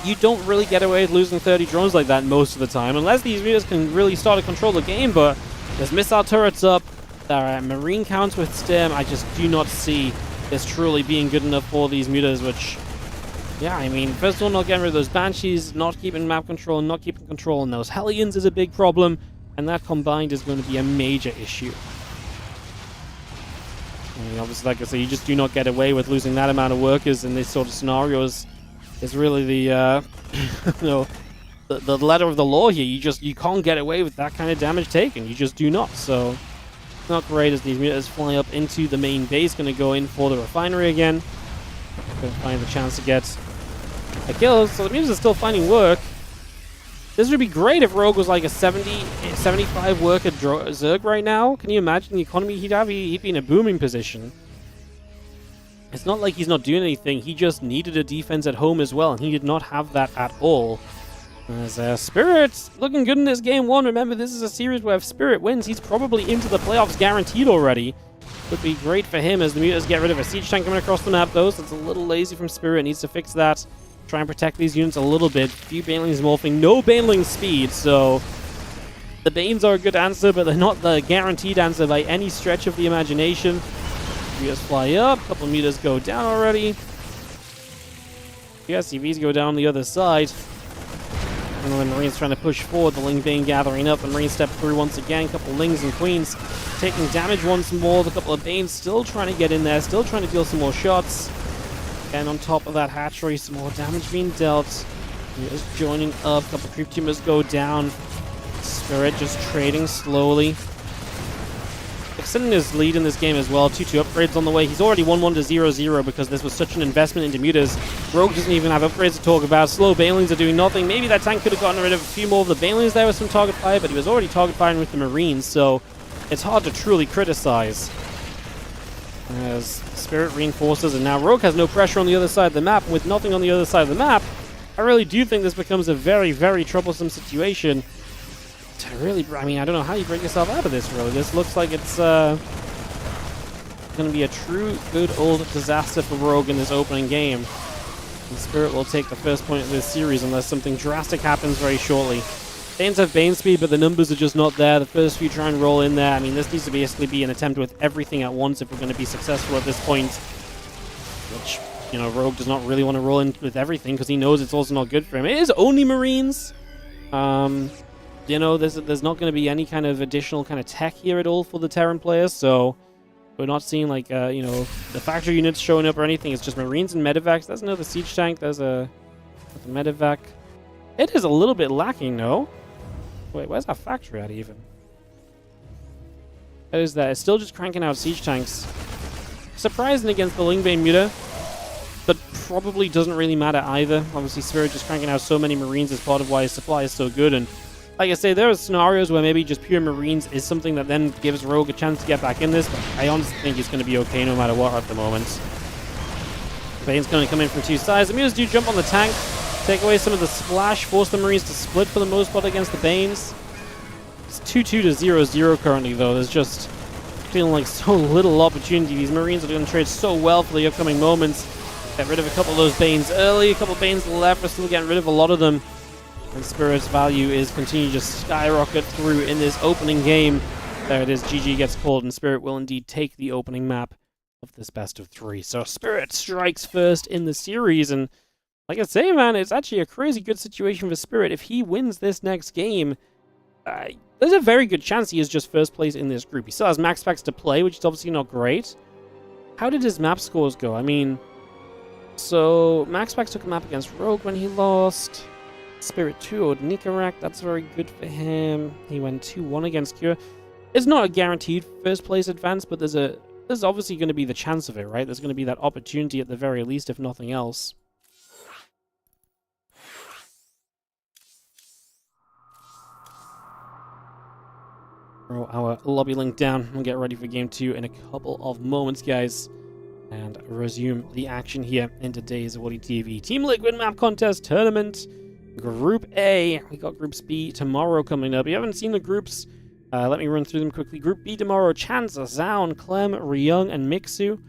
you don't really get away with losing 30 drones like that most of the time, unless these mutas can really start to control the game. But there's missile turrets up. There are Marine counts with Stim. I just do not see this truly being good enough for these mutas, which, yeah, I mean, first of all, not getting rid of those Banshees, not keeping map control, not keeping control on those Hellions is a big problem, and that combined is going to be a major issue. I mean, obviously, like I say, you just do not get away with losing that amount of workers in these sort of scenarios. Is really the, the letter of the law here. You can't get away with that kind of damage taken. You just do not. So, not great as these mutas fly up into the main base. Going to go in for the refinery again. Going to find the chance to get a kill. So the mutas are still finding work. This would be great if Rogue was like a 75 worker Zerg right now. Can you imagine the economy he'd have? He'd be in a booming position. It's not like he's not doing anything. He just needed a defense at home as well, and he did not have that at all. As Spirit looking good in this game 1. Remember, this is a series where if Spirit wins, he's probably into the playoffs guaranteed already. Would be great for him as the mutas get rid of a siege tank coming across the map, though, so it's a little lazy from Spirit. Needs to fix that. Try and protect these units a little bit. Few Banelings morphing. No Baneling speed, so the Banes are a good answer, but they're not the guaranteed answer by any stretch of the imagination. Mutas fly up. A couple of mutas go down already. Yeah, CVs go down the other side. And the Marines trying to push forward. The Ling Bane gathering up. The Marines step through once again. A couple of Lings and Queens taking damage once more. The couple of Banes still trying to get in there. Still trying to deal some more shots. And on top of that hatchery, some more damage being dealt. Just joining up. A couple of creep tumors go down. Spirit just trading slowly. Extending his lead in this game as well. 2-2 upgrades on the way. He's already 1-1 to 0-0 because this was such an investment into mutas. Rogue doesn't even have upgrades to talk about. Slow Banelings are doing nothing. Maybe that tank could have gotten rid of a few more of the Banelings there with some target fire, but he was already target firing with the Marines, so it's hard to truly criticize. As Spirit reinforces, and now Rogue has no pressure on the other side of the map. With nothing on the other side of the map, I really do think this becomes a very, very troublesome situation. To really, I mean, I don't know how you break yourself out of this, really. This looks like it's going to be a true, good old disaster for Rogue in this opening game. And Spirit will take the first point of this series unless something drastic happens very shortly. Banes have Bane speed, but the numbers are just not there. The first few try and roll in there. I mean, this needs to basically be an attempt with everything at once if we're going to be successful at this point. Which, Rogue does not really want to roll in with everything because he knows it's also not good for him. It is only Marines. There's not going to be any kind of additional kind of tech here at all for the Terran players, so We're not seeing like, you know, the factory units showing up or anything. It's just Marines and medevacs. There's another siege tank. There's a medevac. It is a little bit lacking, no? Wait, where's our factory at even? That is that. It's still just cranking out siege tanks. Surprising against the Lingbane Muta, but probably doesn't really matter either. Obviously, Spirit just cranking out so many Marines is part of why his supply is so good. And like I say, there are scenarios where maybe just pure Marines is something that then gives Rogue a chance to get back in this, but I honestly think he's going to be okay no matter what at the moment. Bane's going to come in from two sides. The Mutas do jump on the tank, take away some of the splash, force the Marines to split for the most part against the Banes. It's 2-2 to 0-0 currently, though. There's just feeling like so little opportunity. These Marines are going to trade so well for the upcoming moments. Get rid of a couple of those Banes early, a couple of Banes left. We're still getting rid of a lot of them. And Spirit's value is continuing to just skyrocket through in this opening game. There it is, GG gets called, and Spirit will indeed take the opening map of this best of 3. So Spirit strikes first in the series, and like I say, man, it's actually a crazy good situation for Spirit. If he wins this next game, there's a very good chance he is just first place in this group. He still has MaxPax to play, which is obviously not great. How did his map scores go? I mean, so MaxPax took a map against Rogue when he lost. Spirit 2-0'd NICORACT, that's very good for him. He went 2-1 against Cure. It's not a guaranteed first place advance, but there's obviously going to be the chance of it, right? There's going to be that opportunity at the very least, if nothing else. Throw our lobby link down. We'll get ready for game 2 in a couple of moments, guys. And resume the action here in today's WardiTV Team Liquid Map Contest Tournament. Group A. We got Groups B tomorrow coming up. If you haven't seen the groups, let me run through them quickly. Group B tomorrow, Chance, Zaun, Clem, Ryung, and Mixu.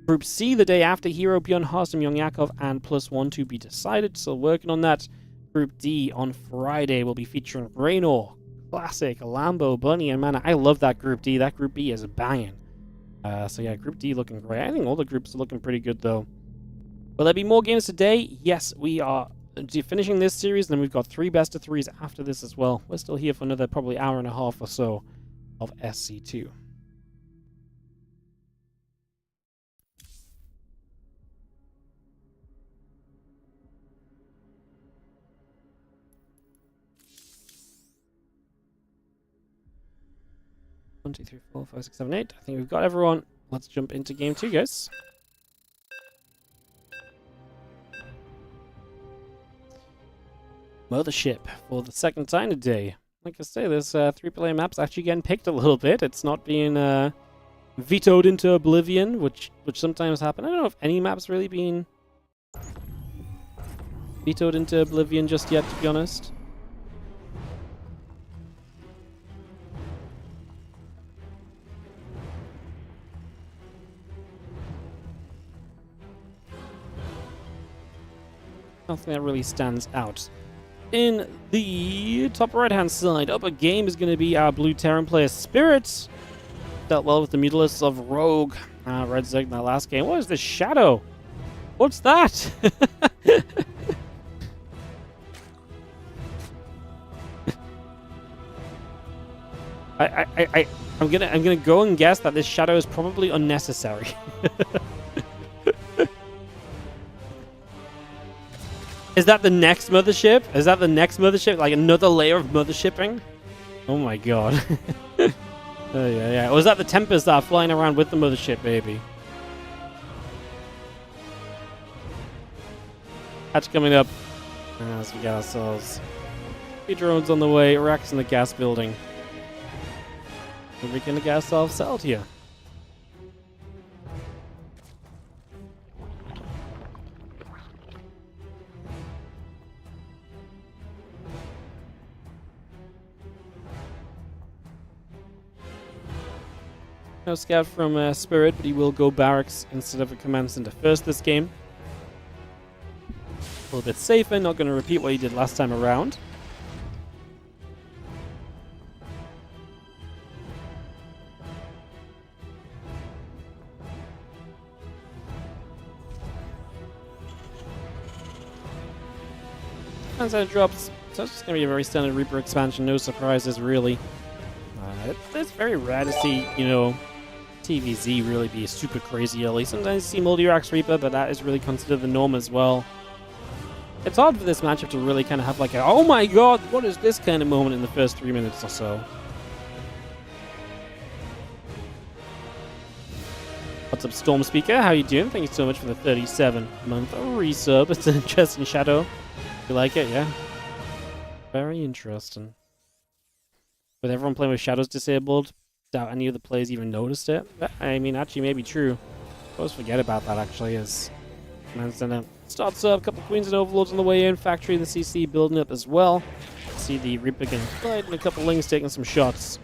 Group C the day after, Hero, Bjorn, Harsam, Young Yakov, and +1 to be decided. Still working on that. Group D on Friday will be featuring Raynor, Classic, Lambo, Bunny, and Mana. I love that Group D. That Group B is banging. So yeah, Group D looking great. I think all the groups are looking pretty good, though. Will there be more games today? Yes, we are finishing this series, and then we've got 3 best of 3s after this as well. We're still here for another probably hour and a half or so of SC2. One, two, three, 4, 5, 6, 7, 8. I think we've got everyone. Let's jump into game 2, guys. Mothership for the second time today. Like I say, this 3-player map's actually getting picked a little bit. It's not being vetoed into oblivion, which sometimes happen. I don't know if any map's really been vetoed into oblivion just yet, to be honest. Nothing that really stands out. In the top right-hand side, upper game is going to be our blue Terran player Spirit. Dealt well with the Mutalisks of Rogue. Red Zerg in that last game. What is this shadow? What's that? I'm gonna go and guess that this shadow is probably unnecessary. Is that the next mothership? Is that the next mothership? Like another layer of mothershipping? Oh my god. Yeah. Or is that the Tempest that are flying around with the mothership, baby? Hatch coming up. As we get ourselves 3 drones on the way. Racks in the gas building. We're gonna get ourselves settled here. No scout from Spirit, but he will go barracks instead of a command center first this game. A little bit safer, not going to repeat what he did last time around. Command center drops, so it's just going to be a very standard Reaper expansion, no surprises really. It's very rare to see, you know, TVZ really be super crazy early. Sometimes you see Multi-Rax Reaper, but that is really considered the norm as well. It's hard for this matchup to really kind of have like a, oh my god, what is this kind of moment in the first 3 minutes or so. What's up, Storm Speaker? How you doing? Thank you so much for the 37-month resub. It's an interesting shadow. You like it, yeah? Very interesting. With everyone playing with shadows disabled, doubt any of the players even noticed it. I mean, actually, maybe true. I always forget about that, actually, as Command Center starts up. A couple Queens and Overlords on the way in. Factory, the CC building up as well. See the Reaper getting played and a couple Lings taking some shots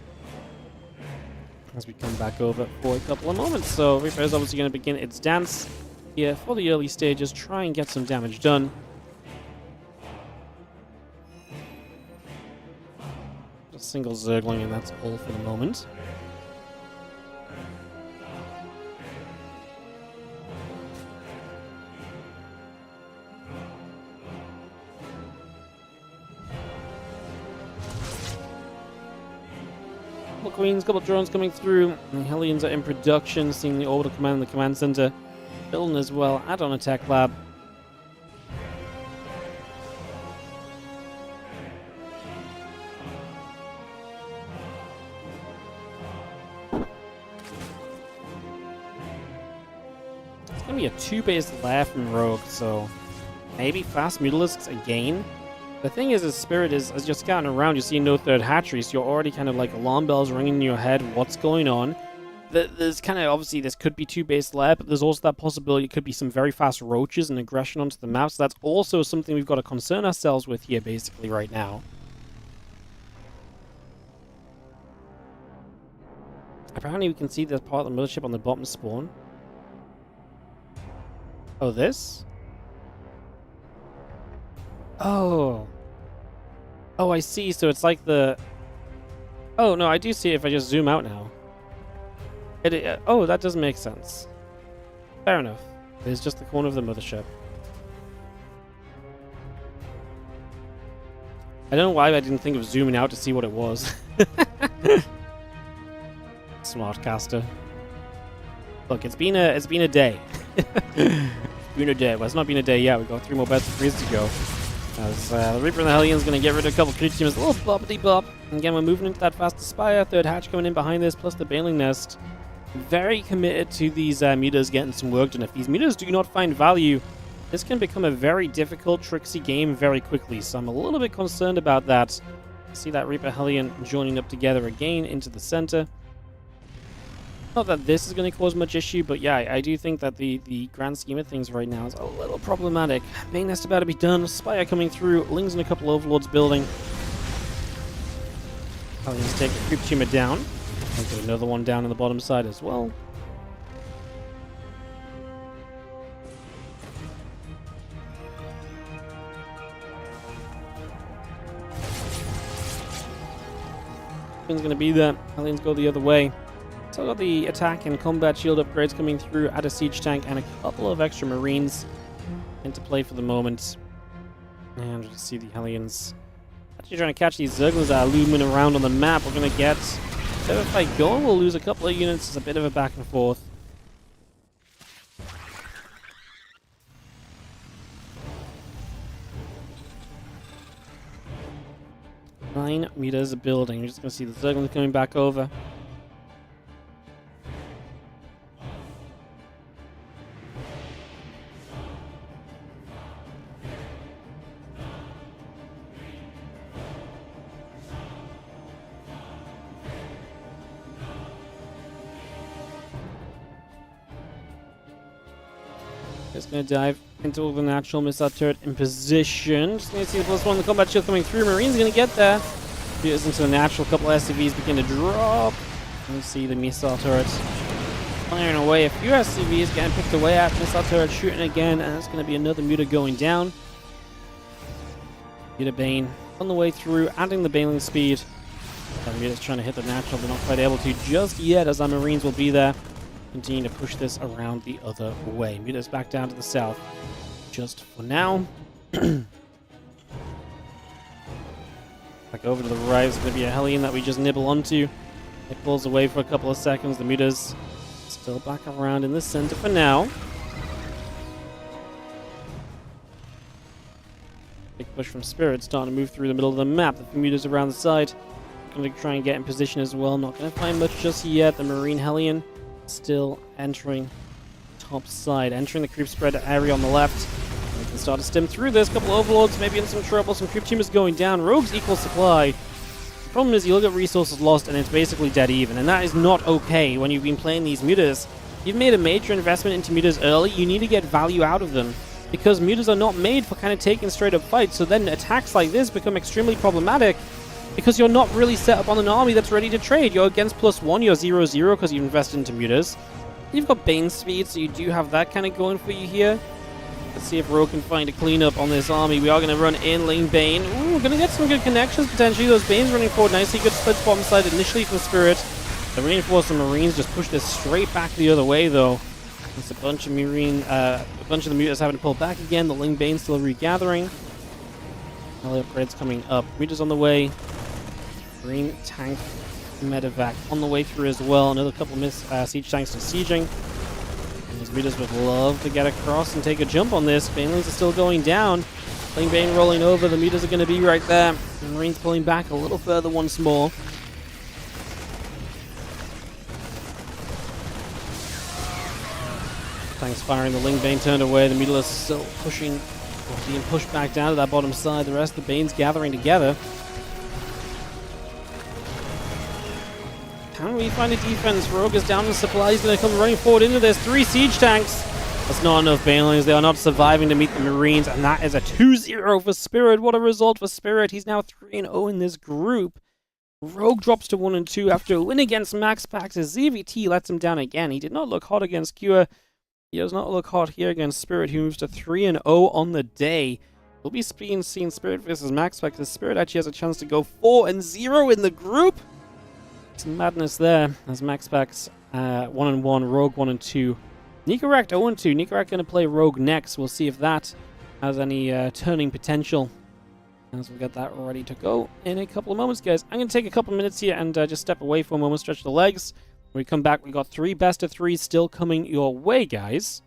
as we come back over for a couple of moments. So Reaper is obviously going to begin its dance here for the early stages, try and get some damage done. A single Zergling, and that's all for the moment. Couple Queens, couple drones coming through. And the Hellions are in production, seeing the orbital command in the command center. Building as well, add-on attack lab. It's gonna be a 2-base lair from Rogue, so maybe fast Mutalisks again. The thing is, Spirit is, as you're scouting around, you see no third hatchery, so you're already kind of like alarm bells ringing in your head. What's going on? There's kind of, obviously, this could be 2-base lair, but there's also that possibility it could be some very fast roaches and aggression onto the map, so that's also something we've got to concern ourselves with here, basically, right now. Apparently, we can see there's part of the mothership on the bottom spawn. Oh, this? Oh. Oh, I see. So it's like the... Oh, no, I do see it if I just zoom out now. Oh, that doesn't make sense. Fair enough. It's just the corner of the mothership. I don't know why I didn't think of zooming out to see what it was. Smart caster. Look, it's been a day. It's been a day. Well, it's not been a day yet. We've got 3 more best of 3s to go. As the Reaper and the Hellions going to get rid of a couple creature teams. A little boppity bop. And again, we're moving into that fast Aspire. Third hatch coming in behind this, plus the Baneling Nest. Very committed to these mutas getting some work done. If these mutas do not find value, this can become a very difficult, tricksy game very quickly. So I'm a little bit concerned about that. See that Reaper Hellion joining up together again into the center. Not that this is going to cause much issue, but yeah, I do think that the grand scheme of things right now is a little problematic. Main nest about to be done. Spire coming through. Lings and a couple Overlords building. Hellions take the creep tumor down. And do another one down on the bottom side as well. Queen's going to be there. Hellions go the other way. So I've got the attack and combat shield upgrades coming through, add a siege tank and a couple of extra marines into play for the moment. And we'll just see the Hellions actually trying to catch these Zerglings that are looming around on the map. We're going to get a bit of a fight going. We'll lose a couple of units. It's a bit of a back and forth. Nine meters of building. You're just going to see the Zerglings coming back over. Just going to dive into the natural missile turret in position. Just going to see the +1, the combat shield coming through. Marine's going to get there. Here's into the natural. A couple SCVs begin to drop. You see the missile turrets firing away. A few SCVs getting picked away at. Missile turret shooting again, and it's going to be another Muta going down. Muta Bane on the way through, adding the Baneling speed. Muta's trying to hit the natural. They're not quite able to just yet, as our Marines will be there. Continue to push this around the other way. Muta's back down to the south just for now. Back over to the right. It's going to be a Hellion that we just nibble onto. It pulls away for a couple of seconds. The Mutas Still back around in the center for now. Big push from Spirit, starting to move through the middle of the map. The few meters around the side. Going to try and get in position as well. Not going to find much just yet. The Marine Hellion still entering top side. Entering the creep spread area on the left. We can start to stem through this. Couple of Overlords maybe in some trouble. Some creep teamers going down. Rogue's equal supply. The problem is you look at resources lost and it's basically dead even. And that is not okay when you've been playing these mutas. You've made a major investment into mutas early. You need to get value out of them. Because mutas are not made for kind of taking straight up fights. So then attacks like this become extremely problematic. Because you're not really set up on an army that's ready to trade. You're against +1, you're 0-0 because you've invested into mutas. You've got Bane speed, so you do have that kind of going for you here. Let's see if Rogue can find a cleanup on this army. We are going to run in lane Bane. Ooh, we're going to get some good connections potentially. Those Banes running forward nicely. Good split bottom side initially from Spirit. The reinforced Marines just push this straight back the other way though. It's a bunch of the mutas having to pull back again. The Ling Bane still regathering. All the upgrades coming up. Mutas on the way. Green tank medevac on the way through as well. Another couple of siege tanks to sieging. And these mutas would love to get across and take a jump on this. Banelings are still going down. Ling Bane rolling over. The mutas are going to be right there. The Marines pulling back a little further once more. Tanks firing. The Ling Bane turned away. The mutas still pushing, or being pushed back down to that bottom side. The rest of the Banes gathering together. Can we find a defense? Rogue is down in supply. He's going to come running forward into this. 3 siege tanks. That's not enough Banelings. They are not surviving to meet the Marines. And that is a 2-0 for Spirit. What a result for Spirit. He's now 3-0 in this group. Rogue drops to 1-2 after a win against MaxPax. As ZVT lets him down again. He did not look hot against Cure. He does not look hot here against Spirit. He moves to 3-0 on the day. We'll be seeing Spirit versus MaxPax. As Spirit actually has a chance to go 4-0 in the group. Some madness there as MaxPax 1-1, Rogue 1-2. NICORACT 0-2. NICORACT going to play Rogue next. We'll see if that has any turning potential as we get that ready to go in a couple of moments, guys. I'm going to take a couple of minutes here and just step away for a moment, stretch the legs. When we come back, we got 3 best of 3s still coming your way, guys.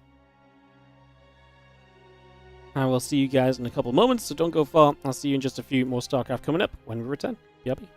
I will see you guys in a couple of moments, so don't go far. I'll see you in just a few more StarCraft coming up when we return. BRB.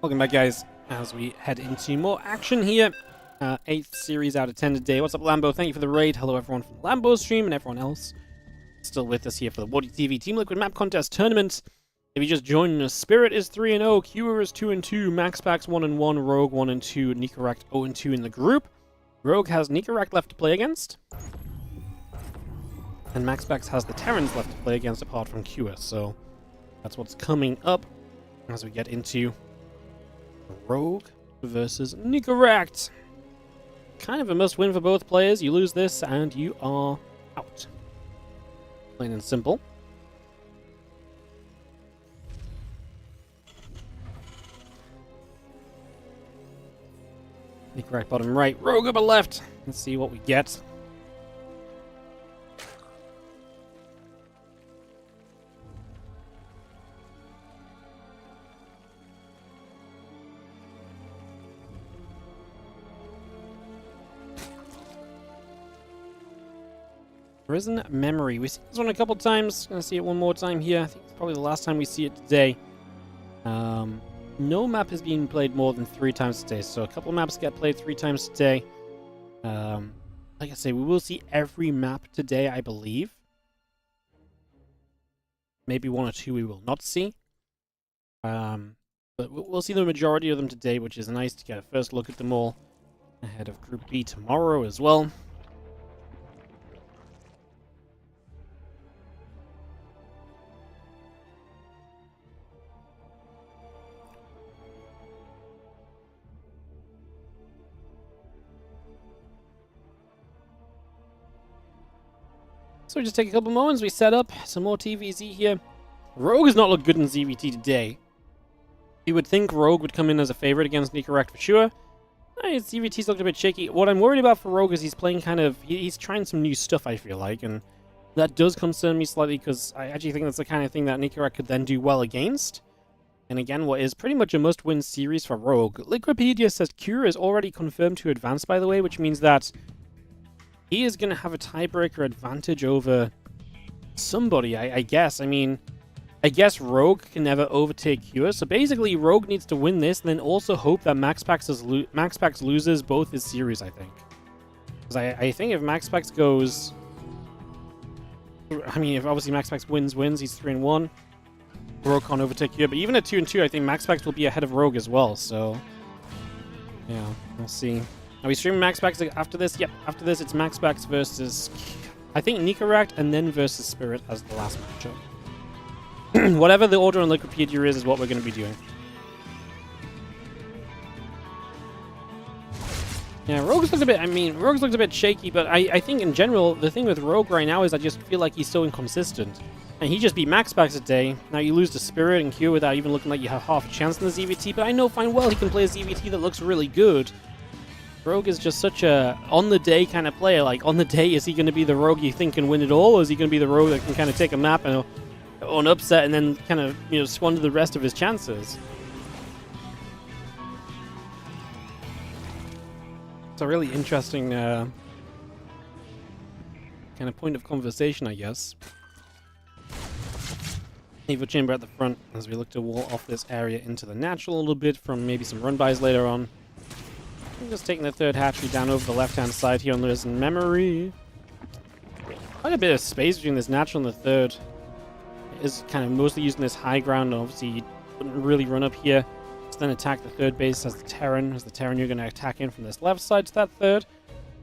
Welcome back, guys, as we head into more action here. 8th series out of 10 today. What's up, Lambo? Thank you for the raid. Hello, everyone from Lambo's stream and everyone else still with us here for the WardiTV Team Liquid Map Contest Tournament. If you just joined us, Spirit is 3-0, Cure is 2-2, MaxPax 1-1, Rogue 1-2, NICORACT 0-2 in the group. Rogue has NICORACT left to play against, and MaxPax has the Terrans left to play against apart from Cure, so that's what's coming up as we get into Rogue versus NICORACT. Kind of a must-win for both players. You lose this and you are out. Plain and simple. NICORACT bottom right, Rogue upper left. Let's see what we get. Risen Memory. We've seen this one a couple times. Gonna see it one more time here. I think it's probably the last time we see it today. No map has been played more than 3 times today, so a couple maps get played 3 times today. Like I say, we will see every map today, I believe. Maybe 1 or 2 we will not see. But we'll see the majority of them today, which is nice to get a first look at them all ahead of Group B tomorrow as well. So we just take a couple moments, we set up some more TVZ here. Rogue has not looked good in ZVT today. You would think Rogue would come in as a favorite against NICORACT for sure. ZVT's looked a bit shaky. What I'm worried about for Rogue is he's playing he's trying some new stuff, I feel like, and that does concern me slightly because I actually think that's the kind of thing that NICORACT could then do well against. And again, what is pretty much a must-win series for Rogue. Liquipedia says Cure is already confirmed to advance, by the way, which means that he is going to have a tiebreaker advantage over somebody, I guess. I mean, I guess Rogue can never overtake Cure. So basically, Rogue needs to win this, and then also hope that MaxPax loses both his series, I think. Because I think if MaxPax goes... I mean, if obviously MaxPax wins, he's 3-1. Rogue can't overtake Cure. But even at 2-2, I think MaxPax will be ahead of Rogue as well, so... yeah, we'll see. Are we streaming MaxPax after this? Yep, after this it's MaxPax versus, I think, NICORACT, and then versus Spirit as the last matchup. Whatever the order on Liquipedia is what we're going to be doing. Yeah, Rogue's looked a bit shaky, but I think in general, the thing with Rogue right now is I just feel like he's so inconsistent. And he just beat MaxPax today. Now you lose to Spirit and Cure without even looking like you have half a chance in the ZVT, but I know fine well he can play a ZVT that looks really good. Rogue is just such a on-the-day kind of player. Like, on the day, is he going to be the Rogue you think can win it all, or is he going to be the Rogue that can kind of take a map and an upset and then kind of, squander the rest of his chances? It's a really interesting kind of point of conversation, I guess. Evo Chamber at the front as we look to wall off this area into the natural a little bit from maybe some run-bys later on. I'm just taking the third hatchery down over the left-hand side here on Risen Memory. Quite a bit of space between this natural and the third. It is kind of mostly using this high ground. Obviously, you wouldn't really run up here. Just then attack the third base as the Terran. As the Terran, you're going to attack in from this left side to that third.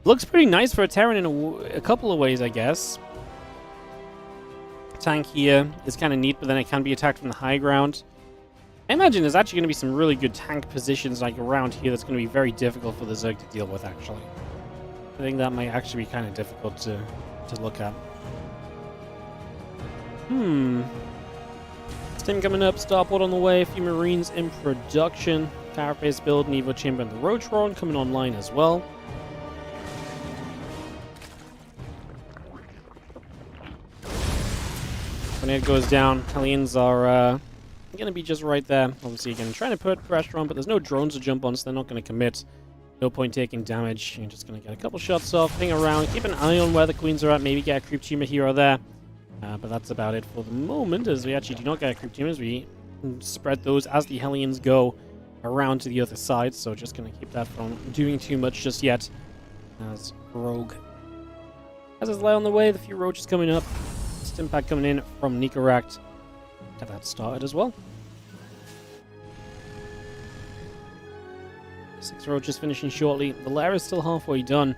Looks pretty nice for a Terran in a couple of ways, I guess. Tank here is kind of neat, but then it can be attacked from the high ground. I imagine there's actually going to be some really good tank positions like around here that's going to be very difficult for the Zerg to deal with, actually. I think that might actually be kind of difficult to look at. Stim coming up, starport on the way, a few Marines in production. Carapace build, and Evo Chamber and the Rotron coming online as well. When it goes down, Hellions are going to be just right there. Obviously, again, trying to put pressure on, but there's no drones to jump on, so they're not going to commit. No point taking damage. You're just going to get a couple shots off, hang around, keep an eye on where the queens are at, maybe get a creep tumor here or there. But that's about it for the moment, as we actually do not get a creep tumor, as we spread those as the Hellions go around to the other side, so just going to keep that from doing too much just yet. As Rogue has his lay on the way, the few roaches coming up. Stimpack coming in from NICORACT. Get that started as well. 6 roaches finishing shortly. The lair is still halfway done.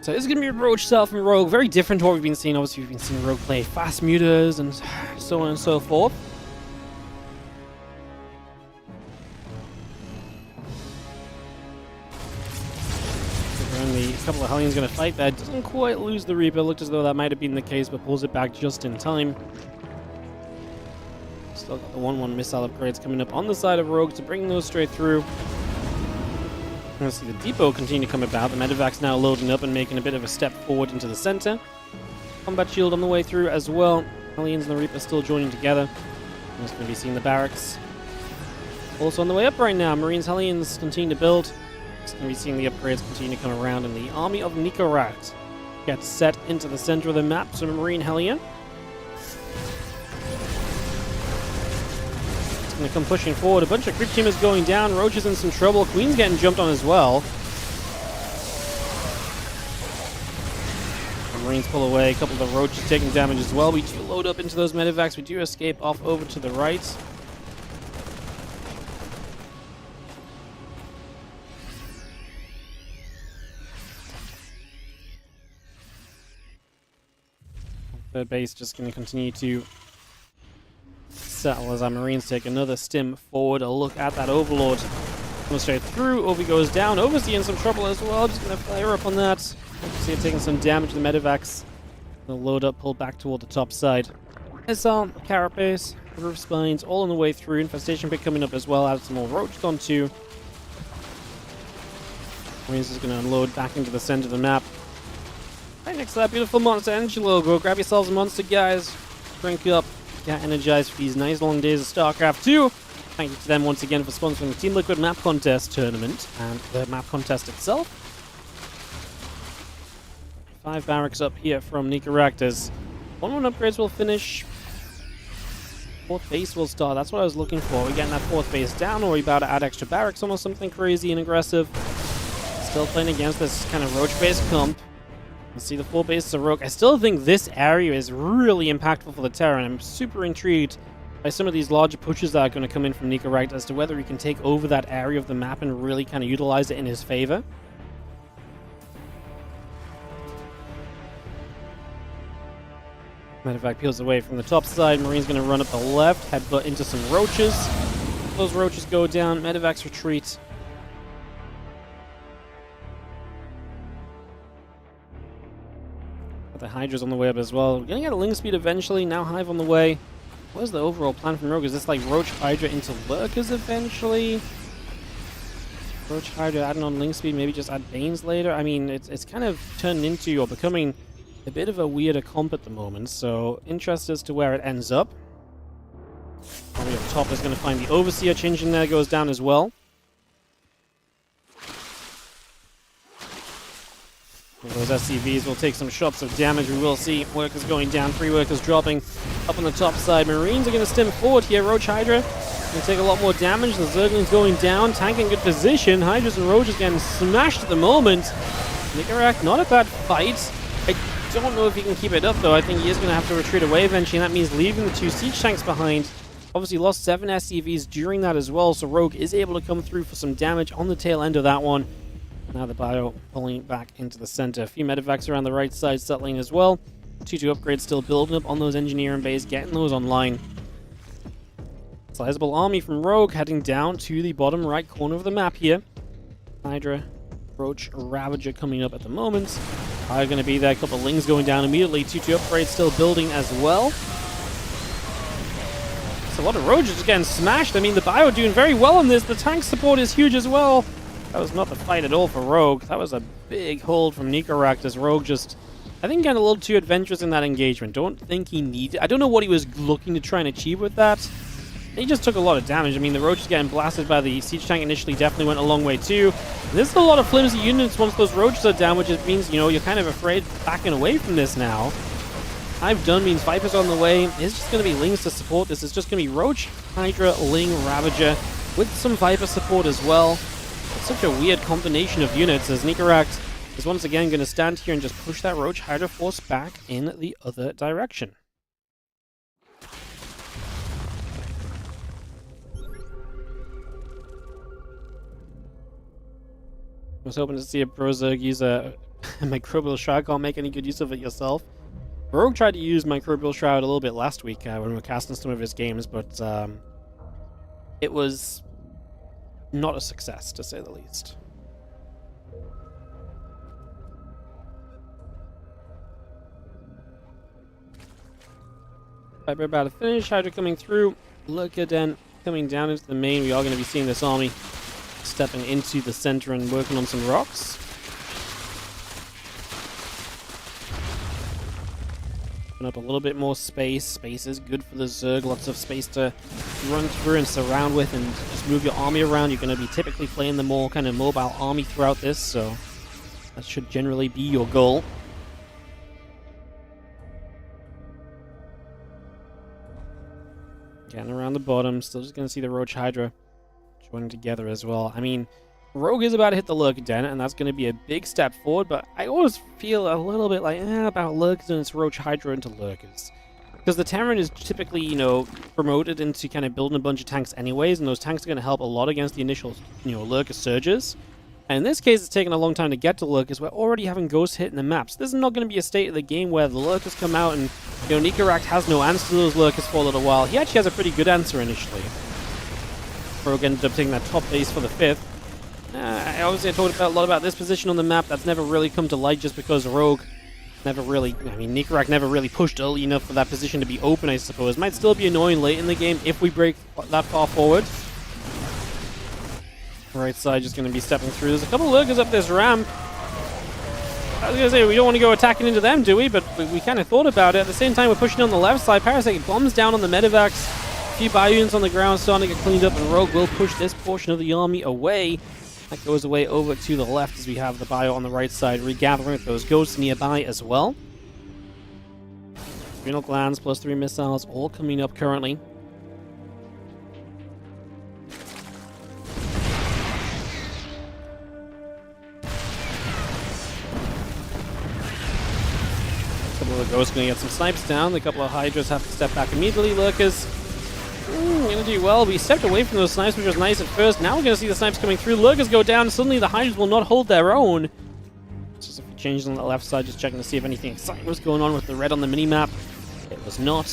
So this is going to be a roach start from Rogue. Very different to what we've been seeing. Obviously, we've been seeing Rogue play fast mutas and so on and so forth. Only a couple of Hellions going to fight there. Doesn't quite lose the Reaper. Looked as though that might have been the case, but pulls it back just in time. Still got the 1-1 missile upgrades coming up on the side of Rogue to bring those straight through. We're going to see the depot continue to come about. The Medivac's now loading up and making a bit of a step forward into the center. Combat shield on the way through as well. Hellions and the Reaper still joining together. We're just going to be seeing the barracks also on the way up right now. Marines, Hellions continue to build. Going to be seeing the upgrades continue to come around, and the army of NICORACT gets set into the center of the map. So Marine Hellion it's going to come pushing forward. A bunch of creep teamers going down. Roach is in some trouble. Queen's getting jumped on as well. The Marines pull away. A couple of the Roaches taking damage as well. We do load up into those medevacs. We do escape off over to the right. Third base just going to continue to settle as our Marines take another stim forward. A look at that Overlord. Coming straight through. Ovi goes down. Overseer in some trouble as well. Just going to fire up on that. Overseer taking some damage. The Medivacs will load up, pull back toward the top side. Missile, Carapace, Roof Spines, all on the way through. Infestation Pit coming up as well. Add some more Roach on too. Marines is going to unload back into the center of the map. Right next to that beautiful monster energy logo. Grab yourselves a monster, guys. Drink up. Get energized for these nice long days of StarCraft 2. Thank you to them once again for sponsoring the Team Liquid Map Contest tournament and the map contest itself. 5 barracks up here from NICORACT as 1-1 upgrades will finish. 4th base will start. That's what I was looking for. We're getting that 4th base down, or we about to add extra barracks, almost something crazy and aggressive. Still playing against this kind of roach-based comp. Let's see the 4 bases of Rogue. I still think this area is really impactful for the Terran. I'm super intrigued by some of these larger pushes that are going to come in from NICORACT as to whether he can take over that area of the map and really kind of utilize it in his favor. Medevac peels away from the top side. Marine's going to run up the left, headbutt into some roaches. Those roaches go down. Medevac's retreat. The Hydra's on the way up as well. We're going to get a Ling Speed eventually. Now Hive on the way. What is the overall plan from Rogue? Is this like Roach Hydra into Lurkers eventually? Roach Hydra adding on Ling Speed, maybe just add Banes later? I mean, it's kind of turned into or becoming a bit of a weirder comp at the moment, so interested as to where it ends up. Probably up top is going to find the Overseer. Changing there goes down as well. Those SCVs will take some shots of damage. We will see workers going down, 3 workers dropping up on the top side. Marines are going to stem forward here. Roach Hydra going to take a lot more damage. The Zerglings going down. Tank in good position. Hydras and Roaches getting smashed at the moment. NICORACT not a bad fight. I don't know if he can keep it up though. I think he is going to have to retreat away eventually, and that means leaving the 2 siege tanks behind. Obviously lost 7 SCVs during that as well, so Rogue is able to come through for some damage on the tail end of that one. Now the bio pulling back into the center. A few medevacs around the right side settling as well. 2-2 upgrades still building up on those engineering bays, getting those online. Sizable army from Rogue heading down to the bottom right corner of the map here. Hydra, Roach, Ravager coming up at the moment. Are going to be there. A couple of Lings going down immediately. 2-2 upgrades still building as well. So a lot of Roaches just getting smashed. I mean, the bio doing very well on this. The tank support is huge as well. That was not the fight at all for Rogue. That was a big hold from NICORACT as Rogue just, I think, got a little too adventurous in that engagement. Don't think he needed... I don't know what he was looking to try and achieve with that. He just took a lot of damage. I mean, the Roaches getting blasted by the siege tank initially definitely went a long way too. And there's a lot of flimsy units once those Roaches are down, which means, you know, you're kind of afraid backing away from this now. I've done means Viper's on the way. It's just going to be Lings to support this. It's just going to be Roach, Hydra, Ling, Ravager. with some Viper support as well. It's such a weird combination of units as NICORACT is once again going to stand here and just push that Roach Hydra Force back in the other direction. I was hoping to see a Brozerg use a Microbial Shroud. Can't make any good use of it yourself. Rogue tried to use Microbial Shroud a little bit last week when we were casting some of his games, but it was not a success, to say the least. Right, we're about to finish. Hydra coming through. Lurker Den coming down into the main. We are going to be seeing this army stepping into the center and working on some rocks. Open up a little bit more space. Space is good for the Zerg. Lots of space to run through and surround with and just move your army around. You're going to be typically playing the more kind of mobile army throughout this, so that should generally be your goal. Getting around the bottom. Still just going to see the Roach Hydra joining together as well. I mean, Rogue is about to hit the Lurker Den, and that's going to be a big step forward, but I always feel a little bit like, about Lurkers and it's Roach Hydra into Lurkers. Because the Terran is typically, you know, promoted into kind of building a bunch of tanks anyways, and those tanks are going to help a lot against the initial, you know, Lurker surges. And in this case, it's taken a long time to get to Lurkers. We're already having Ghosts hitting the maps. This is not going to be a state of the game where the Lurkers come out and, you know, NICORACT has no answer to those Lurkers for a little while. He actually has a pretty good answer initially. Rogue ended up taking that top base for the 5th. Obviously, I talked a lot about this position on the map. That's never really come to light just because Rogue never really... I mean, NICORACT never really pushed early enough for that position to be open, I suppose. Might still be annoying late in the game if we break that far forward. Right side just going to be stepping through. There's a couple of Lurkers up this ramp. I was going to say, we don't want to go attacking into them, do we? But we kind of thought about it. At the same time, we're pushing on the left side. Parasite bombs down on the medevacs. A few bio units on the ground starting to get cleaned up, and Rogue will push this portion of the army away. That goes away over to the left as we have the bio on the right side, regathering with those ghosts nearby as well. Adrenal glands plus 3 missiles all coming up currently. The Ghost going to get some snipes down. A couple of Hydras have to step back immediately. Lurkers going to do well. We stepped away from those snipes, which was nice at first. Now we're going to see the snipes coming through. Lurkers go down. Suddenly the Hydras will not hold their own. Just a few changes on the left side, just checking to see if anything exciting was going on with the red on the minimap. It was not.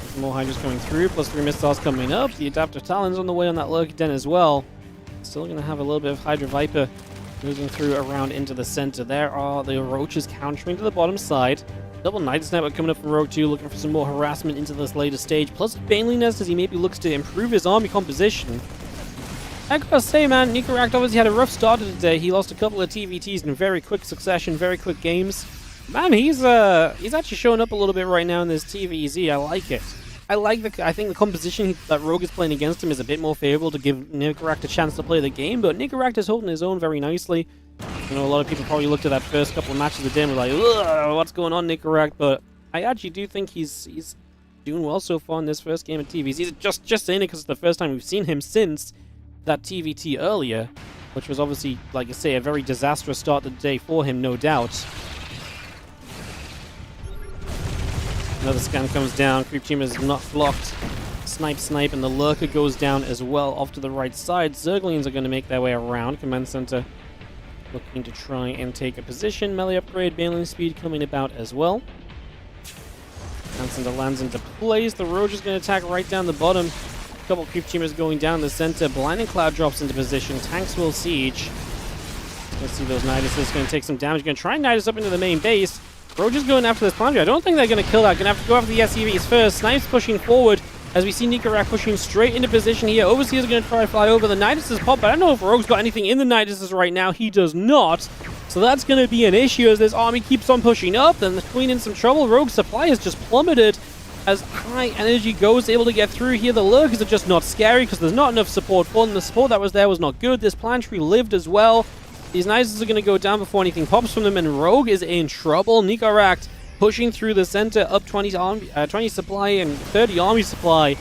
Some more Hydras coming through, plus 3 missiles coming up. The Adaptive Talons on the way on that Lurker Den as well. Still going to have a little bit of Hydra Viper moving through around into the center. There are the Roaches countering to the bottom side. Double Night Sniper coming up from Rogue 2, looking for some more harassment into this later stage. Plus Baneliness as he maybe looks to improve his army composition. I gotta say, man, NICORACT obviously had a rough start to the day. He lost a couple of TVTs in very quick succession, very quick games. Man, he's actually showing up a little bit right now in this TVZ. I like it. I think the composition that Rogue is playing against him is a bit more favorable to give NICORACT a chance to play the game, but NICORACT is holding his own very nicely. You know, a lot of people probably looked at that first couple of matches of the day and were like, ugh, what's going on, NICORACT? But I actually do think he's doing well so far in this first game of TVs. He's just saying it because it's the first time we've seen him since that TVT earlier, which was obviously, like I say, a very disastrous start to the day for him, no doubt. Another scan comes down. Creep Team is not blocked. Snipe, and the Lurker goes down as well off to the right side. Zerglings are going to make their way around. Command Center looking to try and take a position. Melee upgrade, Baneling speed coming about as well. Command Center lands into place. The Roach is going to attack right down the bottom. A couple Creep Teamers going down the center. Blinding Cloud drops into position. Tanks will siege. Let's see those Niduses going to take some damage. Going to try and Nidus up into the main base. Roach is going after this Planetary. I don't think they're going to kill that. Going to have to go after the SCVs first. Snipes pushing forward as we see NICORACT pushing straight into position here. Overseers are going to try to fly over. The Niduses pop, but I don't know if Rogue's got anything in the Niduses right now. He does not. So that's going to be an issue as this army keeps on pushing up. Then the Queen in some trouble. Rogue's supply has just plummeted as high energy goes able to get through here. The Lurkers are just not scary because there's not enough support for them. The support that was there was not good. This Planetary lived as well. These Niduses are going to go down before anything pops from them, and Rogue is in trouble. NICORACT pushing through the center, up 20 supply and 30 army supply.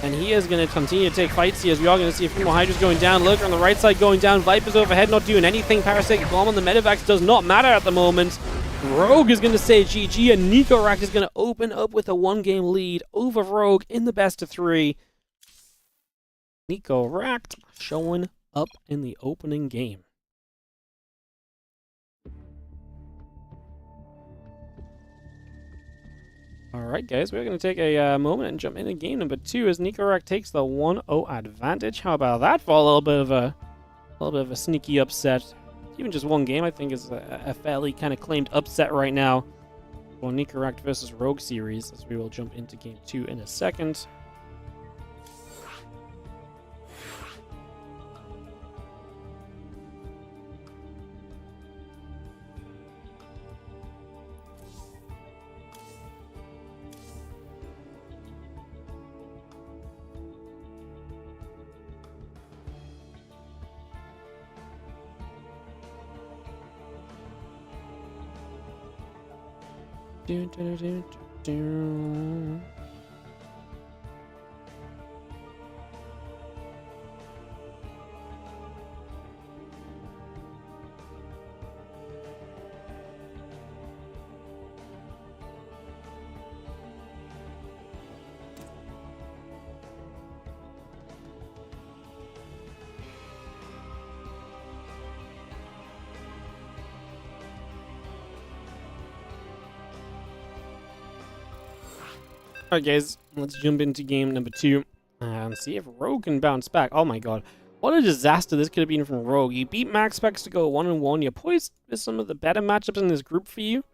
And he is going to continue to take fights here, as we are going to see a few more Hydras going down. Lurker on the right side going down. Vipers overhead not doing anything. Parasitic Bomb on the Medivacs does not matter at the moment. Rogue is going to say GG, and NICORACT is going to open up with a 1-game lead over Rogue in the best of 3. NICORACT showing up in the opening game. Alright guys, we're going to take a moment and jump into game number 2 as NICORACT takes the 1-0 advantage. How about that for a little bit of a sneaky upset? Even just one game, I think, is a fairly kind of claimed upset right now for NICORACT versus Rogue series, as we will jump into game 2 in a second. Alright guys, let's jump into game number 2 and see if Rogue can bounce back. Oh my god, what a disaster this could have been from Rogue. You beat MaxPax to go 1-1, you're poised with some of the better matchups in this group for you,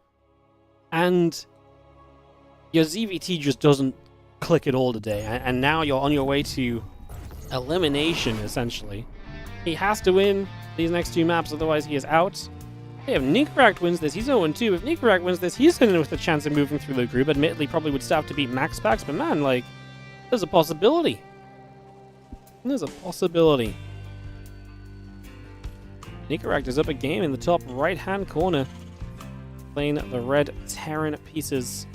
and your ZVT just doesn't click at all today, and now you're on your way to elimination, essentially. He has to win these next 2 maps, otherwise he is out. Hey, if NICORACT wins this, he's 0-2. If NICORACT wins this, he's in with a chance of moving through the group. Admittedly, probably would still have to beat MaxPax, but man, like, there's a possibility. There's a possibility. NICORACT is up a game in the top right-hand corner, playing the red Terran pieces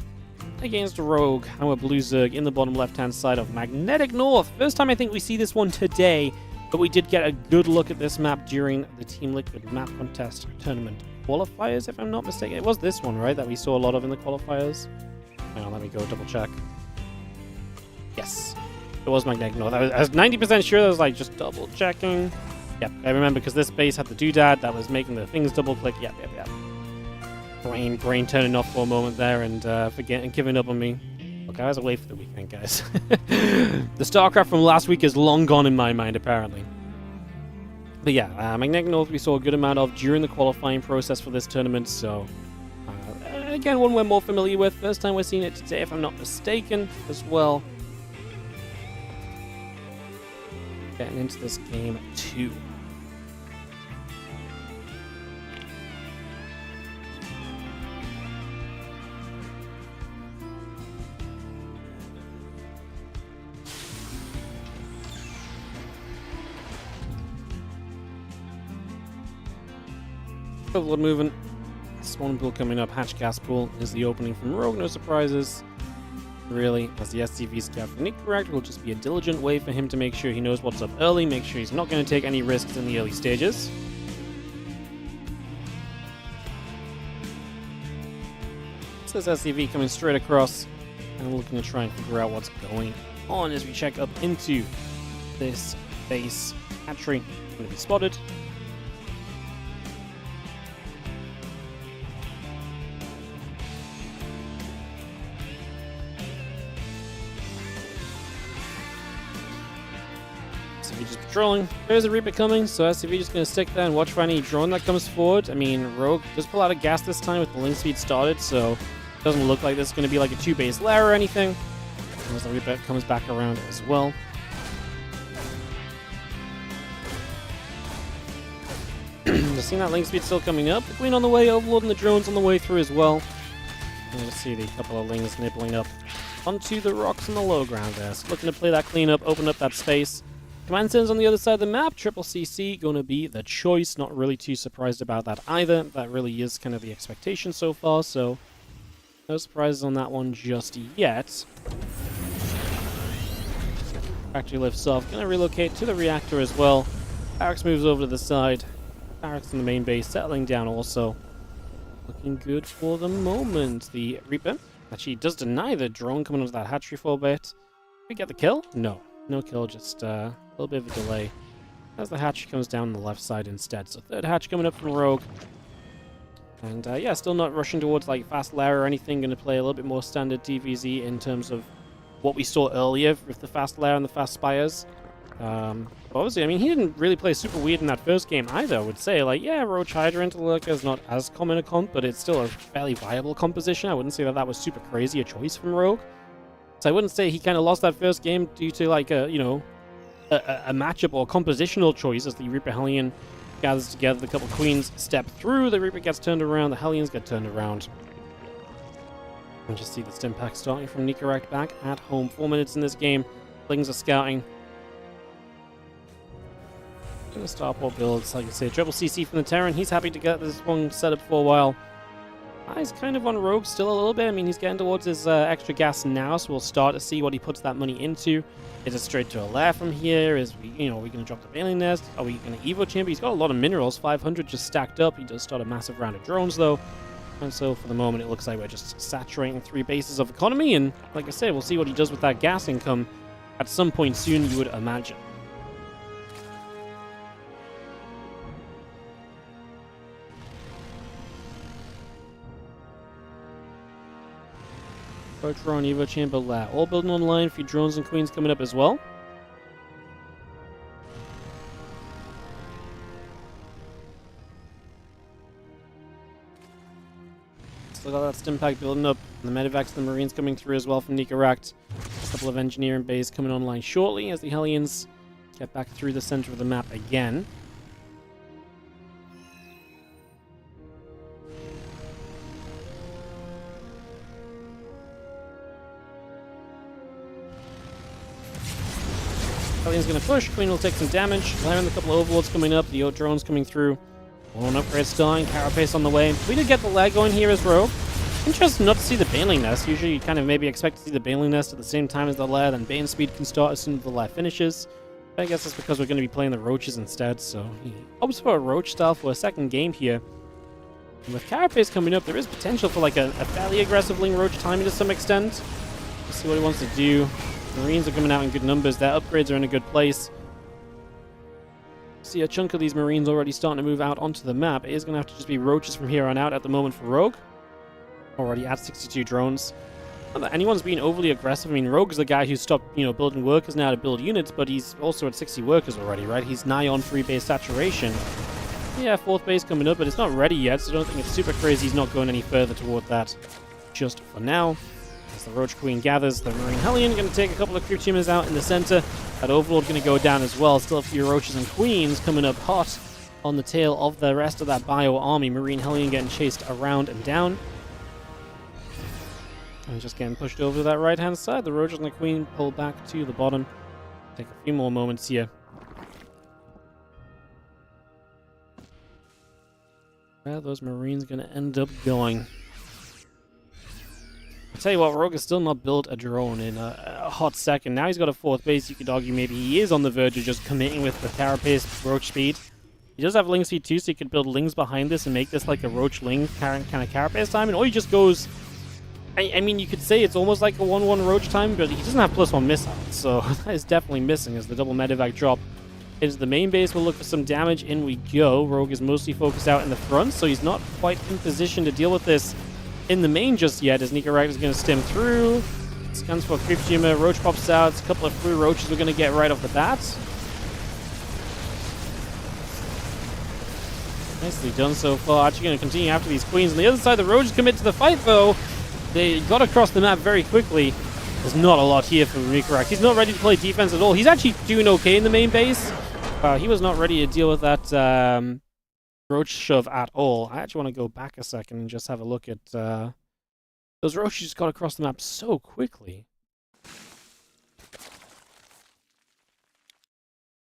against Rogue, our blue Zerg in the bottom left-hand side of Magnetic North. First time I think we see this one today, but we did get a good look at this map during the Team Liquid map contest tournament qualifiers, if I'm not mistaken. It was this one, right, that we saw a lot of in the qualifiers? Hang on, let me go double check. Yes, it was Magnetic North. I was 90% sure. I was like just double checking. Yep, I remember because this base had the doodad that was making the things double click. Yep. Brain turning off for a moment there and forgetting, giving up on me. Look, I was away for the weekend, guys. The StarCraft from last week is long gone in my mind, apparently. But yeah, Magnetic North we saw a good amount of during the qualifying process for this tournament, so again, one we're more familiar with. First time we're seeing it today, if I'm not mistaken, as well. Getting into this game 2. Couple of movement. Spawn pool coming up. Hatch gas pool is the opening from Rogue. No surprises, really, as the SCV scout for NICORACT will just be a diligent way for him to make sure he knows what's up early, make sure he's not going to take any risks in the early stages. This SCV coming straight across, and we're looking to try and figure out what's going on as we check up into this base. Hatchery going to be spotted. SCV just patrolling. There's a Reaper coming, so SCV just going to stick there and watch for any drone that comes forward. I mean, Rogue does pull out a gas this time with the link speed started, so it doesn't look like this is going to be like a 2-base lair or anything. As the Reaper comes back around as well. Just seeing that link speed still coming up. The Queen on the way, Overlord and the drones on the way through as well. And you see the couple of lings nibbling up onto the rocks in the low ground there. So looking to play that cleanup, open up that space. Command centers on the other side of the map. Triple CC going to be the choice. Not really too surprised about that either. That really is kind of the expectation so far. So No surprises on that one just yet. Factory lifts off. Gonna relocate to the reactor as well. Barracks moves over to the side. Barracks in the main base settling down also. Looking good for the moment. The Reaper actually does deny the drone coming onto that hatchery for a bit. Did we get the kill? No. No kill, just a little bit of a delay. As the hatchery comes down on the left side instead. So third hatch coming up from Rogue. And yeah, still not rushing towards like fast lair or anything. Going to play a little bit more standard DVZ in terms of what we saw earlier with the fast lair and the fast spires. But obviously, I mean, he didn't really play super weird in that first game either, I would say. Like, yeah, Roach Hydra Interlurker is not as common a comp, but it's still a fairly viable composition. I wouldn't say that that was super crazy a choice from Rogue. So I wouldn't say he kind of lost that first game due to, like, a, you know, a matchup or compositional choice as the Reaper Hellion gathers together. The couple queens step through, the Reaper gets turned around, the Hellions get turned around. And just see the Stimpack starting from NICORACT back at home. 4 minutes in this game. Lings are scouting. Gonna starport builds, like I say, triple CC from the Terran. He's happy to get this one set up for a while. He's kind of on Rogue still a little bit. I mean, he's getting towards his extra gas now, so we'll start to see what he puts that money into. Is it straight to a lair from here? Is we, you know, are we gonna drop the Baneling Nest? Are we gonna Evo Chamber? He's got a lot of minerals, 500 just stacked up. He does start a massive round of drones though. And so for the moment, it looks like we're just saturating 3 bases of economy. And like I said, we'll see what he does with that gas income at some point soon, you would imagine. Drone Evo Chamber Lair. All building online. A few drones and queens coming up as well. Still got that Stimpack building up. And the Medivacs and the Marines coming through as well from NICORACT. A couple of engineering bays coming online shortly as the Hellions get back through the center of the map again. Hellion's going to push. Queen will take some damage. We'll have a couple of overlords coming up. The drones coming through. One upgrade starting. Carapace on the way. We did get the lag going here as Rogue. Interesting not to see the Baneling Nest. Usually you kind of maybe expect to see the Baneling Nest at the same time as the lair. Then Bane speed can start as soon as the lair finishes. But I guess that's because we're going to be playing the Roaches instead. So he opts for a Roach style for a second game here. And with Carapace coming up, there is potential for like a fairly aggressive Ling Roach timing to some extent. Let's see what he wants to do. Marines are coming out in good numbers. Their upgrades are in a good place. See a chunk of these Marines already starting to move out onto the map. It is going to have to just be Roaches from here on out at the moment for Rogue. Already at 62 drones. Not that anyone's being overly aggressive. I mean, Rogue is the guy who stopped, you know, building workers now to build units, but he's also at 60 workers already, right? He's nigh on 3 base saturation. Yeah, 4th base coming up, but it's not ready yet, so I don't think it's super crazy he's not going any further toward that just for now. As the Roach Queen gathers, the Marine Hellion going to take a couple of crew teamers out in the center. That Overlord going to go down as well. Still a few Roaches and Queens coming up hot on the tail of the rest of that Bio army. Marine Hellion getting chased around and down. And just getting pushed over to that right-hand side. The Roaches and the Queen pull back to the bottom. Take a few more moments here. Where are those Marines going to end up going? I'll tell you what, Rogue has still not built a drone in a hot second. Now he's got a 4th base. You could argue maybe he is on the verge of just committing with the Carapace Roach speed. He does have Ling speed too, so he could build Lings behind this and make this like a Roach Ling kind of Carapace time. And or he just goes... I mean, you could say it's almost like a 1-1 Roach time, but he doesn't have +1 missiles, so that is definitely missing as the double Medivac drop into the main base. We'll look for some damage. In we go. Rogue is mostly focused out in the front, so he's not quite in position to deal with this in the main just yet, as NICORACT is going to stem through. Scans for a creep tumor. Roach pops out. It's a couple of free Roaches we're going to get right off the bat. Nicely done so far. Actually going to continue after these Queens. On the other side, the Roaches commit to the fight, though. They got across the map very quickly. There's not a lot here for NICORACT. He's not ready to play defense at all. He's actually doing okay in the main base. He was not ready to deal with that Roach shove at all. I actually want to go back a second and just have a look at those Roaches just got across the map so quickly.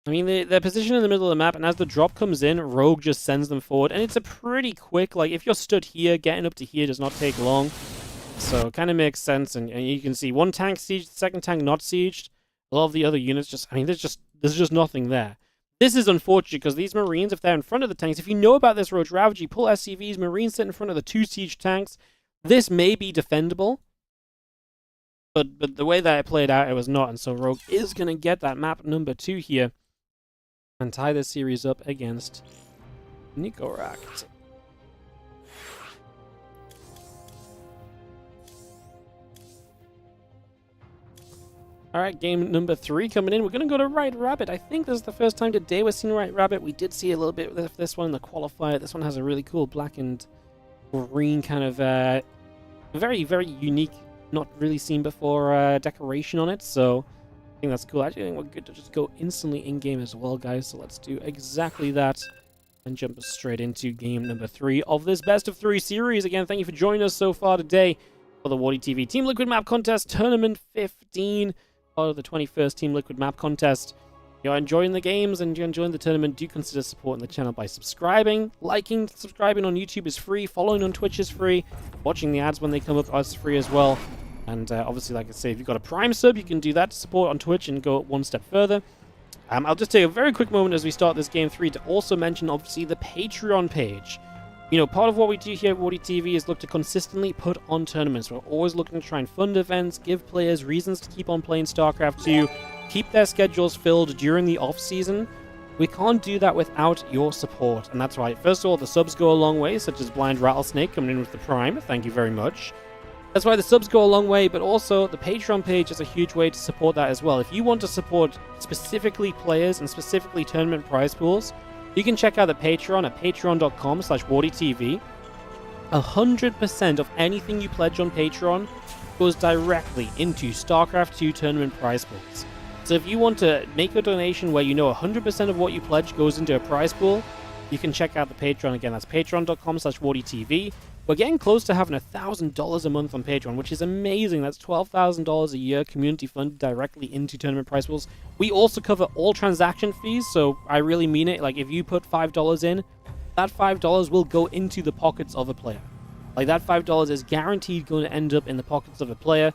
I mean, they're positioned in the middle of the map, and as the drop comes in, Rogue just sends them forward. And it's a pretty quick, like, if you're stood here, getting up to here does not take long. So it kind of makes sense, and you can see one tank sieged, the second tank not sieged. A lot of the other units just, I mean, there's just nothing there. This is unfortunate because these Marines, if they're in front of the tanks, if you know about this Roach Ravager, you pull SCVs, Marines sit in front of the 2 siege tanks. This may be defendable, but the way that it played out, it was not, and so Rogue is going to get that map number 2 here and tie this series up against NICORACT. Alright, game number 3 coming in. We're going to go to White Rabbit. I think this is the first time today we're seeing White Rabbit. We did see a little bit of this one in the qualifier. This one has a really cool black and green kind of very, very unique, not really seen before decoration on it. So I think that's cool. I think we're good to just go instantly in-game as well, guys. So let's do exactly that and jump straight into game number 3 of this best of 3 series. Again, thank you for joining us so far today for the WardiTV Team Liquid Map Contest Tournament 15. Part of the 21st Team Liquid Map Contest. If you're enjoying the games and you're enjoying the tournament, do consider supporting the channel by subscribing, liking. Subscribing on YouTube is free, following on Twitch is free, watching the ads when they come up is free as well. And obviously, like I say, if you've got a Prime sub, you can do that to support on Twitch and go one step further. I'll just take a very quick moment as we start this game 3 to also mention, obviously, the Patreon page. You know, part of what we do here at WardiTV is look to consistently put on tournaments. We're always looking to try and fund events, give players reasons to keep on playing StarCraft 2, keep their schedules filled during the off-season. We can't do that without your support, and that's right. First of all, the subs go a long way, such as Blind Rattlesnake coming in with the Prime. Thank you very much. That's why the subs go a long way, but also the Patreon page is a huge way to support that as well. If you want to support specifically players and specifically tournament prize pools, you can check out the Patreon at patreon.com/WardiTV. 100% of anything you pledge on Patreon goes directly into StarCraft 2 tournament prize pools. So if you want to make a donation where you know 100% of what you pledge goes into a prize pool, you can check out the Patreon. Again, that's patreon.com/WardiTV. We're getting close to having $1,000 a month on Patreon, which is amazing. That's $12,000 a year community funded directly into tournament prize pools. We also cover all transaction fees, so I really mean it. Like, if you put $5 in, that $5 will go into the pockets of a player. Like, that $5 is guaranteed going to end up in the pockets of a player.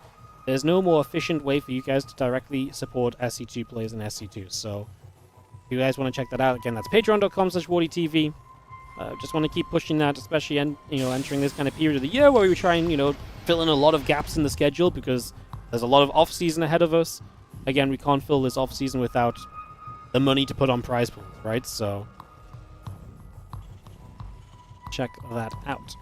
There's no more efficient way for you guys to directly support SC2 players than SC2. So, if you guys want to check that out, again, that's patreon.com/WardiTV. Just want to keep pushing that, especially entering this kind of period of the year where we try and fill in a lot of gaps in the schedule because there's a lot of off season ahead of us. Again, we can't fill this off season without the money to put on prize pools, right? So check that out.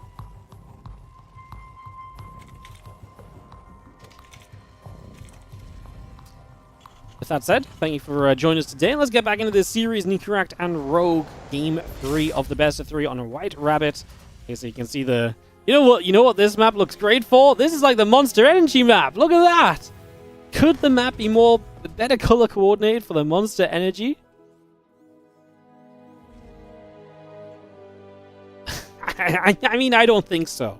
With that said, thank you for joining us today. Let's get back into this series, NICORACT and Rogue, game 3 of the best of 3 on a White Rabbit. Okay, so you can see the... You know what this map looks great for? This is like the Monster Energy map. Look at that! Could the map be better color coordinated for the Monster Energy? I mean, I don't think so.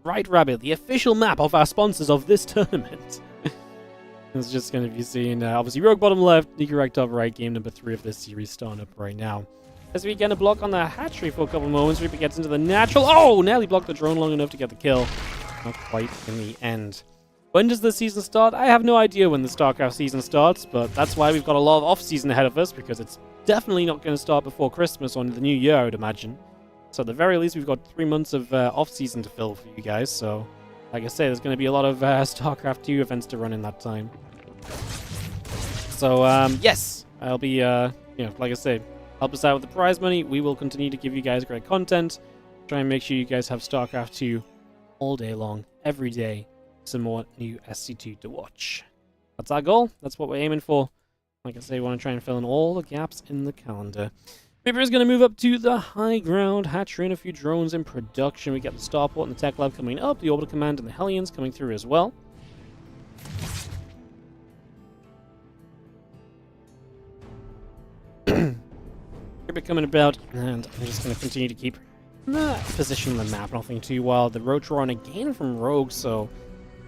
White Rabbit, the official map of our sponsors of this tournament. It's just going to be seen, obviously, Rogue bottom left, NICORACT top right, game number 3 of this series starting up right now. As we get a block on the hatchery for a couple moments, Reaper gets into the natural. Oh, nearly blocked the drone long enough to get the kill. Not quite in the end. When does the season start? I have no idea when the StarCraft season starts, but that's why we've got a lot of off-season ahead of us, because it's definitely not going to start before Christmas or the new year, I would imagine. So at the very least, we've got 3 months of off-season to fill for you guys, so... Like I say, there's going to be a lot of StarCraft 2 events to run in that time. So, yes, I'll be, like I say, help us out with the prize money. We will continue to give you guys great content. Try and make sure you guys have StarCraft 2 all day long, every day. Some more new SC2 to watch. That's our goal. That's what we're aiming for. Like I say, we want to try and fill in all the gaps in the calendar. Reaper is going to move up to the high ground, hatchery and a few drones in production. We get the starport and the tech lab coming up, the orbital command and the Hellions coming through as well. Reaper coming about, and I'm just going to continue to keep position on the map. Nothing too wild. The Roach Roar again from Rogue, so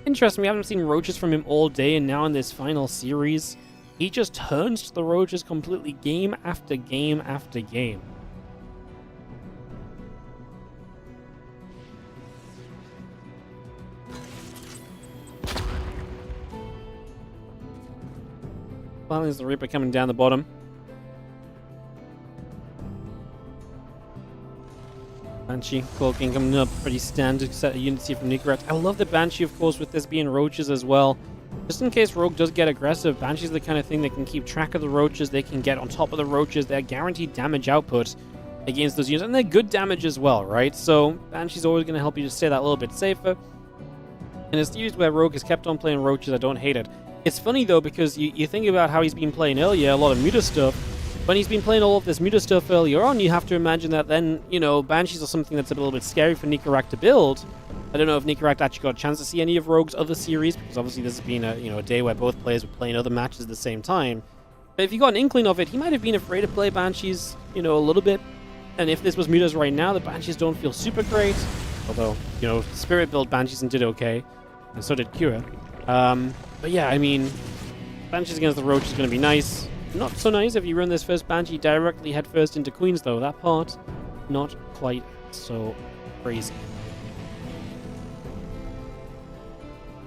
interesting. We haven't seen Roaches from him all day, and now in this final series, he just turns to the Roaches completely game after game after game. Hellions the Reaper coming down the bottom. Banshee, Cloaking coming up, pretty standard set of units here from NICORACT. I love the Banshee, of course, with this being roaches as well. Just in case Rogue does get aggressive, Banshee's the kind of thing that can keep track of the roaches, they can get on top of the roaches, they're guaranteed damage output against those units, and they're good damage as well, right? So Banshee's always going to help you to stay that little bit safer. And it's used where Rogue has kept on playing roaches, I don't hate it. It's funny though, because you think about how he's been playing earlier, a lot of Muta stuff. When he's been playing all of this Muta stuff earlier on, you have to imagine that then, you know, Banshees are something that's a little bit scary for NICORACT to build. I don't know if NICORACT actually got a chance to see any of Rogue's other series, because obviously this has been a day where both players were playing other matches at the same time. But if you got an inkling of it, he might have been afraid to play Banshees, you know, a little bit. And if this was Mutas right now, the Banshees don't feel super great. Although, you know, Spirit built Banshees and did okay. And so did Kira. But yeah, I mean, Banshees against the Roach is going to be nice. Not so nice if you run this first Banshee directly headfirst into Queens, though. That part, not quite so crazy.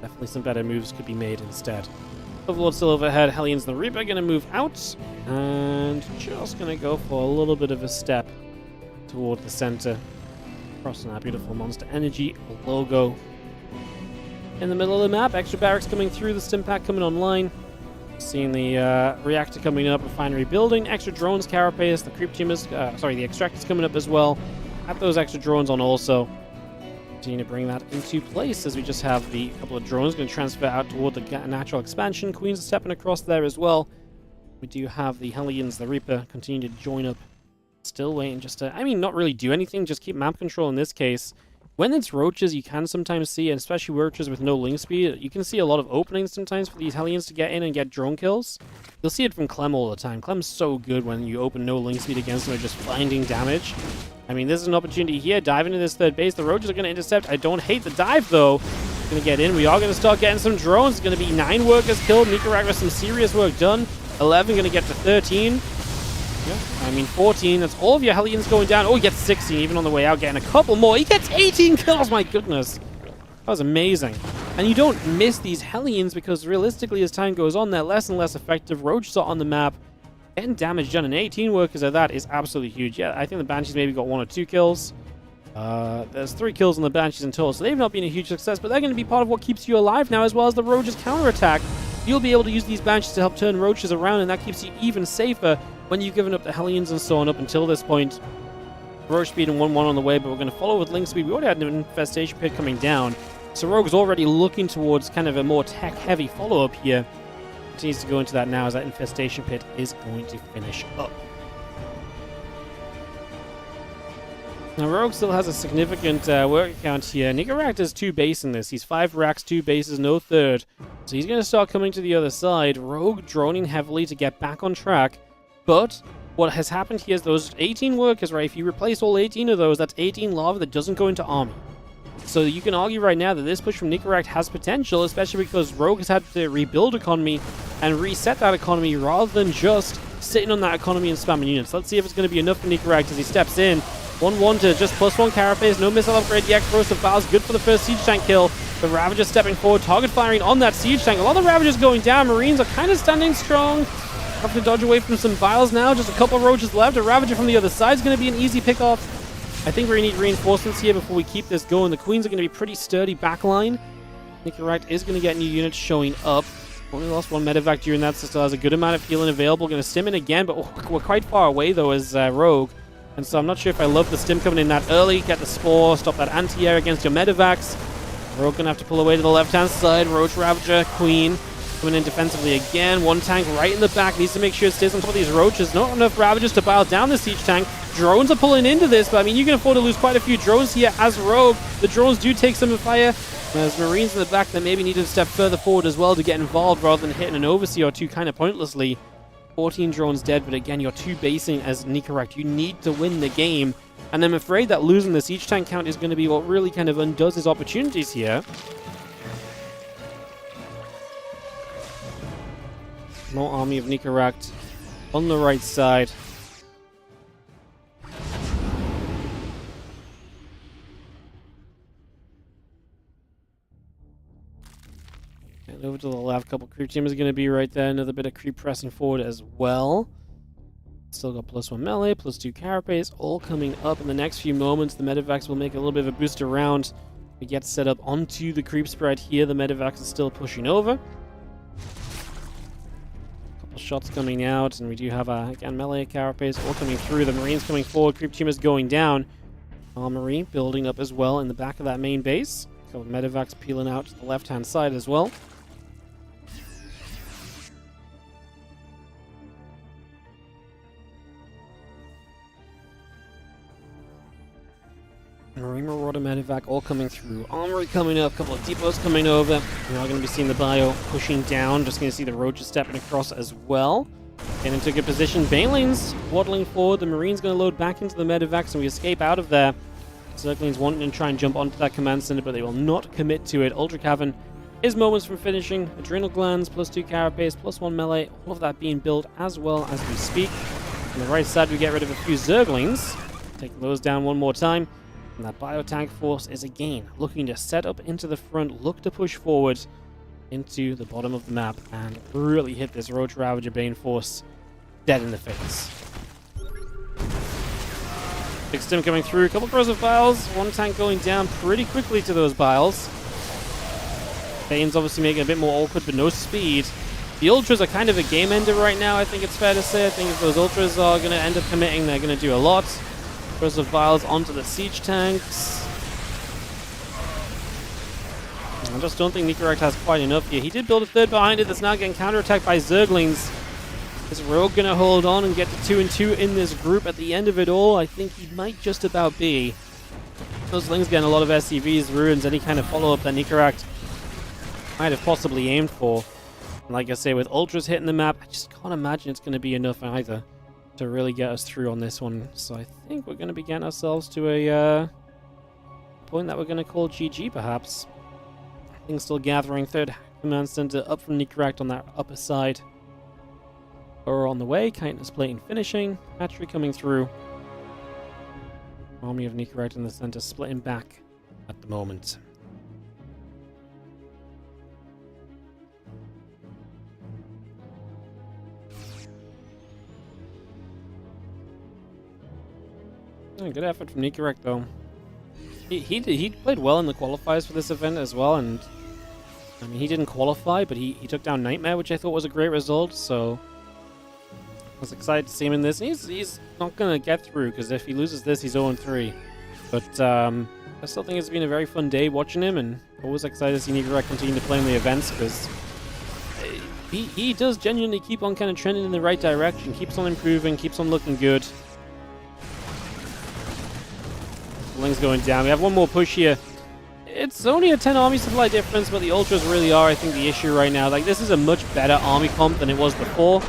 Definitely some better moves could be made instead. Overlord still overhead. Hellions the Reaper going to move out. And just going to go for a little bit of a step toward the center. Crossing our beautiful Monster Energy logo. In the middle of the map, extra barracks coming through, the stim pack coming online. Seeing the reactor coming up, refinery building, extra drones, carapace, the creep tumors, the extractors coming up as well. Have those extra drones on also. Continue to bring that into place as we just have the couple of drones going to transfer out toward the natural expansion. Queens are stepping across there as well. We do have the Hellions, the Reaper, continue to join up. Still waiting just to, I mean, not really do anything, just keep map control in this case. When it's roaches, you can sometimes see, and especially roaches with no link speed, you can see a lot of openings sometimes for these Hellions to get in and get drone kills. You'll see it from Clem all the time. Clem's so good when you open no link speed against them, just finding damage. I mean, this is an opportunity here. Dive into this third base. The roaches are going to intercept. I don't hate the dive, though. Going to get in. We are going to start getting some drones. It's going to be 9 workers killed. NICORACT with some serious work done. 11 going to get to 13. Yeah, I mean 14, that's all of your Hellions going down. Oh, he gets 16 even on the way out, getting a couple more. He gets 18 kills, my goodness. That was amazing. And you don't miss these Hellions because realistically as time goes on, they're less and less effective. Roaches are on the map, getting damage done, and 18 workers of that is absolutely huge. Yeah, I think the Banshees maybe got 1 or 2 kills. There's 3 kills on the Banshees in total, so they've not been a huge success, but they're going to be part of what keeps you alive now, as well as the Roaches counterattack. You'll be able to use these Banshees to help turn Roaches around, and that keeps you even safer when you've given up the Hellions and so on up until this point. Roach speed and 1-1 on the way, but we're going to follow with Link speed. We already had an Infestation Pit coming down, so Rogue's already looking towards kind of a more tech-heavy follow-up here. Continues to go into that now as that Infestation Pit is going to finish up. Now, Rogue still has a significant work count here. NICORACT has 2 base in this. He's 5 racks, 2 bases, no third. So he's going to start coming to the other side. Rogue droning heavily to get back on track. But what has happened here is those 18 workers, right? If you replace all 18 of those, that's 18 lava that doesn't go into army. So you can argue right now that this push from NICORACT has potential, especially because Rogue has had to rebuild economy and reset that economy rather than just sitting on that economy and spamming units. Let's see if it's going to be enough for NICORACT as he steps in. 1-1 to just +1 carapace, no missile upgrade, the explosive files, good for the first siege tank kill. The Ravager stepping forward, target firing on that siege tank. A lot of Ravagers going down, Marines are kind of standing strong. Have to dodge away from some vials now, just a couple of roaches left. A Ravager from the other side is going to be an easy pickoff. I think we're going to need reinforcements here before we keep this going. The Queens are going to be pretty sturdy backline. NICORACT is going to get new units showing up. Only lost 1 medevac during that, so still has a good amount of healing available. Going to stim in again, but we're quite far away though as Rogue. And so I'm not sure if I love the stim coming in that early. Get the spore, stop that anti-air against your medevacs. Rogue going to have to pull away to the left-hand side. Roach, Ravager, Queen coming in defensively again. 1 tank right in the back. Needs to make sure it stays on top of these Roaches. Not enough Ravagers to pile down the siege tank. Drones are pulling into this, but I mean, you can afford to lose quite a few drones here as Rogue. The drones do take some fire. There's Marines in the back that maybe need to step further forward as well to get involved rather than hitting an overseer or 2 kind of pointlessly. 14 drones dead, but again, you're 2 basing as NICORACT. You need to win the game. And I'm afraid that losing the siege tank count is going to be what really kind of undoes his opportunities here. More army of NICORACT on the right side. And over to the left, couple creep team is going to be right there. Another bit of creep pressing forward as well. Still got +1 melee, +2 carapace, all coming up in the next few moments. The Medivacs will make a little bit of a boost around. We get set up onto the creep spread here. The Medivacs is still pushing over. Couple shots coming out, and we do have, again, melee, carapace, all coming through. The Marines coming forward, creep team is going down. Armory building up as well in the back of that main base. Got Medivacs peeling out to the left-hand side as well. Marine Marauder Medivac all coming through. Armory coming up, a couple of depots coming over. We're now going to be seeing the bio pushing down. Just going to see the Roaches stepping across as well. Getting into a good position. Banelings waddling forward. The Marine's going to load back into the Medivacs and we escape out of there. Zerglings wanting to try and jump onto that command center, but they will not commit to it. Ultra Cavern is moments from finishing. Adrenal Glands, +2 carapace, +1 melee. All of that being built as well as we speak. On the right side, we get rid of a few Zerglings. Taking those down one more time. And that Biotank force is again looking to set up into the front, look to push forward into the bottom of the map and really hit this Roach Ravager Bane force dead in the face. Big stim coming through, a couple of of biles, one tank going down pretty quickly to those biles. Bane's obviously making it a bit more awkward, but no speed. The Ultras are kind of a game ender right now, I think it's fair to say. I think if those Ultras are going to end up committing, they're going to do a lot. Of vials onto the siege tanks. I just don't think NICORACT has quite enough here. He did build a third behind it that's now getting counterattacked by Zerglings. Is Rogue going to hold on and get to 2 and 2 in this group at the end of it all? I think he might just about be. Those Lings getting a lot of SCVs, ruins, any kind of follow-up that NICORACT might have possibly aimed for. And like I say, with Ultras hitting the map, I just can't imagine it's going to be enough either to really get us through on this one. So I think we're going to be getting ourselves to a point that we're going to call GG, perhaps. Things still gathering. Third command center up from NICORACT on that upper side. Or on the way. Kindness plate and finishing. Hatchery coming through. Army of NICORACT in the center splitting back at the moment. Good effort from NICORACT, though. He played well in the qualifiers for this event as well, and I mean, he didn't qualify, but he took down Nightmare, which I thought was a great result, so I was excited to see him in this. And he's not going to get through, because if he loses this, he's 0-3. But I still think it's been a very fun day watching him, and always excited to see NICORACT continue to play in the events, because he does genuinely keep on kind of trending in the right direction, keeps on improving, keeps on looking good. Lings going down. We have one more push here. It's only a 10 army supply difference, but the Ultras really are, I think, the issue right now. Like, this is a much better army comp than it was before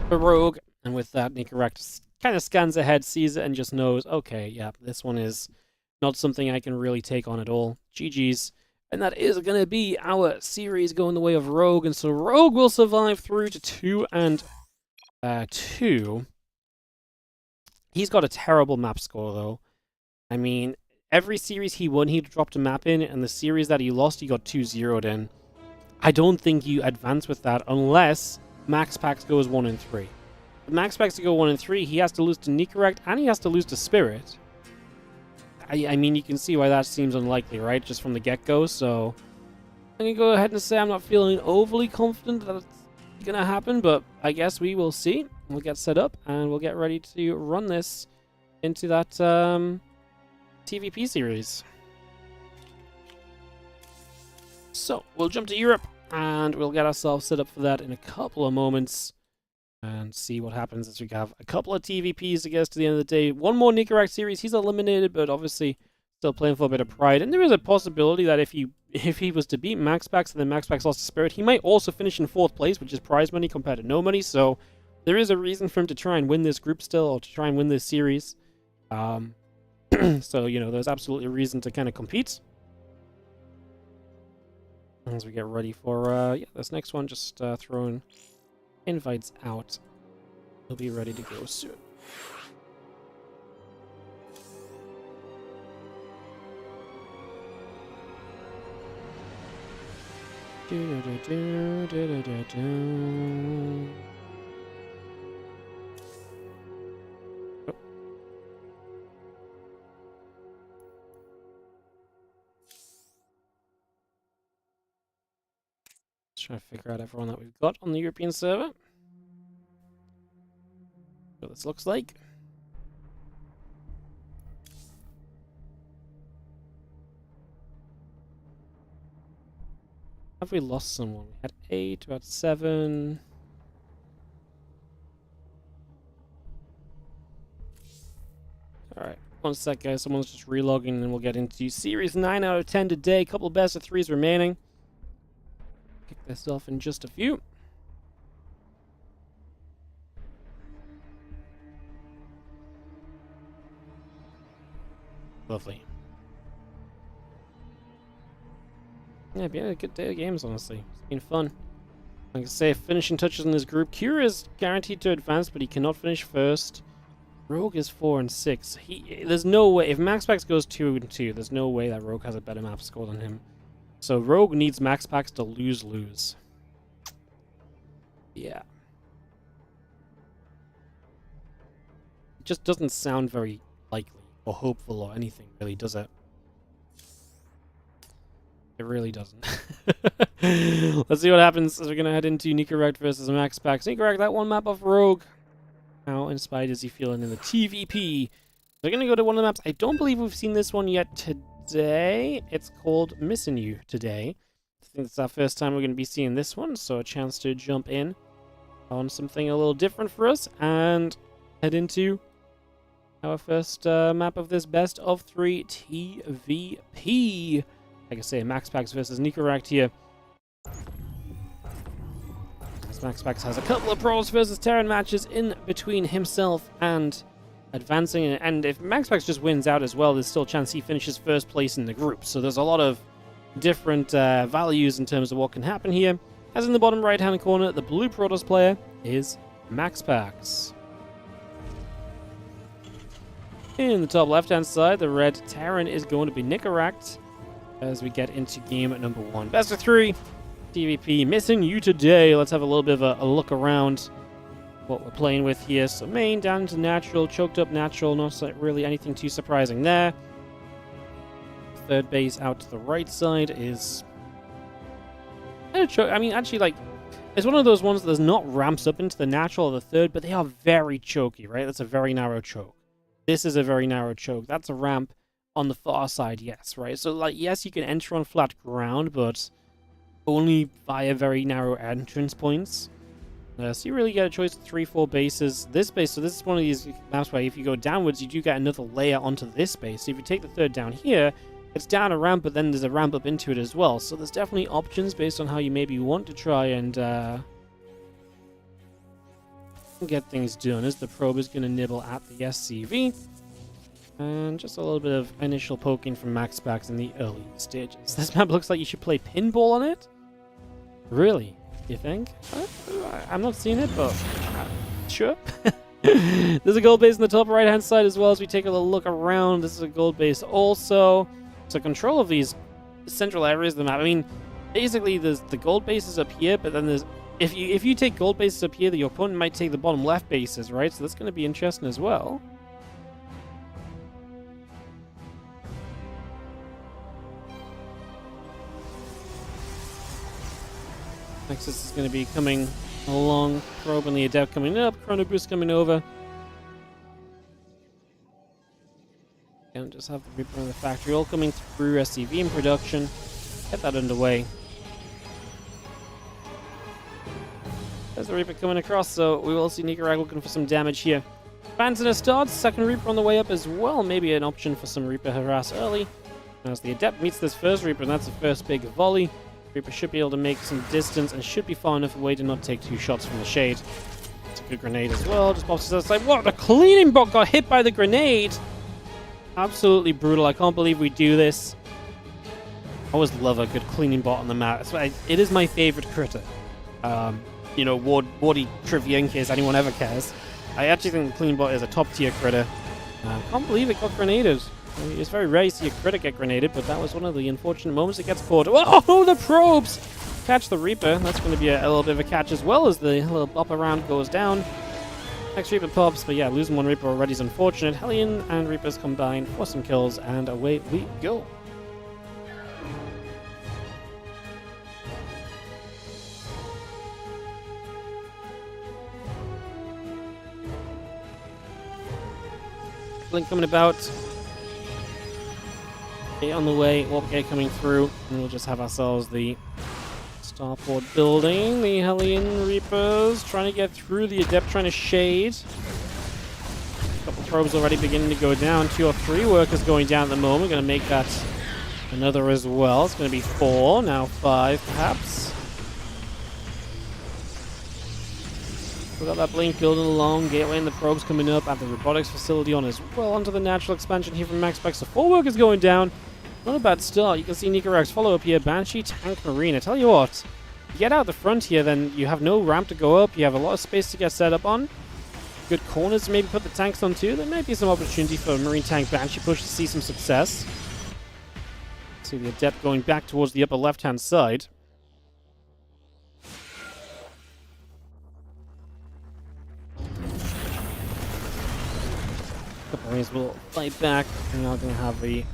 for Rogue. And with that, NICORACT kind of scans ahead, sees it, and just knows, okay, yeah, this one is not something I can really take on at all. GG's. And that is going to be our series going the way of Rogue. And so Rogue will survive through to 2 and 2. He's got a terrible map score, though. I mean, every series he won, he dropped a map in, and the series that he lost, he got 2-0'd in. I don't think you advance with that unless MaxPax goes 1 and 3. If MaxPax to go 1 and 3, he has to lose to NICORACT, and he has to lose to Spirit. I mean, you can see why that seems unlikely, right? Just from the get-go, so I'm going to go ahead and say I'm not feeling overly confident that it's going to happen, but I guess we will see. We'll get set up, and we'll get ready to run this into that TVP series. So, we'll jump to Europe, and we'll get ourselves set up for that in a couple of moments, and see what happens as we have a couple of TVPs to get us to the end of the day. One more NICORACT series, he's eliminated, but obviously still playing for a bit of pride, and there is a possibility that if he was to beat MaxPax, and then MaxPax lost to Spirit, he might also finish in 4th place, which is prize money compared to no money, so there is a reason for him to try and win this group still, or to try and win this series. So, you know, there's absolutely a reason to kind of compete. As we get ready for, yeah, this next one, just throwing invites out. We'll be ready to go soon. Trying to figure out everyone that we've got on the European server. What this looks like. Have we lost someone? We had 8, we had 7. Alright, one sec guys, someone's just relogging and then we'll get into Series 9 out of 10 today. A couple of best of 3s remaining. Kick this off in just a few. Lovely. Yeah, been a good day of games, honestly. It's been fun. Like I say, finishing touches in this group. Kira is guaranteed to advance, but he cannot finish first. Rogue is 4 and 6. There's no way, if MaxPax goes 2 and 2, there's no way that Rogue has a better map score than him. So Rogue needs MaxPax to lose. Yeah. It just doesn't sound very likely or hopeful or anything, really, does it? It really doesn't. Let's see what happens as we're going to head into NICORACT versus MaxPax. NICORACT, that one map of Rogue. How inspired is he feeling in the TVP? We're going to go to one of the maps. I don't believe we've seen this one yet today. It's called Missing You today. I think it's our first time we're going to be seeing this one, so a chance to jump in on something a little different for us and head into our first map of this best of 3 TVP. Like I say, MaxPax versus NICORACT here. As MaxPax has a couple of pros versus Terran matches in between himself and advancing. And if MaxPax just wins out as well, there's still a chance he finishes first place in the group. So there's a lot of different values in terms of what can happen here. As in the bottom right-hand corner, the blue Protoss player is MaxPax. In the top left-hand side, the red Terran is going to be NICORACT. As we get into game number 1. Best of 3, TVP, Missing You today. Let's have a little bit of a look around what we're playing with here. So main down to natural, choked up natural, not really anything too surprising there. Third base out to the right side is... I mean, actually, like, it's one of those ones that there's not ramps up into the natural or the third, but they are very choky, right? That's a very narrow choke. This is a very narrow choke. That's a ramp. On the far side, yes, right? So, like, yes, you can enter on flat ground, but only via very narrow entrance points. So you really get a choice of 3-4 bases. This base, so this is one of these maps where if you go downwards, you do get another layer onto this base. So if you take the third down here, it's down a ramp, but then there's a ramp up into it as well. So there's definitely options based on how you maybe want to try and get things done. As the probe is going to nibble at the SCV. And just a little bit of initial poking from MaxPax in the early stages. This map looks like you should play pinball on it? Really? You think? I'm not seeing it, but sure. There's a gold base in the top right-hand side as well as we take a little look around. This is a gold base also. So control of these central areas of the map. I mean, basically there's the gold bases up here, but then there's... If you take gold bases up here, your opponent might take the bottom left bases, right? So that's going to be interesting as well. Nexus is going to be coming along, Probe and the Adept coming up, Chrono Boost coming over. And just have the Reaper in the factory all coming through SCV in production. Get that underway. There's the Reaper coming across, so we will see NICORACT looking for some damage here. Phantom starts, second Reaper on the way up as well. Maybe an option for some Reaper harass early. As the Adept meets this first Reaper, and that's the first big volley. Reaper should be able to make some distance and should be far enough away to not take 2 shots from the shade. It's a good grenade as well. Just pops to the side. What? The cleaning bot got hit by the grenade! Absolutely brutal. I can't believe we do this. I always love a good cleaning bot on the map. It is my favorite critter. You know, Wardy trivia in case anyone ever cares. I actually think the cleaning bot is a top tier critter. I can't believe it got grenaded. I mean, it's very rare to see a critter get grenaded, but that was one of the unfortunate moments it gets caught. Oh, the probes! catch the Reaper. That's going to be a little bit of a catch as well as the little bop around goes down. Next Reaper pops, but yeah, losing one Reaper already is unfortunate. Hellion and Reapers combine for some kills, and away we go. Blink coming about. Okay, on the way, Warp Gate coming through, and we'll just have ourselves the starport building. The Hellion Reapers trying to get through, the Adept trying to shade. A couple probes already beginning to go down. 2 or 3 workers going down at the moment. Going to make that another as well. It's going to be 4, now 5 perhaps. We've got that blink building along, gateway and the probes coming up at the robotics facility on as well, onto the natural expansion here from MaxPax. So 4 workers going down. Not a bad start. You can see NICORACT's follow-up here, Banshee, Tank, Marine. I tell you what, you get out the front here, then you have no ramp to go up. You have a lot of space to get set up on. Good corners to maybe put the tanks on too. There may be some opportunity for a Marine Tank Banshee push to see some success. See the Adept going back towards the upper left-hand side. Marines will fight back. We're now going to have the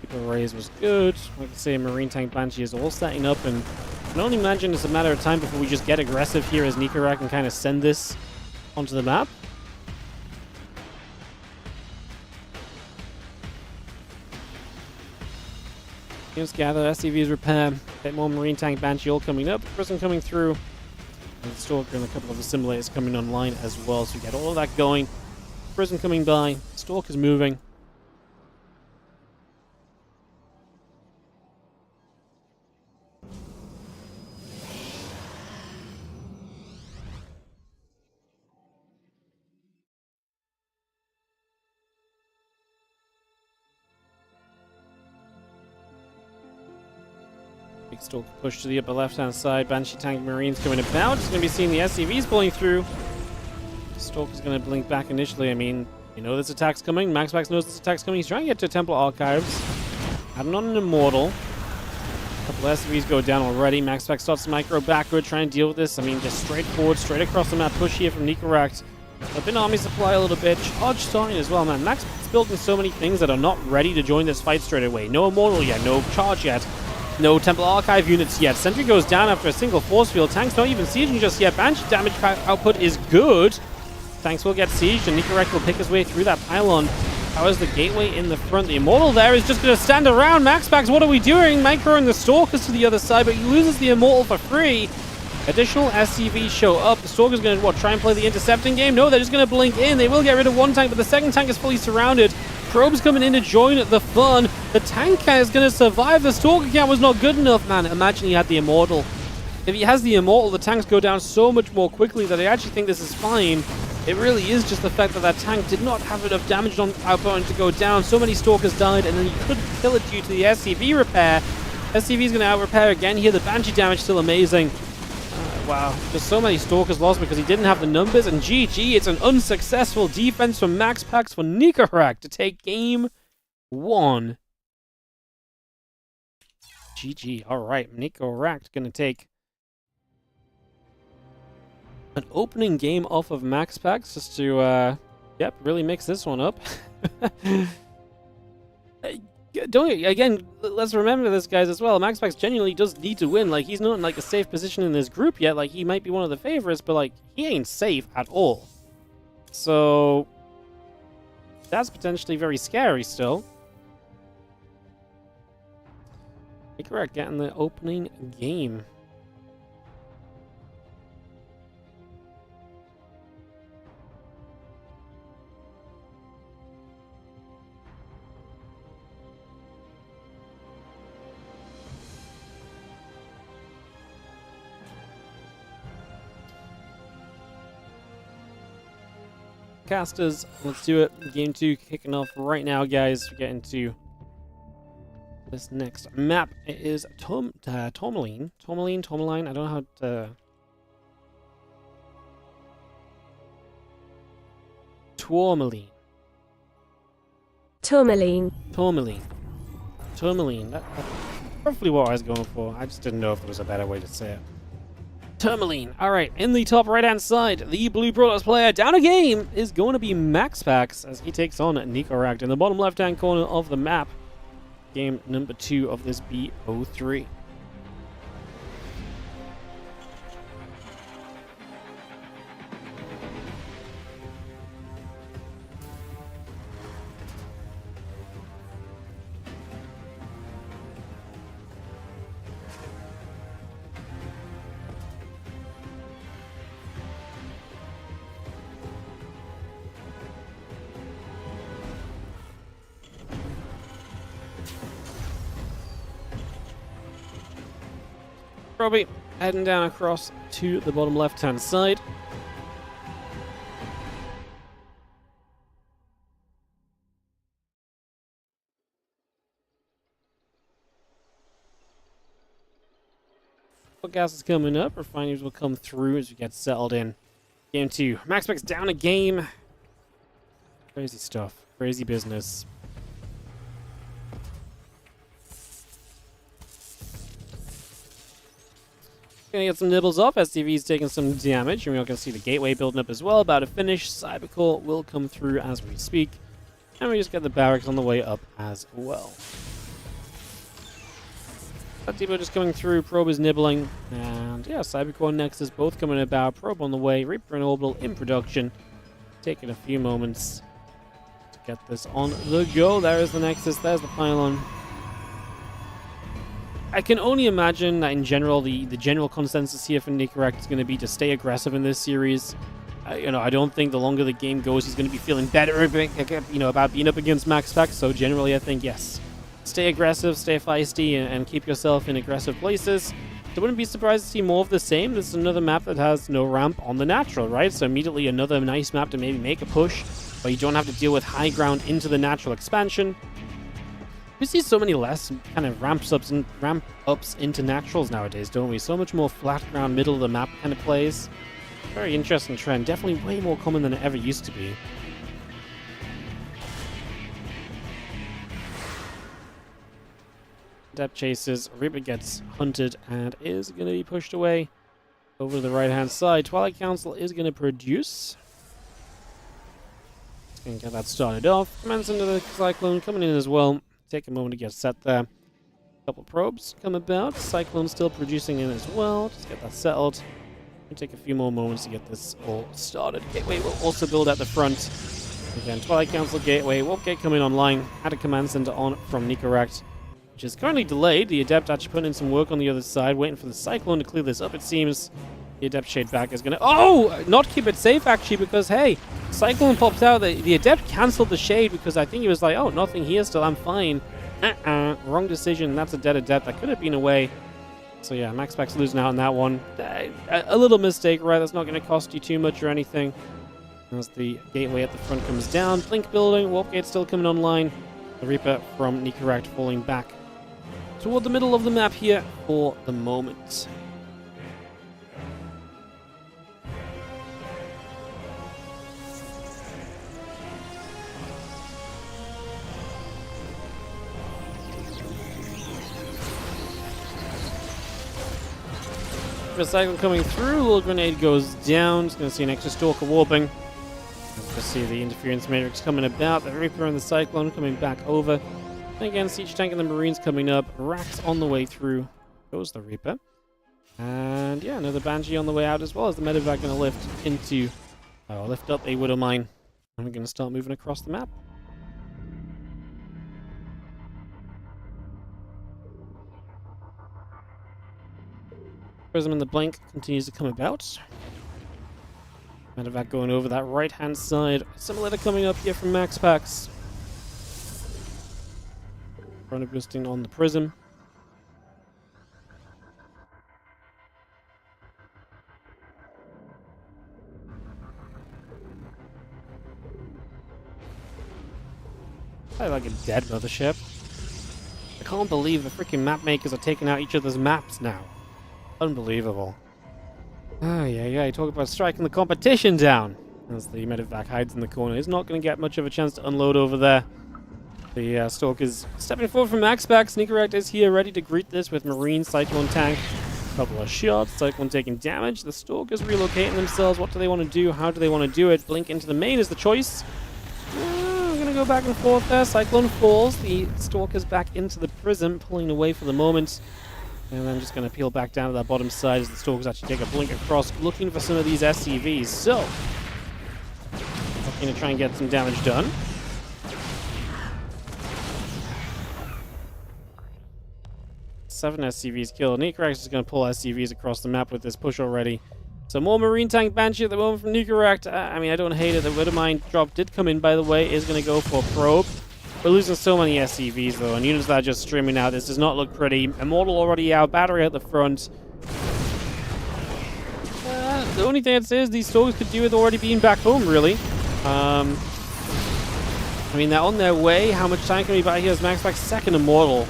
Reaper raise was good. Like I say, Marine Tank Banshee is all setting up, and I can only imagine it's a matter of time before we just get aggressive here as NICORACT and kind of send this onto the map. Units gather, SCVs repair, a bit more Marine Tank Banshee all coming up, Prism coming through, and Stalker and a couple of assimilators coming online as well, so we get all of that going. Prism coming by, Stalker's moving. Big Stalker push to the upper left-hand side. Banshee Tank Marines coming about. Just going to be seeing the SCVs pulling through. Stalker's going to blink back initially. I mean, you know this attack's coming. MaxPax knows this attack's coming. He's trying to get to Temple Archives. Adding on an Immortal. A couple of SCVs go down already. MaxPax starts to micro backward, trying to deal with this. I mean, just straight forward, straight across the map. Push here from NICORACT. A bit army supply a little bit. Charge starting as well, man. MaxPax is building so many things that are not ready to join this fight straight away. No Immortal yet. No Charge yet. No Temple Archive units yet. Sentry goes down after a single force field. Tanks not even sieging just yet. Banshee damage output is good. Tanks will get sieged, and NICORACT will pick his way through that pylon. Powers the gateway in the front. The Immortal there is just going to stand around. MaxPax, what are we doing? Microing the Stalkers to the other side, but he loses the Immortal for free. Additional SCVs show up. The Stalker's going to, try and play the intercepting game? No, they're just going to blink in. They will get rid of one tank, but the second tank is fully surrounded. Probes coming in to join the fun. The tank is going to survive. The Stalker count was not good enough, man. Imagine he had the Immortal. If he has the Immortal, the tanks go down so much more quickly that I actually think this is fine. It really is just the fact that that tank did not have enough damage on output to go down. So many Stalkers died, and then he couldn't kill it due to the SCV repair. SCV is going to out-repair again here. The Banshee damage still amazing. Wow, just so many Stalkers lost because he didn't have the numbers, and GG, it's an unsuccessful defense from MaxPax for NICORACT to take game 1. GG. Alright, NICORACT going to take an opening game off of MaxPax just to, really mix this one up. Again, let's remember this, guys, as well. MaxPax genuinely does need to win. Like, he's not in, like, a safe position in this group yet. Like, he might be one of the favorites, but, like, he ain't safe at all. So, that's potentially very scary still. NICORACT getting the opening game. Casters, let's do it. Game 2 kicking off right now, guys. We get into this next map. It is Tourmaline. I don't know how to... Tourmaline. Roughly what I was going for. I just didn't know if there was a better way to say it. Tourmaline. Alright, in the top right-hand side, the Blue Brawlers player down a game is going to be MaxPax as he takes on NICORACT in the bottom left-hand corner of the map. Game number 2 of this BO3. Robbie heading down across to the bottom left-hand side. Gas is coming up. Refineries will come through as we get settled in. Game 2. MaxPax down a game. Crazy stuff. Crazy business. Gonna get some nibbles off. STV's taking some damage. And we're going to see the gateway building up as well. About to finish. Cybercore will come through as we speak. And we just get the barracks on the way up as well. Depot just coming through. Probe is nibbling. And yeah, Cybercore and Nexus both coming about. Probe on the way. Reaper and Orbital in production. Taking a few moments to get this on the go. There is the Nexus. There's the pylon. I can only imagine that in general, the general consensus here for NICORACT is going to be to stay aggressive in this series. I don't think the longer the game goes, he's going to be feeling better about being up against MaxPax. So generally, I think, yes, stay aggressive, stay feisty, and keep yourself in aggressive places. I wouldn't be surprised to see more of the same. This is another map that has no ramp on the natural, right? So immediately another nice map to maybe make a push, but you don't have to deal with high ground into the natural expansion. We see so many less kind of ramp ups into naturals nowadays, don't we? So much more flat ground, middle of the map kind of plays. Very interesting trend. Definitely way more common than it ever used to be. Depth chases. Reaper gets hunted and is going to be pushed away over to the right-hand side. Twilight Council is going to produce. Going to get that started off. Commands into the Cyclone coming in as well. Take a moment to get set there. A couple probes come about. Cyclone still producing in as well. Just get that settled. It'll take a few more moments to get this all started. Gateway will also build at the front. Again, Twilight Council Gateway won't get coming online. Had a command center on from NICORACT, which is currently delayed. The Adept actually putting in some work on the other side, waiting for the Cyclone to clear this up, it seems. The Adept Shade back is going to... Oh! Not keep it safe, actually, because, hey, Cyclone popped out. The Adept cancelled the Shade because I think he was like, oh, nothing here still, I'm fine. Wrong decision. That's a dead Adept. That could have been away. So, yeah, MaxPax losing out on that one. A little mistake, right? That's not going to cost you too much or anything. As the gateway at the front comes down. Blink building. Warp gate still coming online. The Reaper from NICORACT falling back toward the middle of the map here for the moment. Cyclone coming through, little grenade goes down. Just going to see an extra Stalker warping. Just see the interference matrix coming about. The Reaper and the Cyclone coming back over. And again, Siege Tank and the Marines coming up. Racks on the way through. Goes the Reaper. And yeah, another Banshee on the way out as well as the medevac going to lift up a Widow Mine. And we're going to start moving across the map. Prism and the Blink continues to come about. Medevac going over that right-hand side. Simulator coming up here from MaxPax. Chrono boosting on the Prism. Probably like a dead mothership. I can't believe the freaking map makers are taking out each other's maps now. Unbelievable. Yeah, talk about striking the competition down. As the medevac hides in the corner. He's not going to get much of a chance to unload over there. The Stalkers stepping forward from MaxPax. NICORACT is here, ready to greet this with Marine, Cyclone tank. Couple of shots, Cyclone taking damage. The Stalkers relocating themselves. What do they want to do? How do they want to do it? Blink into the main is the choice. I'm going to go back and forth there. Cyclone falls. The Stalkers back into the prism, pulling away for the moment. And then just going to peel back down to that bottom side as the Stalkers actually take a blink across, looking for some of these SCVs. So, looking to try and get some damage done. Seven SCVs killed. NICORACT is going to pull SCVs across the map with this push already. So more Marine Tank Banshee at the moment from NICORACT. I mean, I don't hate it. The Widowmine drop did come in, by the way. Is going to go for Probe. We're losing so many SCVs, though, and units that are just streaming out. This does not look pretty. Immortal already out. Battery at the front. The only thing I'd say is these Stalkers could do with already being back home, really. I mean, they're on their way. How much time can we buy here as MaxPax second Immortal?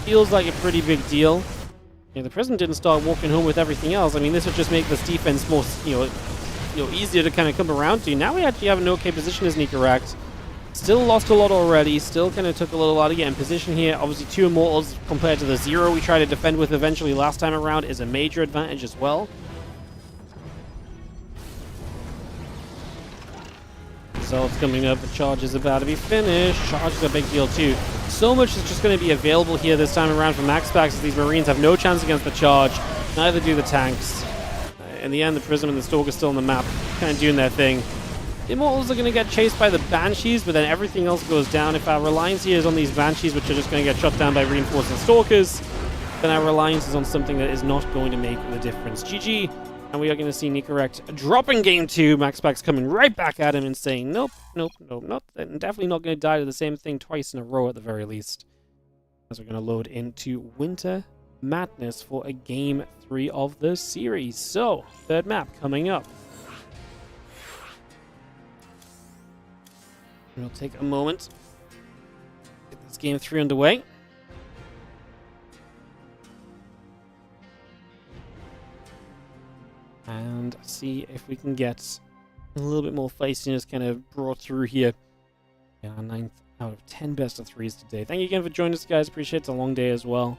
Feels like a pretty big deal. Yeah, the Prism didn't start walking home with everything else. I mean, this would just make this defense more, easier to kind of come around to. Now we actually have an okay position as NICORACT. Still lost a lot already. Still kind of took a little while to get in position here. Obviously, 2 Immortals compared to the 0 we tried to defend with eventually last time around is a major advantage as well. Results coming up. The charge is about to be finished. Charge is a big deal too. So much is just going to be available here this time around for MaxPax as these Marines have no chance against the charge. Neither do the tanks. In the end, the Prism and the Stalker still on the map, kind of doing their thing. The Immortals are going to get chased by the Banshees, but then everything else goes down. If our reliance here is on these Banshees, which are just going to get shot down by reinforcing Stalkers, then our reliance is on something that is not going to make the difference. GG. And we are going to see NICORACT dropping game 2. MaxPax coming right back at him and saying, nope, and definitely not going to die to the same thing twice in a row at the very least. As we're going to load into Winter Madness for a game 3 of the series. So, third map coming up. We'll take a moment. Get this game 3 underway. And see if we can get a little bit more feistiness kind of brought through here. Yeah, 9th out of 10 best of 3s today. Thank you again for joining us, guys. Appreciate it. It's a long day as well.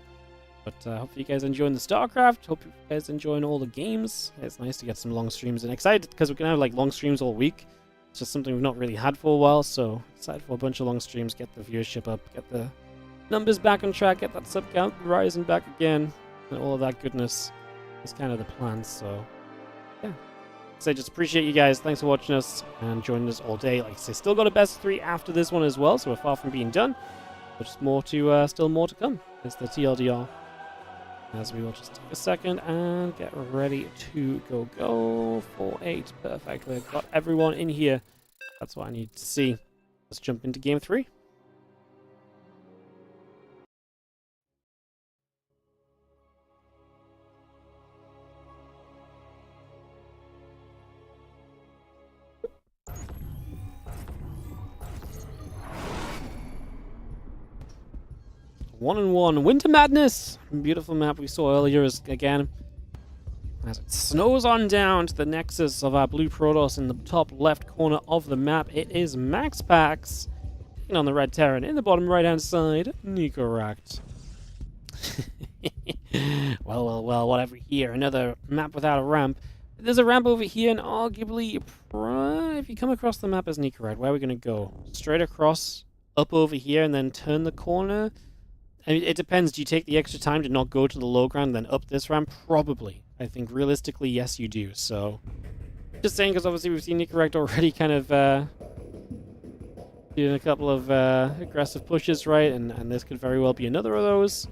But hopefully you guys enjoying the StarCraft. Hope you guys enjoying all the games. It's nice to get some long streams. And excited because we can have like long streams all week. It's just something we've not really had for a while. So excited for a bunch of long streams. Get the viewership up. Get the numbers back on track. Get that sub count rising back again. And all of that goodness is kind of the plan. So yeah. So just appreciate you guys. Thanks for watching us and joining us all day. Like I say, still got a best of 3 after this one as well, so we're far from being done. But just more to still more to come. It's the TLDR. As we will just take a second and get ready to go. 4-8. Perfect. We've got everyone in here. That's what I need to see. Let's jump into game 3. One and one. Winter Madness! Beautiful map we saw earlier again. As it snows on down to the nexus of our blue Protoss in the top left corner of the map, it is MaxPax. And on the red Terran in the bottom right hand side, NICORACT. well, whatever here. Another map without a ramp. There's a ramp over here, and arguably, if you come across the map as NICORACT, where are we going to go? Straight across, up over here, and then turn the corner? I mean, it depends. Do you take the extra time to not go to the low ground and then up this ramp? Probably. I think realistically, yes, you do. So, just saying, because obviously we've seen NICORACT already kind of doing a couple of aggressive pushes, right? And this could very well be another of those.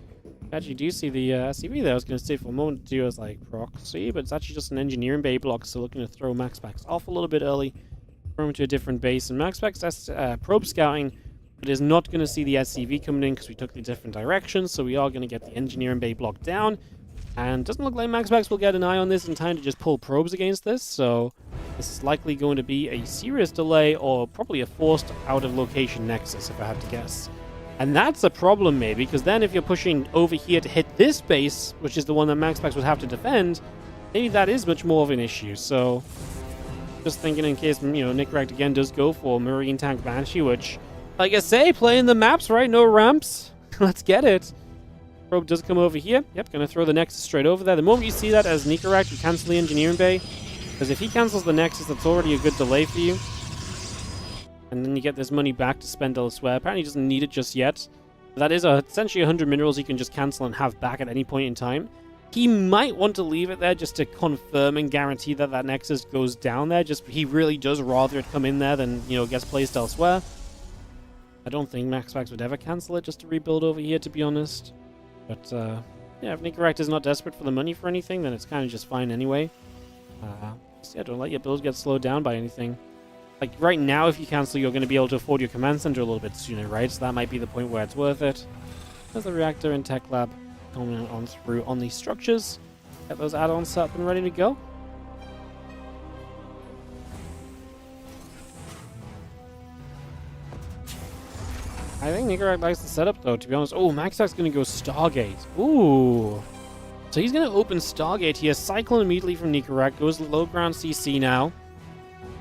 Actually, do you see the SCV there? I was going to say for a moment to do as like proxy, but it's actually just an engineering bay block, so looking to throw MaxPax off a little bit early, throw him to a different base. And MaxPax probe scouting, but is not going to see the SCV coming in because we took the different directions, so we are going to get the engineering bay block down. And doesn't look like MaxPax will get an eye on this in time to just pull probes against this, so this is likely going to be a serious delay or probably a forced out of location nexus, if I had to guess. And that's a problem maybe, because then if you're pushing over here to hit this base, which is the one that MaxPax would have to defend, maybe that is much more of an issue. So just thinking in case, NICORACT again does go for Marine Tank Banshee, which Like I say, playing the maps, right? No ramps. Let's get it. Probe does come over here. Yep, gonna throw the Nexus straight over there. The moment you see that as NICORACT, you cancel the Engineering Bay. Because if he cancels the Nexus, that's already a good delay for you. And then you get this money back to spend elsewhere. Apparently he doesn't need it just yet. That is essentially 100 minerals you can just cancel and have back at any point in time. He might want to leave it there just to confirm and guarantee that that Nexus goes down there. Just he really does rather it come in there than, you know, gets placed elsewhere. I don't think MaxPax would ever cancel it just to rebuild over here, to be honest. But, yeah, if NICORACT is not desperate for the money for anything, then it's kind of just fine anyway. So yeah, don't let your build get slowed down by anything. Like, right now, if you cancel, you're going to be able to afford your command center a little bit sooner, right? So that might be the point where it's worth it. There's the reactor and tech lab coming on through on these structures. Get those add-ons set up and ready to go. I think NICORACT likes the setup, though, to be honest. Oh, MaxPax's going to go Stargate. Ooh. So he's going to open Stargate here. Cyclone immediately from NICORACT. Goes low ground CC now.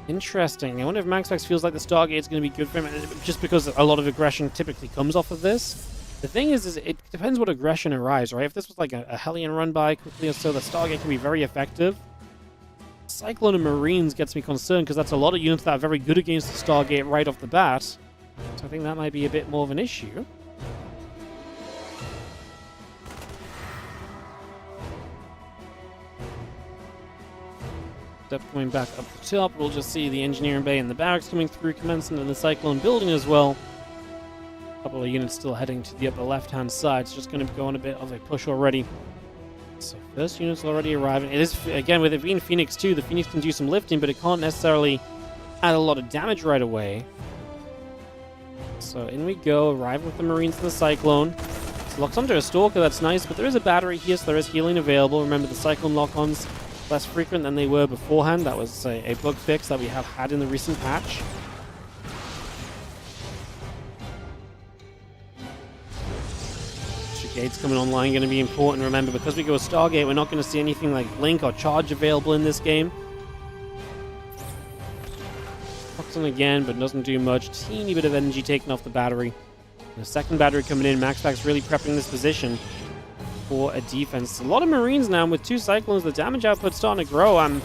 Interesting. I wonder if MaxPax feels like the Stargate is going to be good for him, just because a lot of aggression typically comes off of this. The thing is it depends what aggression arrives, right? If this was like a Hellion run by quickly or so, the Stargate can be very effective. Cyclone and Marines gets me concerned, because that's a lot of units that are very good against the Stargate right off the bat. So I think that might be a bit more of an issue. Step coming back up the top, we'll just see the Engineering Bay and the barracks coming through, commencing in the Cyclone building as well. A couple of units still heading to the upper left-hand side. It's just going to go on a bit of a push already. So first unit's already arriving. It is, again, with it being Phoenix 2, the Phoenix can do some lifting, but it can't necessarily add a lot of damage right away. So in we go, arrive with the Marines and the Cyclone. It's locked onto a Stalker, that's nice, but there is a battery here, so there is healing available. Remember, the Cyclone lock-ons less frequent than they were beforehand. That was a bug fix that we have had in the recent patch. Gates coming online going to be important. Remember, because we go with Stargate, we're not going to see anything like Blink or Charge available in this game. Locks on again, but doesn't do much. Teeny bit of energy taken off the battery. And the second battery coming in. MaxPax really prepping this position for a defense. A lot of Marines now, and with two Cyclones, the damage output's starting to grow. I'm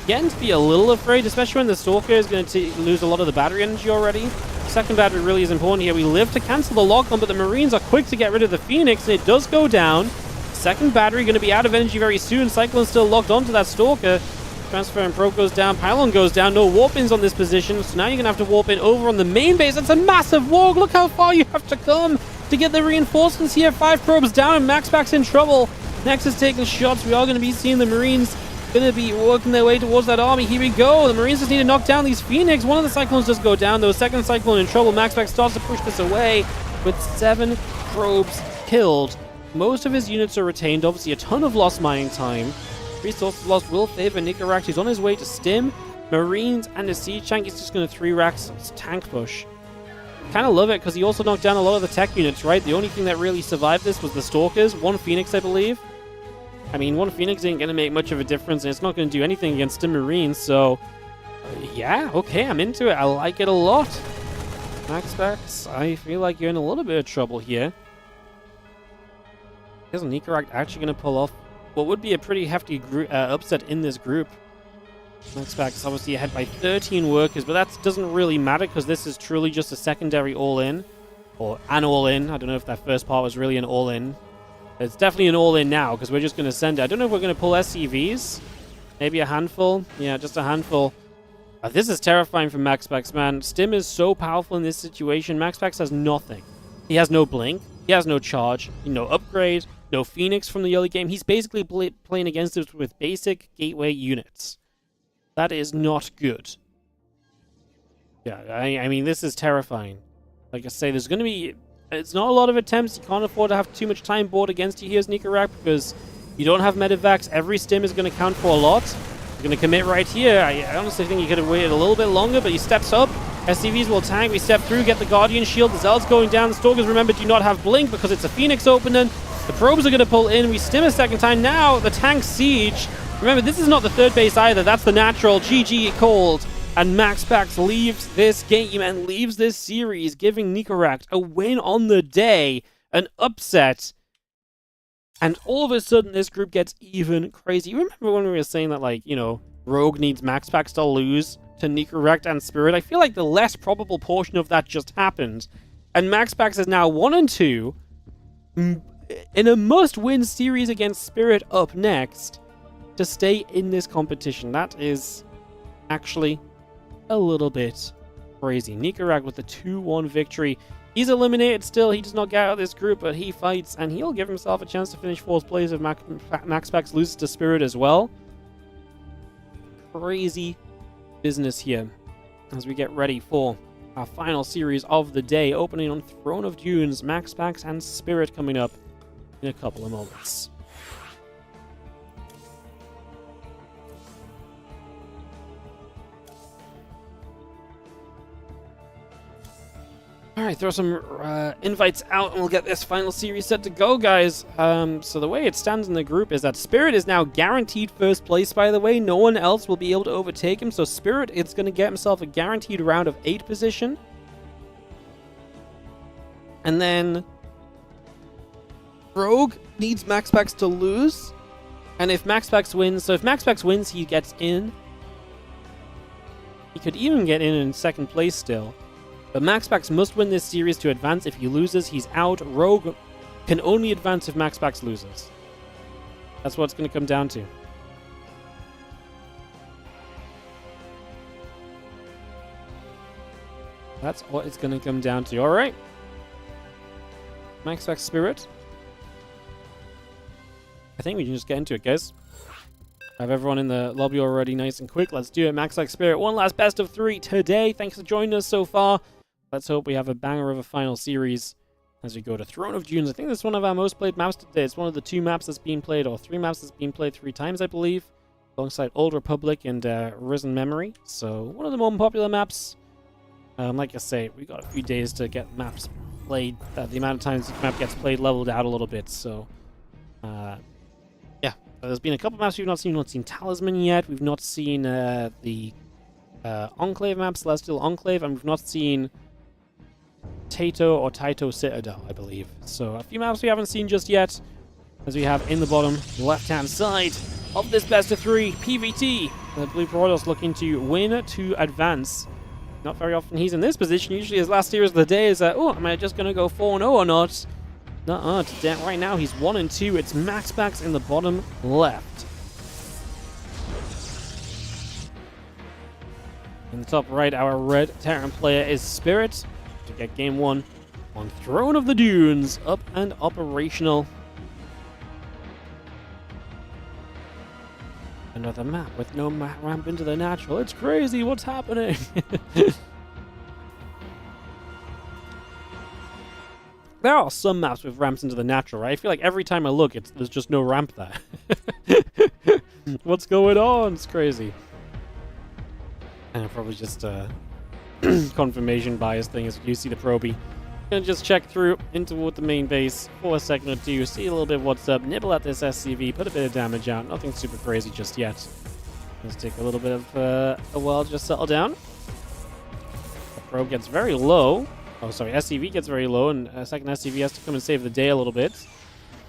getting to be a little afraid, especially when the Stalker is going to lose a lot of the battery energy already. Second battery really is important here. We live to cancel the lock-on, but the Marines are quick to get rid of the Phoenix, and it does go down. Second battery going to be out of energy very soon. Cyclone's still locked onto that Stalker. Transfer and Probe goes down. Pylon goes down. No warp-ins on this position, so now you're going to have to warp in over on the main base. That's a massive walk. Look how far you have to come to get the reinforcements here. 5 probes down, and MaxPax in trouble. Nexus taking shots. We are going to be seeing the Marines going to be working their way towards that army. Here we go. The Marines just need to knock down these Phoenix. One of the Cyclones does go down, though. Second Cyclone in trouble. MaxPax starts to push this away with 7 probes killed. Most of his units are retained. Obviously, a ton of lost mining time. Resources lost will favor NICORACT. He's on his way to Stim. Marines and a Siege Tank. He's just going to 3-rack tank push. Kind of love it, because he also knocked down a lot of the tech units, right? The only thing that really survived this was the Stalkers. 1 Phoenix, I believe. I mean, 1 Phoenix ain't going to make much of a difference, and it's not going to do anything against the Marines, so yeah, okay, I'm into it. I like it a lot. MaxPax, I feel like you're in a little bit of trouble here. Is NICORACT actually going to pull off what would be a pretty hefty upset in this group? MaxPax is obviously ahead by 13 workers, but that doesn't really matter, because this is truly just a secondary all-in, or an all-in. I don't know if that first part was really an all-in. It's definitely an all-in now, because we're just going to send it. I don't know if we're going to pull SCVs. Maybe a handful. Yeah, just a handful. This is terrifying for MaxPax, man. Stim is so powerful in this situation. MaxPax has nothing. He has no Blink. He has no Charge. No upgrade. No Phoenix from the early game. He's basically playing against us with basic gateway units. That is not good. Yeah, I mean, this is terrifying. Like I say, there's going to be... It's not a lot of attempts. You can't afford to have too much time board against you here as NICORACT, because you don't have medevacs. Every stim is going to count for a lot. You're going to commit right here. I honestly think you could have waited a little bit longer, but he steps up. SCVs will tank. We step through, get the Guardian Shield. The Zealot's going down. The Stalkers, remember, do not have Blink because it's a Phoenix opening. The probes are going to pull in. We stim a second time. Now the tank siege. Remember, this is not the third base either. That's the natural. GG called. And MaxPax leaves this game and leaves this series, giving NICORACT a win on the day, an upset. And all of a sudden, this group gets even crazy. You remember when we were saying that, like, you know, Rogue needs MaxPax to lose to NICORACT and Spirit? I feel like the less probable portion of that just happened. And MaxPax is now 1-2 in a must-win series against Spirit up next to stay in this competition. That is actually a little bit crazy. NICORACT with the 2-1 victory. He's eliminated still. He does not get out of this group, but he fights, and he'll give himself a chance to finish 4th place if MaxPax loses to Spirit as well. Crazy business here as we get ready for our final series of the day, opening on Throne of Dunes, MaxPax and Spirit coming up in a couple of moments. Alright, throw some invites out and we'll get this final series set to go, guys. So the way it stands in the group is that Spirit is now guaranteed 1st place, by the way. No one else will be able to overtake him, so Spirit is going to get himself a guaranteed round of 8 position. And then Rogue needs MaxPax to lose. And if MaxPax wins, so if MaxPax wins, he gets in. He could even get in 2nd place still. But MaxPax must win this series to advance. If he loses, he's out. Rogue can only advance if MaxPax loses. That's what it's going to come down to. That's what it's going to come down to. Alright. MaxPax Spirit. I think we can just get into it, guys. I have everyone in the lobby already nice and quick. Let's do it. MaxPax Spirit. One last best of 3 today. Thanks for joining us so far. Let's hope we have a banger of a final series as we go to Throne of Dunes. I think this is one of our most played maps today. It's one of the 2 maps that's been played, or 3 maps that's been played 3 times, I believe, alongside Old Republic and Risen Memory. So one of the more popular maps. Like I say, we got a few days to get maps played. The amount of times the map gets played leveled out a little bit. So yeah, there's been a couple maps we've not seen. We've not seen Talisman yet. We've not seen the Enclave map, Celestial Enclave, and we've not seen Tato or Taito Citadel, I believe. So a few maps we haven't seen just yet, as we have in the bottom left-hand side of this best of 3 PVT. The Blue Protoss looking to win to advance. Not very often he's in this position. Usually his last series of the day is oh, am I just going to go 4-0 or not? Nuh-uh. Right now he's 1-2. It's MaxPax in the bottom left. In the top right, our red Terran player is Spirit. To get game 1 on Throne of the Dunes up and operational. Another map with no ramp into the natural. It's crazy. What's happening? There are some maps with ramps into the natural, right? I feel like every time I look, there's just no ramp there. What's going on? It's crazy. And probably just confirmation bias thing as you see the probie. Gonna just check through into the main base for a second or two, see a little bit of what's up, nibble at this SCV, put a bit of damage out. Nothing super crazy just yet. Let's take a little bit of a while to just settle down. The probe gets very low. Oh, sorry, SCV gets very low, and a second SCV has to come and save the day a little bit.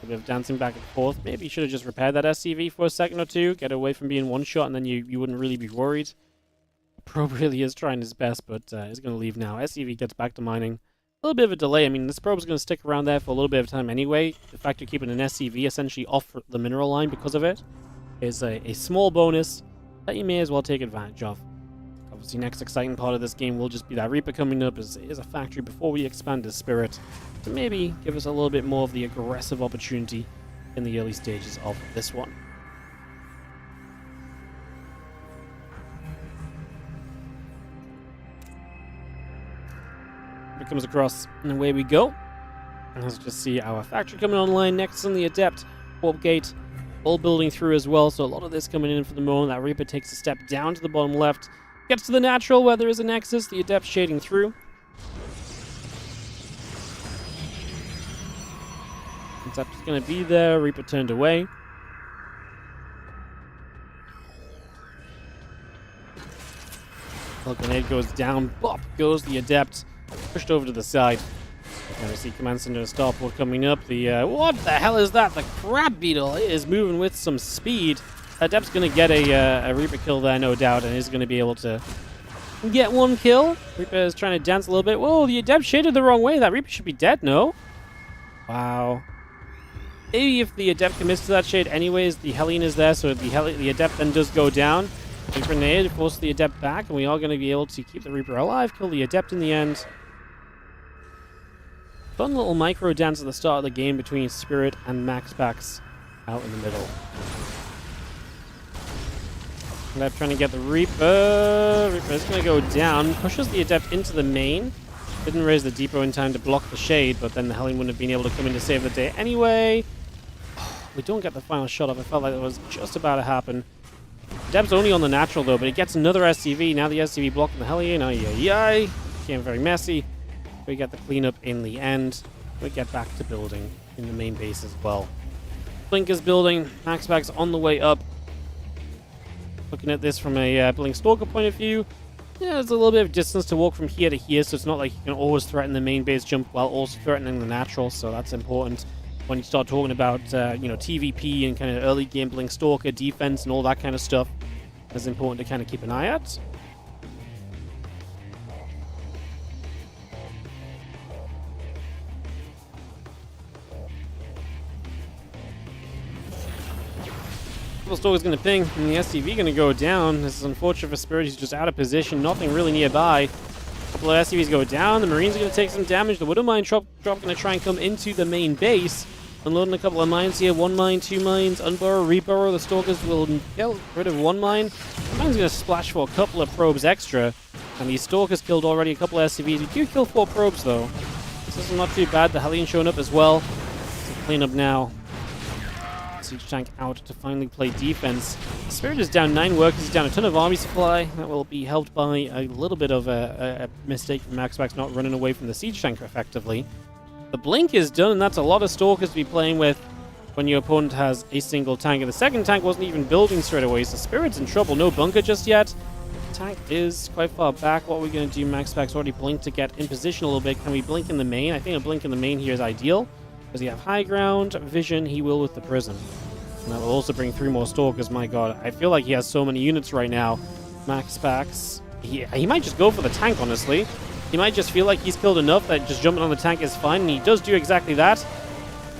A bit of dancing back and forth. Maybe you should have just repaired that SCV for a second or two, get away from being one shot, and then you wouldn't really be worried. Probe really is trying his best, but is going to leave now. SCV gets back to mining. A little bit of a delay. I mean, this probe is going to stick around there for a little bit of time anyway. The fact you're keeping an SCV essentially off the mineral line because of it is a small bonus that you may as well take advantage of. Obviously, next exciting part of this game will just be that Reaper coming up as a factory before we expand his Spirit to maybe give us a little bit more of the aggressive opportunity in the early stages of this one. It comes across, and away we go. And let's just see our factory coming online next on the Adept Warp Gate, all building through as well. So a lot of this coming in for the moment. That Reaper takes a step down to the bottom left, gets to the natural where there is a Nexus. The Adept shading through. Adept is going to be there. Reaper turned away. Well, grenade goes down. Bop goes the Adept. Pushed over to the side. And we see Command Center Starport coming up. What the hell is that? The Crab Beetle is moving with some speed. Adept's going to get a Reaper kill there, no doubt, and is going to be able to get one kill. Reaper is trying to dance a little bit. Whoa, the Adept shaded the wrong way. That Reaper should be dead, no? Wow. Maybe if the Adept commits to that shade anyways, the Hellion is there, so the Adept then does go down. The grenade forces the Adept back, and we are going to be able to keep the Reaper alive, kill the Adept in the end. Fun little micro dance at the start of the game between Spirit and MaxPax out in the middle. Adept trying to get the Reaper. Reaper is going to go down. Pushes the Adept into the main. Didn't raise the depot in time to block the shade, but then the Hellion wouldn't have been able to come in to save the day anyway. We don't get the final shot off. I felt like it was just about to happen. Adept's only on the natural though, but he gets another SCV. Now the SCV blocking the Hellion. Ay-yi-yi. Became very messy. We get the cleanup in the end. We get back to building in the main base as well. Blink is building. MaxPax on the way up. Looking at this from a Blink Stalker point of view, yeah, there's a little bit of distance to walk from here to here, so it's not like you can always threaten the main base jump while also threatening the natural, so that's important. When you start talking about, TVP and kind of early game Blink Stalker defense and all that kind of stuff, it's important to kind of keep an eye out. Stalker's going to ping, and the SCV going to go down. This is unfortunate for Spirit. He's just out of position. Nothing really nearby. A couple of SCVs go down. The Marines are going to take some damage. The Widow Mine drop going to try and come into the main base. Unloading a couple of mines here. 1 mine, 2 mines. Unburrow, reburrow. The Stalkers will get rid of 1 mine. The mine's going to splash for a couple of probes extra. And the Stalkers killed already a couple of SCVs. We do kill 4 probes, though. This is not too bad. The Hellion showing up as well. So clean up now. Siege tank out to finally play defense. Spirit is down 9 workers, he's down a ton of army supply. That will be helped by a little bit of a mistake from MaxPax not running away from the siege tank effectively. The blink is done, and that's a lot of Stalkers to be playing with when your opponent has a single tank. And the second tank wasn't even building straight away, so Spirit's in trouble. No bunker just yet. The tank is quite far back. What are we going to do? MaxPax already blinked to get in position a little bit. Can we blink in the main? I think a blink in the main here is ideal. Does he have high ground vision? He will with the prism. And that will also bring 3 more Stalkers. My god, I feel like he has so many units right now. MaxPax, he might just go for the tank, honestly. He might just feel like he's killed enough that just jumping on the tank is fine, and he does do exactly that.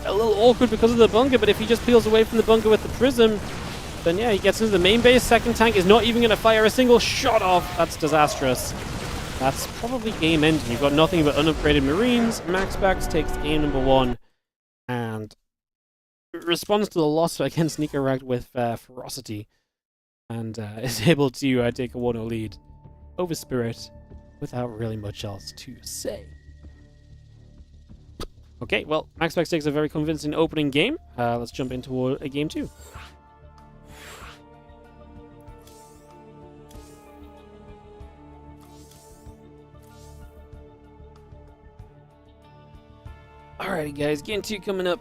A little awkward because of the bunker, but if he just peels away from the bunker with the prism, then yeah, he gets into the main base. Second tank is not even going to fire a single shot off. That's disastrous. That's probably game ending. You've got nothing but unupgraded Marines. MaxPax takes aim number 1. And responds to the loss against NICORACT with ferocity. And is able to take a 1-0 lead over Spirit without really much else to say. Okay, well, MaxPax takes a very convincing opening game. Let's jump into a game 2. Alrighty, guys, game 2 coming up.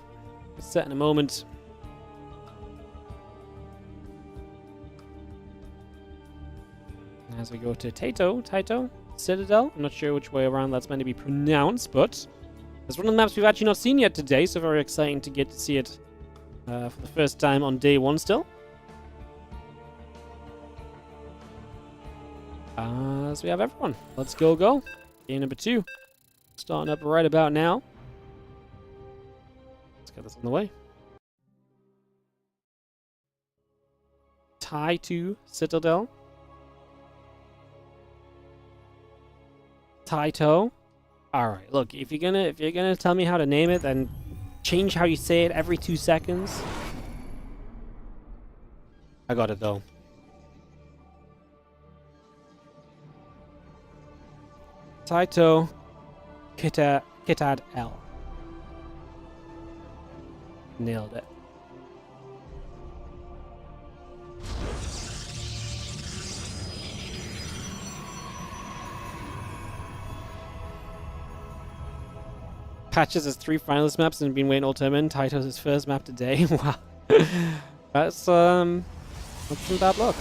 Set in a moment. As we go to Taito, Citadel. I'm not sure which way around that's meant to be pronounced, but it's one of the maps we've actually not seen yet today, so very exciting to get to see it for the first time on day 1 still. So we have everyone. Let's go. Game number 2. Starting up right about now. Get this on the way. Tie to Citadel. Taito. Alright, look, if you're gonna tell me how to name it, then change how you say it every 2 seconds. I got it though. Taito Kitad L. Nailed it. Patches his 3 finalist maps and been waiting all tournament. Taito's his first map today. Wow. That's some bad luck.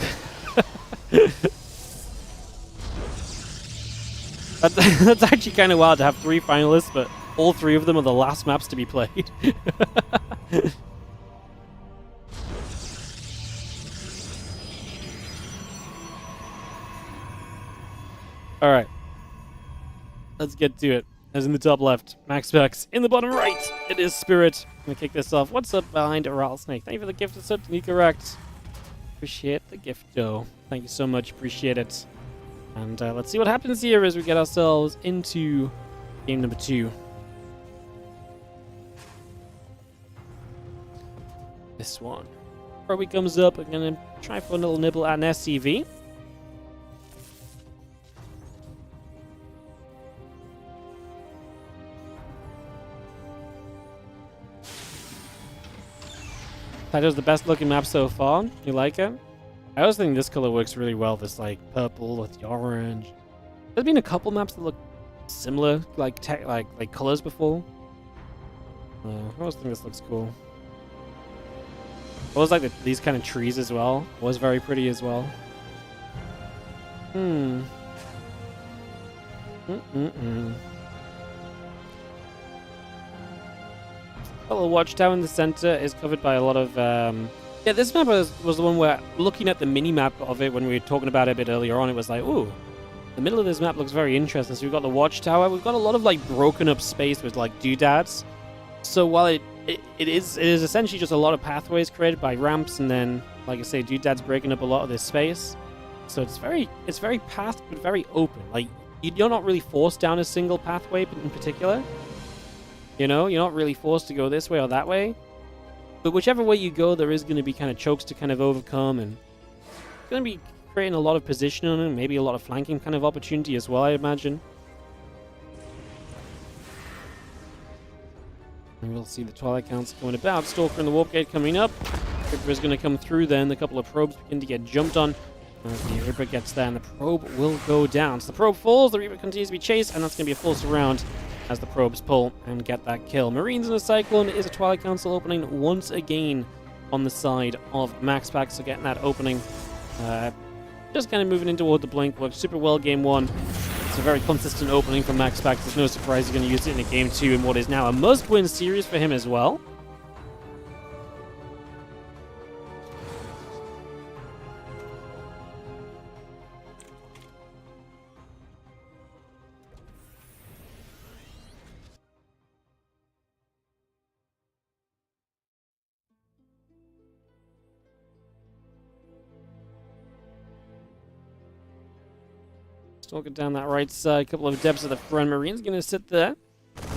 That's actually kind of wild to have 3 finalists, but all 3 of them are the last maps to be played. Alright. Let's get to it. As in the top left, MaxPax. In the bottom right, it is Spirit. I'm gonna kick this off. What's up behind a rattlesnake? Thank you for the gift of sub to NICORACT. Appreciate the gift, though. Thank you so much. Appreciate it. And let's see what happens here as we get ourselves into game number 2. This one. Before he comes up, I'm gonna try for a little nibble at an SCV. That is the best looking map so far. You like it? I always think this color works really well. This like purple with the orange. There's been a couple maps that look similar, like colors before. I always think this looks cool. I always like these kind of trees as well. Was very pretty as well. Well, the watchtower in the center is covered by a lot of... Yeah, this map was the one where, looking at the mini-map of it when we were talking about it a bit earlier on, it was like, ooh, the middle of this map looks very interesting. So we've got the watchtower. We've got a lot of, like, broken up space with, like, doodads. So while it is essentially just a lot of pathways created by ramps, and then, like I say, doodads breaking up a lot of this space. So it's very pathed, but very open. Like, you're not really forced down a single pathway in particular. You know, you're not really forced to go this way or that way. But whichever way you go, there is going to be kind of chokes to kind of overcome, and it's going to be creating a lot of positioning and maybe a lot of flanking kind of opportunity as well, I imagine. And we'll see the Twilight Council going about. Stalker and the Warp Gate coming up. Reaper is going to come through then. A couple of probes begin to get jumped on. As the Reaper gets there, and the probe will go down. So the probe falls, the Reaper continues to be chased, and that's going to be a full surround as the probes pull and get that kill. Marines in a Cyclone is a Twilight Council opening once again on the side of MaxPax. So getting that opening. Just kind of moving in toward the blink. Worked super well game 1. It's a very consistent opening from MaxPax. There's no surprise he's going to use it in a game 2 in what is now a must-win series for him as well. Stalker down that right side. A couple of depths of the front. Marine's going to sit there. Try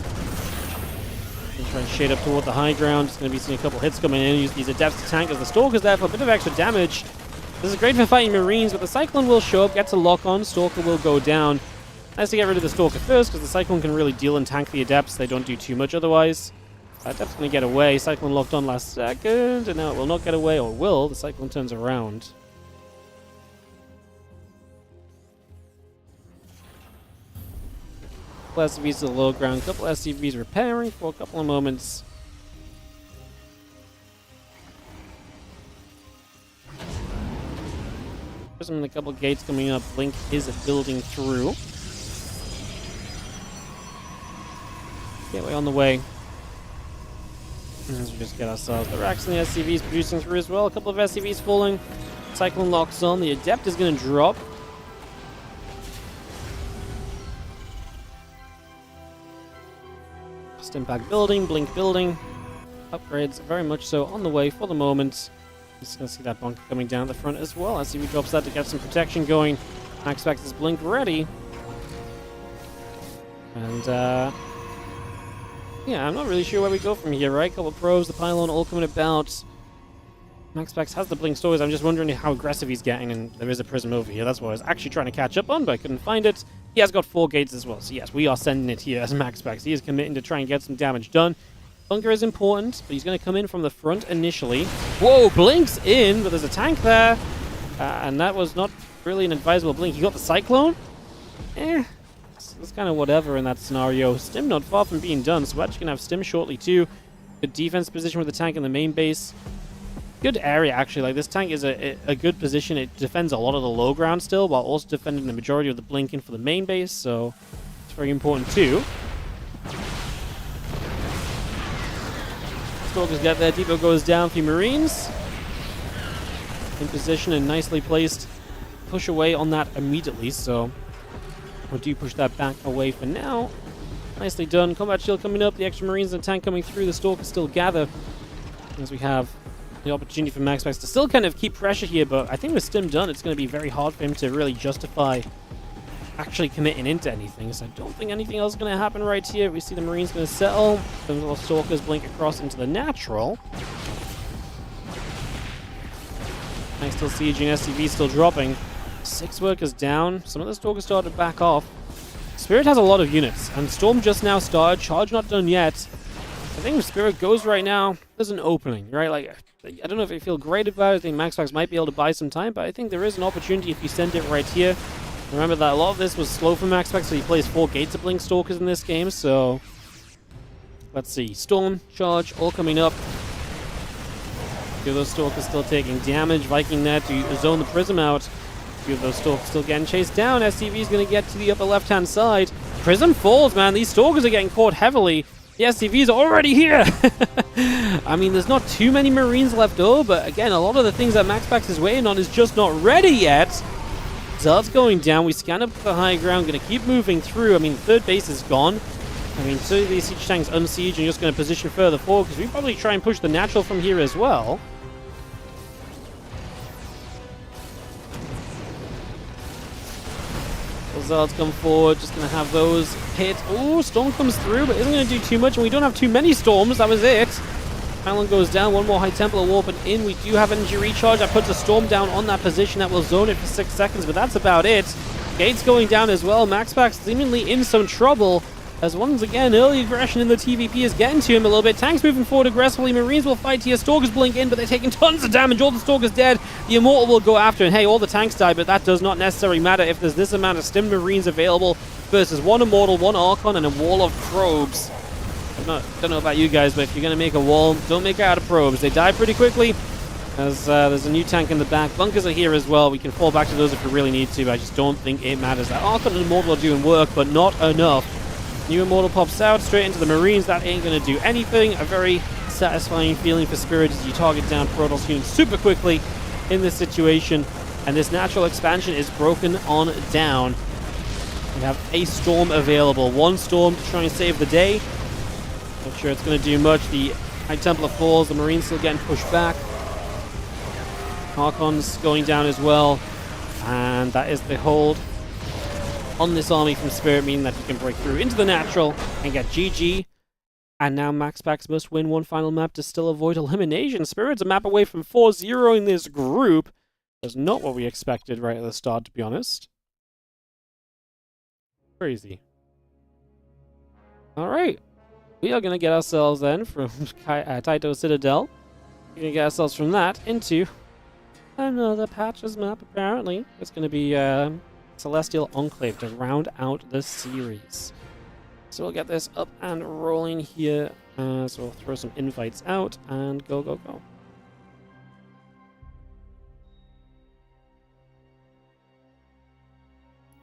and shade up toward the high ground. Just going to be seeing a couple hits coming in. Use these adepts to tank as the Stalker's there for a bit of extra damage. This is great for fighting Marines, but the Cyclone will show up, gets a lock on. Stalker will go down. Nice to get rid of the Stalker first, because the Cyclone can really deal and tank the adepts. They don't do too much otherwise. Adept's going to get away. Cyclone locked on last second, and now it will not get away, or will. The Cyclone turns around. Couple SCVs to the low ground, couple SCVs repairing for a couple of moments. There's a couple of gates coming up. Blink is building through. Gateway on the way. As we just get ourselves the racks and the SCVs producing through as well. A couple of SCVs falling. Cyclone locks on. The Adept is going to drop. Impact building, blink building. Upgrades very much so on the way for the moment. Just going to see that bunker coming down the front as well. SCV drops that to get some protection going. MaxPax is blink ready. And yeah, I'm not really sure where we go from here, right? Couple of probes, the pylon all coming about. MaxPax has the blink stores. I'm just wondering how aggressive he's getting, and there is a prism over here. That's what I was actually trying to catch up on, but I couldn't find it. He has got 4 gates as well, so yes, we are sending it here as MaxPax. He is committing to try and get some damage done. Bunker is important, but he's going to come in from the front initially. Whoa, blinks in, but there's a tank there. And that was not really an advisable blink. He got the Cyclone. It's kind of whatever in that scenario. Stim not far from being done, so we're actually going to have Stim shortly too. Good defense position with the tank in the main base. good area, actually. Like, this tank is a good position. It defends a lot of the low ground still, while also defending the majority of the blink in for the main base, so it's very important too. Stalkers get there. Depot goes down. A few Marines in position and nicely placed. Push away on that immediately, so we do push that back away for now. Nicely done. Combat shield coming up. The extra Marines and tank coming through. The Stalkers still gather as we have the opportunity for MaxPax to still kind of keep pressure here, but I think with Stim done, it's going to be very hard for him to really justify actually committing into anything, so I don't think anything else is going to happen right here. We see the Marines going to settle. The little Stalkers blink across into the natural. Tank still sieging, SCV still dropping. 6 workers down. Some of the Stalkers started to back off. Spirit has a lot of units, and Storm just now started. Charge not done yet. I think if Spirit goes right now, there's an opening, right? Like, I don't know if I feel great about it. I think MaxPax might be able to buy some time, but I think there is an opportunity if you send it right here. Remember that a lot of this was slow for MaxPax, so he plays 4 gates of Blink Stalkers in this game, so let's see. Storm, Charge, all coming up. Few of those Stalkers still taking damage. Viking there to zone the Prism out. Few of those Stalkers still getting chased down. SCV is going to get to the upper left-hand side. Prism falls, man. These Stalkers are getting caught heavily. The SCV is already here. I mean, there's not too many Marines left over, but again, a lot of the things that MaxPax is waiting on is just not ready yet. Zealot's going down. We scan up the high ground. Going to keep moving through. I mean, the third base is gone. I mean, so these siege tanks unsiege and just going to position further forward because we probably try and push the natural from here as well. The Zealots come forward. Just going to have those hit. Oh, Storm comes through, but isn't going to do too much. And we don't have too many Storms. That was it. Pylon goes down. One more High Templar warping in. We do have energy recharge. That puts a Storm down on that position. That will zone it for 6 seconds, but that's about it. Gates going down as well. MaxPax seemingly in some trouble, as once again, early aggression in the TVP is getting to him a little bit. Tanks moving forward aggressively. Marines will fight here. Stalkers blink in, but they're taking tons of damage. All the Stalkers dead. The Immortal will go after, and hey, all the tanks die, but that does not necessarily matter if there's this amount of Stim Marines available versus 1 Immortal, 1 Archon, and a wall of probes. Don't know about you guys, but if you're going to make a wall, don't make it out of probes. They die pretty quickly, as there's a new tank in the back. Bunkers are here as well. We can fall back to those if we really need to. I just don't think it matters. That Archon and Immortal are doing work, but not enough. New Immortal pops out straight into the Marines. That ain't going to do anything. A very satisfying feeling for Spirit as you target down Protoss units super quickly in this situation. And this natural expansion is broken on down. We have a Storm available. 1 Storm to try and save the day. Not sure it's going to do much. The High Templar falls. The Marines still getting pushed back. Archon's going down as well. And that is the hold on this army from Spirit, meaning that you can break through into the natural and get GG. And now MaxPax must win 1 final map to still avoid elimination. Spirit's a map away from 4-0 in this group. That's not what we expected right at the start, to be honest. Crazy. Alright. We are going to get ourselves then from Taito Citadel. We're going to get ourselves from that into another Patches map, apparently. It's going to be Celestial Enclave to round out the series. So we'll get this up and rolling here. So we'll throw some invites out and go, go, go.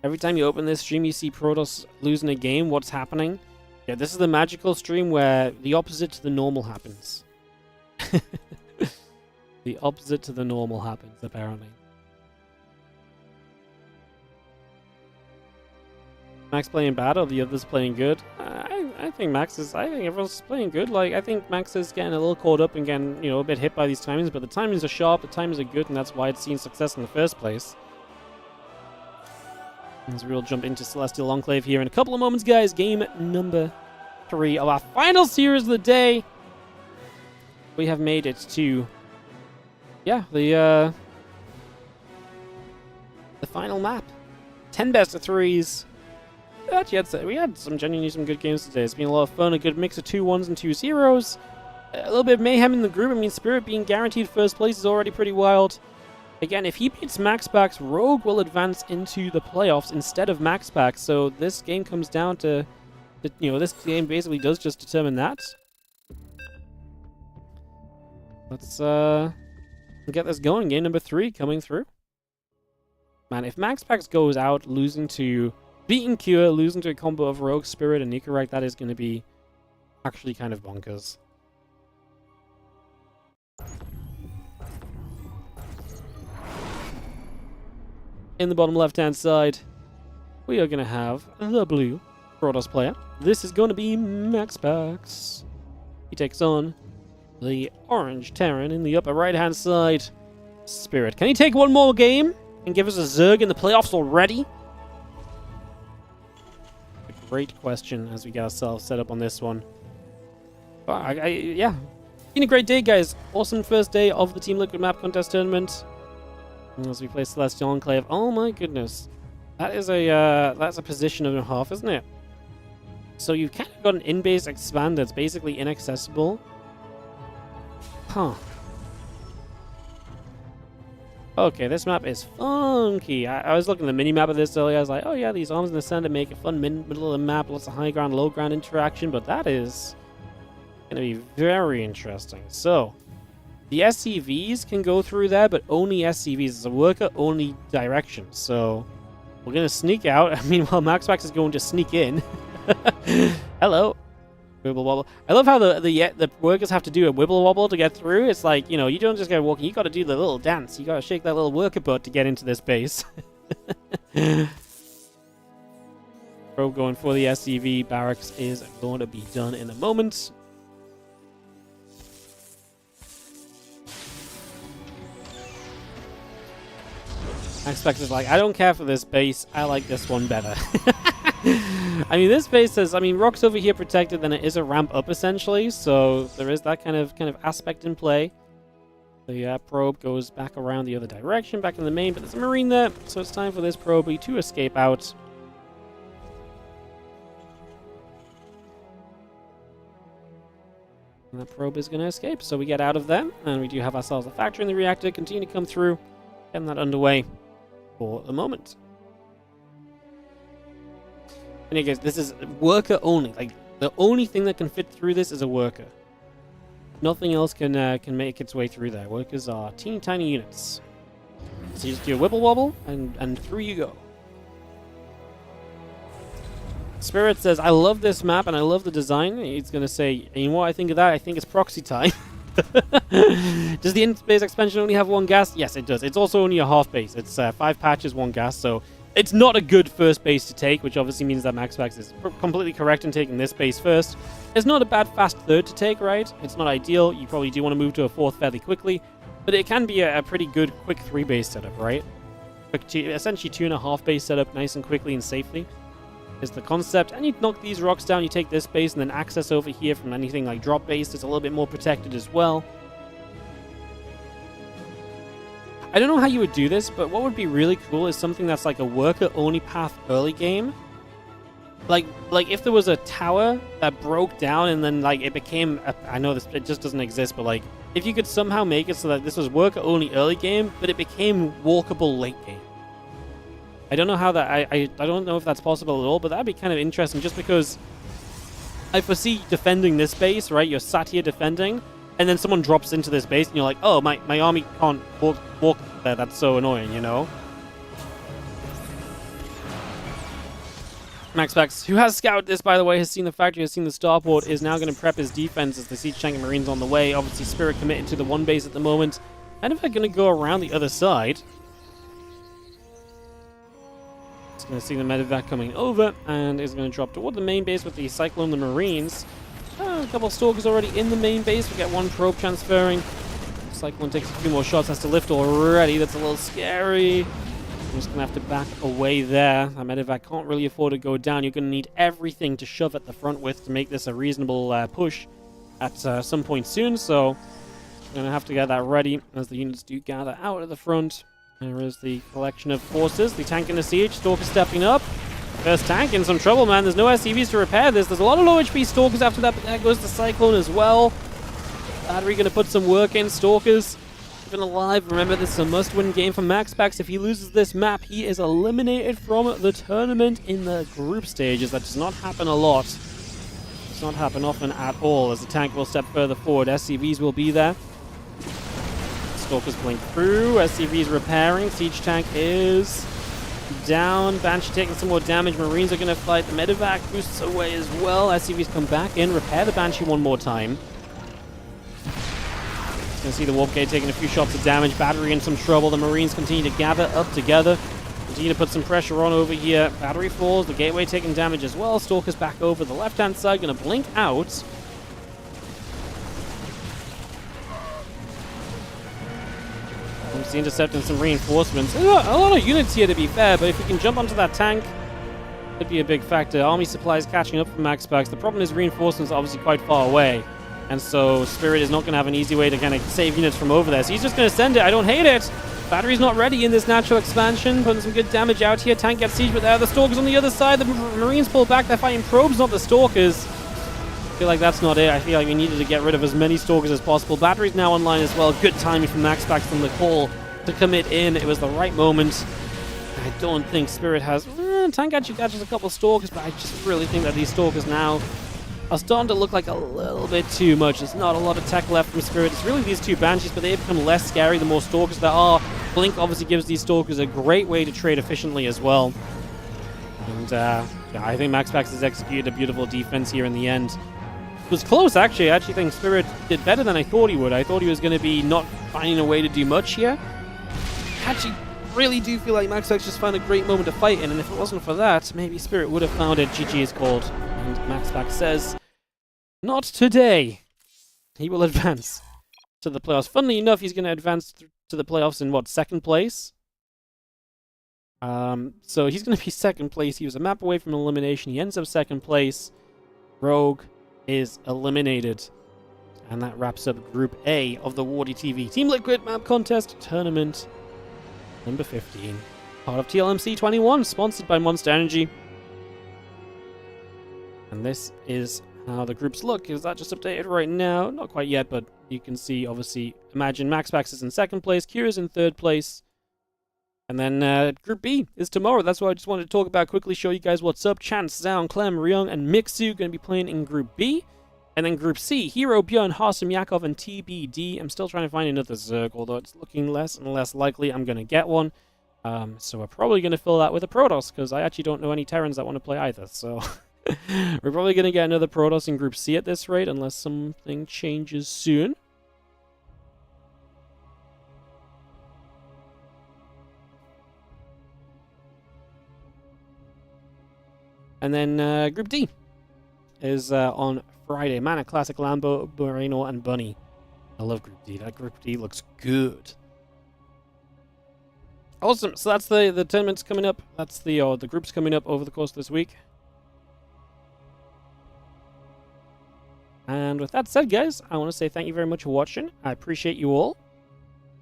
Every time you open this stream, you see Protoss losing a game. What's happening? Yeah, this is the magical stream where the opposite to the normal happens. The opposite to the normal happens, apparently. Max playing bad or the others playing good? I think I think everyone's playing good. Like, I think Max is getting a little caught up and getting, you know, a bit hit by these timings, but the timings are sharp, the timings are good, and that's why it's seen success in the first place. As we'll jump into Celestial Enclave here in a couple of moments, guys. Game number 3 of our final series of the day. We have made it to, yeah, the final map. 10 best of 3s. Actually, we had some good games today. It's been a lot of fun. A good mix of 2 1s and 2 0s. A little bit of mayhem in the group. I mean, Spirit being guaranteed first place is already pretty wild. Again, if he beats MaxPax, Rogue will advance into the playoffs instead of MaxPax. So this game comes down to, you know, this game basically does just determine that. Let's and get this going. Game number 3 coming through. Man, if MaxPax goes out beating Cure, losing to a combo of Rogue, Spirit, and NICORACT, that is going to be actually kind of bonkers. In the bottom left-hand side, we are going to have the blue Protoss player. This is going to be MaxPax. He takes on the orange Terran in the upper right-hand side. Spirit. Can he take one more game and give us a Zerg in the playoffs already? A great question as we get ourselves set up on this one. Yeah. Been a great day, guys. Awesome first day of the Team Liquid Map Contest Tournament. And as we play Celestial Enclave, oh my goodness. That's a position and a half, isn't it? So you've kind of got an in-base expand that's basically inaccessible. Huh. Okay, this map is funky. I was looking at the mini-map of this earlier. I was like, oh yeah, these arms in the center make a fun middle of the map. Lots of high ground, low ground interaction. But that is going to be very interesting. So, the SCVs can go through there, but only SCVs. It's a worker-only direction. So, we're going to sneak out. Meanwhile, MaxPax is going to sneak in. Hello. Wibble wobble. I love how the workers have to do a wibble wobble to get through. It's like, you know, you don't just go walking. You got to do the little dance. You got to shake that little worker butt to get into this base. Probe going for the SCV. Barracks is going to be done in a moment. MaxPax is like, I don't care for this base. I like this one better. I mean, this base says, Rock's over here protected, then it is a ramp up essentially, so there is that kind of aspect in play. The probe goes back around the other direction, back in the main, but there's a Marine there, so it's time for this probe to escape out. And that probe is going to escape, so we get out of there, and we do have ourselves a factory in the reactor, continue to come through, getting that underway for the moment. And again, this is worker only. Like, the only thing that can fit through this is a worker. Nothing else can make its way through there. Workers are teeny tiny units. So you just do a wibble wobble, and through you go. Spirit says, I love this map and I love the design. He's going to say, you know what I think of that? I think it's proxy time. Does the in-base expansion only have one gas? Yes, it does. It's also only a half base. It's 5 patches, 1 gas, so it's not a good first base to take, which obviously means that MaxPax is completely correct in taking this base first. It's not a bad fast third to take, right? It's not ideal. You probably do want to move to a 4th fairly quickly, but it can be a pretty good quick 3-base setup, right? Essentially 2.5 base setup nice and quickly and safely is the concept. And you knock these rocks down, you take this base, and then access over here from anything like drop base is a little bit more protected as well. I don't know how you would do this, but what would be really cool is something that's like a worker-only path early game. Like if there was a tower that broke down and then like it became, I know this it just doesn't exist, but like if you could somehow make it so that this was worker-only early game, but it became walkable late game. I don't know how that, I don't know if that's possible at all, but that'd be kind of interesting just because I foresee defending this base, right? You're sat here defending, and then someone drops into this base, and you're like, oh, my army can't walk there. That's so annoying, you know? MaxPax, who has scouted this, by the way, has seen the factory, has seen the starport, is now going to prep his defense as the Siege Tank and Marines on the way. Obviously, Spirit committed to the 1 base at the moment. And if they're going to go around the other side, it's going to see the medevac coming over, and is going to drop toward the main base with the Cyclone, the Marines. A couple of Stalkers already in the main base. We get 1 probe transferring. Cyclone takes a few more shots, has to lift already. That's a little scary. I'm just going to have to back away there. That medevac can't really afford to go down. You're going to need everything to shove at the front with to make this a reasonable push at some point soon. So I'm going to have to get that ready as the units do gather out at the front. There is the collection of forces. The tank in the siege. Stalker stepping up. First tank in some trouble, man. There's no SCVs to repair this. There's a lot of low HP Stalkers after that, but there goes the Cyclone as well. Battery going to put some work in. Stalkers even alive. Remember, this is a must-win game for MaxPax. If he loses this map, he is eliminated from the tournament in the group stages. That does not happen a lot. Does not happen often at all, as the tank will step further forward. SCVs will be there. Stalkers blink through. SCV is repairing. Siege tank is down. Banshee taking some more damage. Marines are going to fight. The medevac boosts away as well. SCVs come back in. Repair the Banshee one more time. Going to see the Warp Gate taking a few shots of damage. Battery in some trouble. The Marines continue to gather up together. Continue to put some pressure on over here. Battery falls. The Gateway taking damage as well. Stalkers back over the left-hand side. Going to blink out. Obviously intercepting some reinforcements. A lot of units here, to be fair, but if we can jump onto that tank, could be a big factor. Army supplies catching up from MaxPax. The problem is reinforcements are obviously quite far away, and so Spirit is not going to have an easy way to kind of save units from over there. So he's just going to send it. I don't hate it. Battery's not ready in this natural expansion. Putting some good damage out here. Tank gets sieged, but there are the Stalkers on the other side. The Marines pull back. They're fighting probes, not the Stalkers. I feel like that's not it. I feel like we needed to get rid of as many Stalkers as possible. Battery's now online as well. Good timing from MaxPax on the call to commit in. It was the right moment. I don't think Spirit has... Tank actually catches a couple of Stalkers, but I just really think that these Stalkers now are starting to look like a little bit too much. There's not a lot of tech left from Spirit. It's really these two Banshees, but they become less scary the more Stalkers there are. Blink obviously gives these Stalkers a great way to trade efficiently as well. And yeah, I think MaxPax has executed a beautiful defense here in the end. It was close, actually. I actually think Spirit did better than I thought he would. I thought he was going to be not finding a way to do much here. I actually really do feel like MaxPax just found a great moment to fight in, and if it wasn't for that, maybe Spirit would have found it. GG is called. And MaxPax says, not today. He will advance to the playoffs. Funnily enough, he's going to advance to the playoffs in, what, second place? So he's going to be second place. He was a map away from elimination. He ends up second place. Rogue is eliminated. And that wraps up Group A of the WardiTV Team Liquid Map Contest Tournament number 15. Part of TLMC 21, sponsored by Monster Energy. And this is how the groups look. Is that just updated right now? Not quite yet, but you can see, obviously, imagine MaxPax is in second place, Kira's in third place. And then Group B is tomorrow. That's what I just wanted to talk about quickly, show you guys what's up. Chance, Zhao, Clem, Ryung, and Mixu going to be playing in Group B. And then Group C, Hero, Björn, Harsum, Yakov, and TBD. I'm still trying to find another Zerg, although it's looking less and less likely I'm going to get one. So we're probably going to fill that with a Protoss, because I actually don't know any Terrans that want to play either. So we're probably going to get another Protoss in Group C at this rate, unless something changes soon. And then Group D is on Friday. Mana, Classic, Lambo, Moreno, and Bunny. I love Group D. That Group D looks good. Awesome. So that's the tournaments coming up. That's the groups coming up over the course of this week. And with that said, guys, I want to say thank you very much for watching. I appreciate you all.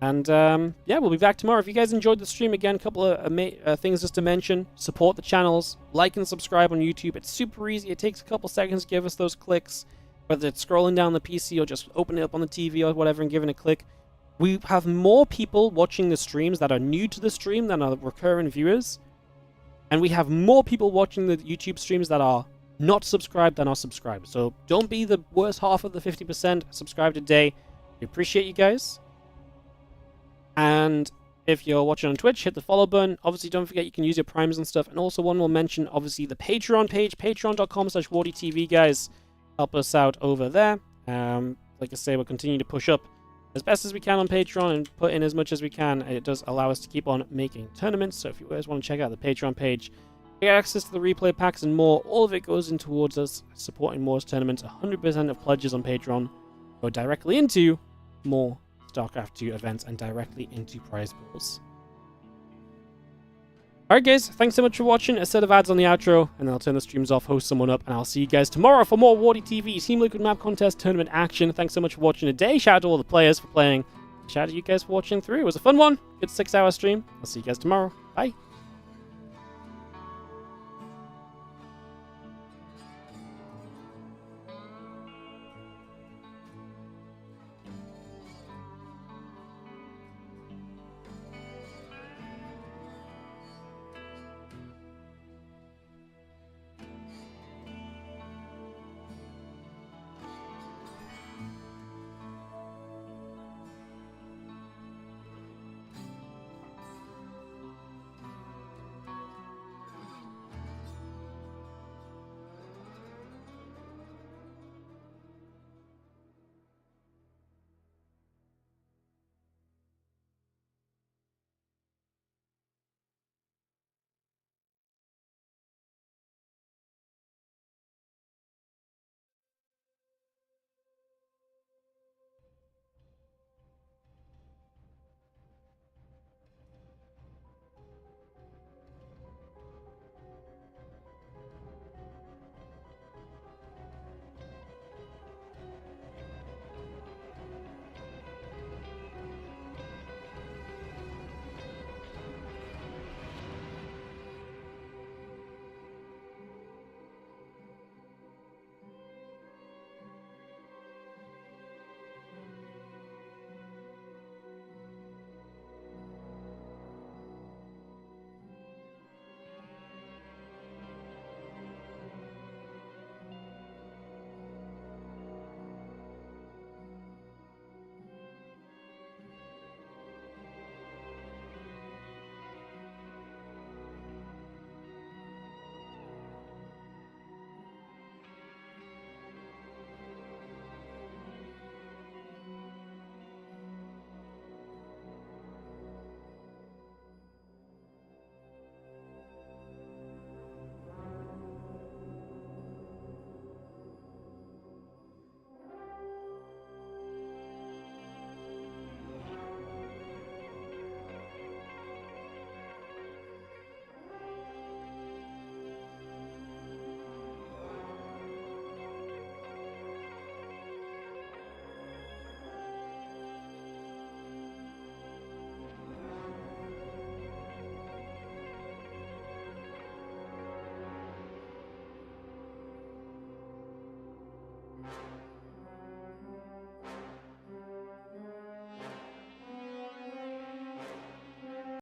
And yeah, we'll be back tomorrow. If you guys enjoyed the stream, again, a couple of things just to mention. Support the channels. Like and subscribe on YouTube. It's super easy. It takes a couple seconds to give us those clicks. Whether it's scrolling down the PC or just open it up on the TV or whatever and giving a click. We have more people watching the streams that are new to the stream than are recurrent viewers. And we have more people watching the YouTube streams that are not subscribed than are subscribed. So don't be the worst half of the 50%. Subscribe today. We appreciate you guys. And if you're watching on Twitch, hit the follow button. Obviously, don't forget you can use your primes and stuff. And also, one more mention, obviously, the Patreon page, patreon.com/WardiTV, guys. Help us out over there. Like I say, we'll continue to push up as best as we can on Patreon and put in as much as we can. It does allow us to keep on making tournaments. So if you guys want to check out the Patreon page, get access to the replay packs and more. All of it goes in towards us supporting more tournaments. 100% of pledges on Patreon go directly into more StarCraft 2 events and directly into prize pools. Alright guys, thanks so much for watching. A set of ads on the outro, and then I'll turn the streams off, host someone up, and I'll see you guys tomorrow for more WardiTV Team Liquid Map Contest Tournament action. Thanks so much for watching today. Shout out to all the players for playing. Shout out to you guys for watching through. It was a fun one. Good 6-hour stream. I'll see you guys tomorrow. Bye.